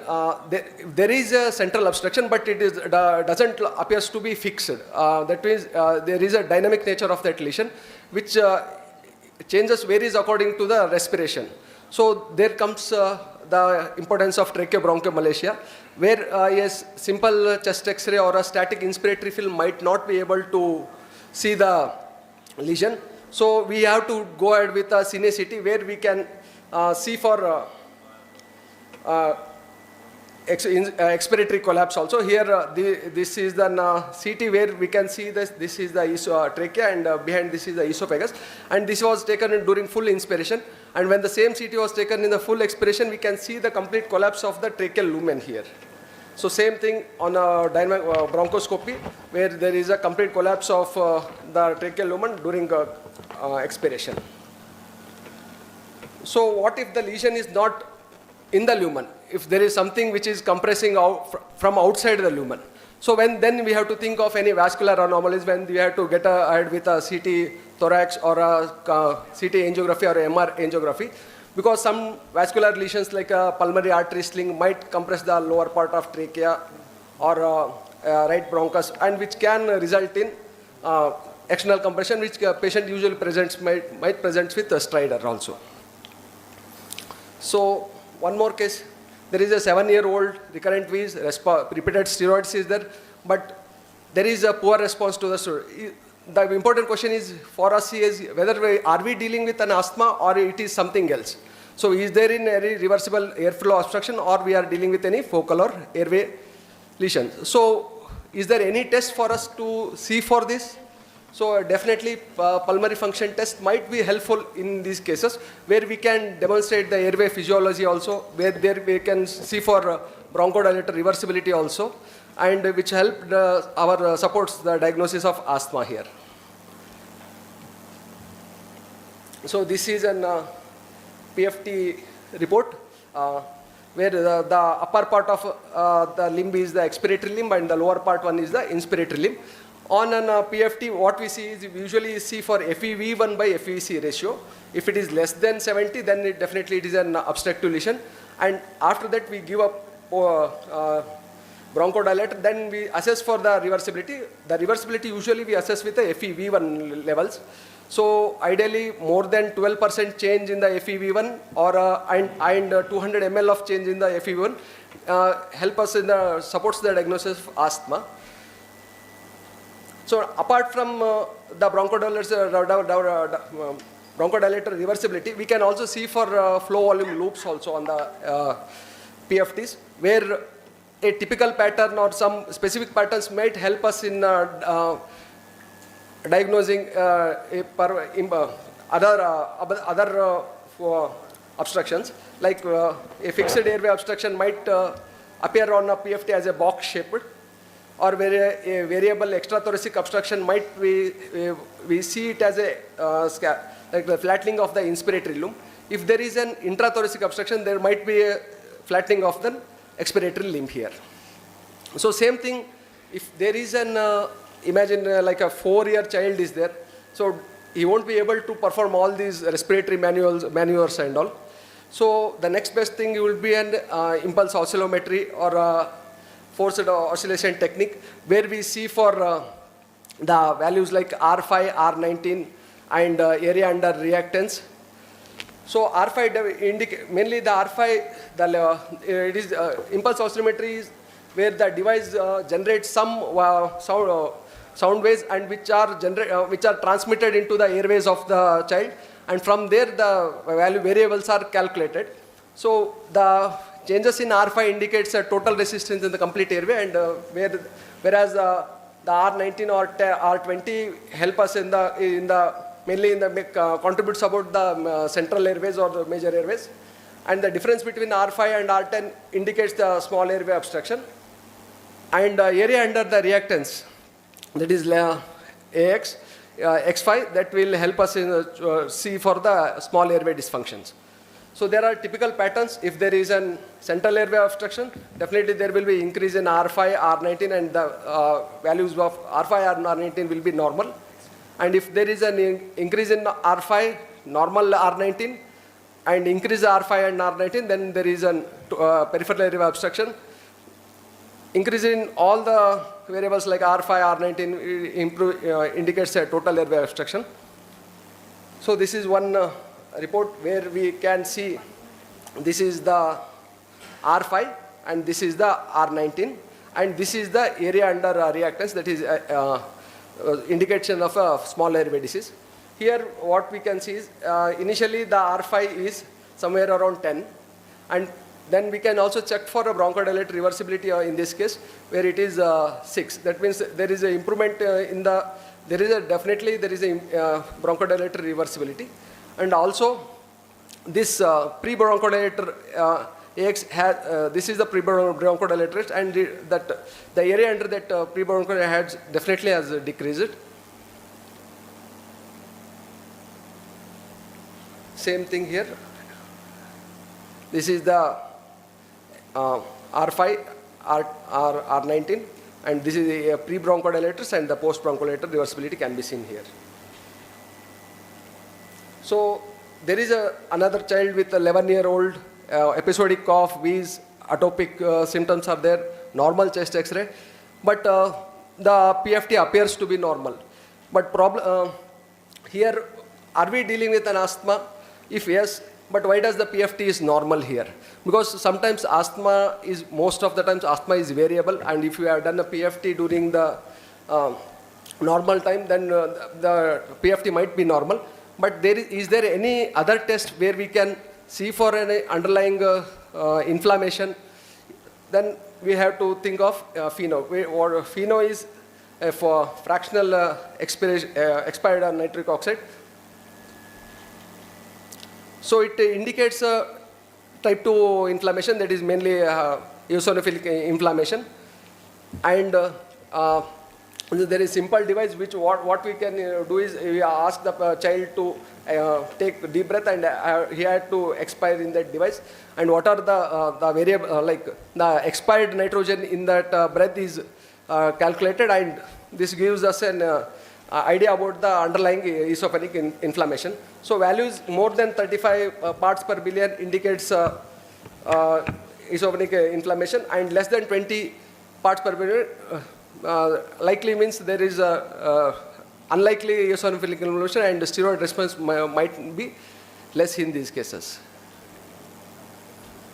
there is a central obstruction, but it doesn't appears to be fixed. That means there is a dynamic nature of that lesion, which varies according to the respiration. So there comes the importance of tracheobronchomalacia, where a simple chest X-ray or a static inspiratory film might not be able to see the lesion. So we have to go ahead with a cine CT, where we can see for expiratory collapse also. Here this is the CT where we can see this is the trachea, and behind this is the esophagus, and this was taken during full inspiration, and when the same CT was taken in the full expiration, we can see the complete collapse of the tracheal lumen here. So same thing on a dynamic bronchoscopy, where there is a complete collapse of the tracheal lumen during expiration. So what if the lesion is not in the lumen? If there is something which is compressing out from outside the lumen. So then we have to think of any vascular anomalies when we have to get ahead with a CT thorax or a CT angiography or MR angiography. Because some vascular lesions like a pulmonary artery sling might compress the lower part of trachea or right bronchus, and which can result in external compression, which patient usually might present with a stridor also. So one more case, there is a 7-year-old recurrent wheeze, repeated steroids is there, but there is a poor response to the steroid. The important question is for us is whether are we dealing with an asthma or it is something else. So is there in any reversible airflow obstruction or we are dealing with any focal or airway lesions. So is there any test for us to see for this? So definitely pulmonary function test might be helpful in these cases where we can demonstrate the airway physiology also, where there we can see for bronchodilator reversibility also, and which helped our supports the diagnosis of asthma here. So this is an PFT report where the upper part of the limb is the expiratory limb and the lower part one is the inspiratory limb. On an PFT, what we see is we usually see for FEV1 by FEC ratio. If it is less than 70, then it is an obstructive lesion. And after that, we give up bronchodilator. Then we assess for the reversibility. The reversibility usually we assess with the FEV1 levels. So ideally, more than 12% change in the FEV1 or and 200 ml of change in the FEV1 help us in the supports the diagnosis of asthma. So apart from the bronchodilator reversibility, we can also see for flow volume loops also on the PFTs, where a typical pattern or some specific patterns might help us in diagnosing other obstructions, like a fixed airway obstruction might appear on a PFT as a box shaped, or where a variable extrathoracic obstruction might we see it as a like the flattening of the inspiratory limb. If there is an intrathoracic obstruction, there might be a flattening of the expiratory limb here. So same thing, if there is an imagine like a 4-year child is there, so he won't be able to perform all these respiratory maneuvers and all. So the next best thing will be an impulse oscillometry or forced oscillation technique, where we see for the values like R5, R19 and area under reactance. So R5 indicate mainly the R5, it is impulse oscillometry is where the device generates some sound waves and which are transmitted into the airways of the child, and from there the variables are calculated. So the changes in R5 indicates a total resistance in the complete airway, and whereas the R19 or R20 help us in the mainly in the contributes about the central airways or the major airways, and the difference between R5 and R10 indicates the small airway obstruction, and area under the reactance, that is AX, X5, that will help us in see for the small airway dysfunctions. So there are typical patterns. If there is an central airway obstruction, definitely there will be increase in R5, R19, and the values of R5 and R19 will be normal. And if there is an increase in R5, normal R19, and increase R5 and R19, then there is an peripheral airway obstruction. Increase in all the variables like R5, R19 indicates a total airway obstruction. So this is one report where we can see this is the R5 and this is the R19, and this is the area under reactance, that is indication of a small airway disease. Here what we can see is initially the R5 is somewhere around 10, and then we can also check for a bronchodilator reversibility in this case where it is 6. That means there is an improvement in the, definitely there is a bronchodilator reversibility. And also this pre-bronchodilator AX has, this is the pre-bronchodilator, and the area under that pre-bronchodilator definitely has decreased. Same thing here. This is the R5, R19, and this is the pre-bronchodilators, and the post-bronchodilator reversibility can be seen here. So there is another child with 11-year-old, episodic cough, wheeze, atopic symptoms are there, normal chest X-ray, but the PFT appears to be normal. But here, are we dealing with an asthma? If yes, but why does the PFT is normal here? Because sometimes most of the times asthma is variable, and if you have done a PFT during the normal time, then the PFT might be normal. But is there any other test where we can see for an underlying inflammation? Then we have to think of FeNO. FeNO is for fractional expired nitric oxide. So it indicates type 2 inflammation, that is mainly eosinophilic inflammation. And there is simple device which what we can do is we ask the child to take a deep breath, and he had to expire in that device. And what are the variable, like the expired nitrogen in that breath is calculated, and this gives us an idea about the underlying eosinophilic inflammation. So values more than 35 parts per billion indicates eosinophilic inflammation, and less than 20 parts per billion likely means there is a unlikely eosinophilic inflammation, and the steroid response might be less in these cases.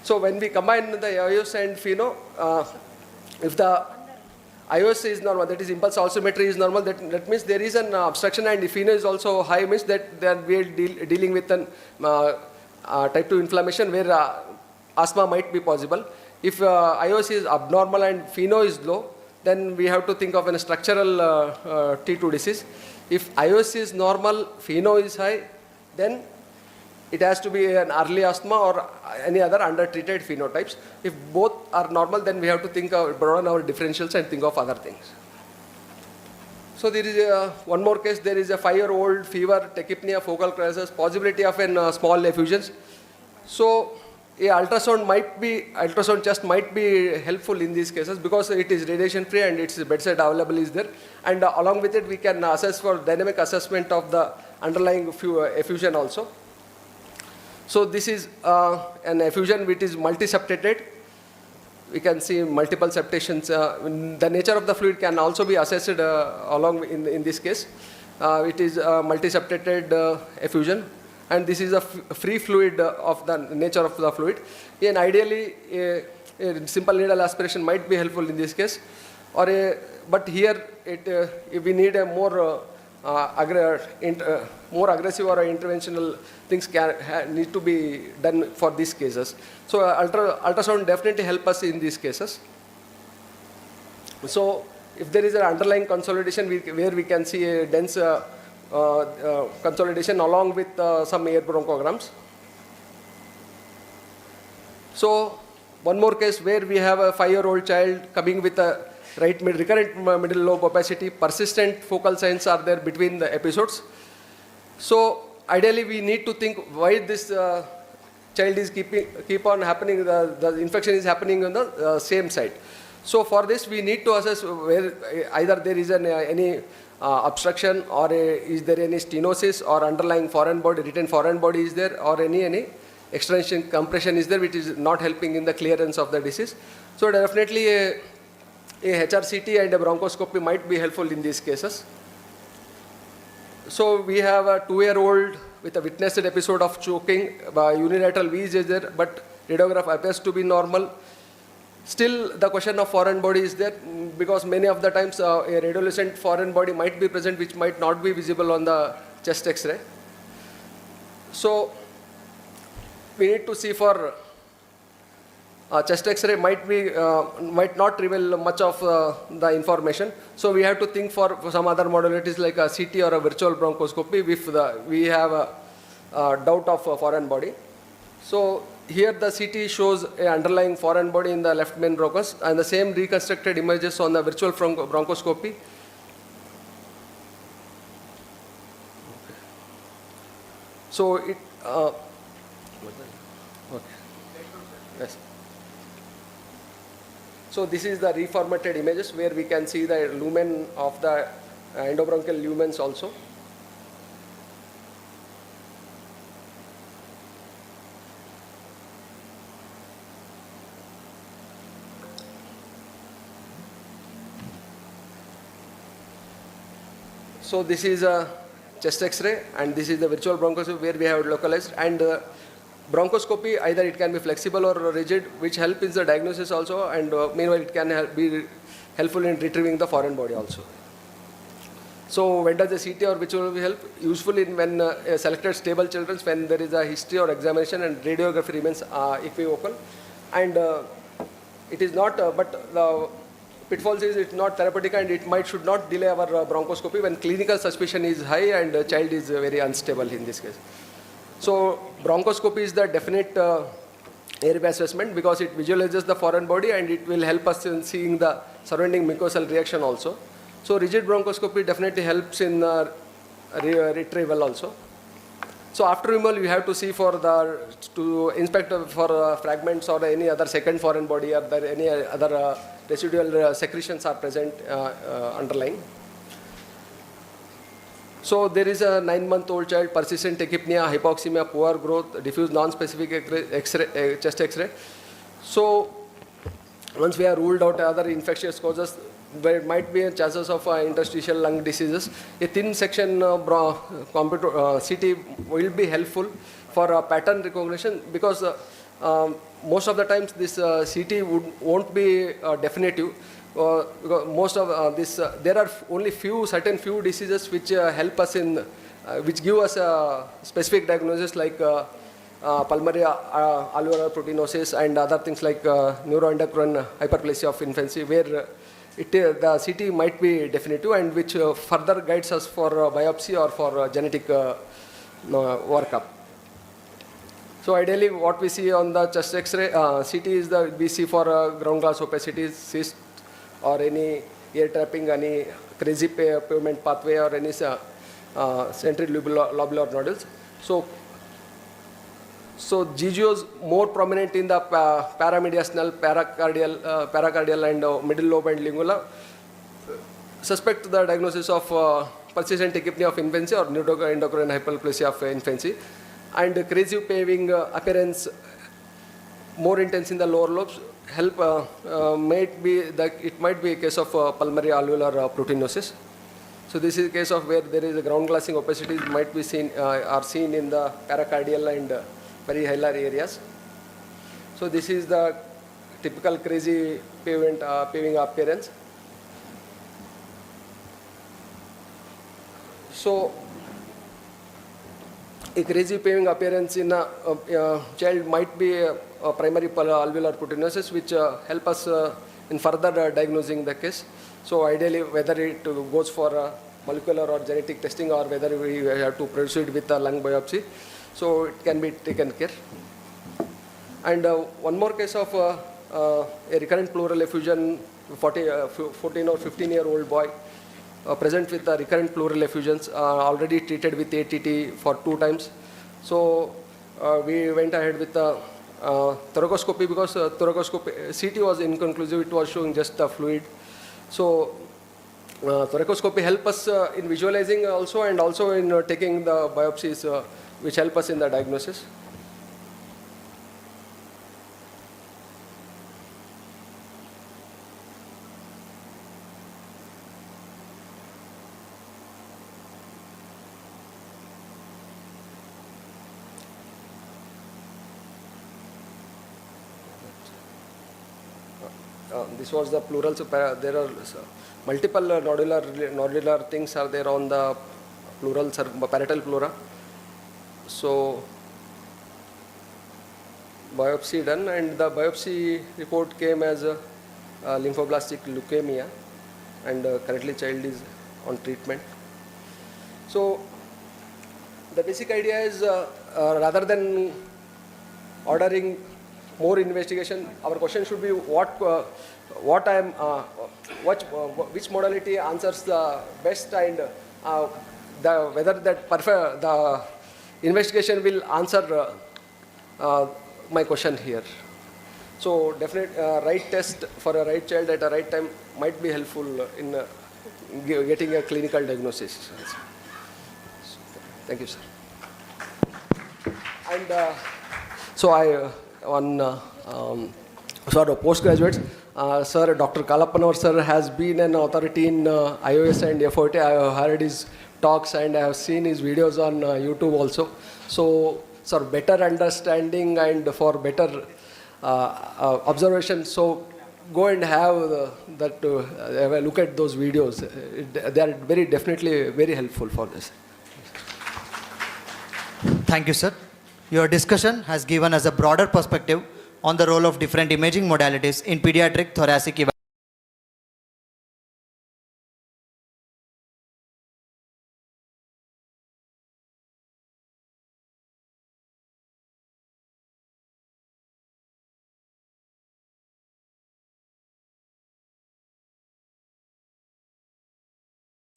So when we combine the IOS and FeNO, if the IOS is normal, that is impulse oscillometry is normal, that means there is an obstruction, and if FeNO is also high, means that we are dealing with an type 2 inflammation where asthma might be possible. If IOS is abnormal and FeNO is low, then we have to think of a structural T2 disease. If IOS is normal, FeNO is high, then it has to be an early asthma or any other undertreated phenotypes. If both are normal, then we have to think of broaden our differentials and think of other things. So there is one more case. There is a 5-year-old fever, tachypnea, focal crisis, possibility of a small effusions. So a ultrasound chest might be helpful in these cases because it is radiation free and its bedside available is there. And along with it, we can assess for dynamic assessment of the underlying effusion also. So this is an effusion which is multi-septated. We can see multiple septations. The nature of the fluid can also be assessed along in this case. It is multi-septated effusion, and this is a free fluid of the nature of the fluid. And ideally, a simple needle aspiration might be helpful in this case, but here we need a more aggressive or interventional things need to be done for these cases. So ultrasound definitely help us in these cases. So if there is an underlying consolidation where we can see a dense consolidation along with some air bronchograms. So one more case where we have a 5-year-old child coming with a recurrent middle lobe opacity, persistent focal signs are there between the episodes. So ideally we need to think why this child is keep on happening, the infection is happening on the same site. So for this we need to assess where either there is any obstruction or is there any stenosis or underlying foreign body, retained foreign body is there, or any extension compression is there which is not helping in the clearance of the disease. So definitely a HRCT and a bronchoscopy might be helpful in these cases. So we have a 2-year-old with a witnessed episode of choking, unilateral wheeze is there, but radiograph appears to be normal. Still the question of foreign body is there because many of the times a radiolucent foreign body might be present which might not be visible on the chest X-ray. So we need to see for chest X-ray might not reveal much of the information. So we have to think for some other modalities like a CT or a virtual bronchoscopy if we have a doubt of a foreign body. So here the CT shows an underlying foreign body in the left main bronchus and the same reconstructed images on the virtual bronchoscopy. So it Yes. So this is the reformatted images where we can see the lumen of the endobronchial lumens also. So this is a chest X-ray, and this is the virtual bronchoscopy where we have localized. And bronchoscopy, either it can be flexible or rigid, which help in the diagnosis also, and meanwhile it can be helpful in retrieving the foreign body also. So when does the CT or which will help? Useful in when selected stable children, when there is a history or examination and radiography remains equivocal. And it is not, but the pitfalls is it's not therapeutic and it should not delay our bronchoscopy when clinical suspicion is high and the child is very unstable in this case. So bronchoscopy is the definite airway assessment because it visualizes the foreign body and it will help us in seeing the surrounding mucosal reaction also. So rigid bronchoscopy definitely helps in retrieval also. So after removal, you have to see to inspect for fragments or any other second foreign body or there any other residual secretions are present underlying. So there is a 9-month-old child, persistent tachypnea, hypoxemia, poor growth, diffuse non-specific X-ray, chest X-ray. So once we have ruled out other infectious causes, there might be chances of interstitial lung diseases. A thin section CT will be helpful for pattern recognition because most of the times this CT won't be definitive. Because most of there are only certain few diseases which help us in, which give us a specific diagnosis like pulmonary alveolar proteinosis and other things like neuroendocrine hyperplasia of infancy, where the CT might be definitive and which further guides us for biopsy or for genetic workup. So ideally, what we see on the chest X-ray, CT is we see for ground glass opacity, cyst, or any air trapping, any crazy pavement pathway, or any centrilobular nodules. So GGO is more prominent in the paramediastinal, paracardial and middle lobe and lingula. Suspect the diagnosis of persistent tachypnea of infancy or neuroendocrine hyperplasia of infancy. And crazy paving appearance more intense in the lower lobes help it might be a case of pulmonary alveolar proteinosis. So this is a case of where there is a ground glassing opacities might be seen are seen in the paracardial and perihilar areas. So this is the typical crazy paving appearance. So a crazy paving appearance in a child might be a primary alveolar proteinosis, which help us in further diagnosing the case. So ideally, whether it goes for molecular or genetic testing or whether we have to proceed with a lung biopsy, so it can be taken care. And one more case of a recurrent pleural effusion, 14 or 15-year-old boy present with recurrent pleural effusions, already treated with ATT for 2 times. So we went ahead with the thoracoscopy because CT was inconclusive, it was showing just the fluid. So thoracoscopy help us in visualizing also and also in taking the biopsies which help us in the diagnosis. This was the pleural. So there are multiple nodular things are there on the pleural parietal pleura. So biopsy done, and the biopsy report came as a lymphoblastic leukemia, and currently child is on treatment. So the basic idea is rather than ordering more investigation, our question should be which modality answers the best, and whether the investigation will answer my question here. So definitely right test for a right child at a right time might be helpful in getting a clinical diagnosis. Thank you, sir. And so I, sort of postgraduates, sir, Dr. Kalapanavar sir has been an authority in iOS and FOT. I have heard his talks and I have seen his videos on YouTube also. So, sir, better understanding and for better observation. So, go and have have a look at those videos. They are very definitely very helpful for this. Thank you, sir. Your discussion has given us a broader perspective on the role of different imaging modalities in pediatric thoracic evaluation.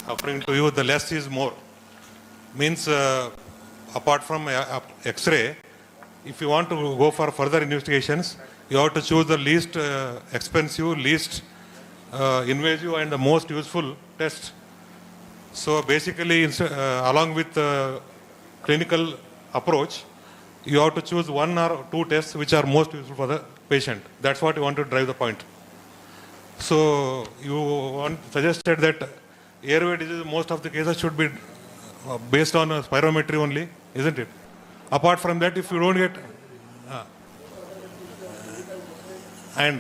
Offering to you, the less is more. Means apart from X-ray, if you want to go for further investigations, you have to choose the least expensive, least invasive and the most useful test. So basically, along with clinical approach, you have to choose one or two tests which are most useful for the patient. That's what you want to drive the point. So you suggested that airway disease, most of the cases should be based on spirometry only, isn't it? Apart from that, if you don't get when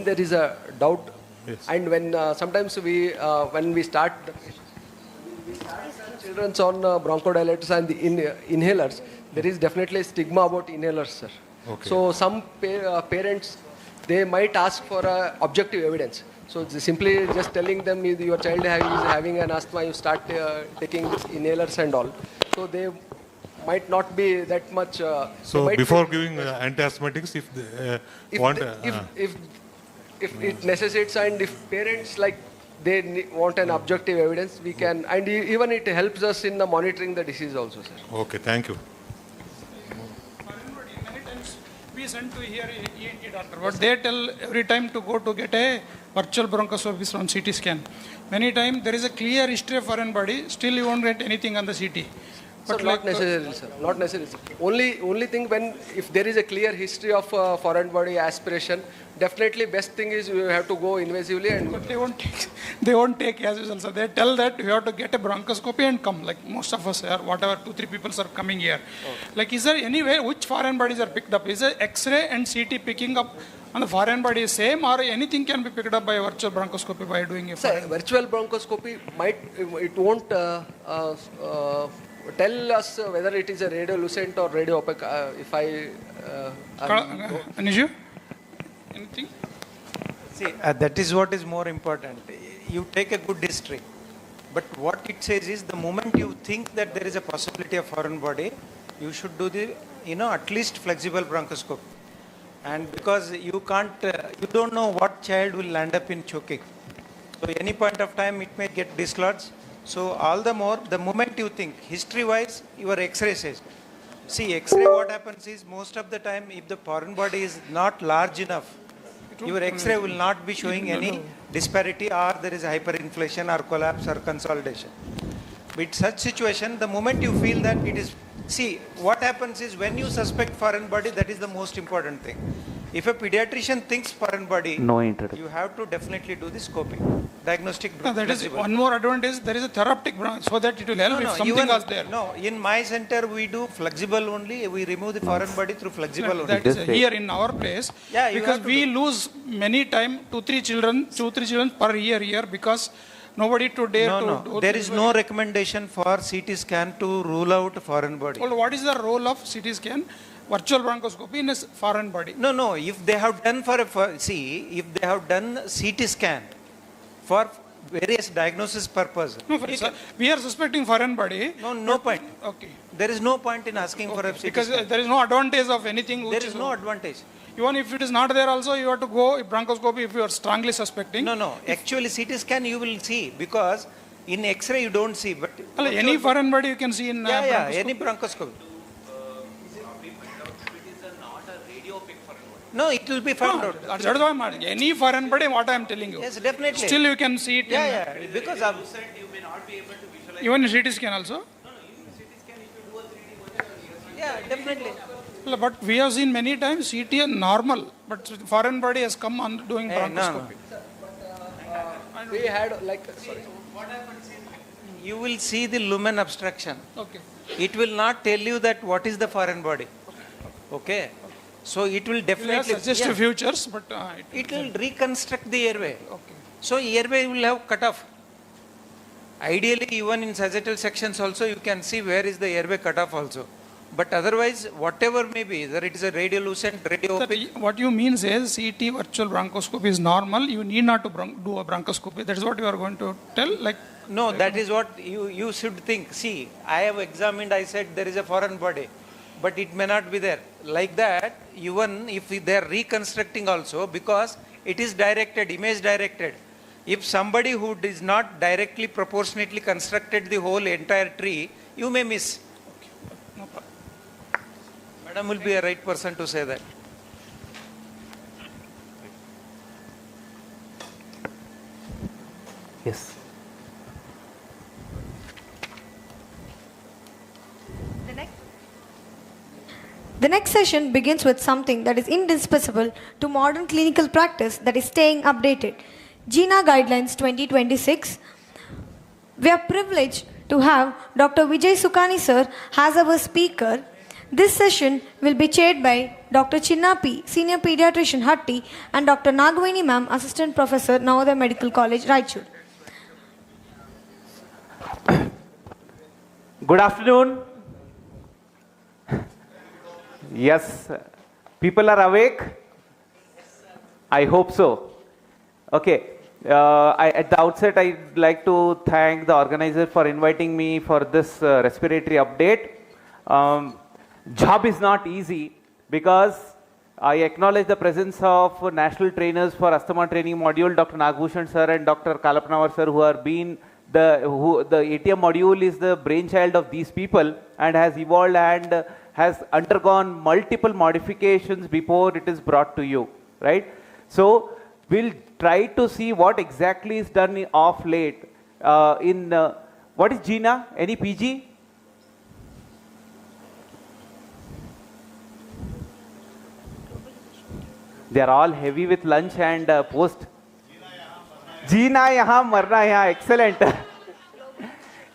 there is a doubt, yes. And when sometimes when we start children on bronchodilators and the inhalers, there is definitely a stigma about inhalers, sir. Okay. So some parents, they might ask for objective evidence. So simply just telling them your child is having an asthma, you start taking inhalers and all. So they might not be that much. So before giving anti-asthmatics, if they want, if it necessitates and if parents they want an objective evidence, we can, and even it helps us in the monitoring the disease also, sir. Okay, thank you. We send to here ENT doctor, but they tell every time to go to get a virtual bronchoscopy from CT scan. Many times there is a clear history of foreign body, still you won't get anything on the CT. But not necessarily, sir. Not necessarily. Only thing if there is a clear history of foreign body aspiration, definitely best thing is you have to go invasively and. But they won't take as usual. So they tell that you have to get a bronchoscopy and come. Like most of us, or whatever 2-3 people are coming here. Okay. Like, is there any way which foreign bodies are picked up? Is it X-ray and CT picking up on the foreign body is same, or anything can be picked up by virtual bronchoscopy by doing a? Sir, virtual bronchoscopy it won't. Tell us whether it is a radiolucent or radio-opaque. If Aniju, anything? See, that is what is more important. You take a good history, but what it says is the moment you think that there is a possibility of foreign body, you should do the, at least flexible bronchoscopy. And because you can't, you don't know what child will land up in choking. So any point of time it may get dislodged. So all the more, the moment you think, history-wise, your X-ray says. See, X-ray, what happens is, most of the time, if the foreign body is not large enough, your X-ray will not be showing any disparity, or there is hyperinflation or collapse or consolidation. With such situation, the moment you feel that it is, see, what happens is, when you suspect foreign body, that is the most important thing. If a pediatrician thinks foreign body, you have to definitely do the scoping, diagnostic. That is one more advantage. There is a therapeutic branch, so that it will help if something was there. No, in my center we do flexible only. We remove the foreign body through flexible only. That is here in our place. Yeah, because we lose many time 2-3 children per year because nobody to dare to. No, there is no recommendation for CT scan to rule out foreign body. Well, what is the role of CT scan? Virtual bronchoscopy in a foreign body. No. If they have done if they have done CT scan for various diagnosis purpose. No, we are suspecting foreign body. No point. Okay. There is no point in asking for a CT because scan. There is no advantage of anything. There is no advantage. Even if it is not there also, you have to go bronchoscopy if you are strongly suspecting. No. Actually, CT scan you will see, because in X-ray you don't see. But any foreign body you can see in any bronchoscopy. No, it will be found out. That's what I'm saying. Any foreign body, what I am telling you. Yes, definitely. Still you can see it. Yeah, because you may not be able to visualize. Even in CT scan also. Yeah, definitely. But we have seen many times CT normal, but foreign body has come on doing bronchoscopy. We had like, sorry. You will see the lumen obstruction. Okay. It will not tell you that what is the foreign body. Okay. So it will definitely suggest futures, but it will reconstruct the airway. Okay. So airway will have cut off. Ideally, even in sagittal sections also, you can see where is the airway cut off also. But otherwise, whatever may be, whether it is a radiolucent, radiopaque. What you mean is CT virtual bronchoscopy is normal. You need not to do a bronchoscopy. That is what you are going to tell. No, that is what you should think. See, I have examined. I said there is a foreign body, but it may not be there. Like that, even if they are reconstructing also, because it is directed, image directed. If somebody who is not directly proportionately constructed the whole entire tree, you may miss. No problem. Madam will be a right person to say that. Yes. The next session begins with something that is indispensable to modern clinical practice, that is staying updated. GINA Guidelines 2026. We are privileged to have Dr. Vijay Sukani sir as our speaker. This session will be chaired by Dr. Chinna P, Senior Pediatrician Hatti, and Dr. Nagavini ma'am, Assistant Professor, Navodaya Medical College, Raichur. Good afternoon. Yes, people are awake? I hope so. Okay, at the outset, I'd like to thank the organizer for inviting me for this respiratory update. Job is not easy because I acknowledge the presence of national trainers for asthma training module, Dr. Nagbhushan sir and Dr. Kalapnawar sir, who are being the ATM module is the brainchild of these people and has evolved and has undergone multiple modifications before it is brought to you, right? So we'll try to see what exactly is done of late what is GINA? Any PG? They are all heavy with lunch and post. GINA yahan, marna yahan. Excellent.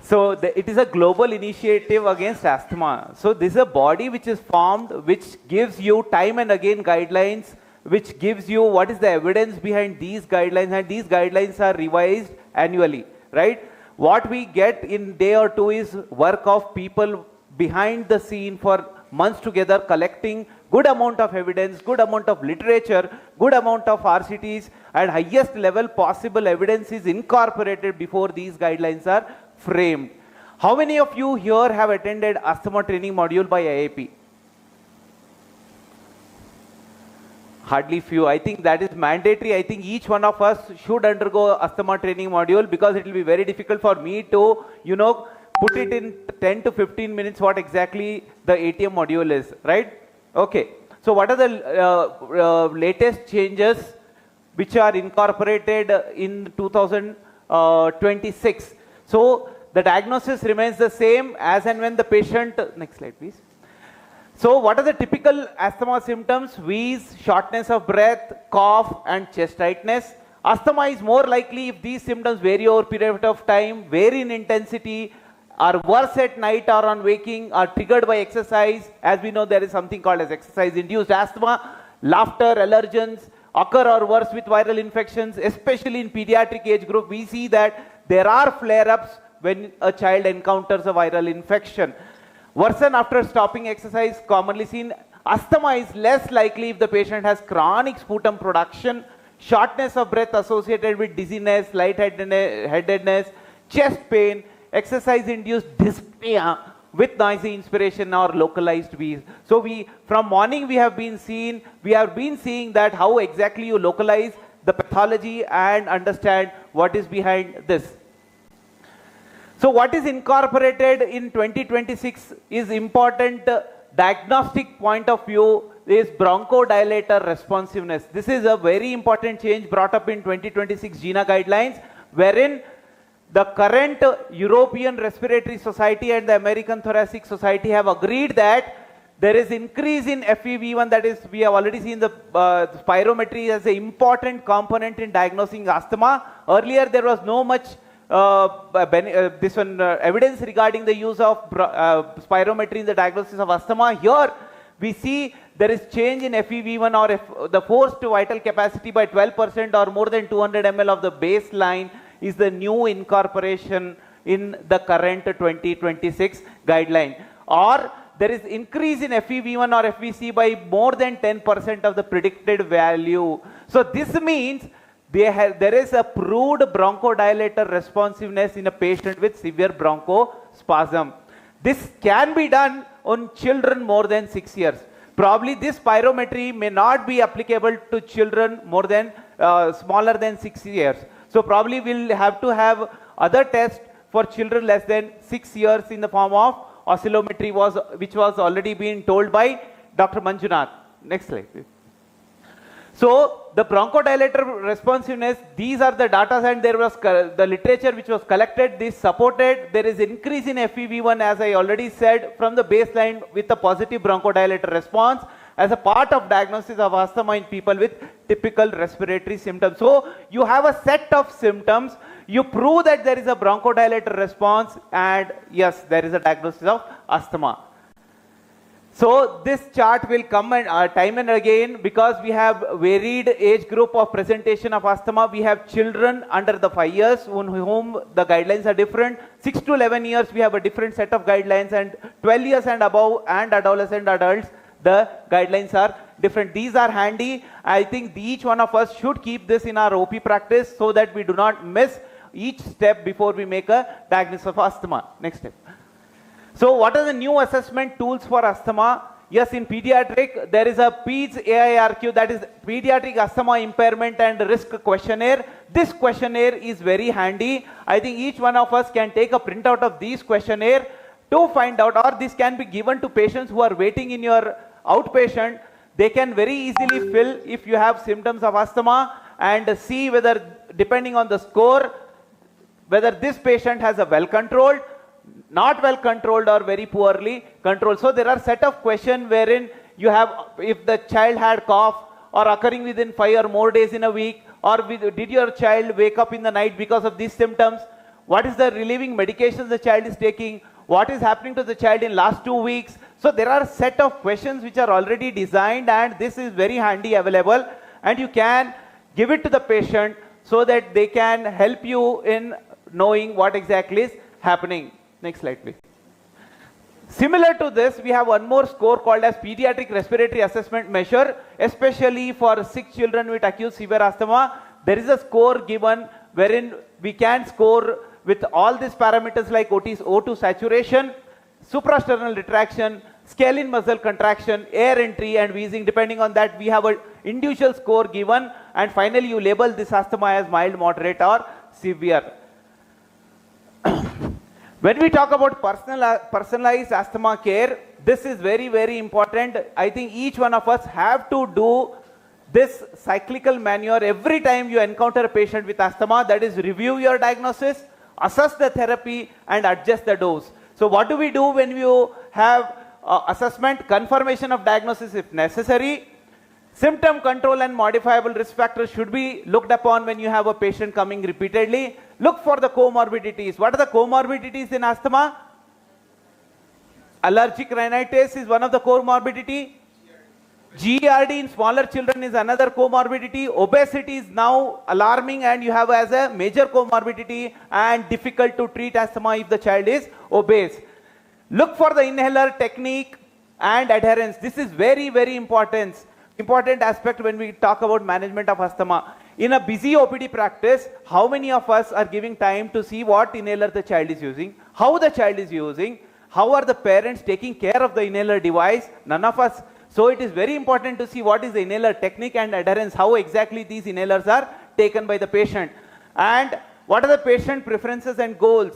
So it is a global initiative against asthma. So this is a body which is formed, which gives you time and again guidelines, which gives you what is the evidence behind these guidelines, and these guidelines are revised annually, right? What we get in day or two is work of people behind the scene for months together, collecting good amount of evidence, good amount of literature, good amount of RCTs, and highest level possible evidence is incorporated before these guidelines are framed. How many of you here have attended asthma training module by IAP? Hardly few. I think that is mandatory. I think each one of us should undergo asthma training module because it will be very difficult for me to, put it in 10 to 15 minutes what exactly the ATM module is, right? Okay. So what are the latest changes which are incorporated in 2026? So the diagnosis remains the same as and when the patient, next slide please. So what are the typical asthma symptoms? Wheeze, shortness of breath, cough and chest tightness. Asthma is more likely if these symptoms vary over a period of time, vary in intensity, are worse at night or on waking, are triggered by exercise. As we know, there is something called as exercise-induced asthma. Laughter, allergens occur or worse with viral infections, especially in pediatric age group. We see that there are flare-ups when a child encounters a viral infection. Worsen after stopping exercise, commonly seen. Asthma is less likely if the patient has chronic sputum production, shortness of breath associated with dizziness, lightheadedness, chest pain, exercise-induced dyspnea with noisy inspiration or localized wheeze. So from morning we have been seeing that how exactly you localize the pathology and understand what is behind this. So what is incorporated in 2026 is important diagnostic point of view is bronchodilator responsiveness. This is a very important change brought up in 2026 GINA guidelines, wherein the current European Respiratory Society and the American Thoracic Society have agreed that there is increase in FEV1, that is, we have already seen the spirometry as an important component in diagnosing asthma. Earlier, there was no much evidence regarding the use of spirometry in the diagnosis of asthma. Here, we see there is change in FEV1 or the forced vital capacity by 12% or more than 200 ml of the baseline is the new incorporation in the current 2026 guideline. Or there is increase in FEV1 or FVC by more than 10% of the predicted value. So this means there is a proved bronchodilator responsiveness in a patient with severe bronchospasm. This can be done on children more than 6 years. Probably this spirometry may not be applicable to children more than smaller than 6 years. So probably we'll have to have other tests for children less than 6 years in the form of oscillometry, which was already been told by Dr. Manjunath. Next slide, please. So the bronchodilator responsiveness, these are the data, and there was the literature which was collected. This supported there is increase in FEV1, as I already said, from the baseline with a positive bronchodilator response as a part of diagnosis of asthma in people with typical respiratory symptoms. So you have a set of symptoms. You prove that there is a bronchodilator response, and yes, there is a diagnosis of asthma. So this chart will come time and again, because we have varied age group of presentation of asthma. We have children under the 5 years whom the guidelines are different. 6 to 11 years we have a different set of guidelines, and 12 years and above and adolescent adults, the guidelines are different. These are handy. I think each one of us should keep this in our OP practice so that we do not miss each step before we make a diagnosis of asthma. Next step. So what are the new assessment tools for asthma? Yes, in pediatric, there is a PEDS AIRQ, that is Pediatric Asthma Impairment and Risk Questionnaire. This questionnaire is very handy. I think each one of us can take a printout of these questionnaire to find out, or this can be given to patients who are waiting in your outpatient. They can very easily fill if you have symptoms of asthma and see whether, depending on the score, whether this patient has a well-controlled, not well controlled, or very poorly controlled. So there are set of questions wherein you have, if the child had cough or occurring within 5 or more days in a week, or did your child wake up in the night because of these symptoms, what is the relieving medications the child is taking, what is happening to the child in last 2 weeks. So there are set of questions which are already designed, and this is very handy available, and you can give it to the patient so that they can help you in knowing what exactly is happening. Next slide, please. Similar to this, we have one more score called as Pediatric Respiratory Assessment Measure, especially for sick children with acute severe asthma. There is a score given wherein we can score with all these parameters like O2 saturation, suprasternal retraction, scalene muscle contraction, air entry, and wheezing. Depending on that, we have an individual score given, and finally you label this asthma as mild, moderate, or severe. When we talk about personalized asthma care, this is very, very important. I think each one of us have to do this cyclical maneuver every time you encounter a patient with asthma, that is, review your diagnosis, assess the therapy, and adjust the dose. So what do we do when you have assessment, confirmation of diagnosis if necessary? Symptom control and modifiable risk factors should be looked upon when you have a patient coming repeatedly. Look for the comorbidities. What are the comorbidities in asthma? Allergic rhinitis is one of the comorbidity. GERD in smaller children is another comorbidity. Obesity is now alarming, and you have as a major comorbidity, and difficult to treat asthma if the child is obese. Look for the inhaler technique and adherence. This is very, very important aspect when we talk about management of asthma. In a busy OPD practice, how many of us are giving time to see what inhaler the child is using, how the child is using, how are the parents taking care of the inhaler device? None of us. So it is very important to see what is the inhaler technique and adherence, how exactly these inhalers are taken by the patient, and what are the patient preferences and goals.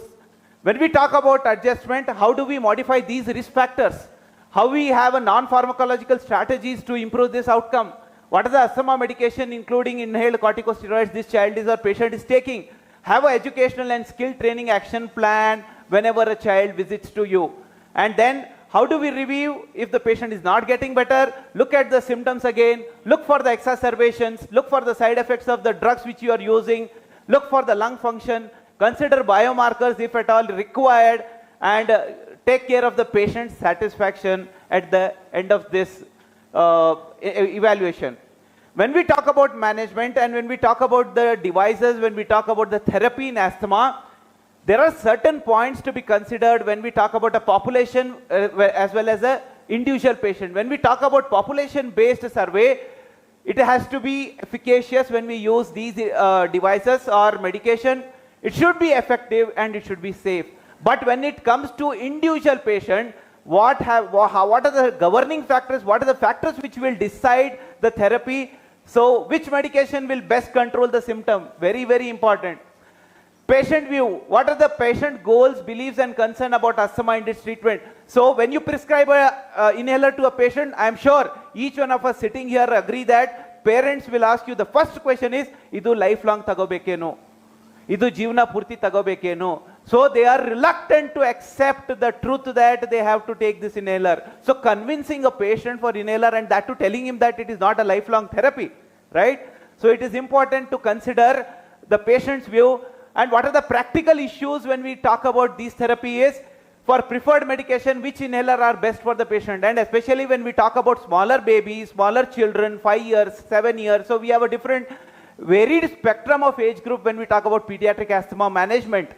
When we talk about adjustment, how do we modify these risk factors? How we have a non-pharmacological strategies to improve this outcome. What are the asthma medication, including inhaled corticosteroids, this child is or patient is taking? Have an educational and skill training action plan whenever a child visits to you. And then how do we review if the patient is not getting better? Look at the symptoms again, look for the exacerbations, look for the side effects of the drugs which you are using, look for the lung function, consider biomarkers if at all required, and take care of the patient's satisfaction at the end of this evaluation. When we talk about management and when we talk about the devices, when we talk about the therapy in asthma, there are certain points to be considered when we talk about a population as well as a individual patient. When we talk about population-based survey, it has to be efficacious when we use these devices or medication. It should be effective and it should be safe. But when it comes to individual patient, what are the governing factors? What are the factors which will decide the therapy? So which medication will best control the symptom? Very, very important. Patient view. What are the patient goals, beliefs and concern about asthma in its treatment? So when you prescribe an inhaler to a patient, I am sure each one of us sitting here agree that parents will ask you, the first question is, idu lifelong tagobekeno? Idu jivna purti tagobekeno? So they are reluctant to accept the truth that they have to take this inhaler. So convincing a patient for inhaler and that to telling him that it is not a lifelong therapy, right? So it is important to consider the patient's view. And what are the practical issues when we talk about these therapies? For preferred medication, which inhaler are best for the patient? And especially when we talk about smaller babies, smaller children, 5 years, 7 years. So we have a different varied spectrum of age group when we talk about pediatric asthma management.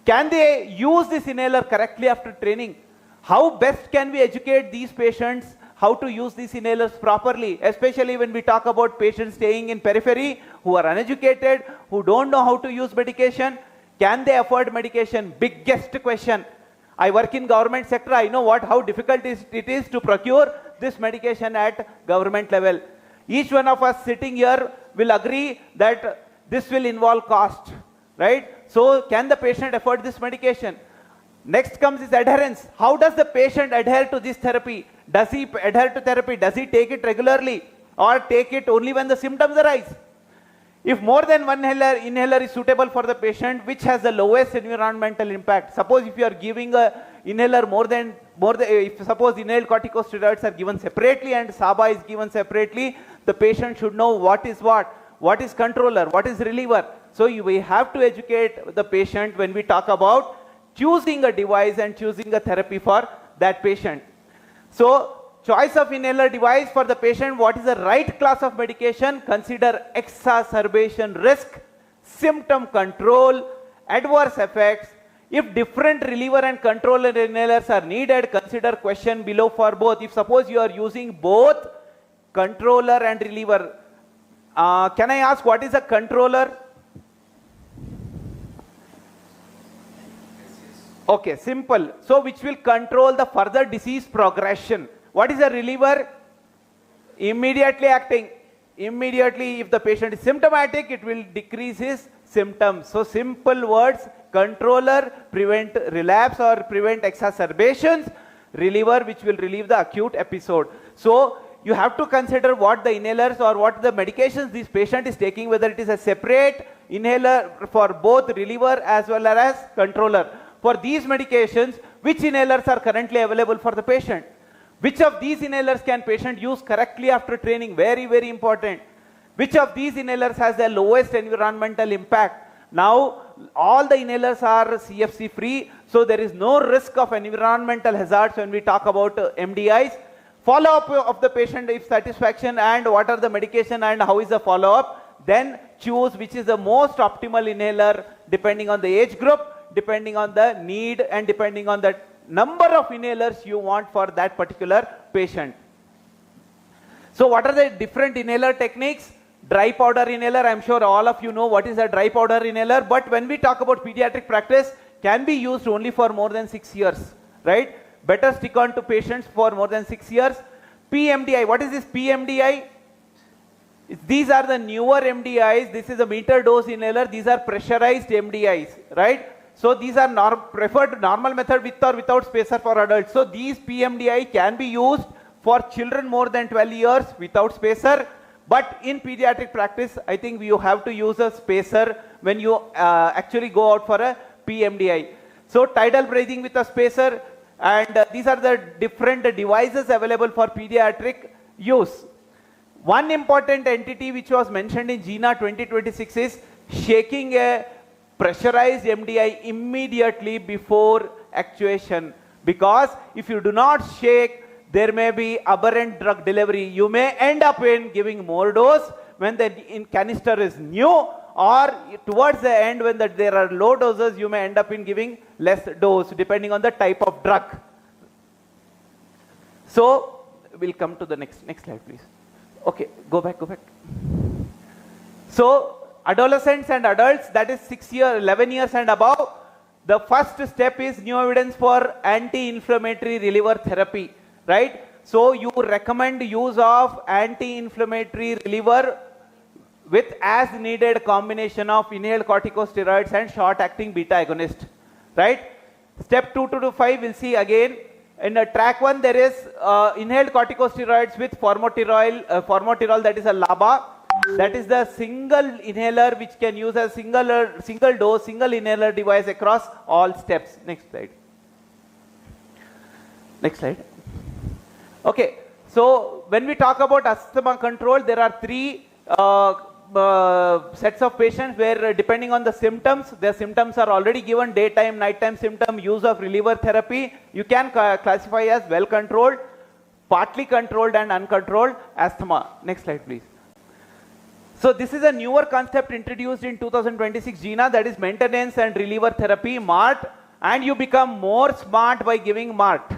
Can they use this inhaler correctly after training? How best can we educate these patients how to use these inhalers properly, especially when we talk about patients staying in periphery who are uneducated, who don't know how to use medication? Can they afford medication? Biggest question. I work in government sector. I know how difficult it is to procure this medication at government level. Each one of us sitting here will agree that this will involve cost, right? So can the patient afford this medication? Next comes is adherence. How does the patient adhere to this therapy? Does he adhere to therapy? Does he take it regularly or take it only when the symptoms arise? If more than one inhaler is suitable for the patient, which has the lowest environmental impact? Suppose if you are giving a inhaler if suppose inhaled corticosteroids are given separately and SABA is given separately, the patient should know what is controller, what is reliever. So we have to educate the patient when we talk about choosing a device and choosing a therapy for that patient. So choice of inhaler device for the patient, what is the right class of medication? Consider exacerbation risk, symptom control, adverse effects. If different reliever and controller inhalers are needed, consider question below for both. If suppose you are using both controller and reliever, can I ask what is a controller? Okay, simple. So which will control the further disease progression. What is a reliever? Immediately acting. Immediately, if the patient is symptomatic, it will decrease his symptoms. So simple words, controller, prevent relapse or prevent exacerbations, reliever, which will relieve the acute episode. So you have to consider what the inhalers or what the medications this patient is taking, whether it is a separate inhaler for both reliever as well as controller. For these medications, which inhalers are currently available for the patient? Which of these inhalers can patient use correctly after training? Very, very important. Which of these inhalers has the lowest environmental impact? Now, all the inhalers are CFC free, so there is no risk of environmental hazards when we talk about MDIs. Follow-up of the patient if satisfaction and what are the medication and how is the follow-up. Then choose which is the most optimal inhaler depending on the age group, depending on the need and depending on the number of inhalers you want for that particular patient. So what are the different inhaler techniques? Dry powder inhaler, I am sure all of you know what is a dry powder inhaler, but when we talk about pediatric practice, can be used only for more than 6 years, right? Better stick on to patients for more than 6 years. PMDI, what is this PMDI? These are the newer MDIs. This is a meter dose inhaler. These are pressurized MDIs, right? So these are preferred normal method with or without spacer for adults. So these PMDI can be used for children more than 12 years without spacer. But in pediatric practice, I think you have to use a spacer when you actually go out for a PMDI. So tidal breathing with a spacer, and these are the different devices available for pediatric use. One important entity which was mentioned in GINA 2026 is shaking a pressurized MDI immediately before actuation. Because if you do not shake, there may be aberrant drug delivery. You may end up in giving more dose when the canister is new, or towards the end when there are low doses, you may end up in giving less dose depending on the type of drug. So we'll come to the next slide, please. Okay, go back. So adolescents and adults, that is 11 years and above, the first step is new evidence for anti-inflammatory reliever therapy, right? So you recommend use of anti-inflammatory reliever with as needed combination of inhaled corticosteroids and short-acting beta agonist, right? Step 2 to 5 we'll see again. In track 1 there is inhaled corticosteroids with formoterol, that is a LABA. That is the single inhaler which can use a single dose, single inhaler device across all steps. Next slide. Okay, so when we talk about asthma control, there are 3 sets of patients where depending on the symptoms, their symptoms are already given: daytime, nighttime symptom, use of reliever therapy. You can classify as well controlled, partly controlled and uncontrolled asthma. Next slide, please. So this is a newer concept introduced in 2026 GINA, that is maintenance and reliever therapy, MART, and you become more smart by giving MART,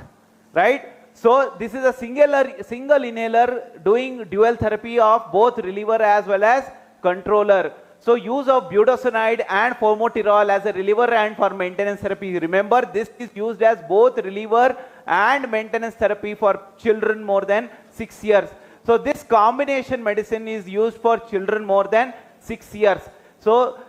right? So this is a single inhaler doing dual therapy of both reliever as well as controller. So use of budesonide and formoterol as a reliever and for maintenance therapy. Remember, this is used as both reliever and maintenance therapy for children more than 6 years. So this combination medicine is used for children more than 6 years. So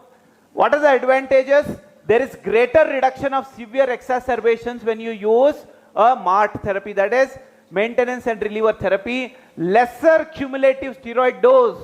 what are the advantages? There is greater reduction of severe exacerbations when you use a MART therapy, that is maintenance and reliever therapy, lesser cumulative steroid dose,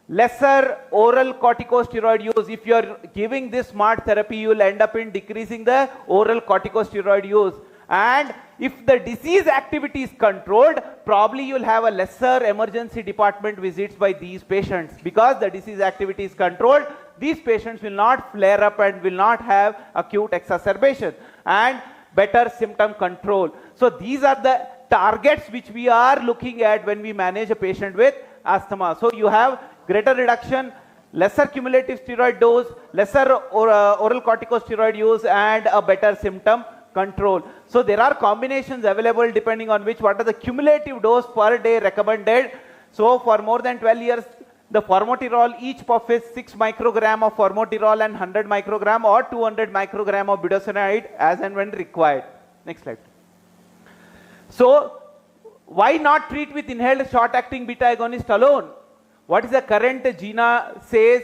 lesser oral corticosteroid use. If you are giving this MART therapy, you will end up in decreasing the oral corticosteroid use. And if the disease activity is controlled, probably you will have a lesser emergency department visits by these patients. Because the disease activity is controlled, these patients will not flare up and will not have acute exacerbation, and better symptom control. So these are the targets which we are looking at when we manage a patient with asthma. So you have greater reduction, lesser cumulative steroid dose, lesser oral corticosteroid use, and a better symptom control. So there are combinations available depending on what are the cumulative dose per day recommended. So for more than 12 years, the formoterol, each puff is 6 microgram of formoterol and 100 microgram or 200 microgram of budesonide as and when required. Next slide. So why not treat with inhaled short-acting beta agonist alone? What is the current GINA says?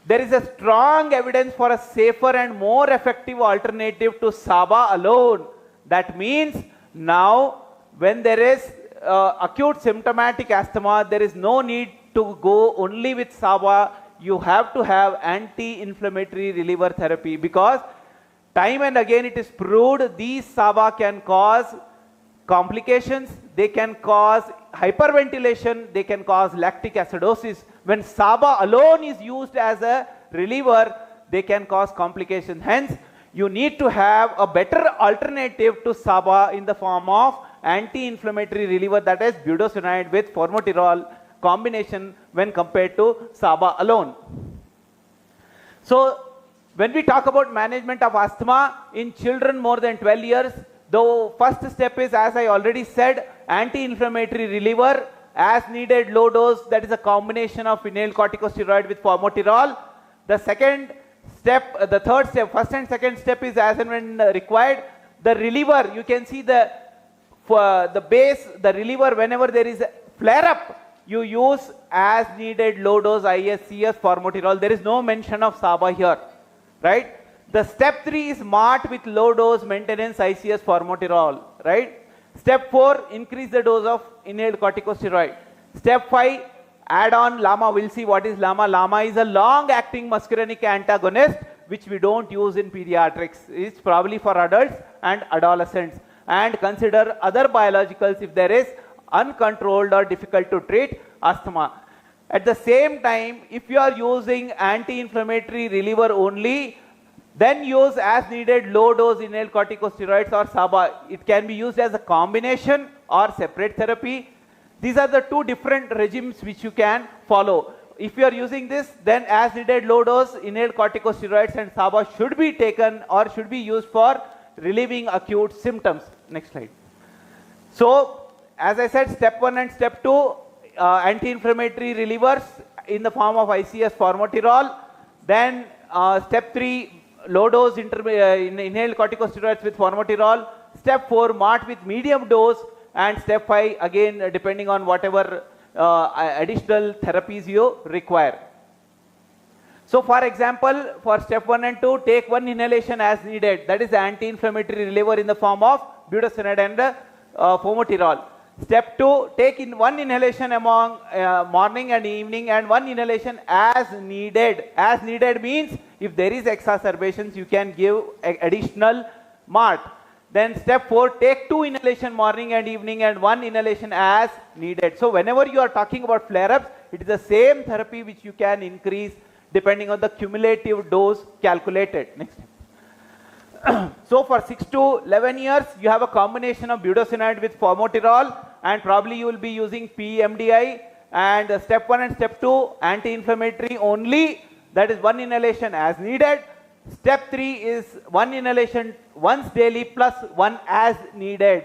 There is a strong evidence for a safer and more effective alternative to SABA alone. That means now when there is acute symptomatic asthma, there is no need to go only with SABA. You have to have anti-inflammatory reliever therapy, because time and again it is proved these SABA can cause complications, they can cause hyperventilation, they can cause lactic acidosis. When SABA alone is used as a reliever, they can cause complications. Hence, you need to have a better alternative to SABA in the form of anti-inflammatory reliever, that is budesonide with formoterol combination when compared to SABA alone. So when we talk about management of asthma in children more than 12 years, the first step is, as I already said, anti-inflammatory reliever as needed low dose, that is a combination of inhaled corticosteroid with formoterol. The second step, the third step, first and second step is as and when required. The reliever, you can see the base, the reliever, whenever there is a flare up, you use as needed low dose ISCS formoterol. There is no mention of SABA here, right? The step 3 is MART with low dose maintenance ICS formoterol, right? Step 4, increase the dose of inhaled corticosteroid. Step 5, add on LAMA. We'll see what is LAMA. LAMA is a long-acting muscarinic antagonist, which we don't use in pediatrics. It's probably for adults and adolescents. And consider other biologicals if there is uncontrolled or difficult to treat asthma. At the same time, if you are using anti-inflammatory reliever only, then use as needed low dose inhaled corticosteroids or SABA. It can be used as a combination or separate therapy. These are the two different regimes which you can follow. If you are using this, then as needed low dose inhaled corticosteroids and SABA should be taken or should be used for relieving acute symptoms. Next slide. So, as I said, step 1 and step 2, anti-inflammatory relievers in the form of ICS formoterol. Then step 3, low dose inhaled corticosteroids with formoterol. Step 4, MART with medium dose. And step 5, again, depending on whatever additional therapies you require. So, for example, for step 1 and 2, take one inhalation as needed. That is the anti-inflammatory reliever in the form of budesonide and formoterol. Step 2, take in one inhalation among morning and evening and one inhalation as needed. As needed means if there is exacerbations, you can give additional MART. Then step 4, take 2 inhalation morning and evening and 1 inhalation as needed. So whenever you are talking about flare-ups, it is the same therapy which you can increase depending on the cumulative dose calculated. Next. So for 6 to 11 years, you have a combination of budesonide with formoterol, and probably you will be using PMDI. And step 1 and step 2, anti-inflammatory only, that is 1 inhalation as needed. Step 3 is 1 inhalation once daily plus 1 as needed.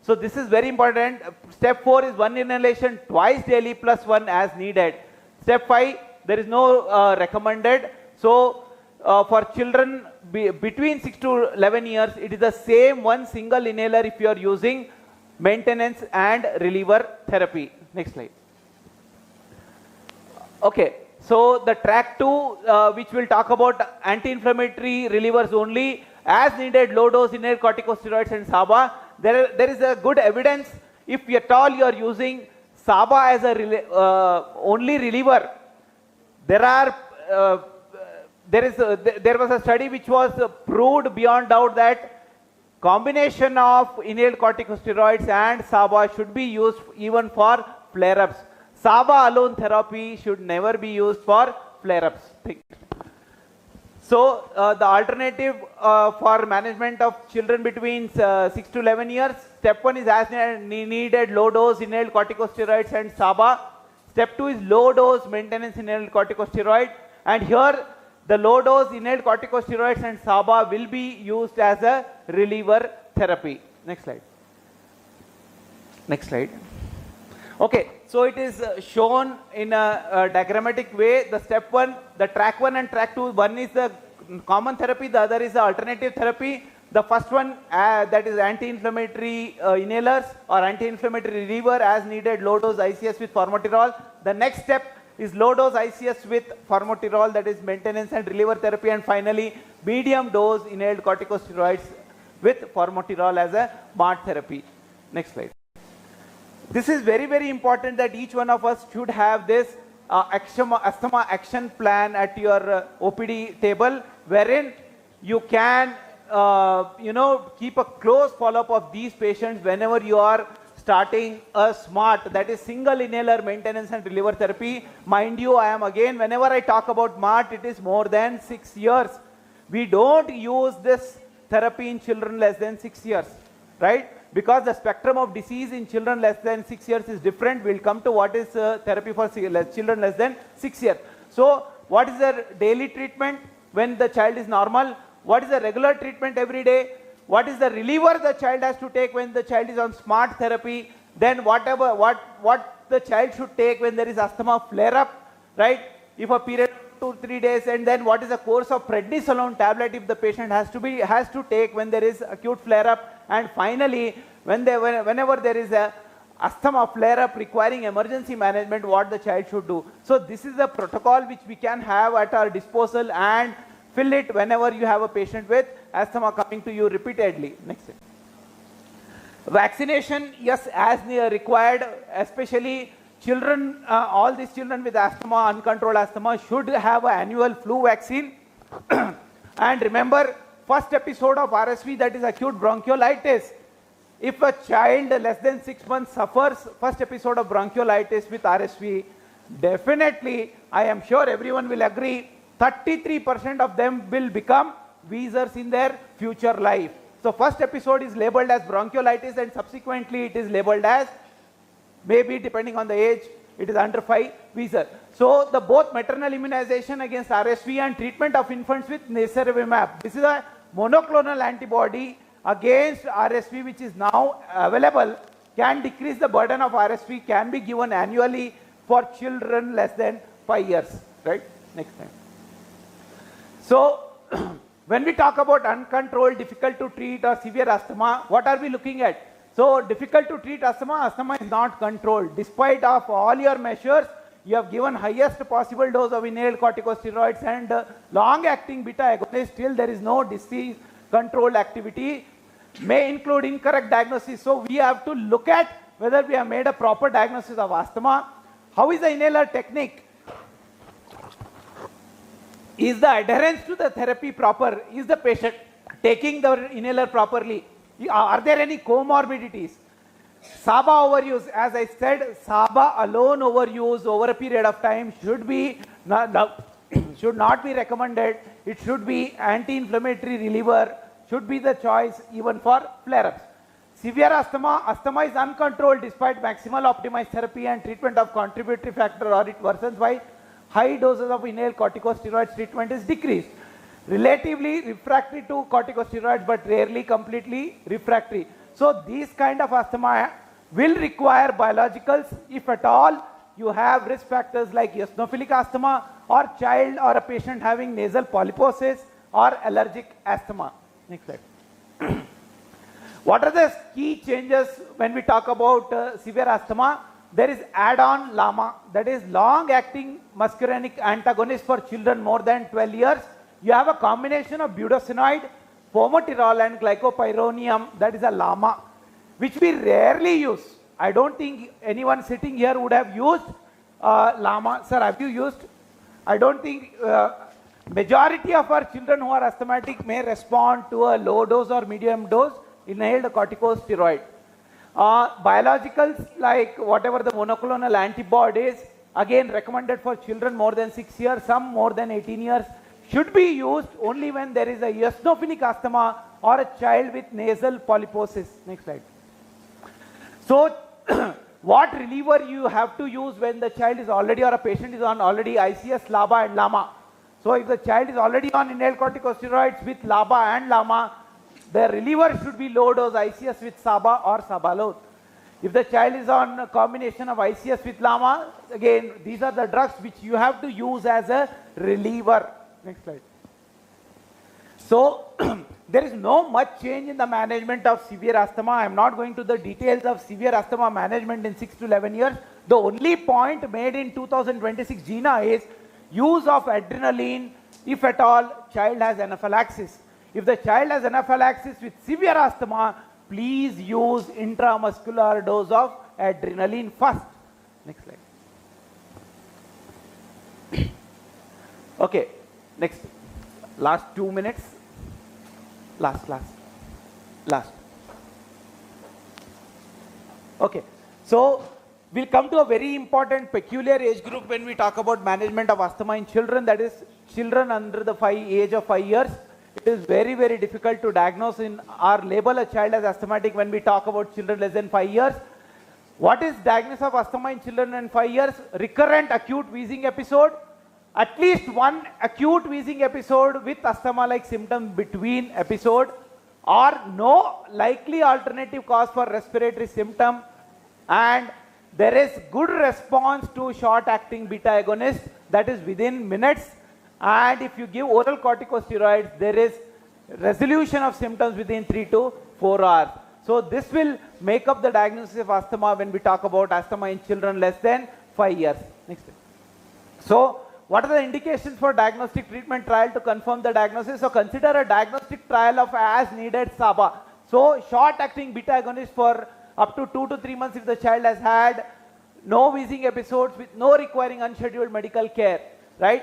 So this is very important. Step 4 is 1 inhalation twice daily plus 1 as needed. Step 5, there is no recommended. So for children between 6 to 11 years, it is the same one single inhaler if you are using maintenance and reliever therapy. Next slide. Okay. So the track 2, which will talk about anti-inflammatory relievers only, as needed low dose inhaled corticosteroids and SABA. There is a good evidence if at all you are using SABA as a only reliever. There was a study which was proved beyond doubt that combination of inhaled corticosteroids and SABA should be used even for flare-ups. SABA alone therapy should never be used for flare-ups. So the alternative for management of children between 6 to 11 years, step 1 is as needed low dose inhaled corticosteroids and SABA. Step 2 is low dose maintenance inhaled corticosteroid, and here the low dose inhaled corticosteroids and SABA will be used as a reliever therapy. Next slide. Next slide. Okay, so it is shown in a diagrammatic way. The step 1, the track 1 and track 2, one is the common therapy, the other is the alternative therapy. The first one, that is anti-inflammatory inhalers or anti-inflammatory reliever as needed low dose ICS with formoterol. The next step is low dose ICS with formoterol, that is maintenance and reliever therapy, and finally medium dose inhaled corticosteroids with formoterol as a MART therapy. Next slide. This is very, very important that each one of us should have this asthma action plan at your OPD table, wherein you can keep a close follow-up of these patients whenever you are starting a SMART, that is single inhaler maintenance and reliever therapy. Mind you, whenever I talk about MART, it is more than 6 years. We don't use this therapy in children less than 6 years, right? Because the spectrum of disease in children less than 6 years is different. We'll come to what is therapy for children less than 6 years. So what is the daily treatment when the child is normal? What is the regular treatment every day? What is the reliever the child has to take when the child is on SMART therapy? Then what the child should take when there is asthma flare-up, right? If a period of 2-3 days, and then what is the course of prednisolone tablet if the patient has to take when there is acute flare-up, and finally whenever there is a asthma flare-up requiring emergency management, what the child should do. So this is the protocol which we can have at our disposal, and fill it whenever you have a patient with asthma coming to you repeatedly. Next slide. Vaccination, yes, as required, especially children, all these children with asthma, uncontrolled asthma, should have an annual flu vaccine. And remember, first episode of RSV, that is acute bronchiolitis. If a child less than 6 months suffers first episode of bronchiolitis with RSV, definitely, I am sure everyone will agree, 33% of them will become wheezers in their future life. So first episode is labeled as bronchiolitis and subsequently it is labeled as, maybe depending on the age, it is under 5 wheezer. So the both maternal immunization against RSV and treatment of infants with nirsevimab. This is a monoclonal antibody against RSV which is now available, can decrease the burden of RSV, can be given annually for children less than 5 years. Right? Next time. So when we talk about uncontrolled, difficult to treat or severe asthma, what are we looking at? So difficult to treat asthma, asthma is not controlled. Despite of all your measures, you have given highest possible dose of inhaled corticosteroids and long-acting beta agonist, still there is no disease control activity, may include incorrect diagnosis. So we have to look at whether we have made a proper diagnosis of asthma. How is the inhaler technique? Is the adherence to the therapy proper? Is the patient taking the inhaler properly? Are there any comorbidities? SABA overuse, as I said, SABA alone overuse over a period of time should not be recommended. It should be anti-inflammatory reliever, should be the choice even for flare-ups. Severe asthma, asthma is uncontrolled despite maximal optimized therapy and treatment of contributory factor, or it worsens by high doses of inhaled corticosteroids treatment is decreased. Relatively refractory to corticosteroids but rarely completely refractory. So these kind of asthma will require biologicals if at all you have risk factors like eosinophilic asthma or child or a patient having nasal polyposis or allergic asthma. Next slide. What are the key changes when we talk about severe asthma? There is add-on LAMA, that is long-acting muscarinic antagonist for children more than 12 years. You have a combination of budesonide, formoterol and glycopyrronium, that is a LAMA, which we rarely use. I don't think anyone sitting here would have used LAMA. Sir, have you used? I don't think majority of our children who are asthmatic may respond to a low dose or medium dose inhaled corticosteroid. Biologicals like whatever the monoclonal antibodies, again recommended for children more than 6 years, some more than 18 years, should be used only when there is a eosinophilic asthma or a child with nasal polyposis. Next slide. So what reliever you have to use when the child is already or a patient is on already ICS, LABA and LAMA. So if the child is already on inhaled corticosteroids with LABA and LAMA, the reliever should be low dose ICS with SABA or Sabalot. If the child is on a combination of ICS with LAMA, again these are the drugs which you have to use as a reliever. Next slide. So there is no much change in the management of severe asthma. I am not going to the details of severe asthma management in 6 to 11 years. The only point made in 2026 GINA is use of adrenaline if at all child has anaphylaxis. If the child has anaphylaxis with severe asthma, please use intramuscular dose of adrenaline first. Next slide. Okay, next. Last 2 minutes. Last. Okay, so we'll come to a very important peculiar age group when we talk about management of asthma in children, that is children under the age of 5 years. It is very, very difficult to diagnose in or label a child as asthmatic when we talk about children less than 5 years. What is diagnosis of asthma in children in 5 years? Recurrent acute wheezing episode, at least one acute wheezing episode with asthma-like symptoms between episode, or no likely alternative cause for respiratory symptom, and there is good response to short-acting beta agonist, that is within minutes. And if you give oral corticosteroids, there is resolution of symptoms within 3 to 4 hours. So this will make up the diagnosis of asthma when we talk about asthma in children less than 5 years. Next. So what are the indications for diagnostic treatment trial to confirm the diagnosis? So consider a diagnostic trial of as needed SABA. So short-acting beta agonist for up to 2 to 3 months if the child has had no wheezing episodes with no requiring unscheduled medical care, right?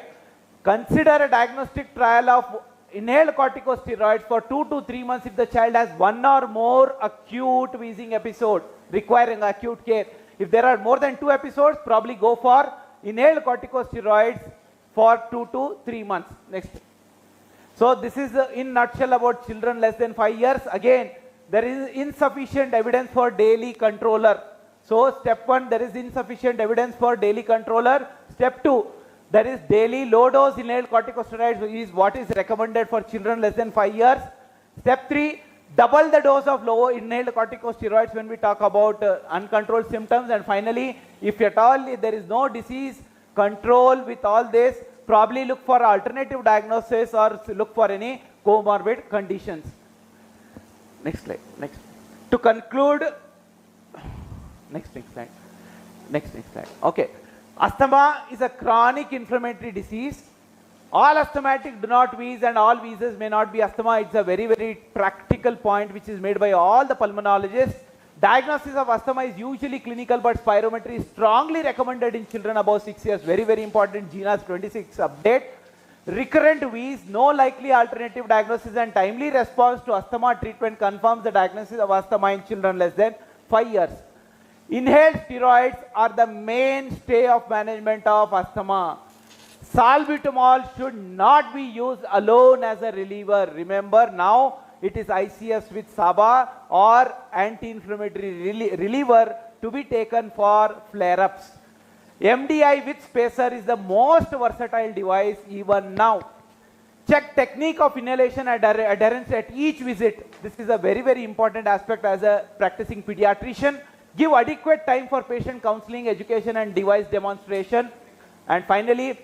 Consider a diagnostic trial of inhaled corticosteroids for 2 to 3 months if the child has one or more acute wheezing episode requiring acute care. If there are more than 2 episodes, probably go for inhaled corticosteroids for 2 to 3 months. Next. So this is in nutshell about children less than 5 years. Again, there is insufficient evidence for daily controller. So step 1, there is insufficient evidence for daily controller. Step 2, there is daily low dose inhaled corticosteroids, which is what is recommended for children less than 5 years. Step 3, double the dose of low inhaled corticosteroids when we talk about uncontrolled symptoms. And finally, if at all there is no disease control with all this, probably look for alternative diagnosis or look for any comorbid conditions. Next slide. Next. To conclude, next slide. Next slide. Okay. Asthma is a chronic inflammatory disease. All asthmatic do not wheeze and all wheezes may not be asthma. It's a very, very practical point which is made by all the pulmonologists. Diagnosis of asthma is usually clinical, but spirometry is strongly recommended in children above 6 years. Very, very important. GINA's 26 update. Recurrent wheeze, no likely alternative diagnosis and timely response to asthma treatment confirms the diagnosis of asthma in children less than 5 years. Inhaled steroids are the mainstay of management of asthma. Salbutamol should not be used alone as a reliever. Remember, now it is ICS with SABA or anti-inflammatory reliever to be taken for flare-ups. MDI with spacer is the most versatile device even now. Check technique of inhalation adherence at each visit. This is a very, very important aspect as a practicing pediatrician. Give adequate time for patient counseling, education and device demonstration. And finally,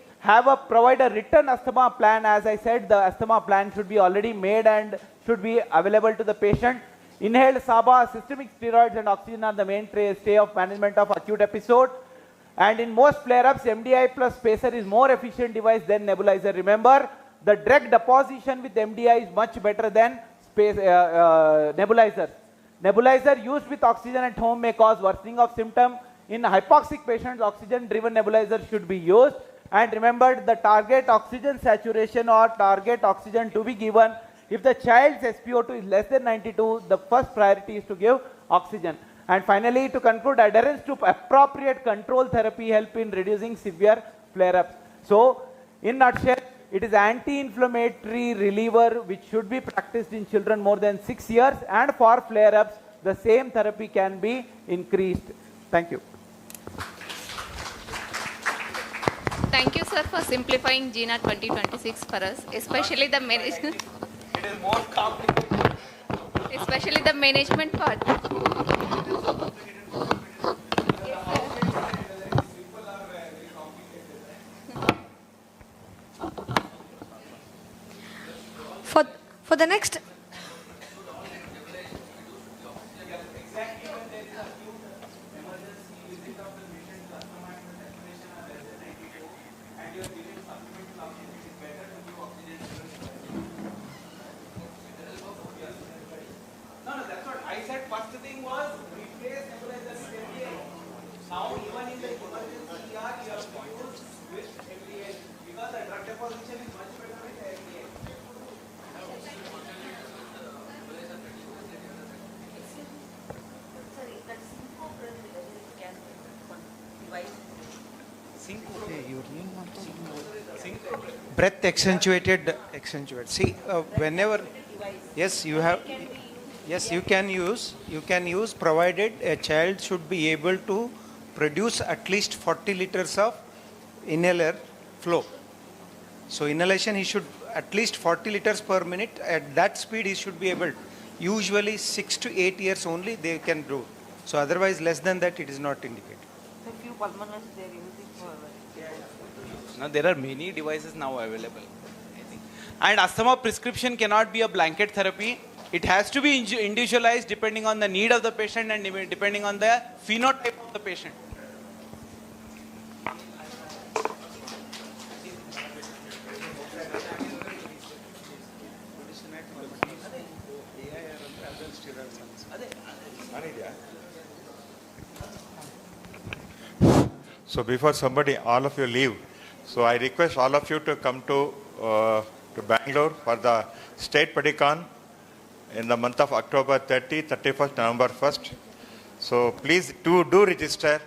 provide a written asthma plan. As I said, the asthma plan should be already made and should be available to the patient. Inhaled SABA, systemic steroids and oxygen are the mainstay of management of acute episode. And in most flare-ups, MDI plus spacer is more efficient device than nebulizer. Remember, the drug deposition with MDI is much better than nebulizers. Nebulizer used with oxygen at home may cause worsening of symptom. In hypoxic patients, oxygen-driven nebulizer should be used. And remember, the target oxygen saturation or target oxygen to be given. If the child's SpO2 is less than 92, the first priority is to give oxygen. And finally, to conclude, adherence to appropriate control therapy help in reducing severe flare-ups. So, in nutshell, it is anti-inflammatory reliever which should be practiced in children more than 6 years, and for flare-ups, the same therapy can be increased. Thank you. Thank you, sir, for simplifying GINA 2026 for us, especially the management. It is more complicated. Especially the management part. For the next Now, even in the emergency ER, you have to use with FDA because the drug deposition is much better with FDA. Breath accentuated. See, whenever, yes, you have, yes, you can use provided a child should be able to produce at least 40 liters of inhaler flow. So inhalation, he should at least 40 liters per minute. At that speed, he should be able. Usually 6 to 8 years only they can do. So otherwise, less than that, it is not indicated. So few pulmonologists they are using for. Now there are many devices now available. I think. And asthma prescription cannot be a blanket therapy. It has to be individualized depending on the need of the patient and depending on the phenotype of the patient. So before somebody, all of you leave, so I request all of you to come to Bangalore for the State Pedicon in the month of October 30, 31st, November 1st. So please do register.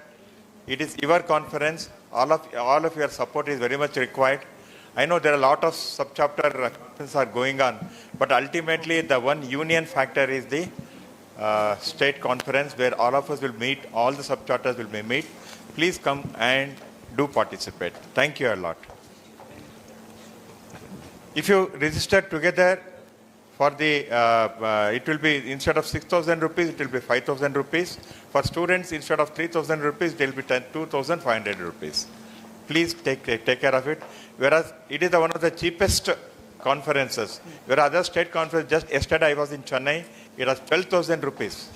It is your conference. All of your support is very much required. I know there are a lot of sub-chapter conferences are going on, but ultimately the one union factor is the state conference where all of us will meet, all the sub-chapters will be meet. Please come and do participate. Thank you a lot. If you register together for the, it will be instead of 6,000 rupees, it will be 5,000 rupees. For students, instead of 3,000 rupees, it will be 2,500 rupees. Please take care of it. Whereas it is one of the cheapest conferences. Whereas other state conference, just yesterday I was in Chennai, it was 12,000 rupees.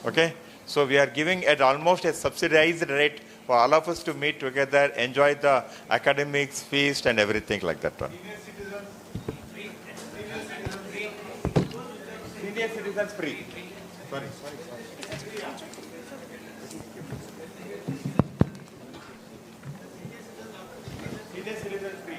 Okay? So we are giving at almost a subsidized rate for all of us to meet together, enjoy the academics, feast and everything like that one. Senior citizens free. Sorry. Senior citizens free.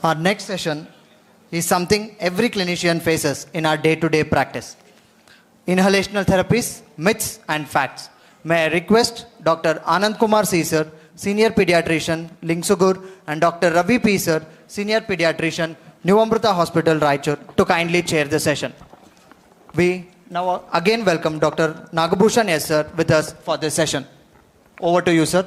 Our next session is something every clinician faces in our day-to-day practice. Inhalational therapies, myths and facts. May I request Dr. Anand Kumar C. Sir, Senior Pediatrician, Lingsugur, and Dr. Ravi P. Sir, Senior Pediatrician, New Amrita Hospital, Raichur, to kindly chair the session. We now again welcome Dr. Nagabhushan S. Sir with us for this session. Over to you, sir.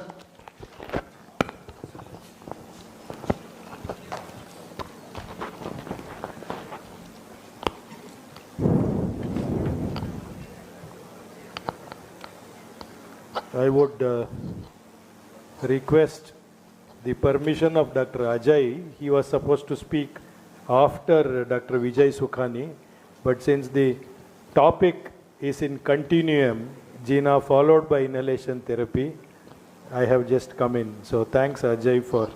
I would request the permission of Dr. Ajay. He was supposed to speak after Dr. Vijay Sukhani, but since the topic is in continuum, Gina followed by inhalation therapy, I have just come in. So thanks Ajay for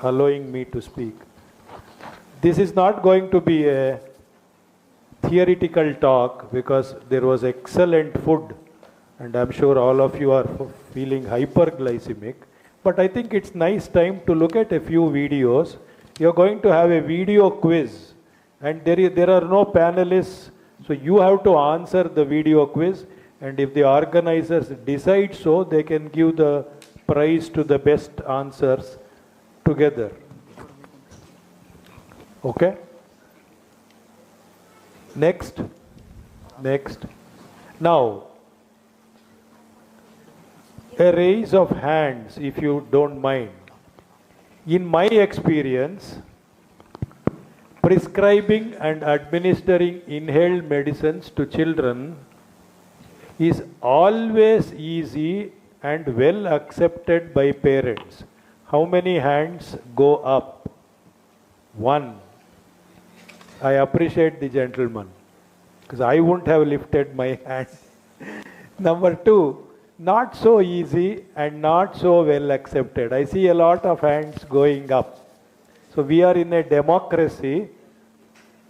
allowing me to speak. This is not going to be a theoretical talk because there was excellent food. And I'm sure all of you are feeling hyperglycemic. But I think it's nice time to look at a few videos. You're going to have a video quiz. And there are no panelists. So you have to answer the video quiz. And if the organizers decide so, they can give the prize to the best answers together. Okay? Next. Now, a raise of hands, if you don't mind. In my experience, prescribing and administering inhaled medicines to children is always easy and well accepted by parents. How many hands go up? 1. I appreciate the gentleman because I wouldn't have lifted my hand. Number 2. Not so easy and not so well accepted. I see a lot of hands going up. So we are in a democracy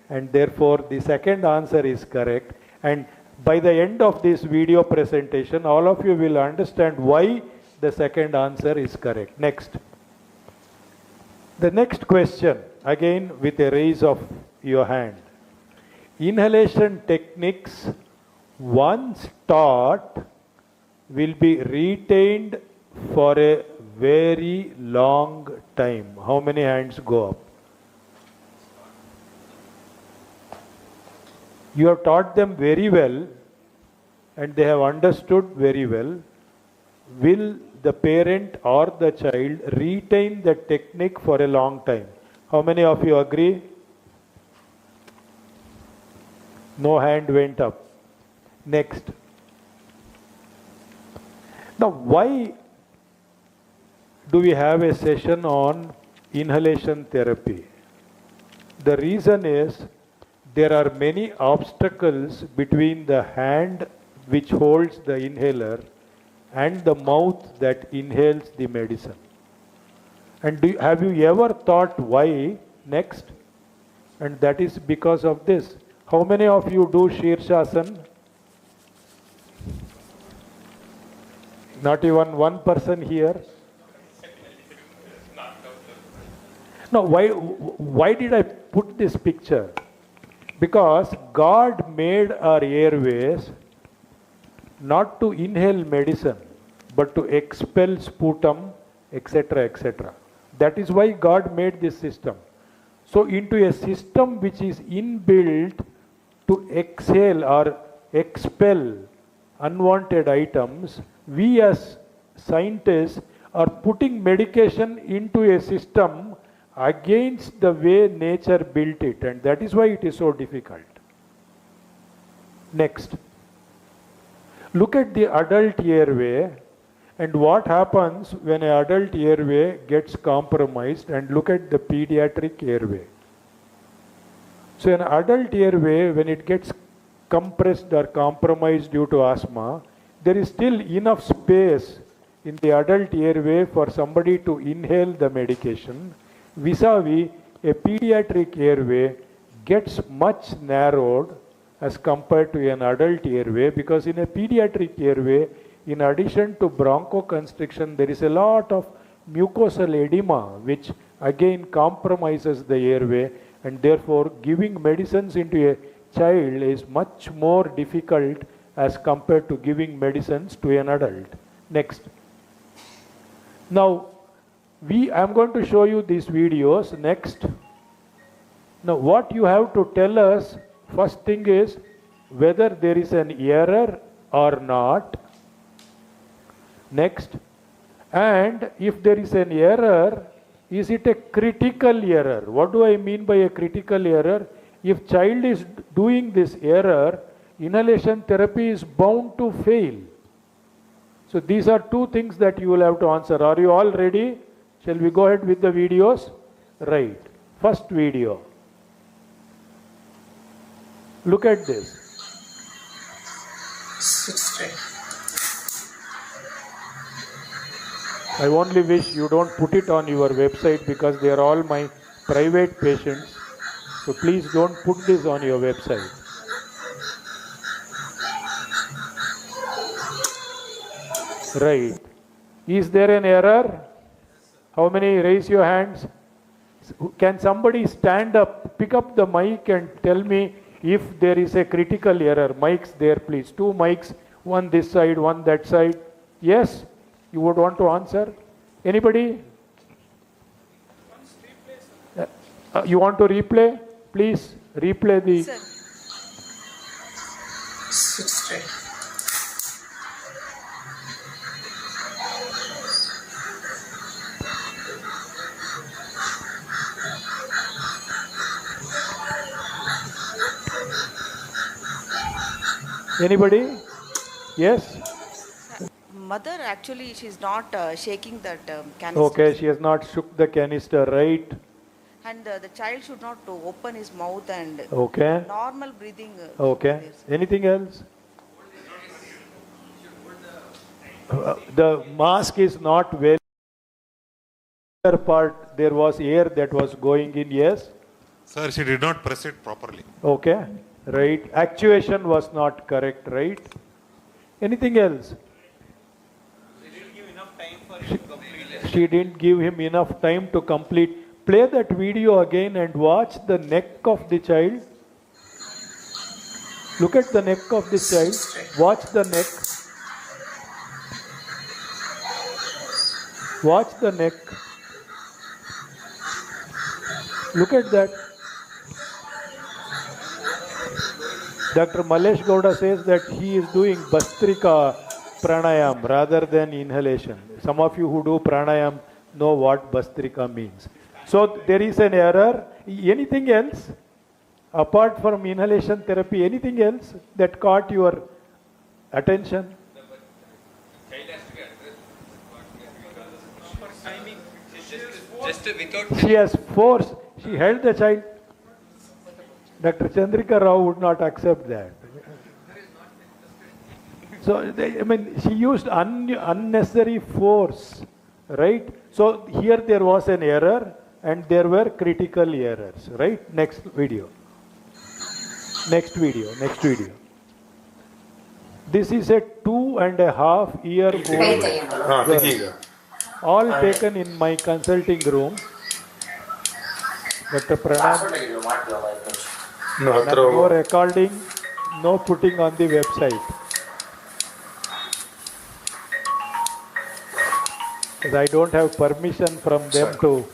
and therefore the second answer is correct. And by the end of this video presentation, all of you will understand why the second answer is correct. Next. The next question, again with a raise of your hand. Inhalation techniques once taught will be retained for a very long time. How many hands go up? You have taught them very well and they have understood very well. Will the parent or the child retain the technique for a long time? How many of you agree? No hand went up. Next. Now, why do we have a session on inhalation therapy? The reason is there are many obstacles between the hand which holds the inhaler and the mouth that inhales the medicine. And have you ever thought why? Next. And that is because of this. How many of you do Shirshasana? Not even one person here. Now, why did I put this picture? Because God made our airways not to inhale medicine, but to expel sputum, etc., etc. That is why God made this system. So into a system which is inbuilt to exhale or expel unwanted items, we as scientists are putting medication into a system against the way nature built it, and that is why it is so difficult. Next. Look at the adult airway and what happens when an adult airway gets compromised, and look at the pediatric airway. So an adult airway, when it gets compressed or compromised due to asthma, there is still enough space in the adult airway for somebody to inhale the medication. Vis-a-vis, a pediatric airway gets much narrowed as compared to an adult airway, because in a pediatric airway, in addition to bronchoconstriction, there is a lot of mucosal edema, which again compromises the airway, and therefore giving medicines into a child is much more difficult as compared to giving medicines to an adult. Next. Now, I am going to show you these videos. Next. Now, what you have to tell us, first thing is whether there is an error or not. Next. And if there is an error, is it a critical error? What do I mean by a critical error? If child is doing this error, inhalation therapy is bound to fail. So these are two things that you will have to answer. Are you all ready? Shall we go ahead with the videos? Right. First video. Look at this. I only wish you don't put it on your website, because they are all my private patients. So please don't put this on your website. Right. Is there an error? How many raise your hands? Can somebody stand up, pick up the mic and tell me if there is a critical error? Mics there, please. 2 mics, one this side, one that side. Yes? You would want to answer? Anybody? You want to replay? Please replay the... Anybody? Yes? Mother, actually, she's not shaking that canister. Okay, she has not shook the canister, right? And the child should not open his mouth and Okay. normal breathing. Okay. Anything else? The mask is not well. Part there was air that was going in. Yes. Sir, she did not press it properly. Okay. Right. Actuation was not correct. Right. Anything else? She didn't give him enough time to complete. Play that video again and watch the neck of the child. Look at the neck of the child. Watch the neck. Watch the neck. Look at that. Dr. Malesh Gowda says that he is doing Bastrika pranayam rather than inhalation. Some of you who do pranayam know what Bastrika means. So there is an error. Anything else? Apart from inhalation therapy, anything else that caught your attention? Just without... She has force. She held the child. Dr. Chandrika Rao would not accept that. So, she used unnecessary force, right? So, here there was an error and there were critical errors, right? Next video. Next video. This is a 2.5-year-old girl, all taken in my consulting room. Dr. Pranam, no recording, no putting on the website. Because I don't have permission from them to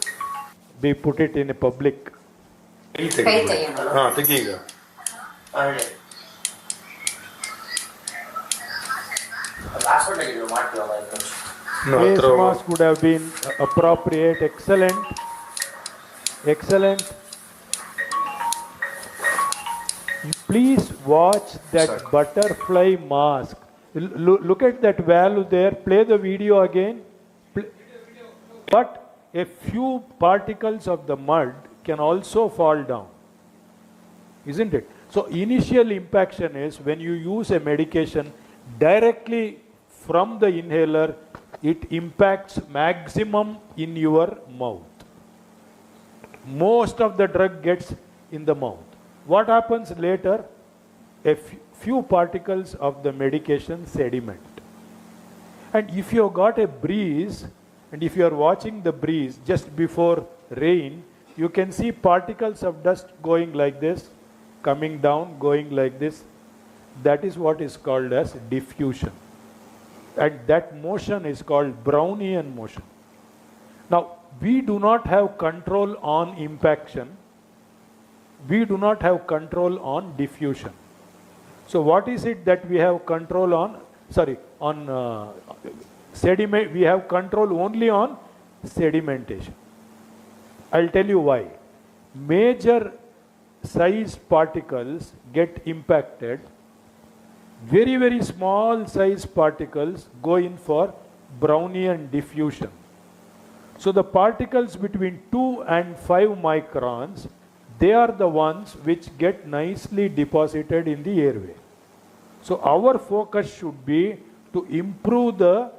be put it in a public. Face mask would have been appropriate, excellent. Please watch that butterfly mask. Look at that value there. Play the video again. But a few particles of the mud can also fall down, isn't it? So initial impaction is when you use a medication directly from the inhaler, it impacts maximum in your mouth. Most of the drug gets in the mouth. What happens later? A few particles of the medication sediment. And if you have got a breeze, and if you are watching the breeze just before rain, you can see particles of dust going like this, coming down, going like this. That is what is called as diffusion. And that motion is called Brownian motion. Now, we do not have control on impaction. We do not have control on diffusion. So what is it that we have control on? Sediment, we have control only on sedimentation. I'll tell you why. Major size particles get impacted. Very, very small size particles go in for Brownian diffusion. So the particles between 2 and 5 microns, they are the ones which get nicely deposited in the airway. So our focus should be to improve the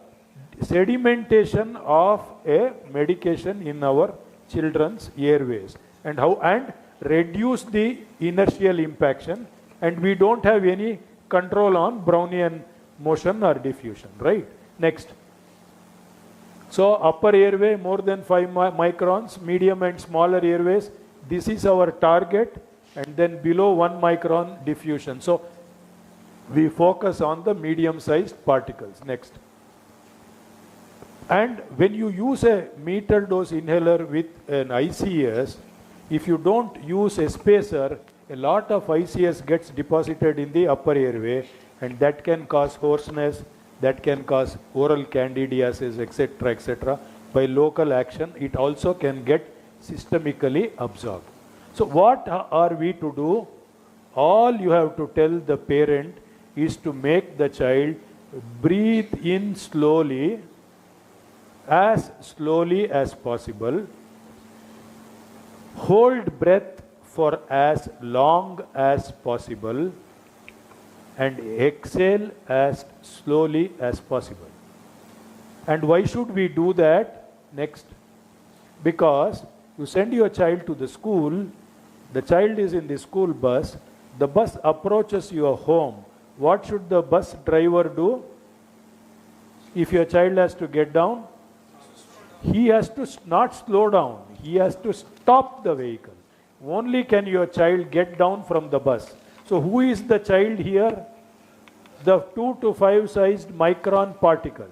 sedimentation of a medication in our children's airways and reduce the inertial impaction, and we don't have any control on Brownian motion or diffusion, right? Next. So upper airway more than 5 microns, medium and smaller airways, this is our target, and then below 1 micron diffusion. So we focus on the medium sized particles. Next. And when you use a meter dose inhaler with an ICS, if you don't use a spacer, a lot of ICS gets deposited in the upper airway, and that can cause hoarseness, that can cause oral candidiasis, etc., etc. By local action, it also can get systemically absorbed. So what are we to do? All you have to tell the parent is to make the child breathe in slowly as possible, hold breath for as long as possible, and exhale as slowly as possible. And why should we do that? Next. Because you send your child to the school, the child is in the school bus, the bus approaches your home. What should the bus driver do? If your child has to get down, he has to not slow down, he has to stop the vehicle. Only can your child get down from the bus. So who is the child here? The 2 to 5 sized micron particles.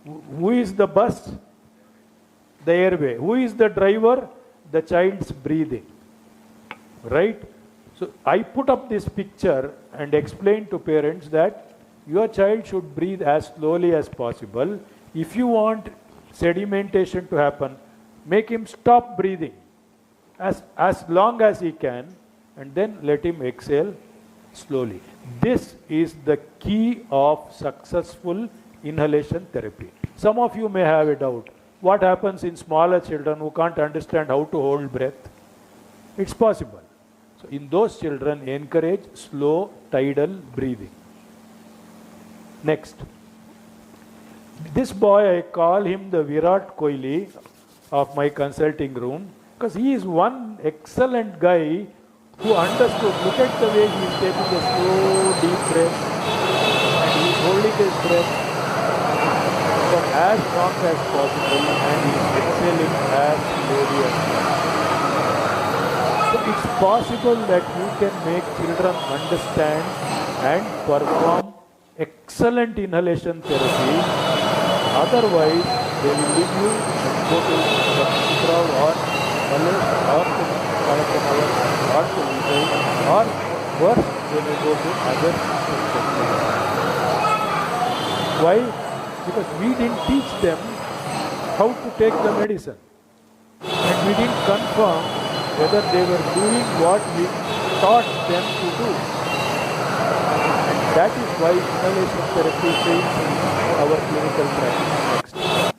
Who is the bus? The airway. Who is the driver? The child's breathing. Right? So I put up this picture and explain to parents that your child should breathe as slowly as possible. If you want sedimentation to happen, make him stop breathing as long as he can, and then let him exhale slowly. This is the key of successful inhalation therapy. Some of you may have a doubt. What happens in smaller children who can't understand how to hold breath? It's possible. So in those children, encourage slow tidal breathing. Next. This boy, I call him the Virat Kohli of my consulting room because he is one excellent guy who understood. Look at the way he is taking a slow, deep breath and he is holding his breath for as long as possible and he is exhaling as slowly as possible. So it's possible that you can make children understand and perform excellent inhalation therapy. Otherwise, they will leave you and go to the Sutra or Malays or to Kalapanavar or to Vijay or worse, they will go to other systems. Why? Because we didn't teach them how to take the medicine. And we didn't confirm whether they were doing what we taught them to do. And that is why inhalation therapy fails in our clinical practice. Next.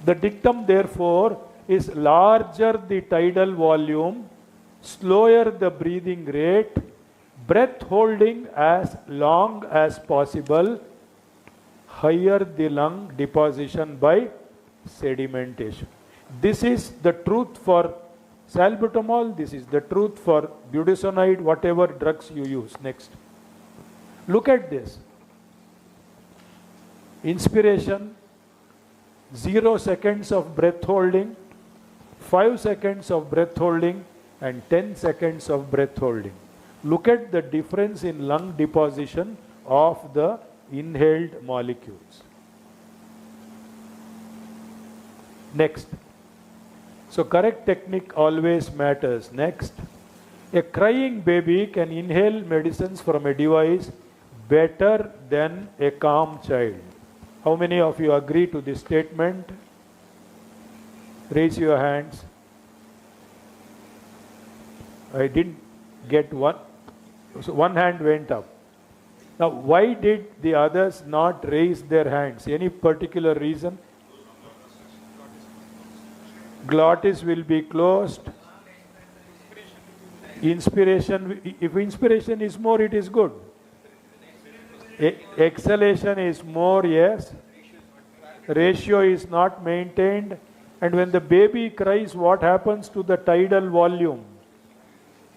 The dictum, therefore, is larger the tidal volume, slower the breathing rate, breath holding as long as possible, higher the lung deposition by sedimentation. This is the truth for salbutamol, this is the truth for budesonide, whatever drugs you use. Next. Look at this. Inspiration, 0 seconds of breath holding, 5 seconds of breath holding, and 10 seconds of breath holding. Look at the difference in lung deposition of the inhaled molecules. Next. So correct technique always matters. Next. A crying baby can inhale medicines from a device better than a calm child. How many of you agree to this statement? Raise your hands. I didn't get one. So one hand went up. Now, why did the others not raise their hands? Any particular reason? Glottis will be closed. Inspiration, if inspiration is more, it is good. Exhalation is more, yes. Ratio is not maintained. And when the baby cries, what happens to the tidal volume?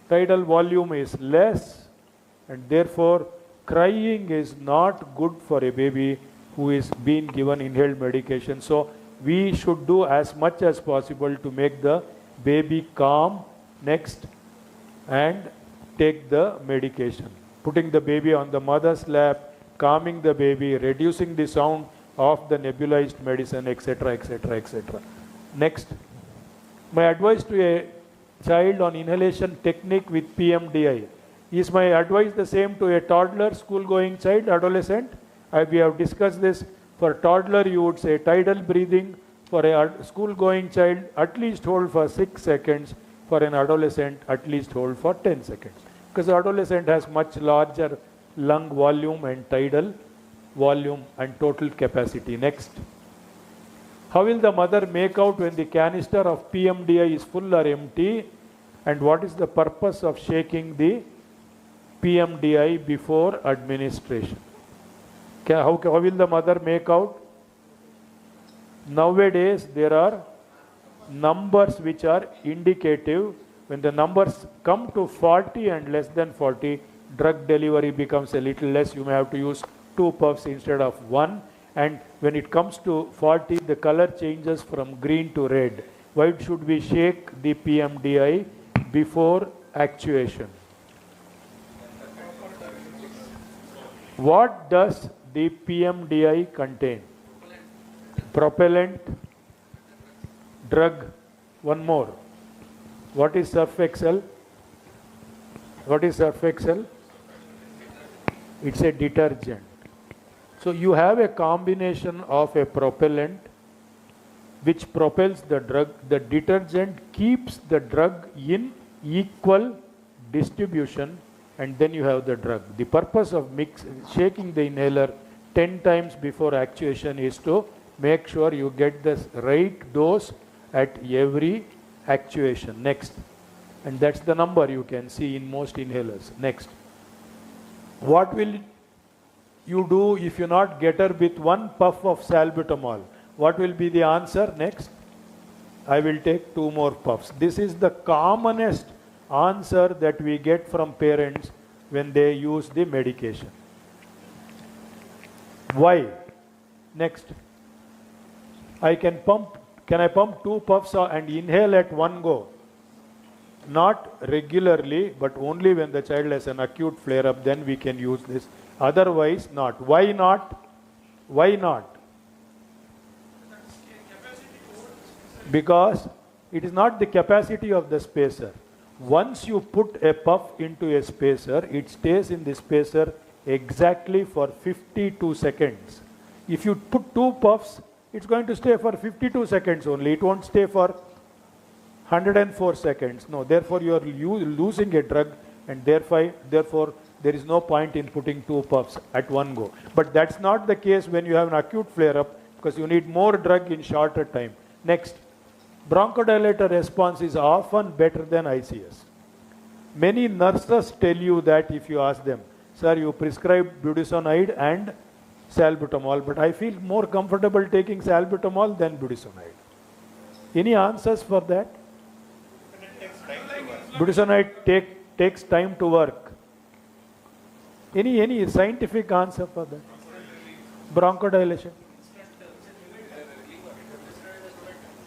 Tidal volume is less, and therefore crying is not good for a baby who is being given inhaled medication. So we should do as much as possible to make the baby calm. Next. And take the medication. Putting the baby on the mother's lap, calming the baby, reducing the sound of the nebulized medicine, etc., etc., etc. Next. My advice to a child on inhalation technique with PMDI. Is my advice the same to a toddler, school-going child, adolescent? We have discussed this. For toddler, you would say tidal breathing. For a school-going child, at least hold for 6 seconds. For an adolescent, at least hold for 10 seconds. Because the adolescent has much larger lung volume and tidal volume and total capacity. Next. How will the mother make out when the canister of PMDI is full or empty? And what is the purpose of shaking the PMDI before administration? How will the mother make out? Nowadays, there are numbers which are indicative. When the numbers come to 40 and less than 40, drug delivery becomes a little less. You may have to use 2 puffs instead of 1. And when it comes to 40, the color changes from green to red. Why should we shake the PMDI before actuation? What does the PMDI contain? Propellant, drug. One more. What is Surf Excel? What is Surf Excel? It's a detergent. So you have a combination of a propellant which propels the drug. The detergent keeps the drug in equal distribution, and then you have the drug. The purpose of shaking the inhaler 10 times before actuation is to make sure you get the right dose at every actuation. Next. And that's the number you can see in most inhalers. Next. What will you do if you not get her with one puff of salbutamol? What will be the answer? Next. I will take 2 more puffs. This is the commonest answer that we get from parents when they use the medication. Why? Next. Can I pump 2 puffs and inhale at one go? Not regularly, but only when the child has an acute flare-up, then we can use this. Otherwise, not. Why not? Why not? Because it is not the capacity of the spacer. Once you put a puff into a spacer, it stays in the spacer exactly for 52 seconds. If you put 2 puffs, it's going to stay for 52 seconds only. It won't stay for 104 seconds. No, therefore you are losing a drug, and therefore there is no point in putting 2 puffs at one go. But that's not the case when you have an acute flare-up, because you need more drug in shorter time. Next, bronchodilator response is often better than ICS. Many nurses tell you that if you ask them, sir, you prescribe budesonide and salbutamol, but I feel more comfortable taking salbutamol than budesonide. Any answers for that? Budesonide takes time to work. Any scientific answer for that? Bronchodilation.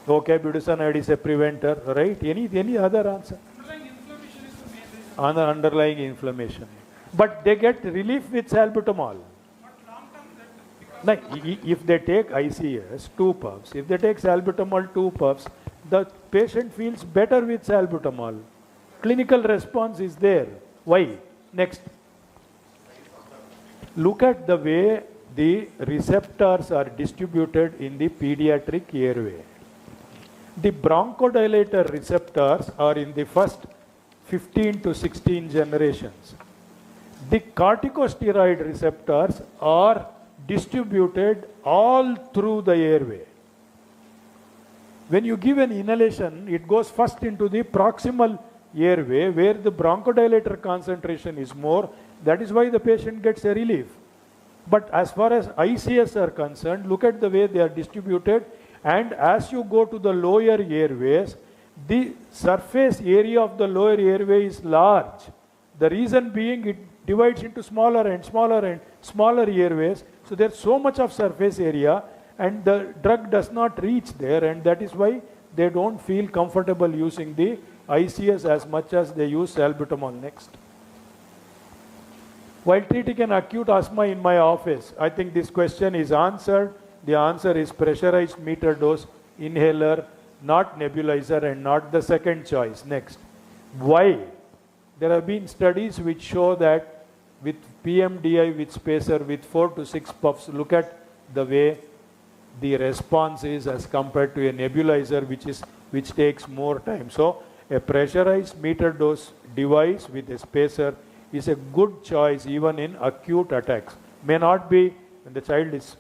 Okay, budesonide is a preventer, right? Any other answer? Underlying inflammation. But they get relief with salbutamol. Now, if they take ICS, 2 puffs, if they take salbutamol 2 puffs, the patient feels better with salbutamol. Clinical response is there. Why? Next. Look at the way the receptors are distributed in the pediatric airway. The bronchodilator receptors are in the first 15 to 16 generations. The corticosteroid receptors are distributed all through the airway. When you give an inhalation, it goes first into the proximal airway where the bronchodilator concentration is more. That is why the patient gets a relief. But as far as ICS are concerned, look at the way they are distributed, and as you go to the lower airways, the surface area of the lower airway is large. The reason being it divides into smaller and smaller airways. So there's so much of surface area and the drug does not reach there, and that is why they don't feel comfortable using the ICS as much as they use salbutamol. Next. While treating an acute asthma in my office, I think this question is answered. The answer is pressurized meter dose inhaler, not nebulizer, and not the second choice. Next. Why? There have been studies which show that with PMDI with spacer with 4 to 6 puffs, look at the way the response is as compared to a nebulizer which takes more time. So a pressurized meter dose device with a spacer is a good choice even in acute attacks. May not be when the child is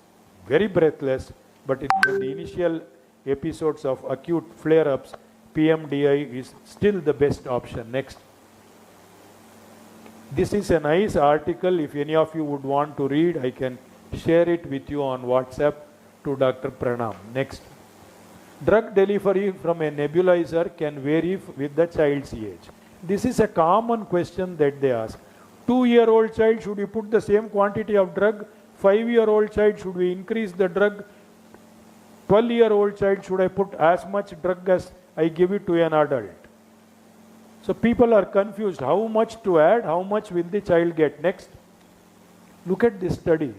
very breathless, but in the initial episodes of acute flare-ups, PMDI is still the best option. Next. This is a nice article. If any of you would want to read, I can share it with you on WhatsApp to Dr. Pranam. Next. Drug delivery from a nebulizer can vary with the child's age. This is a common question that they ask. 2-year-old child, should we put the same quantity of drug? 5-year-old child, should we increase the drug? 12-year-old child, should I put as much drug as I give it to an adult? So people are confused. How much to add? How much will the child get? Next. Look at this study.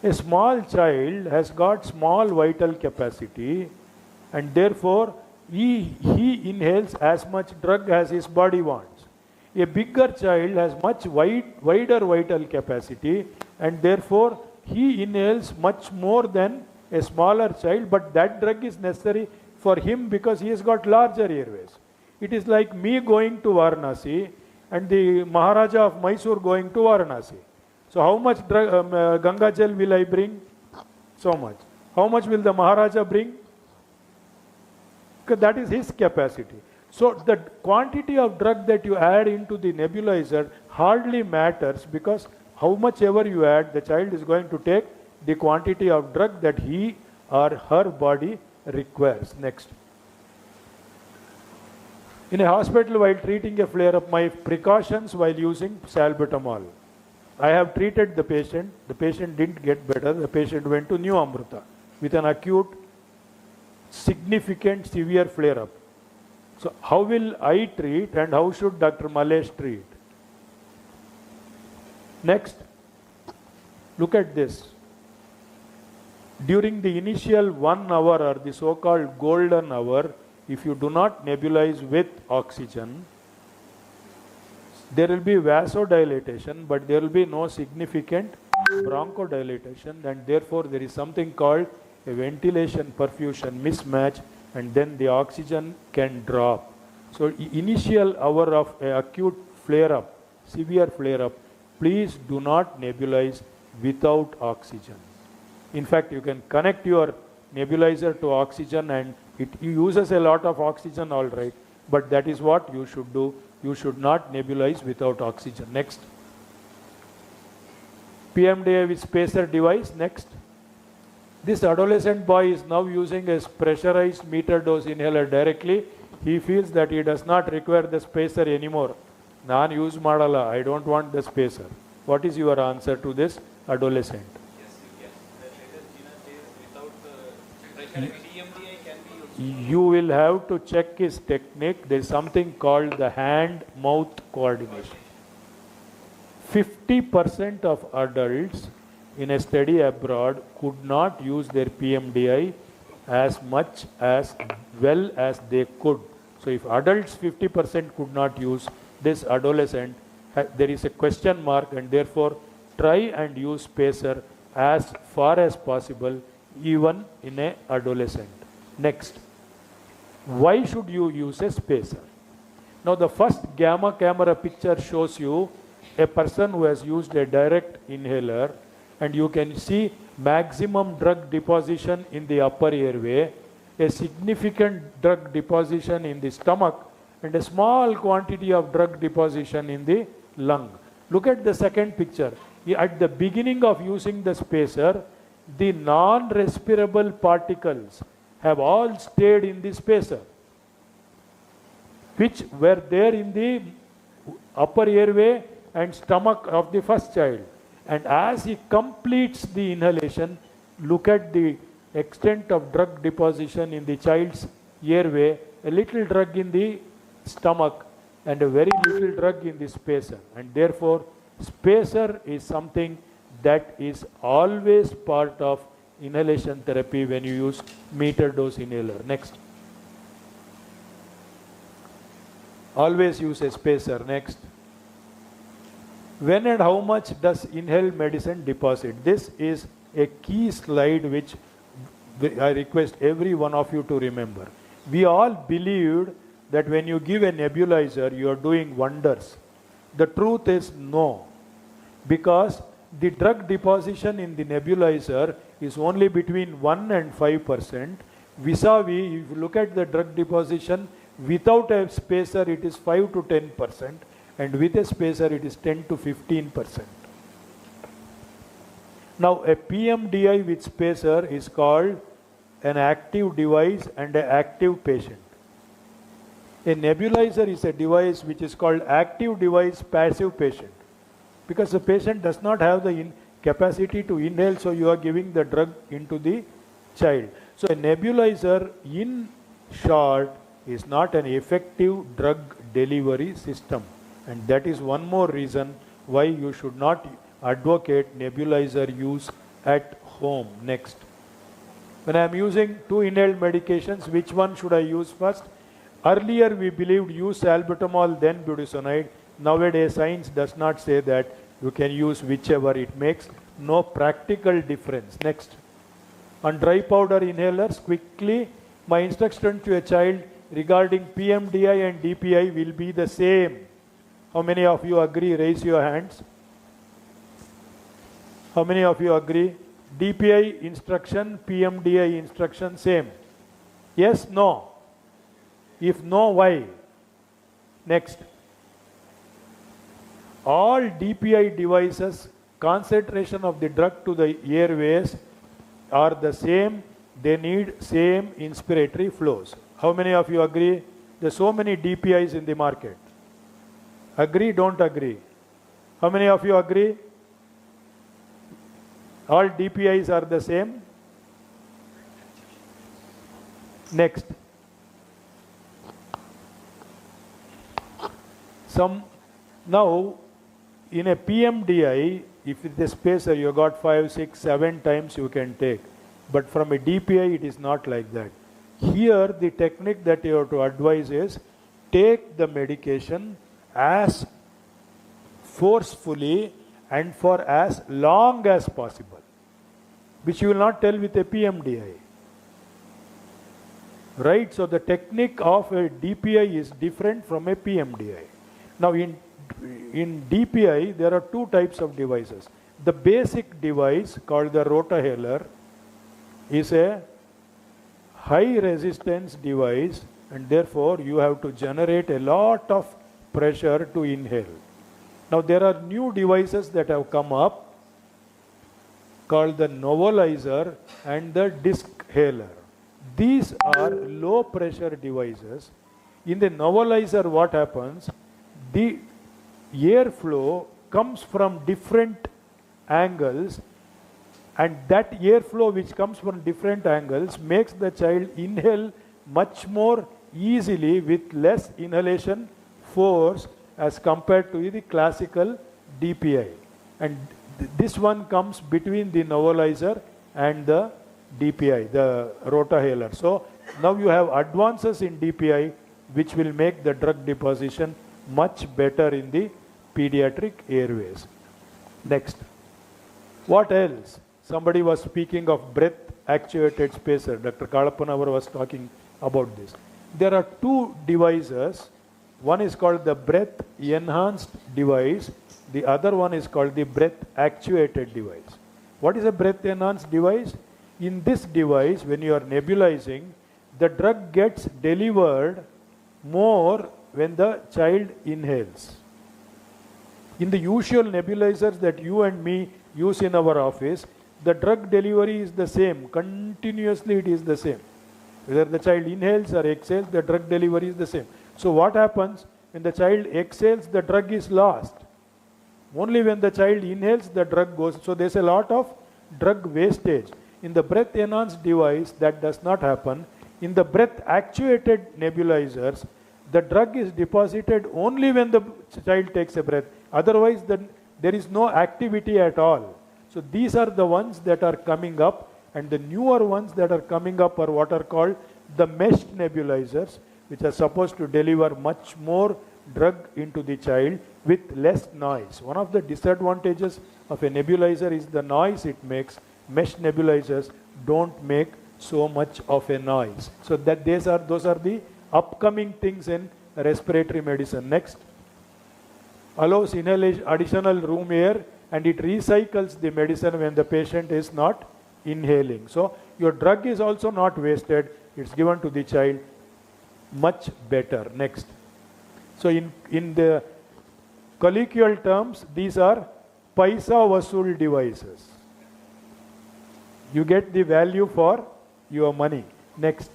A small child has got small vital capacity, and therefore he inhales as much drug as his body wants. A bigger child has much wider vital capacity, and therefore he inhales much more than a smaller child, but that drug is necessary for him because he has got larger airways. It is like me going to Varanasi and the Maharaja of Mysore going to Varanasi. So how much Ganga Jal will I bring? So much. How much will the Maharaja bring? Because that is his capacity. So the quantity of drug that you add into the nebulizer hardly matters, because how much ever you add, the child is going to take the quantity of drug that he or her body requires. Next. In a hospital, while treating a flare-up, my precautions while using salbutamol. I have treated the patient didn't get better, the patient went to New Amrita with an acute, significant, severe flare-up. So how will I treat and how should Dr. Malesh treat? Next, look at this. During the initial 1 hour, or the so-called golden hour, if you do not nebulize with oxygen, there will be vasodilatation, but there will be no significant bronchodilation, and therefore there is something called a ventilation perfusion mismatch, and then the oxygen can drop. So initial hour of acute flare-up, severe flare-up, please do not nebulize without oxygen. In fact, you can connect your nebulizer to oxygen and it uses a lot of oxygen, all right, but that is what you should do. You should not nebulize without oxygen. Next. PMDA with spacer device. Next. This adolescent boy is now using a pressurized meter dose inhaler directly. He feels that he does not require the spacer anymore. Naan use madala. I don't want the spacer. What is your answer to this adolescent? You will have to check his technique. There is something called the hand-mouth coordination. 50% of adults in a study abroad could not use their PMDI as much as well as they could. So if adults 50% could not use, this adolescent, there is a question mark, and therefore try and use spacer as far as possible, even in a adolescent. Next. Why should you use a spacer? Now the first gamma camera picture shows you a person who has used a direct inhaler, and you can see maximum drug deposition in the upper airway, a significant drug deposition in the stomach, and a small quantity of drug deposition in the lung. Look at the second picture. At the beginning of using the spacer, the non-respirable particles have all stayed in the spacer, which were there in the upper airway and stomach of the first child. And as he completes the inhalation, look at the extent of drug deposition in the child's airway, a little drug in the stomach and a very little drug in the spacer. And therefore, spacer is something that is always part of inhalation therapy when you use meter dose inhaler. Next. Always use a spacer. Next. When and how much does inhaled medicine deposit? This is a key slide which I request every one of you to remember. We all believed that when you give a nebulizer, you are doing wonders. The truth is no, because the drug deposition in the nebulizer is only between 1 and 5%. Vis-a-vis, if you look at the drug deposition without a spacer, it is 5 to 10%, and with a spacer, it is 10 to 15%. Now, a PMDI with spacer is called an active device and an active patient. A nebulizer is a device which is called active device passive patient, because the patient does not have the capacity to inhale, so you are giving the drug into the child. So a nebulizer, in short, is not an effective drug delivery system, and that is one more reason why you should not advocate nebulizer use at home. Next. When I am using 2 inhaled medications, which one should I use first? Earlier we believed use salbutamol then budesonide. Nowadays science does not say that. You can use whichever. It makes no practical difference. Next. On dry powder inhalers, quickly, my instruction to a child regarding PMDI and DPI will be the same. How many of you agree? Raise your hands. How many of you agree? DPI instruction, PMDI instruction, same. Yes, no? If no, why? Next. All DPI devices, concentration of the drug to the airways are the same. They need same inspiratory flows. How many of you agree? There's so many DPIs in the market. Agree, don't agree? How many of you agree? All DPIs are the same. Next. Now, in a PMDI, if it's a spacer, you got 5, 6, 7 times you can take. But from a DPI, it is not like that. Here, the technique that you have to advise is take the medication as forcefully and for as long as possible, which you will not tell with a PMDI. Right? So the technique of a DPI is different from a PMDI. Now in DPI, there are two types of devices. The basic device called the rotahaler is a high resistance device, and therefore you have to generate a lot of pressure to inhale. Now there are new devices that have come up called the nebulizer and the dischaler. These are low pressure devices. In the nebulizer, what happens? The airflow comes from different angles, and that airflow which comes from different angles makes the child inhale much more easily with less inhalation force as compared to the classical DPI. And this one comes between the nebulizer and the DPI, the rotahaler. So now you have advances in DPI which will make the drug deposition much better in the pediatric airways. Next. What else? Somebody was speaking of breath actuated spacer. Dr. Kalappanavar was talking about this. There are two devices. One is called the breath enhanced device. The other one is called the breath actuated device. What is a breath enhanced device? In this device, when you are nebulizing, the drug gets delivered more when the child inhales. In the usual nebulizers that you and me use in our office, the drug delivery is the same. Continuously it is the same. Whether the child inhales or exhales, the drug delivery is the same. So what happens? When the child exhales, the drug is lost. Only when the child inhales, the drug goes. So there's a lot of drug wastage. In the breath enhanced device, that does not happen. In the breath actuated nebulizers, the drug is deposited only when the child takes a breath. Otherwise, there is no activity at all. So these are the ones that are coming up, and the newer ones that are coming up are what are called the meshed nebulizers, which are supposed to deliver much more drug into the child with less noise. One of the disadvantages of a nebulizer is the noise it makes. Meshed nebulizers don't make so much of a noise. So that those are the upcoming things in respiratory medicine. Next. Allows inhalation, additional room air, and it recycles the medicine when the patient is not inhaling. So your drug is also not wasted. It's given to the child much better. Next. So in the colloquial terms, these are paisa vasool devices. You get the value for your money. Next.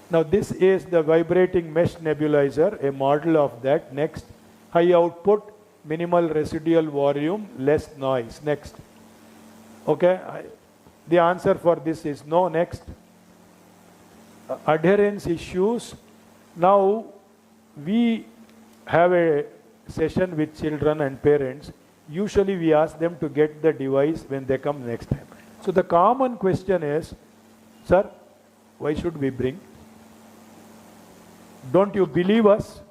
Now this is the vibrating mesh nebulizer, a model of that. Next. High output, minimal residual volume, less noise. Next. Okay. The answer for this is no. Next. Adherence issues. Now we have a session with children and parents. Usually we ask them to get the device when they come next time. So the common question is, sir, why should we bring? Don't you believe us?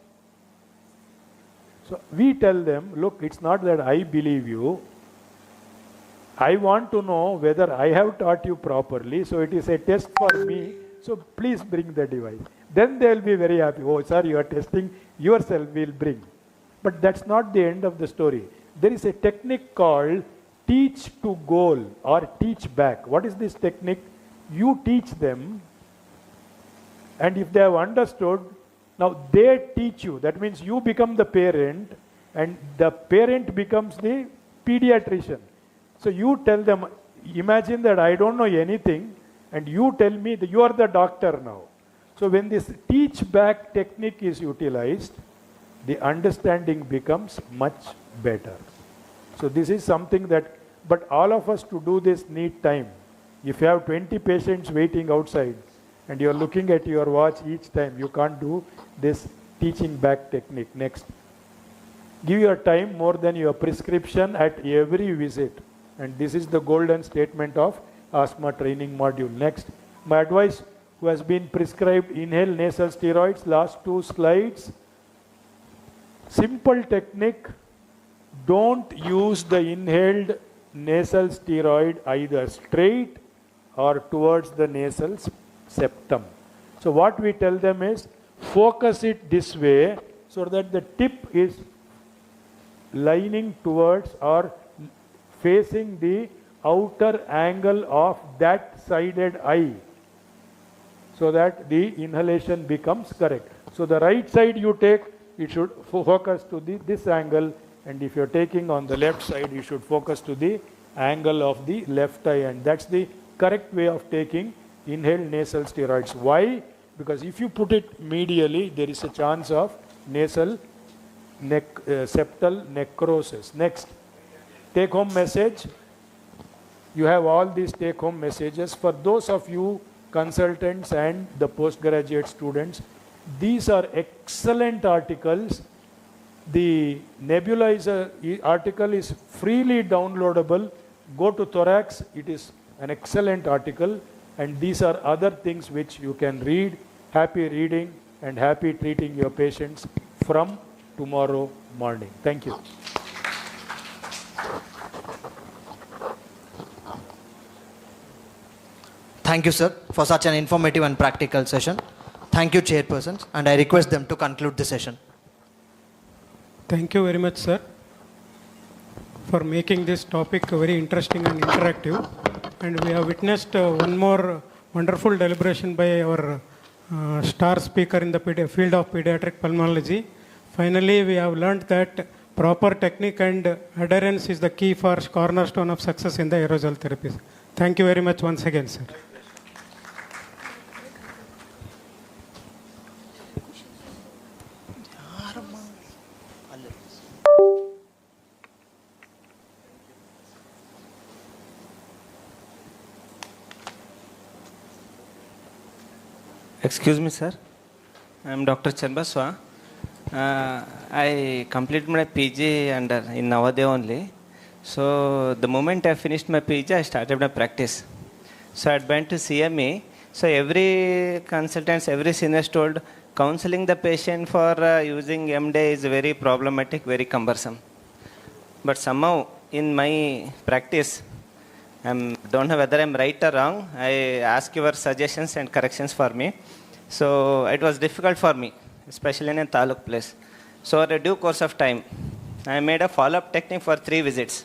So we tell them, look, it's not that I believe you. I want to know whether I have taught you properly. So it is a test for me. So please bring the device. Then they will be very happy. Oh, sir, you are testing yourself, we'll bring. But that's not the end of the story. There is a technique called teach to goal or teach back. What is this technique? You teach them, and if they have understood, Now they teach you, that means you become the parent and the parent becomes the pediatrician. So you tell them, imagine that I don't know anything and you tell me that you are the doctor now. So when this teach back technique is utilized, the understanding becomes much better. So this is something that, but all of us to do this need time. If you have 20 patients waiting outside and you're looking at your watch each time, you can't do this teaching back technique. Next. Give your time more than your prescription at every visit. And this is the golden statement of asthma training module. Next. My advice, who has been prescribed inhaled nasal steroids, last 2 slides. Simple technique, don't use the inhaled nasal steroid either straight or towards the nasal septum. So what we tell them is, focus it this way so that the tip is lining towards or facing the outer angle of that sided eye, so that the inhalation becomes correct. So the right side you take, it should focus to this angle, and if you're taking on the left side, you should focus to the angle of the left eye, and that's the correct way of taking inhaled nasal steroids. Why? Because if you put it medially, there is a chance of nasal septal necrosis. Next, take home message. You have all these take home messages. For those of you consultants and the postgraduate students, these are excellent articles. The nebulizer article is freely downloadable. Go to Thorax, it is an excellent article, and these are other things which you can read. Happy reading and happy treating your patients from tomorrow morning. Thank you. Thank you, sir, for such an informative and practical session. Thank you, chairpersons, and I request them to conclude the session. Thank you very much, sir, for making this topic very interesting and interactive. And we have witnessed one more wonderful deliberation by our star speaker in the field of pediatric pulmonology. Finally, we have learned that proper technique and adherence is the key for cornerstone of success in the aerosol therapies. Thank you very much once again, sir. Excuse me, sir. I am Dr. Chanbaswa. I completed my PG in Navodaya only. So the moment I finished my PG, I started my practice. So I went to CME. So every consultant, every senior told, counseling the patient for using MDA is very problematic, very cumbersome. But somehow in my practice, I don't know whether I'm right or wrong. I ask your suggestions and corrections for me. So it was difficult for me, especially in a taluk place. So at a due course of time, I made a follow-up technique for 3 visits.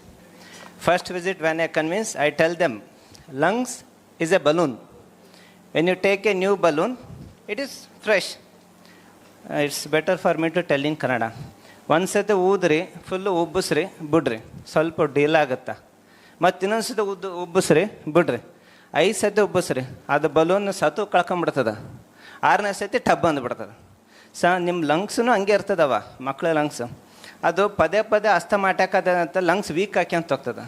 First visit, when I convince, I tell them, lungs is a balloon. When you take a new balloon, it is fresh. It's better for me to tell in Kannada. Once ಊದ್ರಿ full ಉಬ್ಬಿಸ್ರಿ ಬಿಡ್ರಿ ಸ್ವಲ್ಪ deal ಆಗುತ್ತಾ ಮತ್ತು ಇನ್ನೊಂದು ಸತಿ ಉಬ್ಬಿಸ್ರಿ ಬಿಡ್ರಿ 5 ಸತಿ ಉಬ್ಬಿಸ್ರಿ ಅದು ಬಲೂನ್ ಸತು ಕಳ್ಕೊಂಬಿಡ್ತದೆ 6ನೇ ಸತಿ ಟಬ್ ಅಂದ್ಬಿಡ್ತದೆ ನಿಮ್ಮ ಲಂಗ್ಸ್ನು ಹಂಗೆ ಇರ್ತದವ ಮಕ್ಕಳ ಲಂಗ್ಸ್ ಅದು ಪದೇ ಪದೇ ಅಸ್ತಮ ಅಟ್ಯಾಕ್ ಆದಂತ ಲಂಗ್ಸ್ ವೀಕ್ ಹಾಕ್ಯಂತ ಹೋಗ್ತದೆ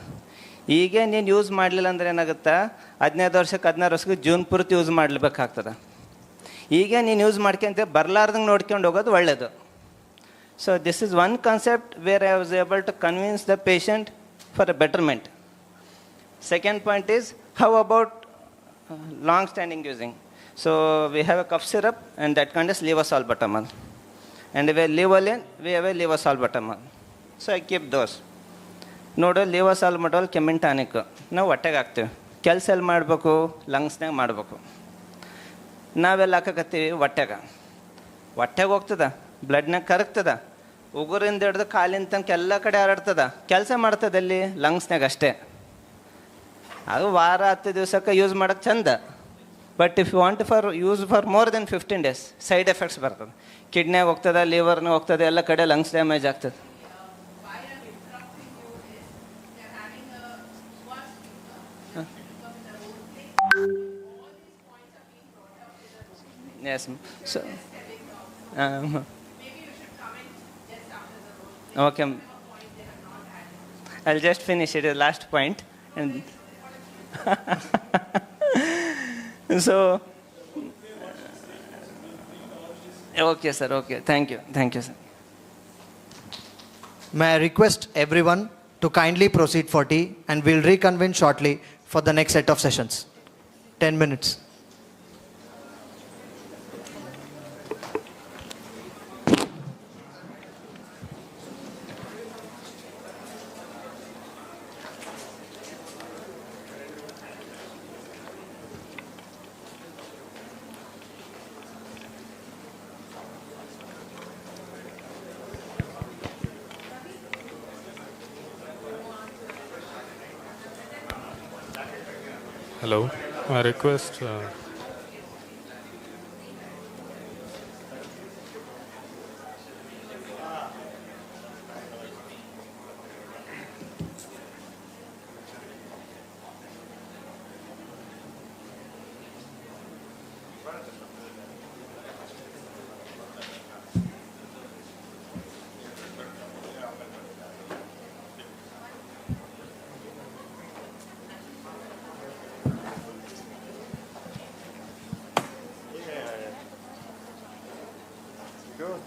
ಈಗ ನೀನು ಯೂಸ್ ಮಾಡಲಿಲ್ಲ ಅಂದ್ರೆ ಏನಾಗುತ್ತಾ 15 ವರ್ಷಕ್ಕೆ 16 ವರ್ಷಕ್ಕೆ ಜೂನ್ ಪೂರ್ತಿ ಯೂಸ್ ಮಾಡಲೇಬೇಕಾಗ್ತದೆ ಈಗ ನೀನು ಯೂಸ್ ಮಾಡ್ಕೊಂತ ಬರಲಾರ್ದಂಗೆ ನೋಡ್ಕೊಂಡು ಹೋಗೋದು ಒಳ್ಳೆಯದು. So this is one concept where I was able to convince the patient for a betterment. Second point is, how about long standing using? So we have a cough syrup and that contains levosalbutamol. And we have Levolin, we have a levosalbutamol. So I keep those. ನೋಡು levosalbutamol ಕೆಮ್ಮಿನ tonic ನಾವು ಹೊಟ್ಟೆಗೆ ಹಾಕ್ತೀವಿ ಕೆಲಸ ಎಲ್ಲಿ ಮಾಡಬೇಕು ಲಂಗ್ಸ್ನಾಗ ಮಾಡಬೇಕು ನಾವೆಲ್ಲ ಹಾಕಕತ್ತೀವಿ ಹೊಟ್ಟೆಗೆ ಹೋಗ್ತದ ಬ್ಲಡ್ನಾಗ ಕರಗ್ತದ ಉಗುರಿಂದ ಹಿಡ್ದು ಕಾಲಿನ ತನಕ ಎಲ್ಲ ಕಡೆ ಹರಡ್ತದ ಕೆಲಸ ಮಾಡ್ತದೆ ಅಲ್ಲಿ ಲಂಗ್ಸ್ನಾಗ ಅಷ್ಟೇ ಅದು ವಾರ 10 ದಿವಸಕ್ಕೆ ಯೂಸ್ ಮಾಡೋಕ್ಕೆ ಚಂದ But if you want for use for more than 15 days, side effects ಬರ್ತದೆ. ಕಿಡ್ನಿಯಾಗ ಹೋಗ್ತದೆ, ಲಿವರ್ನ ಹೋಗ್ತದೆ, ಎಲ್ಲ ಕಡೆ ಲಂಗ್ಸ್ ಡ್ಯಾಮೇಜ್ ಆಗ್ತದೆ. Yes. So, okay. I'll just finish it. Last point. And so, okay, sir. Okay. Thank you. Thank you, sir. May I request everyone to kindly proceed for tea, and we'll reconvene shortly for the next set of sessions. 10 minutes. Hello, I request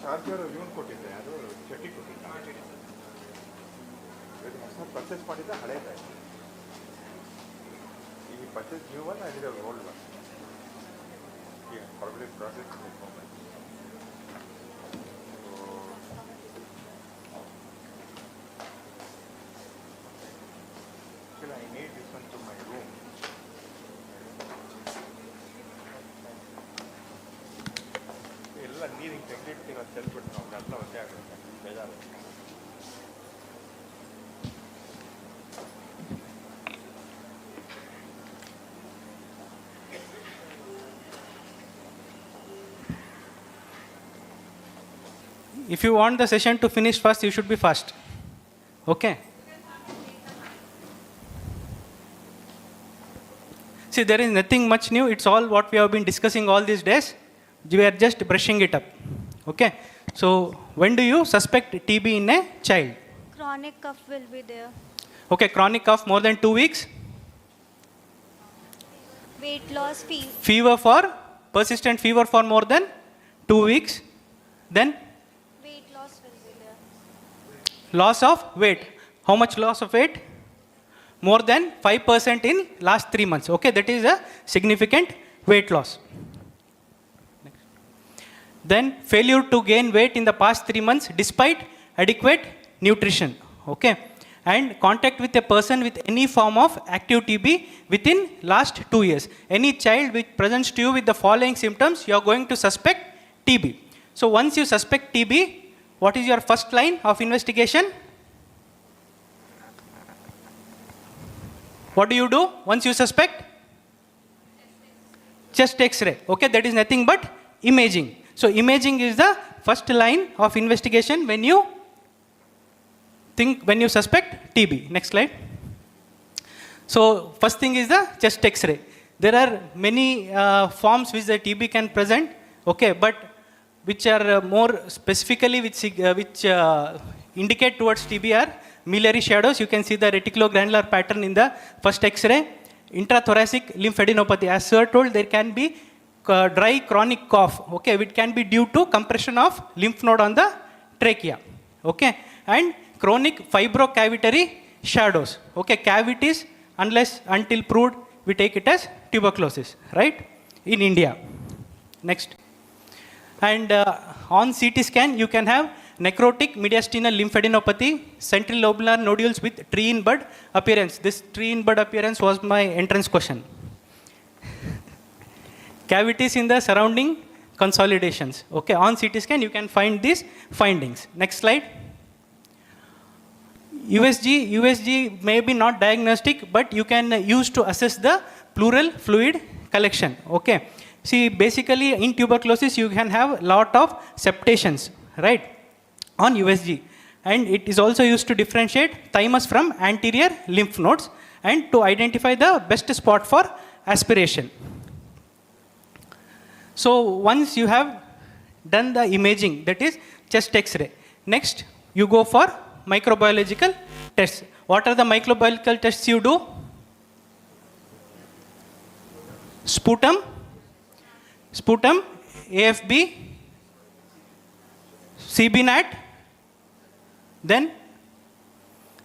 charger ಇವನು ಕೊಟ್ಟಿದ್ದೆ, ಅದು ಚಟಿ ಕೊಟ್ಟಿದ್ದೆ. ಹೊಸ purchase ಮಾಡಿದ್ದ ಹಳೇದ. ಈ purchase new one ಆಗಿದೆ old one. Probably process I need this one to my room. ಎಲ್ಲ ನೀರಿಗೆ ತೆಗೆದಿಟ್ಟು ಚೆಲ್ಬಿಟ್ಟು ನಾವು ಎಲ್ಲ ಒತ್ತೆ ಆಗುತ್ತೆ, ಬೇಜಾರು. If you want the session to finish fast, you should be fast. Okay? See, there is nothing much new. It's all what we have been discussing all these days. We are just brushing it up. Okay? So, when do you suspect TB in a child? Chronic cough will be there. Okay, chronic cough more than 2 weeks. Weight loss, Fever for, persistent fever for more than 2 weeks. Then? Weight loss will be there. Loss of weight. How much loss of weight? More than 5% in last 3 months. Okay, that is a significant weight loss. Next. Then failure to gain weight in the past 3 months despite adequate nutrition. Okay, and contact with a person with any form of active TB within last 2 years. Any child which presents to you with the following symptoms, you are going to suspect TB. So once you suspect TB, what is your first line of investigation? What do you do once you suspect? Chest X-ray. Okay, that is nothing but imaging. So imaging is the first line of investigation when you suspect TB. Next slide. So first thing is the chest X-ray. There are many forms which the TB can present. Okay, but which are more specifically which indicate towards TB are miliary shadows. You can see the reticulogranular pattern in the first X-ray. Intrathoracic lymphadenopathy. As sir told, there can be dry chronic cough. Okay, which can be due to compression of lymph node on the trachea. Okay, and chronic fibrocavitary shadows. Okay, cavities, until proved, we take it as tuberculosis, right? In India. Next. And on CT scan, you can have necrotic mediastinal lymphadenopathy, central lobular nodules with tree in bud appearance. This tree in bud appearance was my entrance question. Cavities in the surrounding consolidations. Okay, on CT scan, you can find these findings. Next slide. USG may be not diagnostic, but you can use to assess the pleural fluid collection. Okay. See, basically in tuberculosis, you can have lot of septations, right, on USG. And it is also used to differentiate thymus from anterior lymph nodes and to identify the best spot for aspiration. So once you have done the imaging, that is chest X-ray, next you go for microbiological tests. What are the microbiological tests you do? Sputum, AFB, CB-NAT, then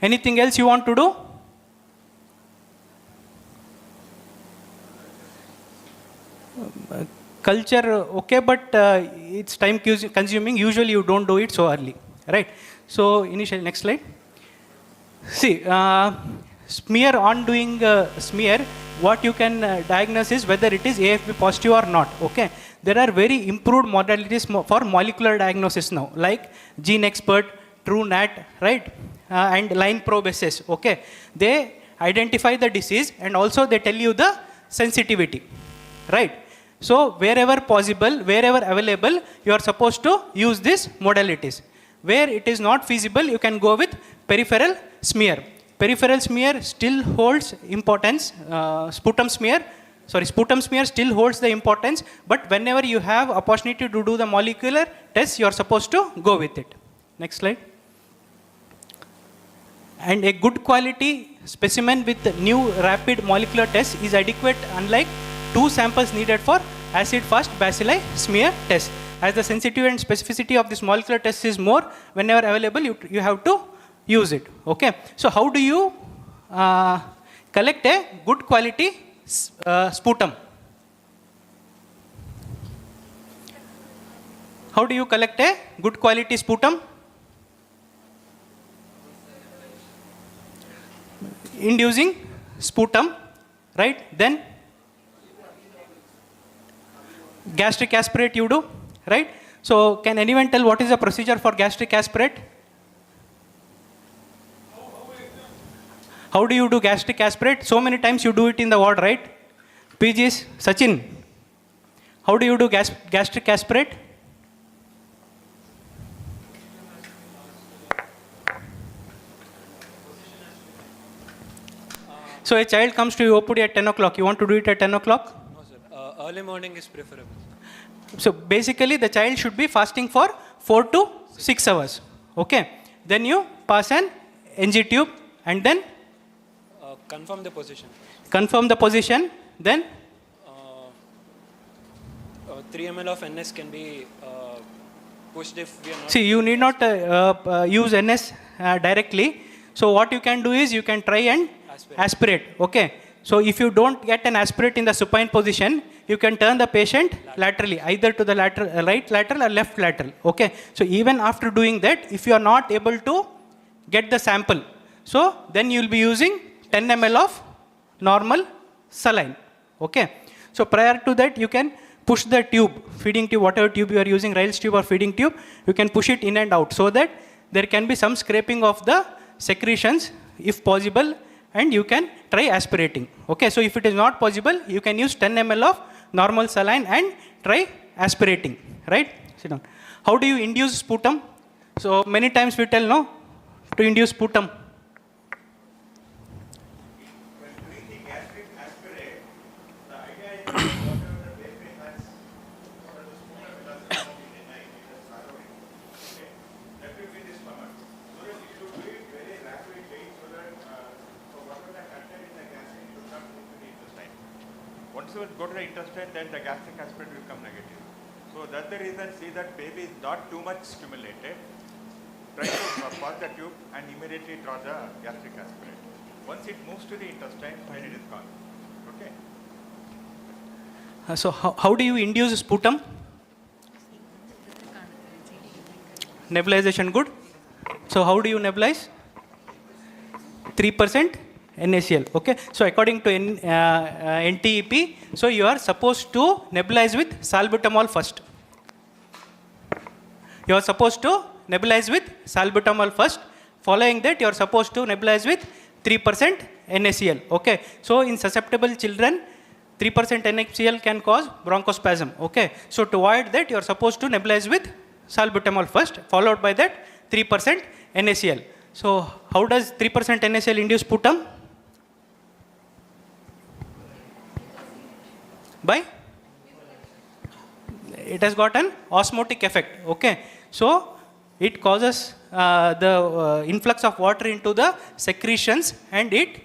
anything else you want to do? Culture, okay, but it's time consuming. Usually you don't do it so early, right? So initially, next slide. See, smear, on doing smear, what you can diagnose is whether it is AFB positive or not, okay? There are very improved modalities for molecular diagnosis now, like Gene Expert, TrueNat, right? And line probe SS, okay? They identify the disease and also they tell you the sensitivity, right? So wherever possible, wherever available, you are supposed to use these modalities. Where it is not feasible, you can go with peripheral smear. Peripheral smear still holds importance. Sputum smear still holds the importance, but whenever you have opportunity to do the molecular test, you are supposed to go with it. Next slide. And a good quality specimen with new rapid molecular test is adequate, unlike 2 samples needed for acid-fast bacilli smear test. As the sensitivity and specificity of this molecular test is more, whenever available, you have to use it. Okay. So how do you collect a good quality sputum? How do you collect a good quality sputum? Inducing sputum, right? Then gastric aspirate you do, right? So can anyone tell what is the procedure for gastric aspirate? How do you do gastric aspirate? So many times you do it in the ward, right? PGs, Sachin, how do you do gastric aspirate? So a child comes to your OPD at 10 o'clock. You want to do it at 10 o'clock? No, sir. Early morning is preferable. So basically the child should be fasting for 4 to 6 hours. Okay. Then you pass an NG tube and then? Confirm the position. Confirm the position. Then? 3 ml of NS can be pushed if we are not... See, you need not use NS directly. So what you can do is you can try and aspirate. Okay. So if you don't get an aspirate in the supine position, you can turn the patient laterally, either to the lateral, right lateral or left lateral. Okay. So even after doing that, if you are not able to get the sample, so then you will be using 10 ml of normal saline. Okay. So prior to that, you can push the tube, feeding tube, whatever tube you are using, Ryle's tube or feeding tube, you can push it in and out so that there can be some scraping of the secretions if possible, and you can try aspirating. Okay, so if it is not possible, you can use 10 ml of normal saline and try aspirating, right? Sit down. How do you induce sputum? So many times we tell no to induce sputum. Once you go to the intestine, then the gastric aspirate will come negative. So that's the reason, see that baby is not too much stimulated. Try to pass the tube and immediately draw the gastric aspirate. Once it moves to the intestine, then it is gone. Okay? So how do you induce sputum? Nebulization, good. So how do you nebulize? 3% NaCl. Okay. So according to NTEP, so you are supposed to nebulize with salbutamol first. You are supposed to nebulize with salbutamol first. Following that, you are supposed to nebulize with 3% NaCl. Okay. So in susceptible children, 3% NaCl can cause bronchospasm. Okay, so to avoid that, you are supposed to nebulize with salbutamol first, followed by that 3% NaCl. So how does 3% NaCl induce sputum? By? It has got an osmotic effect. Okay, so it causes the influx of water into the secretions and it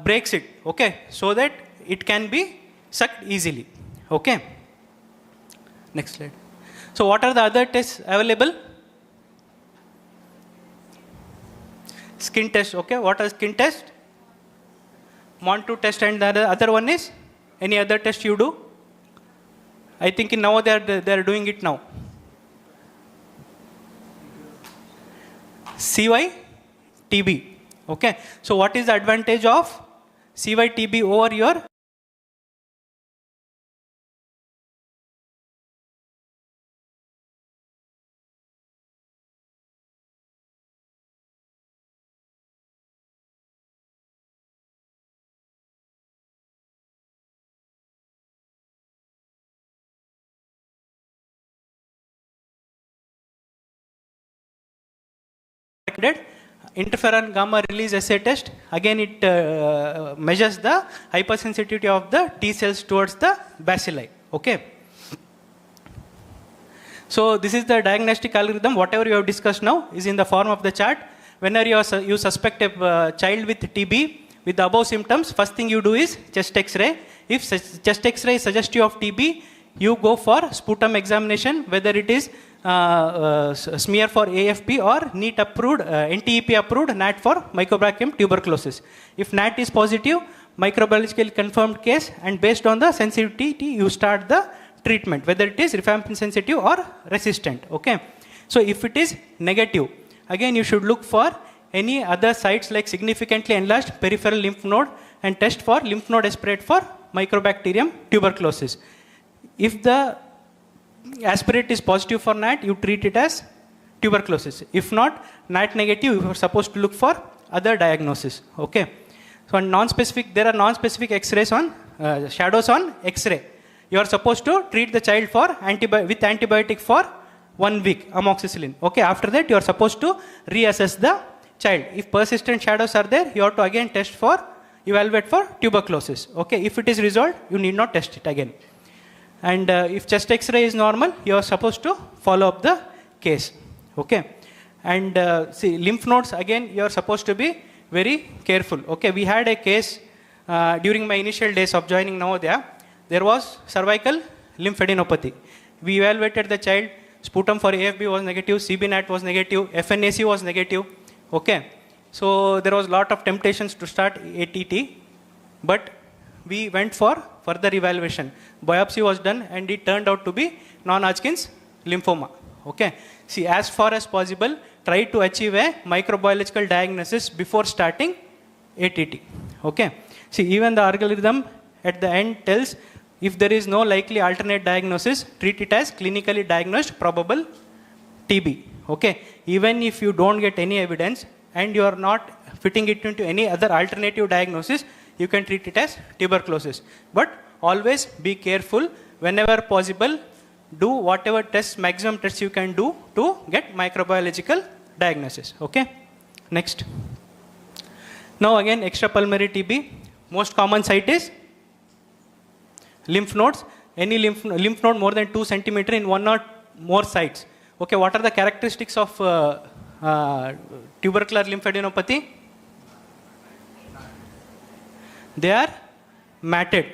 breaks it. Okay, so that it can be sucked easily. Okay. Next slide. So what are the other tests available? Skin test. Okay, what are skin test? Montu test, and the other one is any other test you do? I think in now they are doing it now. CY-TB. Okay. So what is the advantage of CY-TB over your interferon gamma release assay test? Again, it measures the hypersensitivity of the T cells towards the bacilli. Okay. So this is the diagnostic algorithm. Whatever you have discussed now is in the form of the chart. Whenever you suspect a child with TB with the above symptoms, first thing you do is chest X-ray. If chest X-ray is suggestive of TB, you go for sputum examination, whether it is smear for AFP or NEAT approved, NTEP approved NAT for Mycobacterium tuberculosis. If NAT is positive, microbiologically confirmed case, and based on the sensitivity, you start the treatment, whether it is rifampin sensitive or resistant. Okay. So if it is negative, again you should look for any other sites like significantly enlarged peripheral lymph node and test for lymph node aspirate for Mycobacterium tuberculosis. If the aspirate is positive for NAT, you treat it as tuberculosis. If not, NAT negative, you are supposed to look for other diagnosis. Okay. So non-specific, there are non-specific X-rays on shadows on X-ray. You are supposed to treat the child for with antibiotic for 1 week, amoxicillin. Okay. After that, you are supposed to reassess the child. If persistent shadows are there, you have to again evaluate for tuberculosis. Okay. If it is resolved, you need not test it again. And if chest X-ray is normal, you are supposed to follow up the case. Okay. And see, lymph nodes, again, you are supposed to be very careful. Okay. We had a case during my initial days of joining Navodaya. There was cervical lymphadenopathy. We evaluated the child. Sputum for AFB was negative, CB-NAT was negative, FNAC was negative. Okay. So there was a lot of temptations to start ATT, but we went for further evaluation. Biopsy was done and it turned out to be non-Hodgkin's lymphoma. Okay. See, as far as possible, try to achieve a microbiological diagnosis before starting ATT. Okay. See, even the algorithm at the end tells if there is no likely alternate diagnosis, treat it as clinically diagnosed probable TB. Okay. Even if you don't get any evidence and you are not fitting it into any other alternative diagnosis, you can treat it as tuberculosis. But always be careful. Whenever possible, do whatever tests, maximum tests you can do to get microbiological diagnosis. Okay. Next. Now again, extrapulmonary TB. Most common site is lymph nodes. Any lymph node more than 2 centimeter in one or more sites. Okay. What are the characteristics of tubercular lymphadenopathy? They are matted.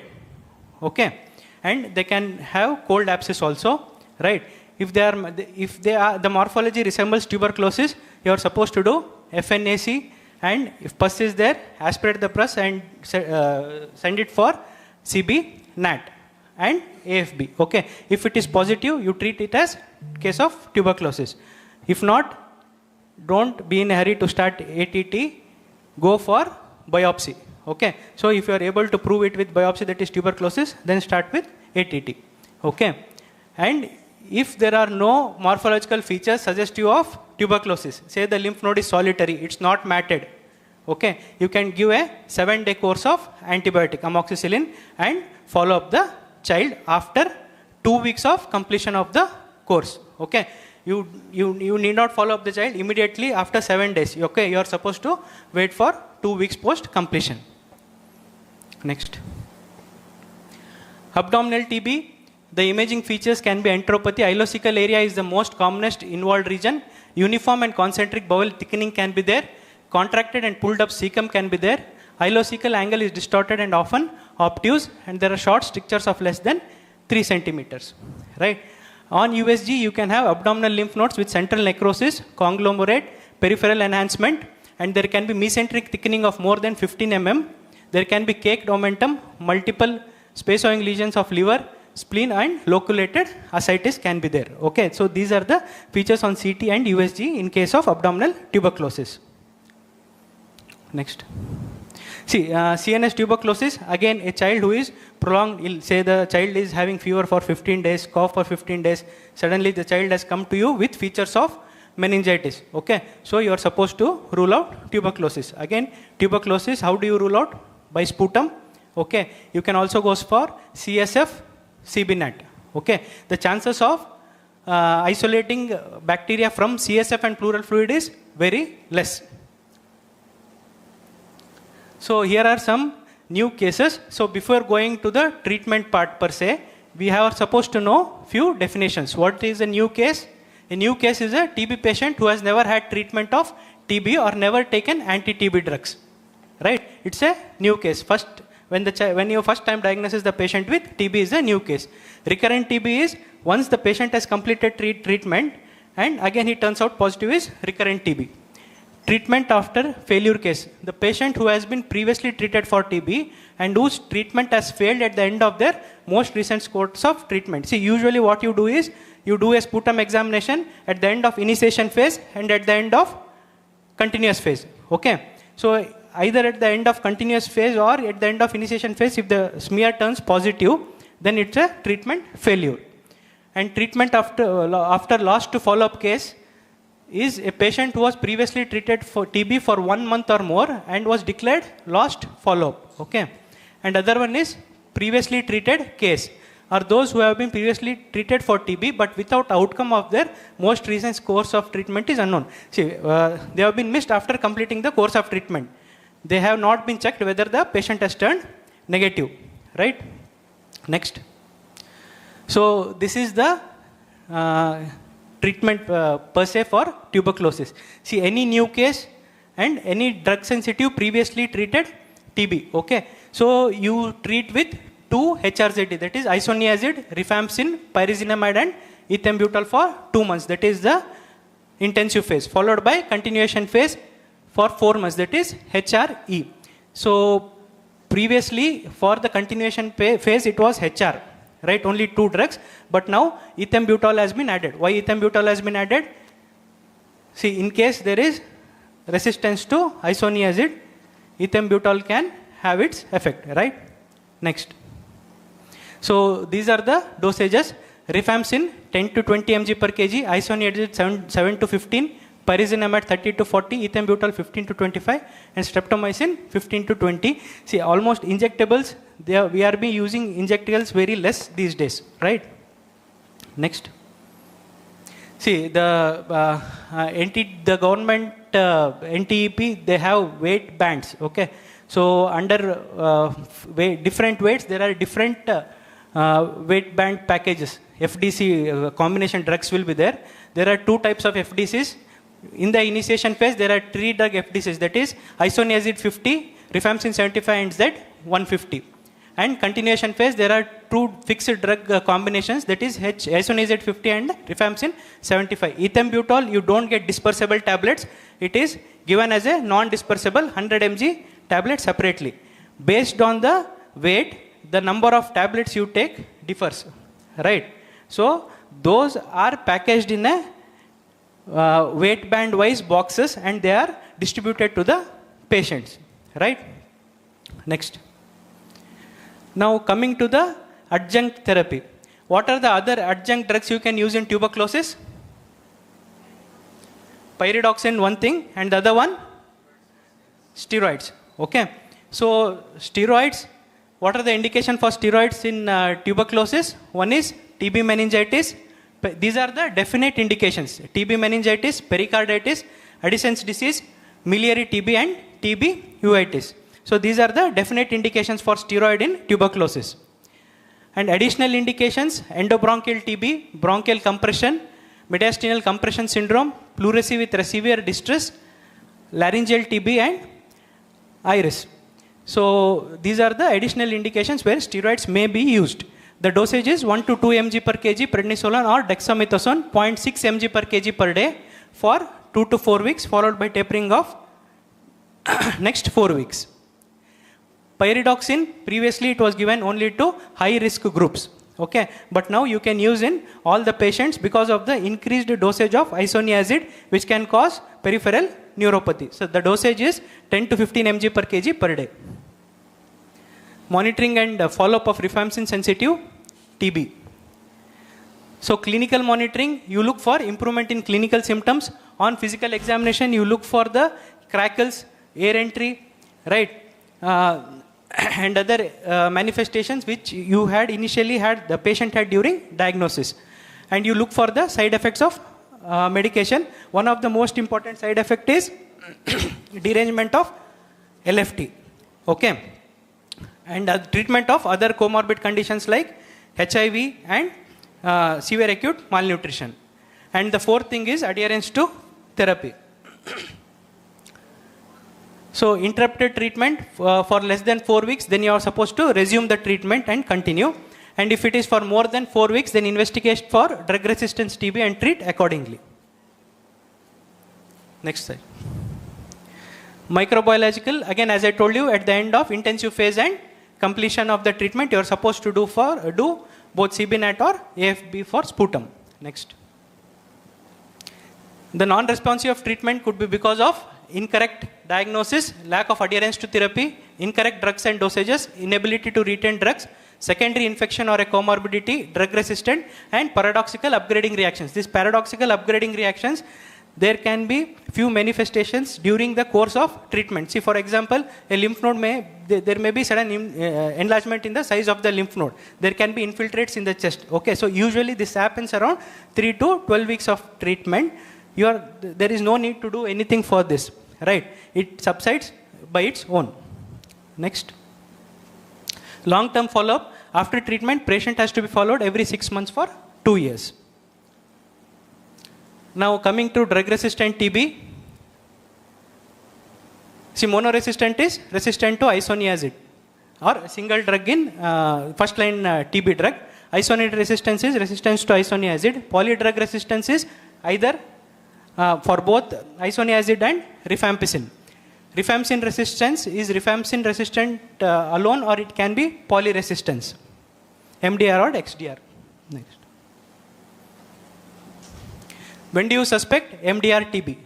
Okay. And they can have cold abscess also, right? If the morphology resembles tuberculosis, you are supposed to do FNAC, and if pus is there, aspirate the pus and send it for CB-NAT and AFB. Okay. If it is positive, you treat it as case of tuberculosis. If not, don't be in a hurry to start ATT. Go for biopsy. Okay. So if you are able to prove it with biopsy that is tuberculosis, then start with ATT. Okay. And if there are no morphological features suggestive of tuberculosis, say the lymph node is solitary, it's not matted. Okay, you can give a 7-day course of antibiotic, amoxicillin, and follow up the child after 2 weeks of completion of the course. Okay, you need not follow up the child immediately after 7 days. Okay, you are supposed to wait for 2 weeks post completion. Next. Abdominal TB, the imaging features can be enteropathy. Ileocecal area is the most commonest involved region. Uniform and concentric bowel thickening can be there. Contracted and pulled up cecum can be there. Ileocecal angle is distorted and often obtuse, and there are short strictures of less than 3 centimeters. Right? On USG, you can have abdominal lymph nodes with central necrosis, conglomerate, peripheral enhancement, and there can be mesenteric thickening of more than 15 mm. There can be caked omentum, multiple space-owing lesions of liver, spleen, and loculated ascites can be there. Okay, so these are the features on CT and USG in case of abdominal tuberculosis. Next. See, CNS tuberculosis, again a child who is prolonged ill, say the child is having fever for 15 days, cough for 15 days, suddenly the child has come to you with features of meningitis. Okay, so you are supposed to rule out tuberculosis. Again, tuberculosis, how do you rule out? By sputum. Okay, you can also go for CSF, CBNAT. Okay, the chances of isolating bacteria from CSF and pleural fluid is very less. So here are some new cases. So before going to the treatment part per se, we are supposed to know few definitions. What is a new case? A new case is a TB patient who has never had treatment of TB or never taken anti-TB drugs. Right? It's a new case. First, when you first time diagnosis the patient with TB is a new case. Recurrent TB is once the patient has completed treatment and again he turns out positive is recurrent TB. Treatment after failure case. The patient who has been previously treated for TB and whose treatment has failed at the end of their most recent course of treatment. See, usually what you do is, you do a sputum examination at the end of initiation phase and at the end of continuous phase. Okay. So either at the end of continuous phase or at the end of initiation phase, if the smear turns positive, then it's a treatment failure. And treatment after lost to follow-up case is a patient who was previously treated for TB for 1 month or more and was declared lost follow-up. Okay. And other one is previously treated case, are those who have been previously treated for TB but without outcome of their most recent course of treatment is unknown. See, they have been missed after completing the course of treatment. They have not been checked whether the patient has turned negative. Right? Next. So this is the treatment per se for tuberculosis. See, any new case and any drug sensitive previously treated TB. Okay. So you treat with 2 HRZT, that is isoniazid, rifampicin, pyrazinamide and ethambutol for 2 months, that is the intensive phase, followed by continuation phase for 4 months, that is HRE. So previously for the continuation phase it was HR, right, only 2 drugs, but now ethambutol has been added. Why ethambutol has been added? See, in case there is resistance to isoniazid, ethambutol can have its effect, right? Next. So these are the dosages. Rifampicin 10 to 20 mg per kg, isoniazid 7 to 15, pyrazinamide 30 to 40, ethambutol 15 to 25, and streptomycin 15 to 20. See, almost injectables, we are using injectables very less these days, right? Next. See, the government NTEP, they have weight bands, okay? So under different weights, there are different weight band packages. FDC combination drugs will be there. There are 2 types of FDCs. In the initiation phase, there are 3 drug FDCs, that is isoniazid 50, rifampicin 75 and Z 150. And continuation phase, there are 2 fixed drug combinations, that is isoniazid 50 and rifampicin 75. Ethambutol, you don't get dispersible tablets. It is given as a non-dispersible 100 mg tablet separately. Based on the weight, the number of tablets you take differs, right? So those are packaged in a weight band wise boxes and they are distributed to the patients, right? Next. Now coming to the adjunct therapy. What are the other adjunct drugs you can use in tuberculosis? Pyridoxine, one thing, and the other one? Steroids. Okay. So steroids, what are the indication for steroids in tuberculosis? One is TB meningitis. These are the definite indications. TB meningitis, pericarditis, Addison's disease, miliary TB and TB uveitis. So these are the definite indications for steroid in tuberculosis. And additional indications, endobronchial TB, bronchial compression, mediastinal compression syndrome, pleurisy with severe distress, laryngeal TB and iris. So these are the additional indications where steroids may be used. The dosage is 1 to 2 mg per kg prednisolone or dexamethasone 0.6 mg per kg per day for 2 to 4 weeks, followed by tapering off next 4 weeks. Pyridoxine, previously it was given only to high risk groups. Okay, but now you can use in all the patients because of the increased dosage of isoniazid, which can cause peripheral neuropathy. So the dosage is 10 to 15 mg per kg per day. Monitoring and follow-up of rifampicin sensitive TB. So clinical monitoring, you look for improvement in clinical symptoms. On physical examination, you look for the crackles, air entry, right? And other manifestations which you had initially the patient had during diagnosis. And you look for the side effects of medication. One of the most important side effect is derangement of LFT. Okay. And treatment of other comorbid conditions like HIV and severe acute malnutrition. And the fourth thing is adherence to therapy. So interrupted treatment for less than 4 weeks, then you are supposed to resume the treatment and continue. And if it is for more than 4 weeks, then investigate for drug resistance TB and treat accordingly. Next slide. Microbiological, again as I told you, at the end of intensive phase and completion of the treatment, you are supposed to do both CBNAT or AFB for sputum. Next. The non-responsive of treatment could be because of incorrect diagnosis, lack of adherence to therapy, incorrect drugs and dosages, inability to retain drugs, secondary infection or a comorbidity, drug resistant, and paradoxical upgrading reactions. These paradoxical upgrading reactions, there can be few manifestations during the course of treatment. See, for example, a lymph node there may be sudden enlargement in the size of the lymph node. There can be infiltrates in the chest. Okay, so usually this happens around 3 to 12 weeks of treatment. There is no need to do anything for this, right? It subsides by its own. Next. Long-term follow-up. After treatment, patient has to be followed every 6 months for 2 years. Now coming to drug-resistant TB. See, monoresistant is resistant to isoniazid or single drug in first-line TB drug. Isoniazid resistance is resistance to isoniazid. Polydrug resistance is either for both isoniazid and rifampicin. Rifampicin resistance is rifampicin resistant alone, or it can be polyresistance, MDR or XDR. Next. When do you suspect MDR TB?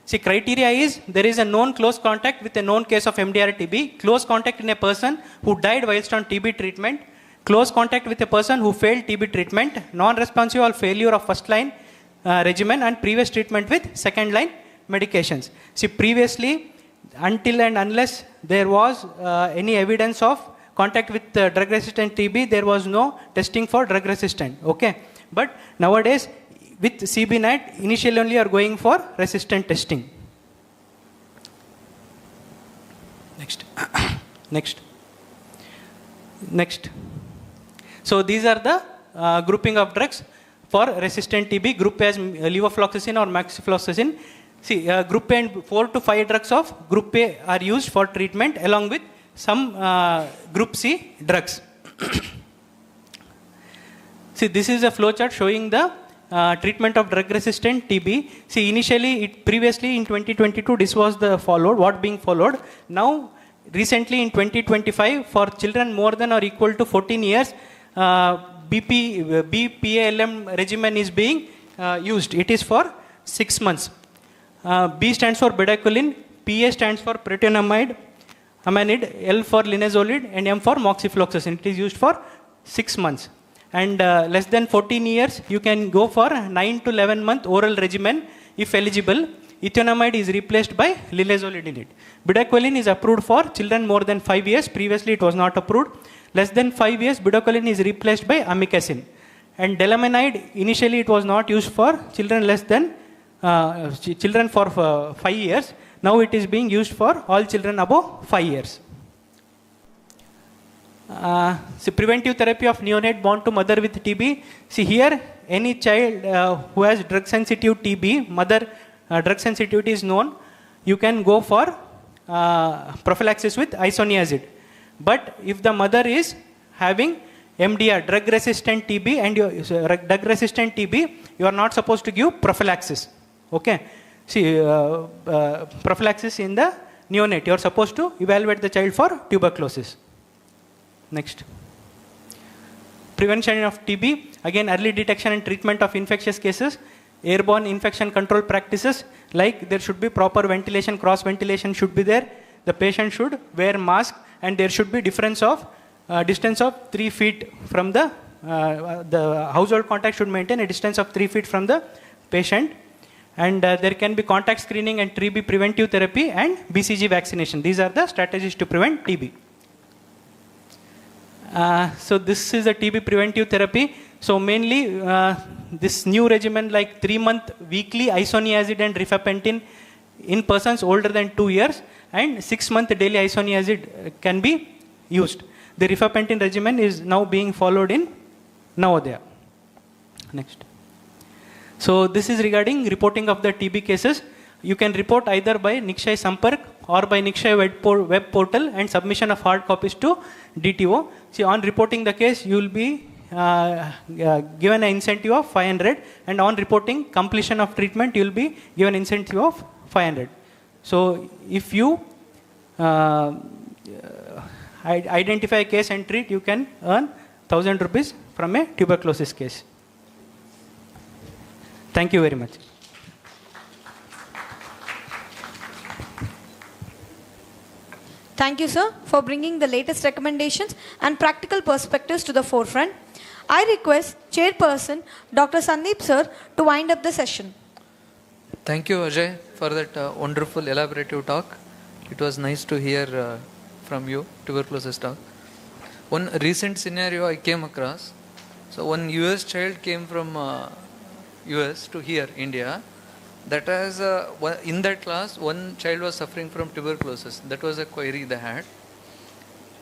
See, criteria is there is a known close contact with a known case of MDR TB, close contact in a person who died whilst on TB treatment, close contact with a person who failed TB treatment, non-responsive or failure of first-line regimen, and previous treatment with second-line medications. See, previously, until and unless there was any evidence of contact with drug-resistant TB, there was no testing for drug-resistant. Okay, but nowadays with CBNAT, initially only are going for resistant testing. Next. Next. So these are the grouping of drugs for resistant TB. Group A as levofloxacin or moxifloxacin. See, group A and 4 to 5 drugs of group A are used for treatment along with some group C drugs. See, this is a flowchart showing the treatment of drug-resistant TB. See, initially, previously in 2022, this was the what being followed. Now, recently in 2025, for children more than or equal to 14 years, BPALM regimen is being used. It is for 6 months. B stands for bedaquiline, PA stands for protonamide, amanid, L for linezolid, and M for moxifloxacin. It is used for 6 months. And less than 14 years, you can go for 9 to 11 month oral regimen if eligible. ethionamide is replaced by linezolidinate. Bedaquiline is approved for children more than 5 years. Previously, it was not approved. Less than 5 years, bedaquiline is replaced by amikacin. And delamanide, initially it was not used for children less than children for 5 years. Now it is being used for all children above 5 years. So preventive therapy of neonate born to mother with TB. See here, any child who has drug sensitive TB, mother drug sensitivity is known, you can go for prophylaxis with isoniazid. But if the mother is having MDR, drug resistant TB, and drug resistant TB, you are not supposed to give prophylaxis. Okay. See, prophylaxis in the neonate, you are supposed to evaluate the child for tuberculosis. Next. Prevention of TB, again early detection and treatment of infectious cases, airborne infection control practices, like there should be proper ventilation, cross ventilation should be there, the patient should wear mask, and there should be distance of 3 feet from the household contact should maintain a distance of 3 feet from the patient, and there can be contact screening and TB preventive therapy and BCG vaccination. These are the strategies to prevent TB. So this is a TB preventive therapy. So mainly this new regimen like 3-month weekly isoniazid and rifampicin in persons older than 2 years, and 6-month daily isoniazid can be used. The rifampicin regimen is now being followed in Navodaya. Next. So this is regarding reporting of the TB cases. You can report either by Nikshay Sampark or by Nikshay web portal and submission of hard copies to DTO. See, on reporting the case, you will be given an incentive of 500, and on reporting completion of treatment, you will be given incentive of 500. So if you identify a case and treat, you can earn 1,000 rupees from a tuberculosis case. Thank you very much. Thank you, sir, for bringing the latest recommendations and practical perspectives to the forefront. I request Chairperson Dr. Sandeep, sir, to wind up the session. Thank you, Ajay, for that wonderful elaborative talk. It was nice to hear from you, tuberculosis talk. One recent scenario I came across. So one US child came from US to here, India. That has, in that class, one child was suffering from tuberculosis. That was a query they had.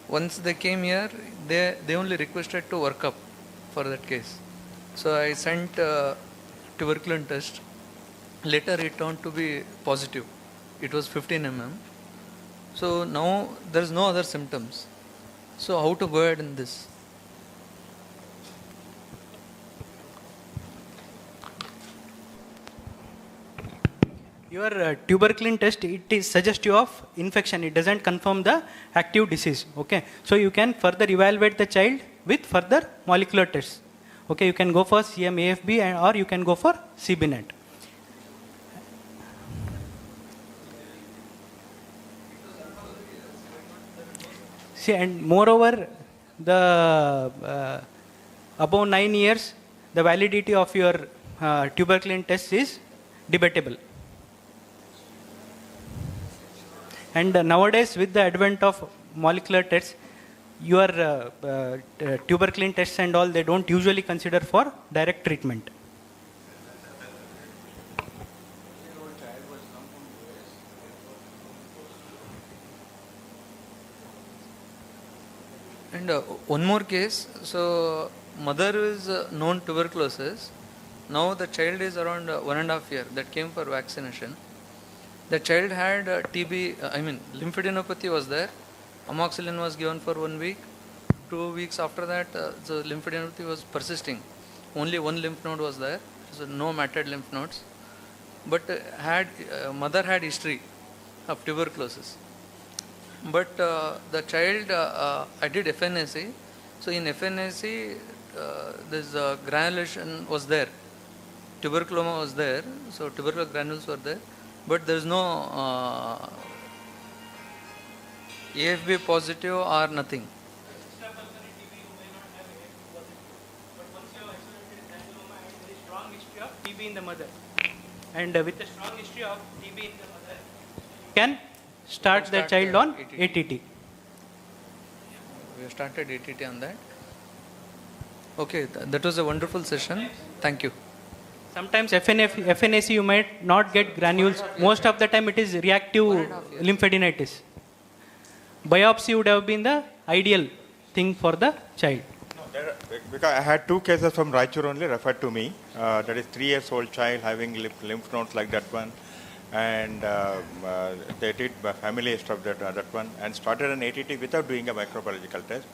Once they came here, they only requested to work up for that case. So I sent tuberculin test. Later it turned to be positive. It was 15 mm. So now there is no other symptoms. So how to go ahead in this? Your tuberculin test, it is suggestive of infection. It doesn't confirm the active disease. Okay, so you can further evaluate the child with further molecular tests. Okay, you can go for CM-AFB or you can go for CBNet. See, and moreover, the above 9 years, the validity of your tuberculin test is debatable. And nowadays, with the advent of molecular tests, your tuberculin tests and all, they don't usually consider for direct treatment. And one more case. So mother is known tuberculosis. Now the child is around 1.5 years. That came for vaccination. The child had TB, lymphadenopathy was there. Amoxicillin was given for 1 week. 2 weeks after that, the lymphadenopathy was persisting. Only one lymph node was there, so no matted lymph nodes. But mother had history of tuberculosis. But the child, I did FNAC. So in FNAC, this granulation was there. Tuberculoma was there, so tubercular granules were there. But there is no AFB positive or nothing. TB in the mother. And with a strong history of TB in the mother, can start the child on ATT. We have started ATT on that. Okay, that was a wonderful session. Thank you. Sometimes FNAC you might not get granules. Most of the time it is reactive lymphadenitis. Biopsy would have been the ideal thing for the child. Because I had 2 cases from Raichur only referred to me. That is 3-year-old child having lymph nodes like that one. And they did family history of that one and started an ATT without doing a microbiological test.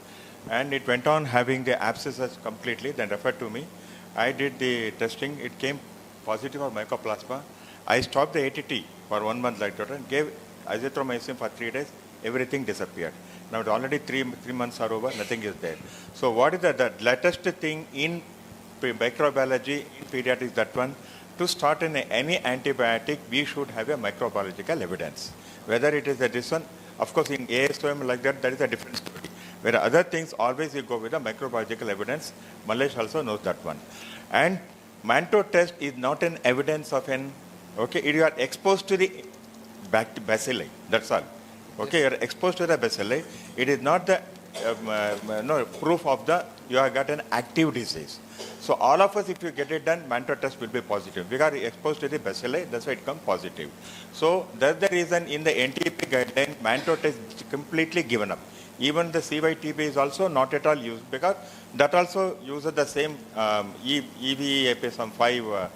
And it went on having the abscesses completely, then referred to me. I did the testing, it came positive for mycoplasma. I stopped the ATT for 1 month like that and gave azithromycin for 3 days, everything disappeared. Now it's already 3 months are over, nothing is there. So what is the latest thing in microbiology, in pediatrics, that one, to start any antibiotic, we should have a microbiological evidence. Whether it is this one, of course in ASOM like that is a different story. Where other things, always you go with a microbiological evidence. Malesh also knows that one. And Manto test is not an evidence of if you are exposed to the bacilli, that's all. Okay, you are exposed to the bacilli. It is not the proof of you have got an active disease. So all of us, if you get it done, Manto test will be positive. We are exposed to the bacilli, that's why it comes positive. So that's the reason in the NTP guideline, Manto test is completely given up. Even the CYTB is also not at all used because that also uses the same EVAP5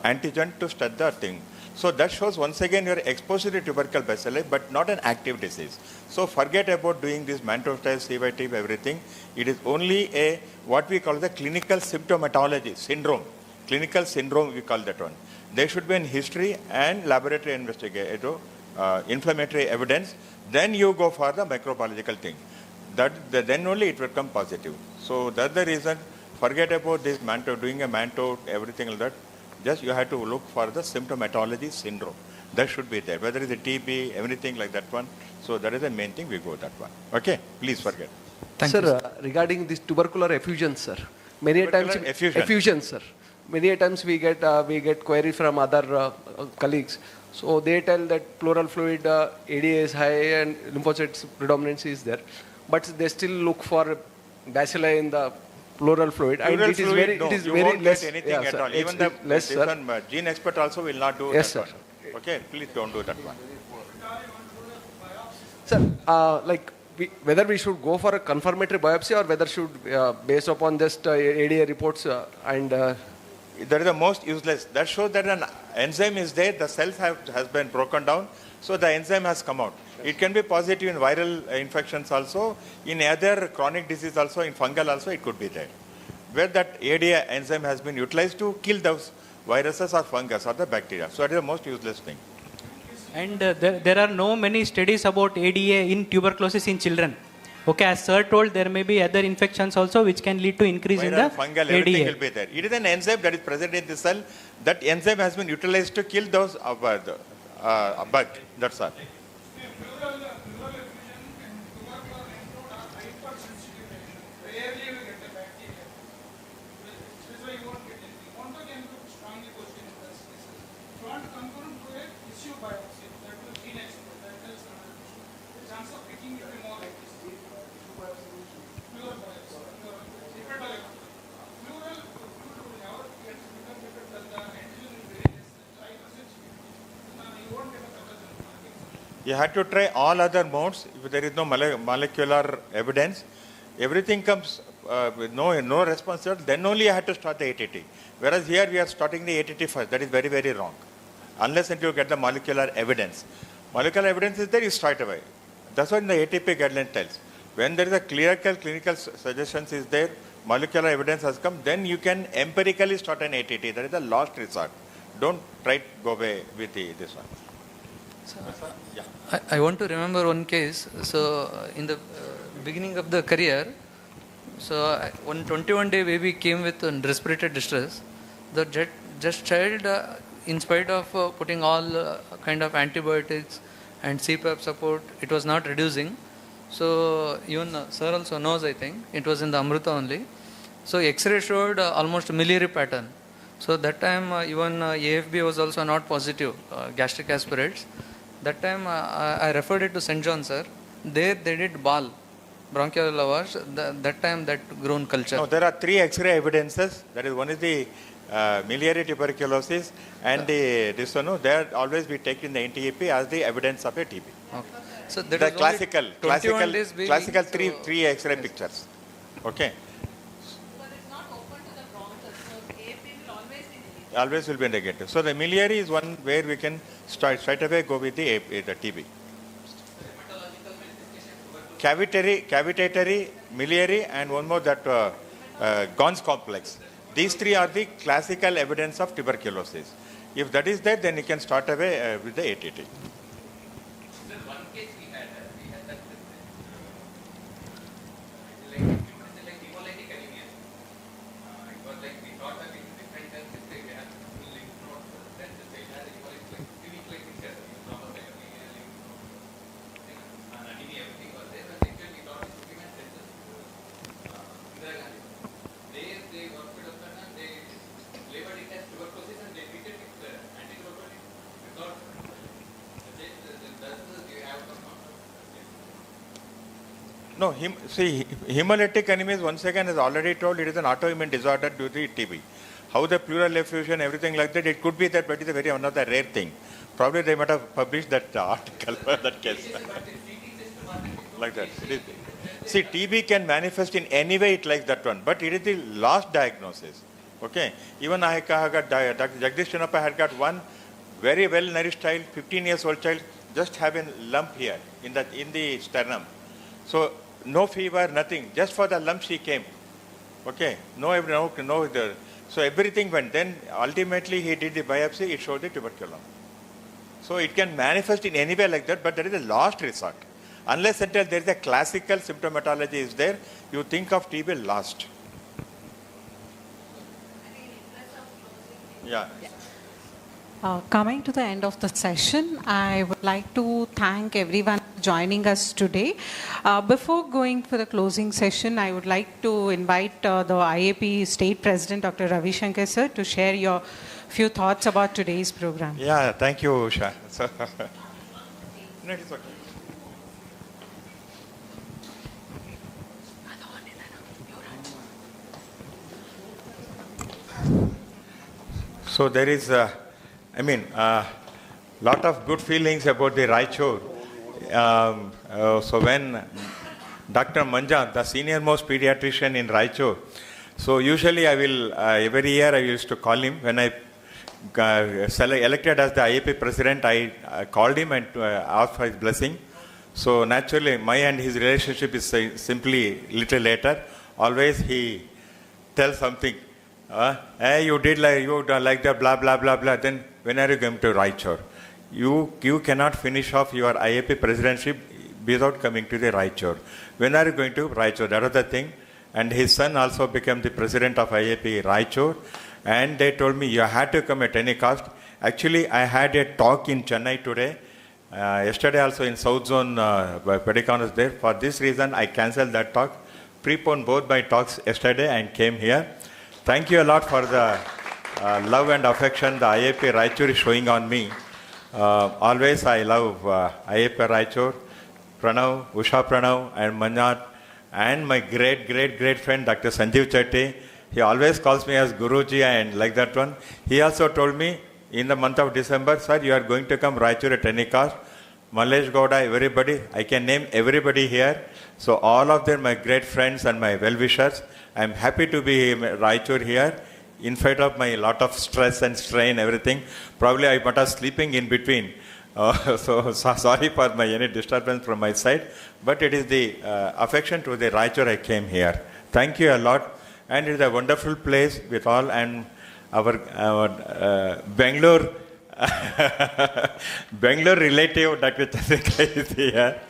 antigen to study the thing. So that shows once again you are exposed to the tubercle bacilli but not an active disease. So forget about doing this Manto test, CYTB, everything. It is only what we call the clinical symptomatology syndrome. Clinical syndrome we call that one. There should be in history and laboratory investigation, inflammatory evidence. Then you go for the microbiological thing. Then only it will come positive. So that's the reason. Forget about this Manto, doing a Manto, everything like that. Just you have to look for the symptomatology syndrome. That should be there. Whether it's a TB, everything like that one. So that is the main thing. We go that one. Okay. Please forget. Thank you, sir. Regarding this tubercular effusion, sir. Many times effusion, sir. Many times we get query from other colleagues. So they tell that pleural fluid ADA is high and lymphocytes predominance is there, but they still look for bacilli in the pleural fluid, and it is very less. Anything at all. Even the less, sir. Gene expert also will not do yes, that sir. One. Okay, please don't do that one. Sir, whether we should go for a confirmatory biopsy or whether should based upon just ADA reports that is the most useless. That shows that an enzyme is there, the cells has been broken down, so the enzyme has come out. It can be positive in viral infections also, in other chronic disease also, in fungal also it could be there. Where that ADA enzyme has been utilized to kill those viruses or fungus or the bacteria. So that is the most useless thing. And there are no many studies about ADA in tuberculosis in children. Okay, as sir told, there may be other infections also which can lead to increase in the fungal, ADA. everything will be there. It is an enzyme that is present in the cell. That enzyme has been utilized to kill those bug. That's all. You have to try all other modes. If there is no molecular evidence, everything comes with no response, then only you have to start the ATT. Whereas here we are starting the ATT first. That is very, very wrong. Unless until you get the molecular evidence. Molecular evidence is there, you start away. That's what the ATP guideline tells. When there is a clinical suggestions is there, molecular evidence has come, then you can empirically start an ATT. That is the last resort. Don't try to go away with this one. I want to remember one case. So in the beginning of the career, so one 21-day baby came with respiratory distress. The just child, in spite of putting all kind of antibiotics and CPAP support, it was not reducing. So even sir also knows, I think, it was in the Amrita only. So X-ray showed almost miliary pattern. So that time even AFB was also not positive, gastric aspirates. That time I referred it to St. John, sir. There they did BAL, bronchial lavage. That time that grown culture. No, there are 3 X-ray evidences. That is, one is the miliary tuberculosis and this one. They are always be taken in the NTEP as the evidence of a TB. Okay. So that the is classical three X-ray pictures. Okay. Always will be negative. So the miliary is one where we can straight away go with the TB. Cavitatory, miliary, and one more that Gons complex. These 3 are the classical evidence of tuberculosis. If that is there, then you can start away with the ATT. No, hemolytic anemia is once again, as already told, it is an autoimmune disorder due to TB. How the pleural effusion, everything like that, it could be that, but it is a very another rare thing. Probably they might have published that article for that case. Like that. See, TB can manifest in any way it likes that one, but it is the last diagnosis. Okay. Even I got Jagdish Chinappa had got one very well nourished child, 15 years old child, just having lump here in the sternum. So no fever, nothing. Just for the lump she came. Okay. So everything went. Then ultimately he did the biopsy. It showed the tuberculum. So it can manifest in any way like that, but there is a last resort. Unless until there is a classical symptomatology is there, you think of TB last. Yeah. Coming to the end of the session, I would like to thank everyone for joining us today. Before going for the closing session, I would like to invite the IAP State President, Dr. Ravi Shankar sir, to share your few thoughts about today's program. Yeah, thank you, Usha. No, it is okay. So there is lot of good feelings about the Raichur. So when Dr. Manja, the senior most pediatrician in Raichur, so usually I will, every year I used to call him. When I elected as the IAP president, I called him and asked for his blessing. So naturally, my and his relationship is simply little later. Always he tells something. Hey, you did like that, blah, blah, blah, blah. Then when are you going to Raichur? You cannot finish off your IAP presidency without coming to the Raichur. When are you going to Raichur? That was the thing. And his son also became the president of IAP Raichur. And they told me, you had to come at any cost. Actually, I had a talk in Chennai today. Yesterday also in South Zone, Pedicon was there. For this reason, I cancelled that talk. Preponed both my talks yesterday and came here. Thank you a lot for the love and affection the IAP Raichur is showing on me. Always I love IAP Raichur, Pranav, Usha Pranav and Manjat, and my great friend Dr. Sanjeev Chetty. He always calls me as Guruji and like that one. He also told me in the month of December, sir, you are going to come Raichur at any cost. Malesh Gowda, everybody, I can name everybody here. So all of them, my great friends and my well-wishers. I am happy to be Raichur here. In spite of my lot of stress and strain, everything. Probably I might have sleeping in between. So sorry for any disturbance from my side. But it is the affection to the Raichur I came here. Thank you a lot. And it is a wonderful place with all, and our Bangalore relative Dr. Chandrika is here.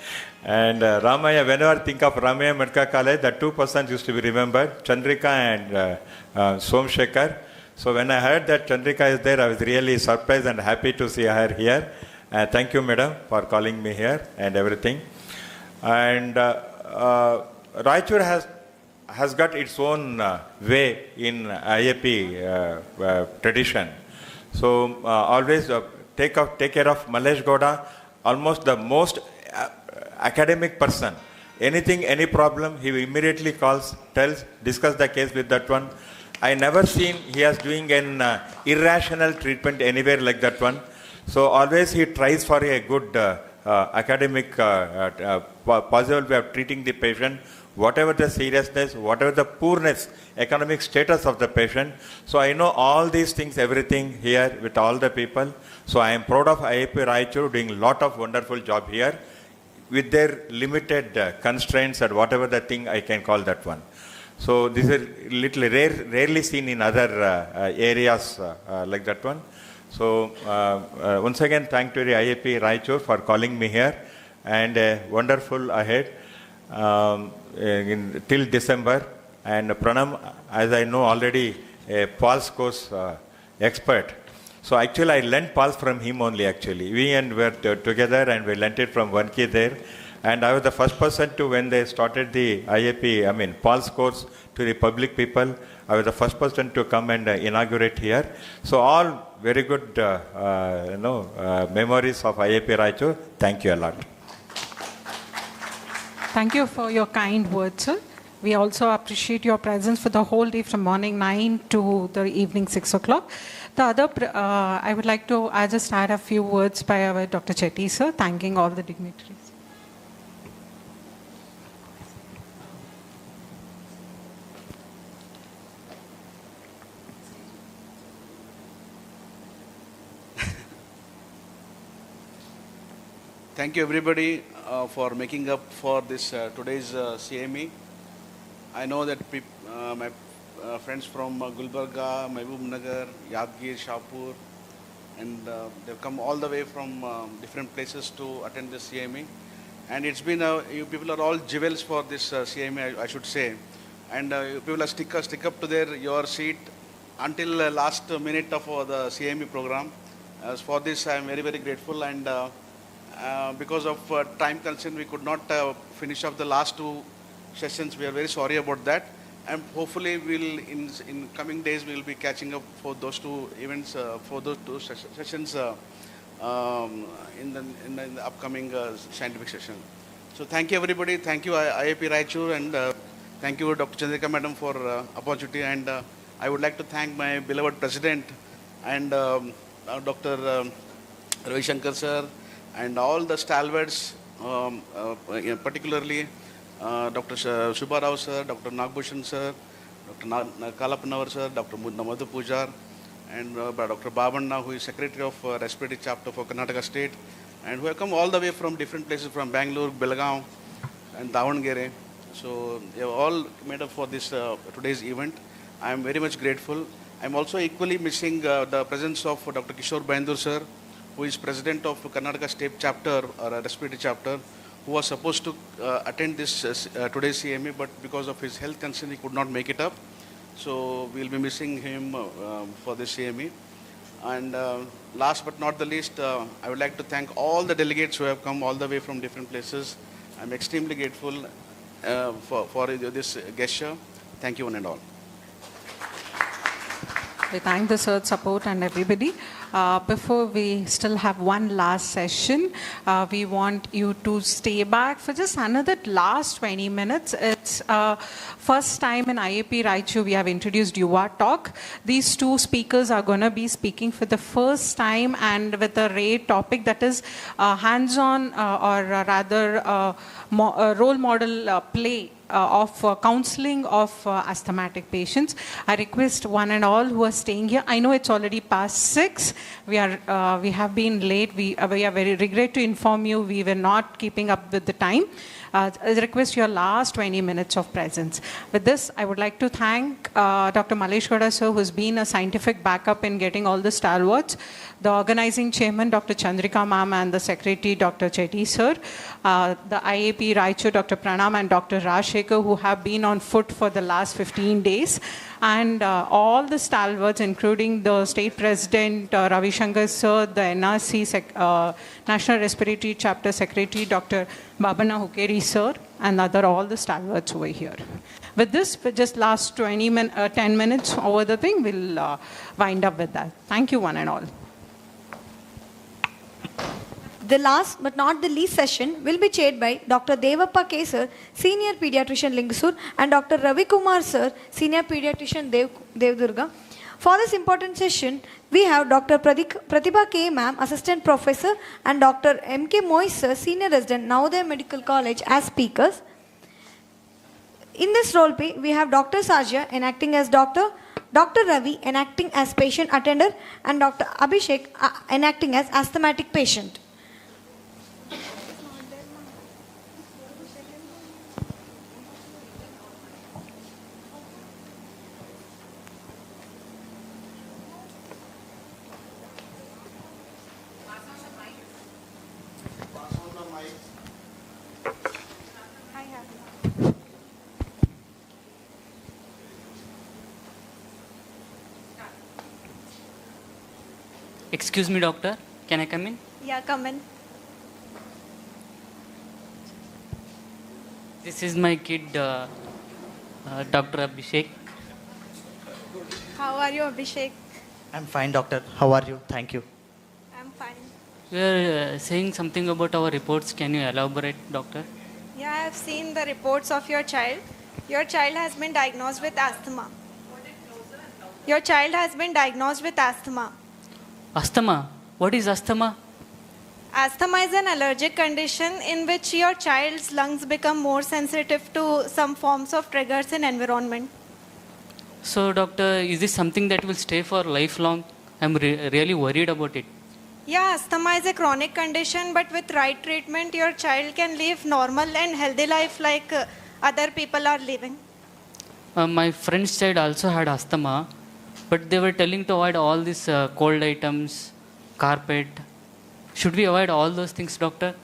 And Ramaya, whenever I think of Ramaya Medical College, the two persons used to be remembered, Chandrika and Somshekar. So when I heard that Chandrika is there, I was really surprised and happy to see her here. Thank you, madam, for calling me here and everything. And Raichur has has got its own way in IAP tradition. So always take care of Malesh Gowda, almost the most academic person. Anything, any problem, he immediately calls, tells, discuss the case with that one. I never seen he is doing an irrational treatment anywhere like that one. So always he tries for a good academic possible way of treating the patient, whatever the seriousness, whatever the poorness, economic status of the patient. So I know all these things, everything here with all the people. So I am proud of IAP Raichur doing a lot of wonderful job here with their limited constraints and whatever the thing I can call that one. So this is little rarely seen in other areas like that one. So once again, thank to the IAP Raichur for calling me here, and wonderful ahead till December. And Pranam, as I know already, a pulse course expert. So actually I learned pulse from him only actually. We were together and we learned it from one key there. And I was the first person to, when they started the IAP, pulse course to the public people, I was the first person to come and inaugurate here. So all very good, memories of IAP Raichur. Thank you a lot. Thank you for your kind words, sir. We also appreciate your presence for the whole day from morning 9 to the evening 6 o'clock. The other, I would like to just add a few words by our Dr. Chetty, sir, thanking all the dignitaries. Thank you everybody for making up for this today's CME. I know that my friends from Gulbarga, Mehboob Nagar, Yadgir, Shahpur, and they've come all the way from different places to attend this CME. And it's been, you people are all jewels for this CME, I should say. And you people are stick up to your seat until last minute of the CME program. As for this, I am very, very grateful. And because of time constraint, we could not finish up the last two sessions. We are very sorry about that. And hopefully, we'll in coming days, we'll be catching up for those two events, for those two sessions in the upcoming scientific session. So thank you, everybody. Thank you, IAP Raichur, and thank you, Dr. Chandrika Madam, for opportunity. And I would like to thank my beloved President and Dr. Ravi Shankar sir, and all the stalwarts, particularly Dr. Shubha Rao sir, Dr. Nagbhushan sir, Dr. Kalapanavar sir, Dr. Madhu Pujar, and Dr. Babanna, who is Secretary of Respiratory Chapter for Karnataka State, and who have come all the way from different places, from Bangalore, Belgaum, and Davangere. So they have all made up for this today's event. I am very much grateful. I am also equally missing the presence of Dr. Kishore Baindur sir, who is President of Karnataka State Chapter, or Respiratory Chapter, who was supposed to attend this today's CME, but because of his health concern, he could not make it up. So we'll be missing him for this CME. And last but not the least, I would like to thank all the delegates who have come all the way from different places. I'm extremely grateful for this gesture. Thank you one and all. We thank the sir support and everybody. Before we still have one last session, we want you to stay back for just another last 20 minutes. It's first time in IAP Raichur we have introduced Yuva Talk. These two speakers are going to be speaking for the first time and with a rare topic that is hands-on or rather role model play of counseling of asthmatic patients. I request one and all who are staying here. I know it's already past 6. We have been late. We are very regret to inform you we were not keeping up with the time. I request your last 20 minutes of presence. With this, I would like to thank Dr. Malesh Gowda sir, who's been a scientific backup in getting all the stalwarts, the organizing chairman, Dr. Chandrika ma'am, and the secretary, Dr. Chetty sir, the IAP Raichur, Dr. Pranam and Dr. Rajshekhar, who have been on foot for the last 15 days, and all the stalwarts, including the State President Ravi Shankar Sir, the NRC National Respiratory Chapter Secretary Dr. Babana Hukeri Sir, and all the stalwarts over here. With this, for just last 10 minutes over the thing, we'll wind up with that. Thank you, one and all. The last but not the least session will be chaired by Dr. Devappa K. Sir, Senior Pediatrician Lingasur, and Dr. Ravi Kumar Sir, Senior Pediatrician Devdurga. For this important session, we have Dr. Pratibha K. Ma'am, Assistant Professor, and Dr. M.K. Moise Sir, Senior Resident, Navodaya Medical College as speakers. In this role play, we have Dr. Sajya enacting as Dr. Ravi enacting as patient attender, and Dr. Abhishek enacting as asthmatic patient. Excuse me, doctor. Can I come in? Yeah, come in. This is my kid, Dr. Abhishek. How are you, Abhishek? I'm fine, doctor. How are you? Thank you. I'm fine. You are saying something about our reports. Can you elaborate, doctor? Yeah, I have seen the reports of your child. Your child has been diagnosed with asthma. Your child has been diagnosed with asthma. Asthma? What is asthma? Asthma is an allergic condition in which your child's lungs become more sensitive to some forms of triggers in environment. So, doctor, is this something that will stay for lifelong? I'm really worried about it. Yeah, asthma is a chronic condition, but with right treatment, your child can live normal and healthy life like other people are living. My friend's child also had asthma, but they were telling to avoid all these cold items, carpet. Should we avoid all those things, doctor?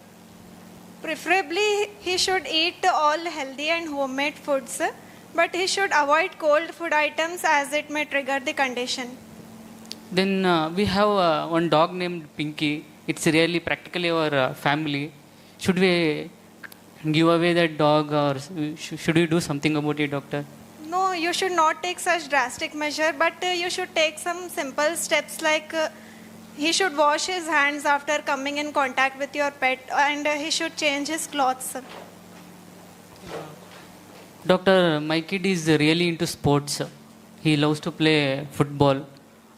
Preferably, he should eat all healthy and homemade foods, but he should avoid cold food items as it may trigger the condition. Then we have one dog named Pinky. It's really practically our family. Should we give away that dog, or should we do something about it, doctor? No, you should not take such drastic measure, but you should take some simple steps like he should wash his hands after coming in contact with your pet, and he should change his clothes. Doctor, my kid is really into sports. He loves to play football.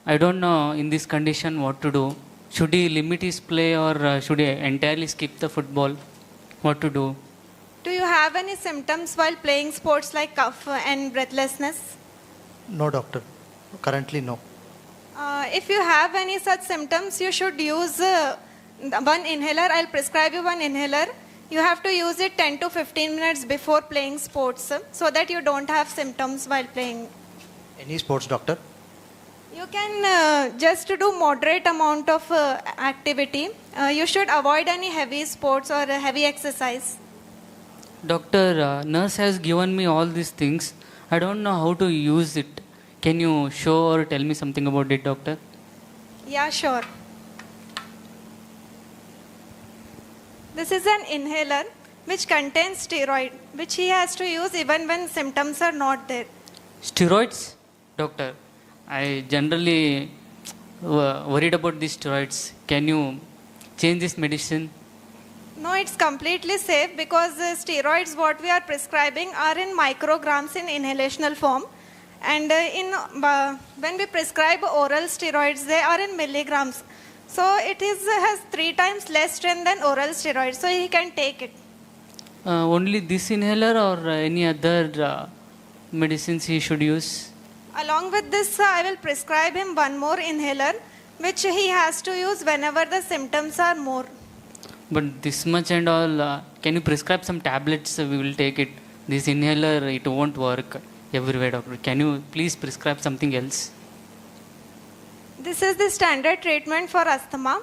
I don't know in this condition what to do. Should he limit his play, or should he entirely skip the football? What to do? Do you have any symptoms while playing sports like cough and breathlessness? No, doctor. Currently, no. If you have any such symptoms, you should use one inhaler. I'll prescribe you one inhaler. You have to use it 10 to 15 minutes before playing sports so that you don't have symptoms while playing. Any sports, doctor? You can just do moderate amount of activity. You should avoid any heavy sports or heavy exercise. Doctor, nurse has given me all these things. I don't know how to use it. Can you show or tell me something about it, doctor? Yeah, sure. This is an inhaler which contains steroid, which he has to use even when symptoms are not there. Steroids? Doctor, I generally worried about these steroids. Can you change this medicine? No, it's completely safe because steroids what we are prescribing are in micrograms in inhalational form, and when we prescribe oral steroids they are in milligrams. So it has 3 times less strength than oral steroids, so he can take it. Only this inhaler, or any other medicines he should use? Along with this, I will prescribe him one more inhaler which he has to use whenever the symptoms are more. But this much and all, can you prescribe some tablets? We will take it. This inhaler, it won't work everywhere, doctor. Can you please prescribe something else? This is the standard treatment for asthma.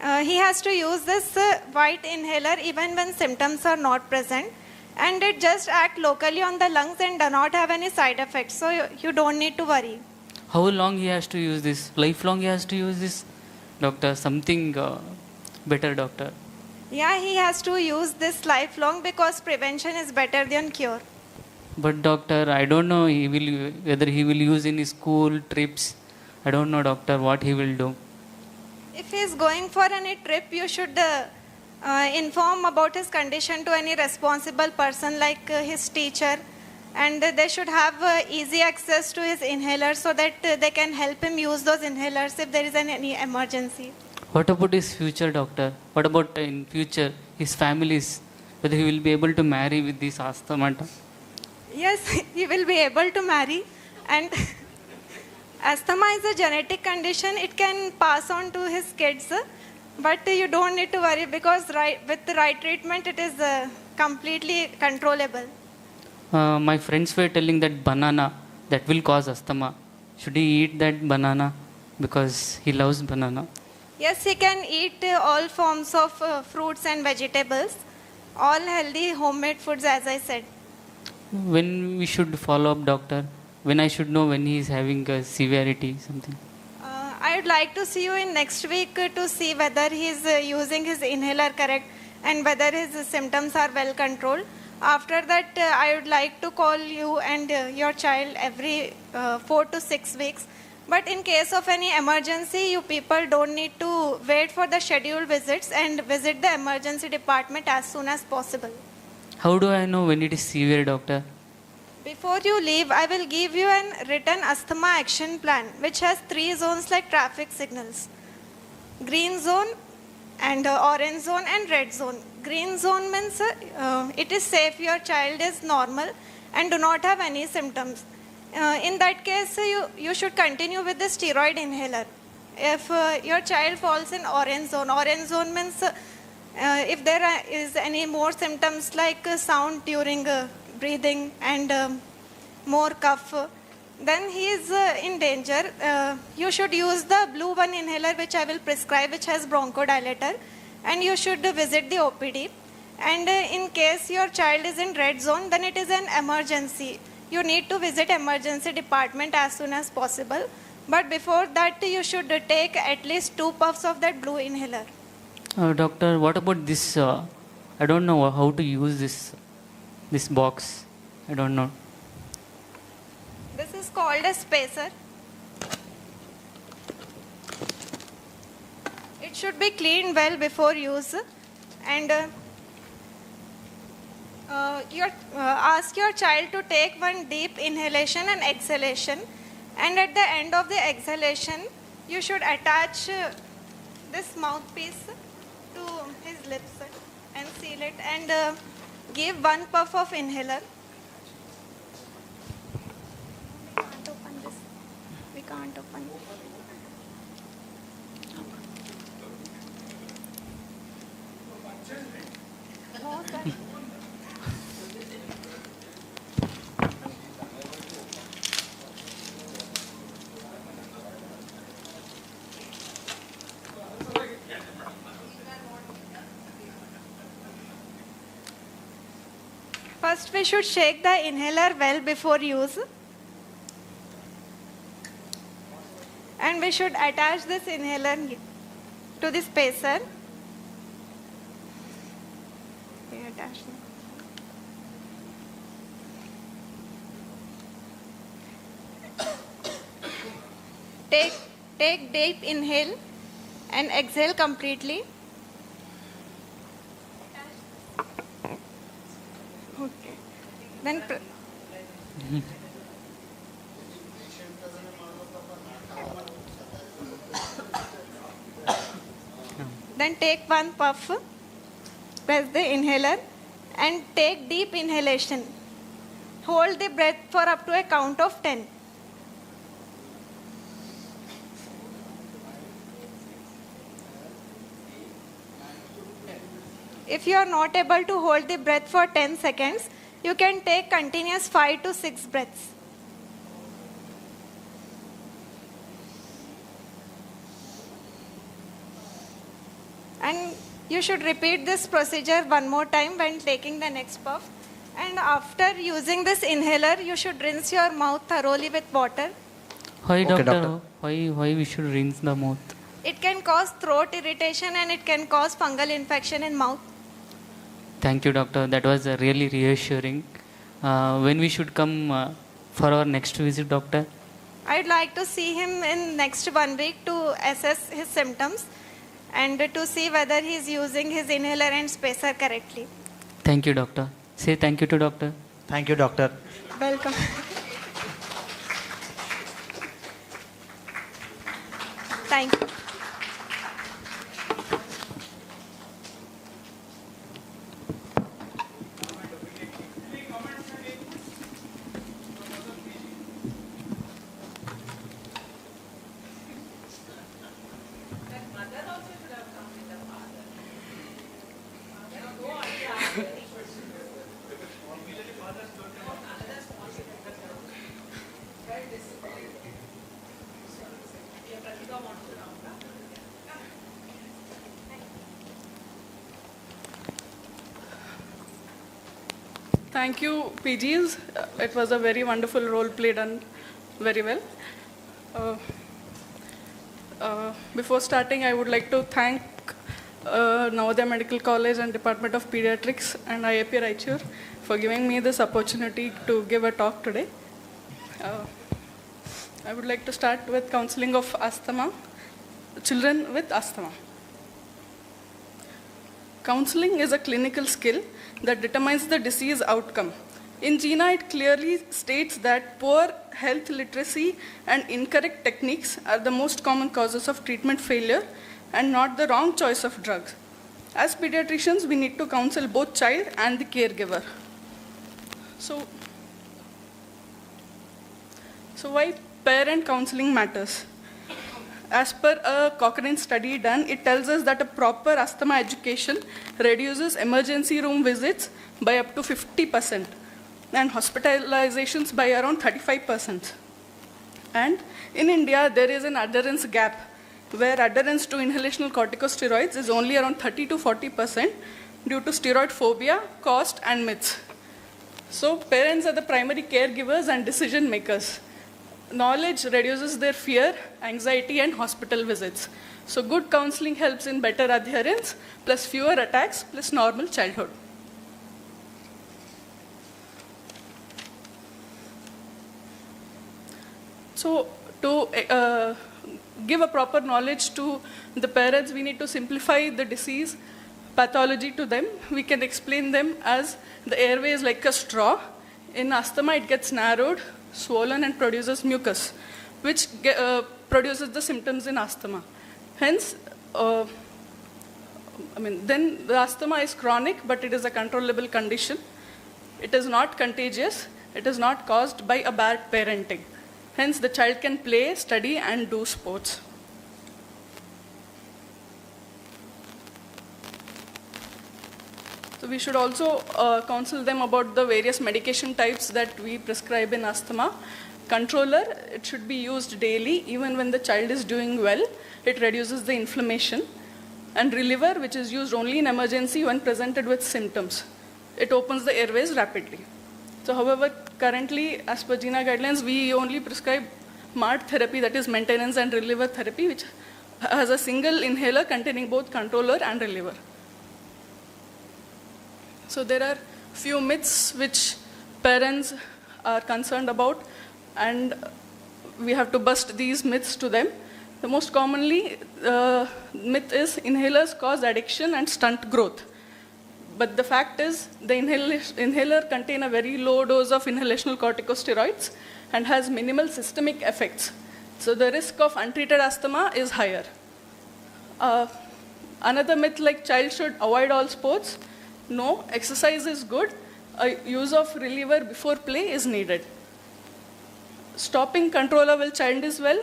He has to use this white inhaler even when symptoms are not present, and it just acts locally on the lungs and does not have any side effects, so you don't need to worry. How long he has to use this? Lifelong he has to use this? Doctor, something better, doctor. Yeah, he has to use this lifelong because prevention is better than cure. But doctor, I don't know whether he will use in his school trips. I don't know, doctor, what he will do. If he is going for any trip, you should inform about his condition to any responsible person like his teacher, and they should have easy access to his inhaler so that they can help him use those inhalers if there is any emergency. What about his future, doctor? What about in future his families? Whether he will be able to marry with this asthma? Yes, he will be able to marry, and asthma is a genetic condition. It can pass on to his kids, but you don't need to worry because with the right treatment, it is completely controllable. My friends were telling that banana that will cause asthma. Should he eat that banana because he loves banana? Yes, he can eat all forms of fruits and vegetables, all healthy homemade foods, as I said. When we should follow up, doctor? When I should know when he is having a severity, something? I would like to see you in next week to see whether he is using his inhaler correct and whether his symptoms are well controlled. After that, I would like to call you and your child every 4 to 6 weeks. But in case of any emergency, you people don't need to wait for the scheduled visits and visit the emergency department as soon as possible. How do I know when it is severe, doctor? Before you leave, I will give you a written asthma action plan which has 3 zones like traffic signals. Green zone and orange zone and red zone. Green zone means it is safe, your child is normal and do not have any symptoms. In that case, you should continue with the steroid inhaler. If your child falls in orange zone means if there is any more symptoms like sound during breathing and more cough, then he is in danger. You should use the blue one inhaler which I will prescribe, which has bronchodilator, and you should visit the OPD. And in case your child is in red zone, then it is an emergency. You need to visit emergency department as soon as possible. But before that, you should take at least 2 puffs of that blue inhaler. Doctor, what about this? I don't know how to use this box. I don't know. This is called a spacer. It should be cleaned well before use, and ask your child to take one deep inhalation and exhalation, and at the end of the exhalation, you should attach this mouthpiece to his lips and seal it, and give 1 puff of inhaler. We can't open this. We can't open it. No, sir. First, we should shake the inhaler well before use. And we should attach this inhaler to the spacer. Take deep inhale and exhale completely. Okay. Then take 1 puff, press the inhaler and take deep inhalation. Hold the breath for up to a count of 10. If you are not able to hold the breath for 10 seconds, you can take continuous 5 to 6 breaths. And you should repeat this procedure one more time when taking the next puff. And after using this inhaler, you should rinse your mouth thoroughly with water. Why, Okay, doctor? doctor. Why we should rinse the mouth? It can cause throat irritation and it can cause fungal infection in mouth. Thank you, doctor. That was really reassuring. When we should come for our next visit, doctor? I'd like to see him in next 1 week to assess his symptoms and to see whether he is using his inhaler and spacer correctly. Thank you, doctor. Say thank you to doctor. Thank you, doctor. Welcome. Thank you. Thank you, PGs. It was a very wonderful role play done very well. Before starting, I would like to thank Navodaya Medical College and Department of Pediatrics and IAP Raichur for giving me this opportunity to give a talk today. I would like to start with counseling of asthma, children with asthma. Counseling is a clinical skill that determines the disease outcome. In GINA, it clearly states that poor health literacy and incorrect techniques are the most common causes of treatment failure and not the wrong choice of drugs. As pediatricians, we need to counsel both child and the caregiver. So why parent counseling matters? As per a Cochrane study done, it tells us that a proper asthma education reduces emergency room visits by up to 50% and hospitalizations by around 35%. And in India, there is an adherence gap where adherence to inhalational corticosteroids is only around 30 to 40% due to steroid phobia, cost, and myths. So parents are the primary caregivers and decision makers. Knowledge reduces their fear, anxiety, and hospital visits. So good counseling helps in better adherence, plus fewer attacks, plus normal childhood. So to give a proper knowledge to the parents, we need to simplify the disease pathology to them. We can explain them as the airway is like a straw. In asthma, it gets narrowed, swollen, and produces mucus, which produces the symptoms in asthma. Hence, then the asthma is chronic, but it is a controllable condition. It is not contagious. It is not caused by a bad parenting. Hence, the child can play, study, and do sports. So we should also counsel them about the various medication types that we prescribe in asthma. Controller, it should be used daily, even when the child is doing well. It reduces the inflammation. And reliever, which is used only in emergency when presented with symptoms. It opens the airways rapidly. So however, currently, as per GINA guidelines, we only prescribe MART therapy, that is maintenance and reliever therapy, which has a single inhaler containing both controller and reliever. So there are few myths which parents are concerned about, and we have to bust these myths to them. The most commonly myth is inhalers cause addiction and stunt growth. But the fact is the inhaler contain a very low dose of inhalational corticosteroids and has minimal systemic effects. So the risk of untreated asthma is higher. Another myth, like child should avoid all sports. No, exercise is good. Use of reliever before play is needed. Stopping controller while child is well.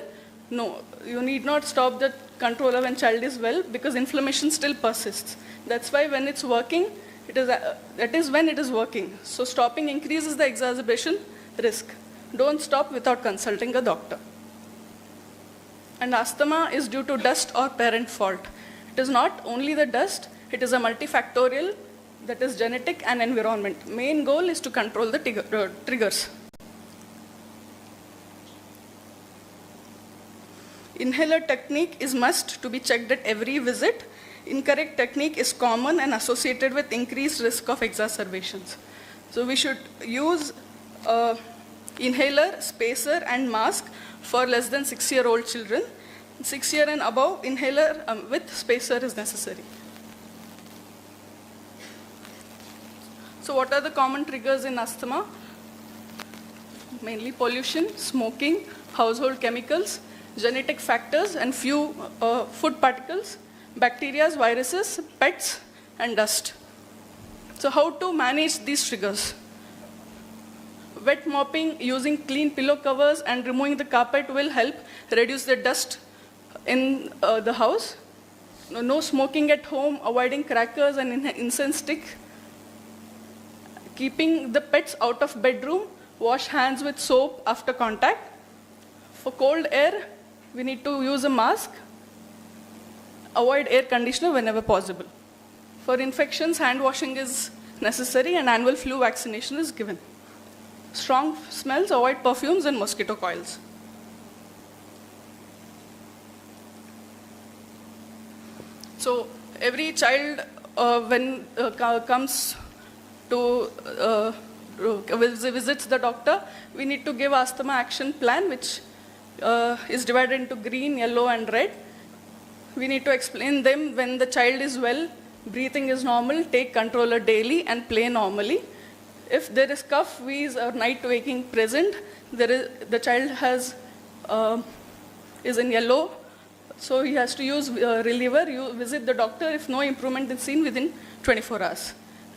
No, you need not stop the controller when child is well because inflammation still persists. That's why when it's working, that is when it is working. So stopping increases the exacerbation risk. Don't stop without consulting a doctor. And asthma is due to dust or parent fault. It is not only the dust, it is a multifactorial, that is genetic and environment. Main goal is to control the triggers. Inhaler technique is must to be checked at every visit. Incorrect technique is common and associated with increased risk of exacerbations. So we should use inhaler, spacer and mask for less than 6-year-old children. 6 year and above, inhaler with spacer is necessary. So what are the common triggers in asthma? Mainly pollution, smoking, household chemicals, genetic factors and few food particles, bacteria, viruses, pets and dust. So how to manage these triggers? Wet mopping using clean pillow covers and removing the carpet will help reduce the dust in the house. No smoking at home, avoiding crackers and incense stick. Keeping the pets out of bedroom, wash hands with soap after contact. For cold air, we need to use a mask. Avoid air conditioner whenever possible. For infections, hand washing is necessary and annual flu vaccination is given. Strong smells, avoid perfumes and mosquito coils. So every child when comes to visits the doctor, we need to give asthma action plan, which is divided into green, yellow and red. We need to explain them when the child is well, breathing is normal, take controller daily and play normally. If there is cough, wheeze or night waking present, the child is in yellow, so he has to use reliever. You visit the doctor if no improvement is seen within 24 hours.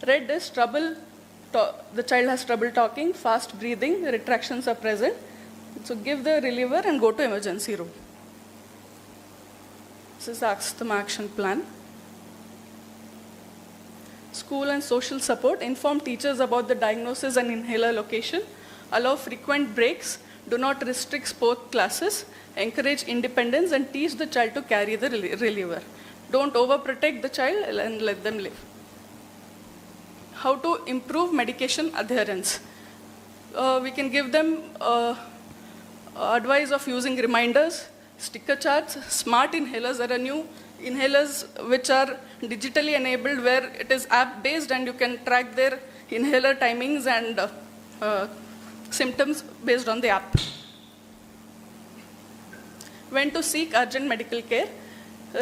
Red is trouble, the child has trouble talking, fast breathing, retractions are present. So give the reliever and go to emergency room. This is the asthma action plan. School and social support. Inform teachers about the diagnosis and inhaler location. Allow frequent breaks. Do not restrict sport classes. Encourage independence and teach the child to carry the reliever. Don't overprotect the child and let them live. How to improve medication adherence. We can give them advice of using reminders, sticker charts, smart inhalers. There are new inhalers which are digitally enabled where it is app based and you can track their inhaler timings and symptoms based on the app. When to seek urgent medical care.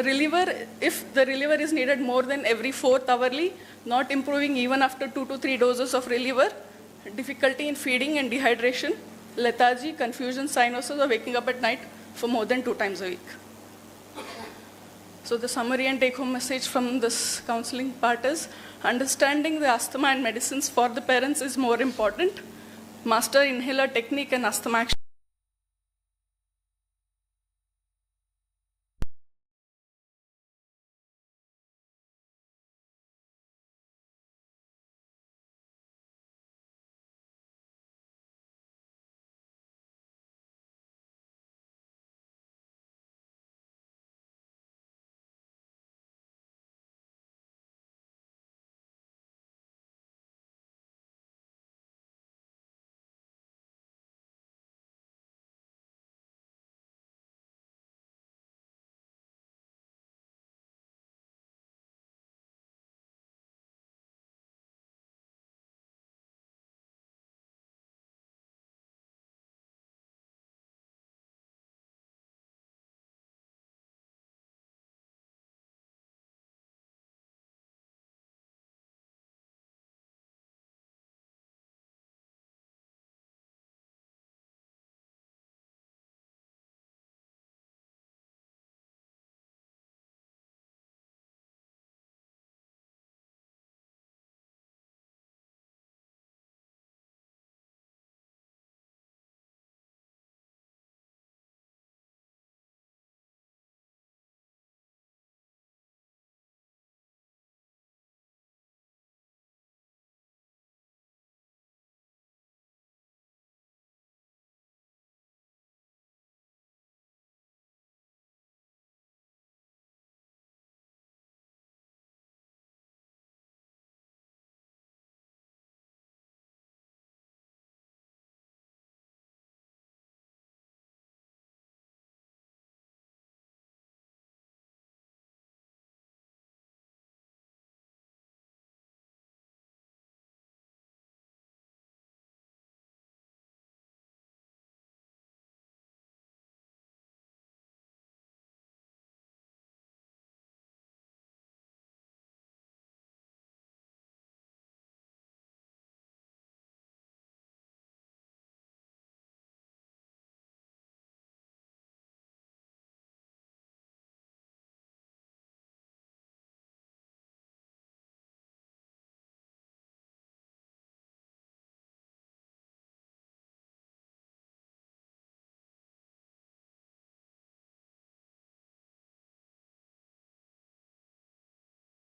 Reliever, if the reliever is needed more than every 4th hourly, not improving even after 2 to 3 doses of reliever, difficulty in feeding and dehydration, lethargy, confusion, cyanosis, or waking up at night for more than 2 times a week. So the summary and take-home message from this counseling part is, understanding the asthma and medicines for the parents is more important. Master inhaler technique and asthma action.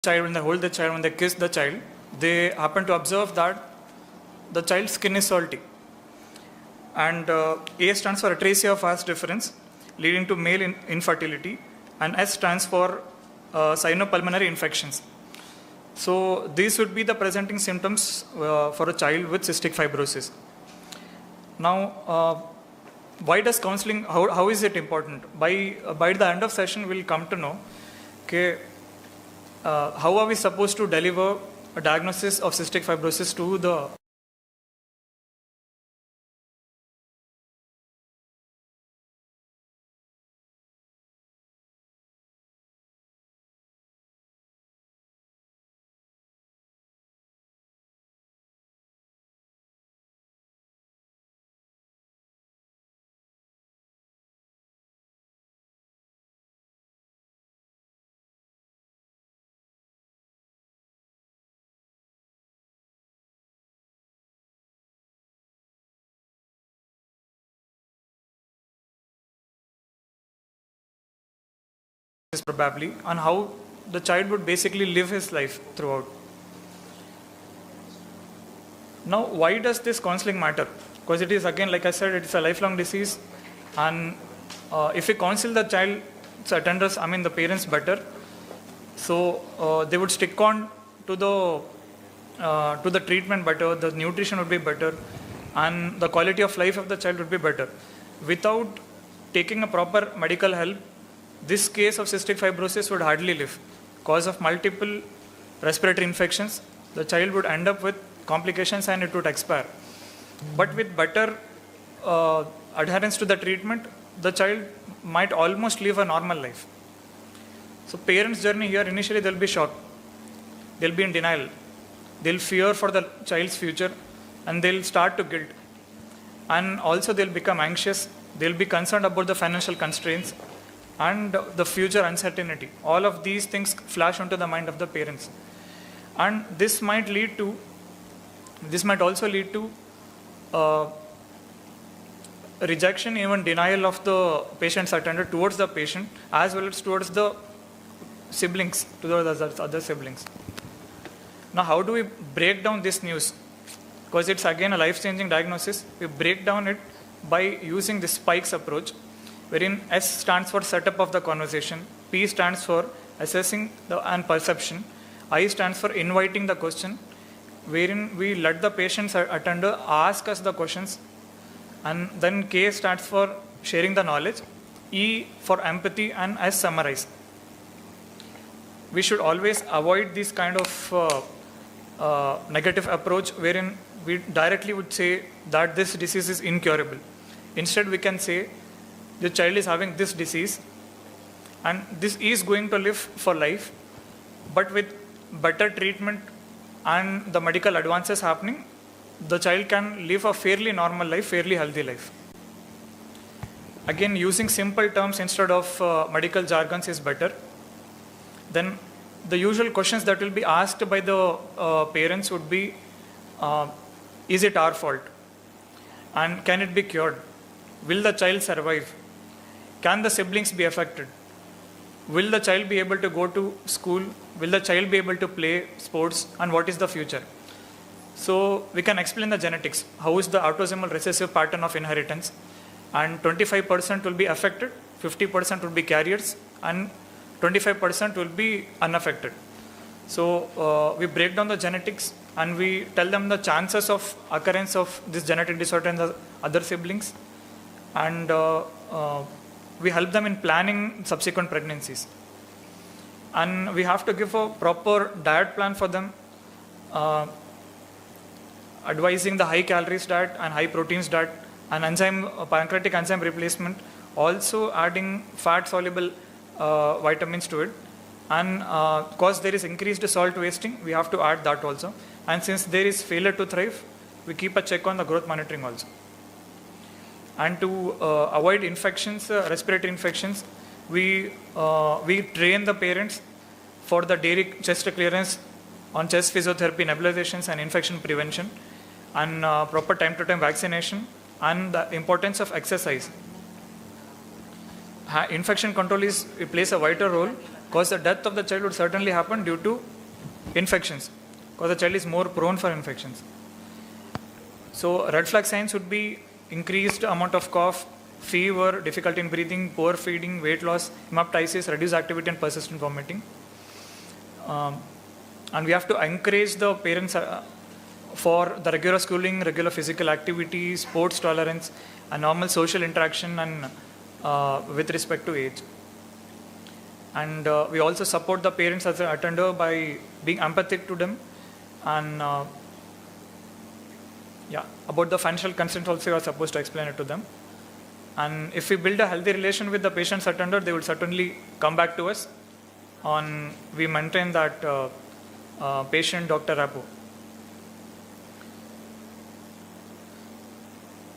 child, when they hold the child, when they kiss the child, they happen to observe that the child's skin is salty. And A stands for atresia of vast difference, leading to male infertility, and S stands for sinopulmonary infections. So these would be the presenting symptoms for a child with cystic fibrosis. Now, why does counseling, how is it important? By the end of session, we'll come to know, okay, how are we supposed to deliver a diagnosis of cystic fibrosis to the probably, and how the child would basically live his life throughout. Now, why does this counseling matter? Because it is, again, like I said, it's a lifelong disease, and if we counsel the child's attenders, the parents better, so they would stick on to the treatment better, the nutrition would be better, and the quality of life of the child would be better. Without taking a proper medical help, this case of cystic fibrosis would hardly live. Cause of multiple respiratory infections, the child would end up with complications and it would expire. But with better adherence to the treatment, the child might almost live a normal life. So parents' journey here, initially they'll be shocked. They'll be in denial. They'll fear for the child's future and they'll start to guilt. And also they'll become anxious. They'll be concerned about the financial constraints and the future uncertainty. All of these things flash onto the mind of the parents. And this might also lead to rejection, even denial of the patient's attender towards the patient, as well as towards the siblings, towards the other siblings. Now, how do we break down this news? Because it's again a life-changing diagnosis. We break down it by using the spikes approach, wherein S stands for setup of the conversation, P stands for assessing and perception, I stands for inviting the question, wherein we let the patient's attender ask us the questions, and then K stands for sharing the knowledge, E for empathy, and S summarize. We should always avoid this kind of negative approach wherein we directly would say that this disease is incurable. Instead, we can say the child is having this disease and this is going to live for life, but with better treatment and the medical advances happening, the child can live a fairly normal life, fairly healthy life. Again, using simple terms instead of medical jargons is better. Then the usual questions that will be asked by the parents would be, is it our fault? And can it be cured? Will the child survive? Can the siblings be affected? Will the child be able to go to school? Will the child be able to play sports? And what is the future? So we can explain the genetics. How is the autosomal recessive pattern of inheritance? And 25% will be affected, 50% will be carriers, and 25% will be unaffected. So we break down the genetics and we tell them the chances of occurrence of this genetic disorder in the other siblings, and we help them in planning subsequent pregnancies. And we have to give a proper diet plan for them, advising the high calories diet and high proteins diet and pancreatic enzyme replacement, also adding fat soluble vitamins to it. And because there is increased salt wasting, we have to add that also. And since there is failure to thrive, we keep a check on the growth monitoring also. And to avoid infections, respiratory infections, we train the parents for the daily chest clearance on chest physiotherapy, nebulizations, and infection prevention, and proper time-to-time vaccination, and the importance of exercise. Infection control plays a vital role, because the death of the child would certainly happen due to infections, because the child is more prone for infections. So red flag signs would be increased amount of cough, fever, difficulty in breathing, poor feeding, weight loss, hemoptysis, reduced activity and persistent vomiting. And we have to encourage the parents for the regular schooling, regular physical activity, sports tolerance, and normal social interaction and with respect to age. And we also support the parents as an attender by being empathic to them. And about the financial consent also you are supposed to explain it to them. And if we build a healthy relation with the patient's attender, they will certainly come back to us on, we maintain that patient-doctor rapport.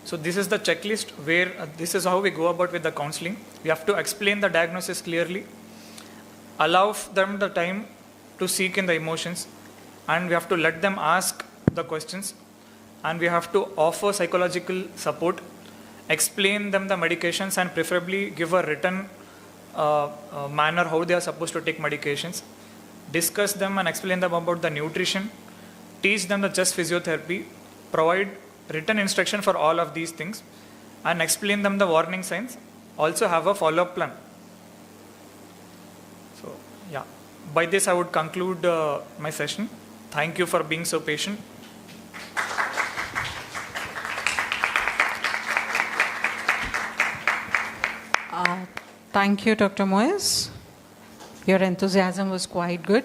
So this is the checklist where this is how we go about with the counseling. We have to explain the diagnosis clearly, allow them the time to seek in the emotions, and we have to let them ask the questions, and we have to offer psychological support, explain them the medications, and preferably give a written manner how they are supposed to take medications, discuss them and explain them about the nutrition, teach them the just physiotherapy, provide written instruction for all of these things, and explain them the warning signs, also have a follow-up plan. So by this I would conclude my session. Thank you for being so patient. Thank you, Dr. Moyes. Your enthusiasm was quite good.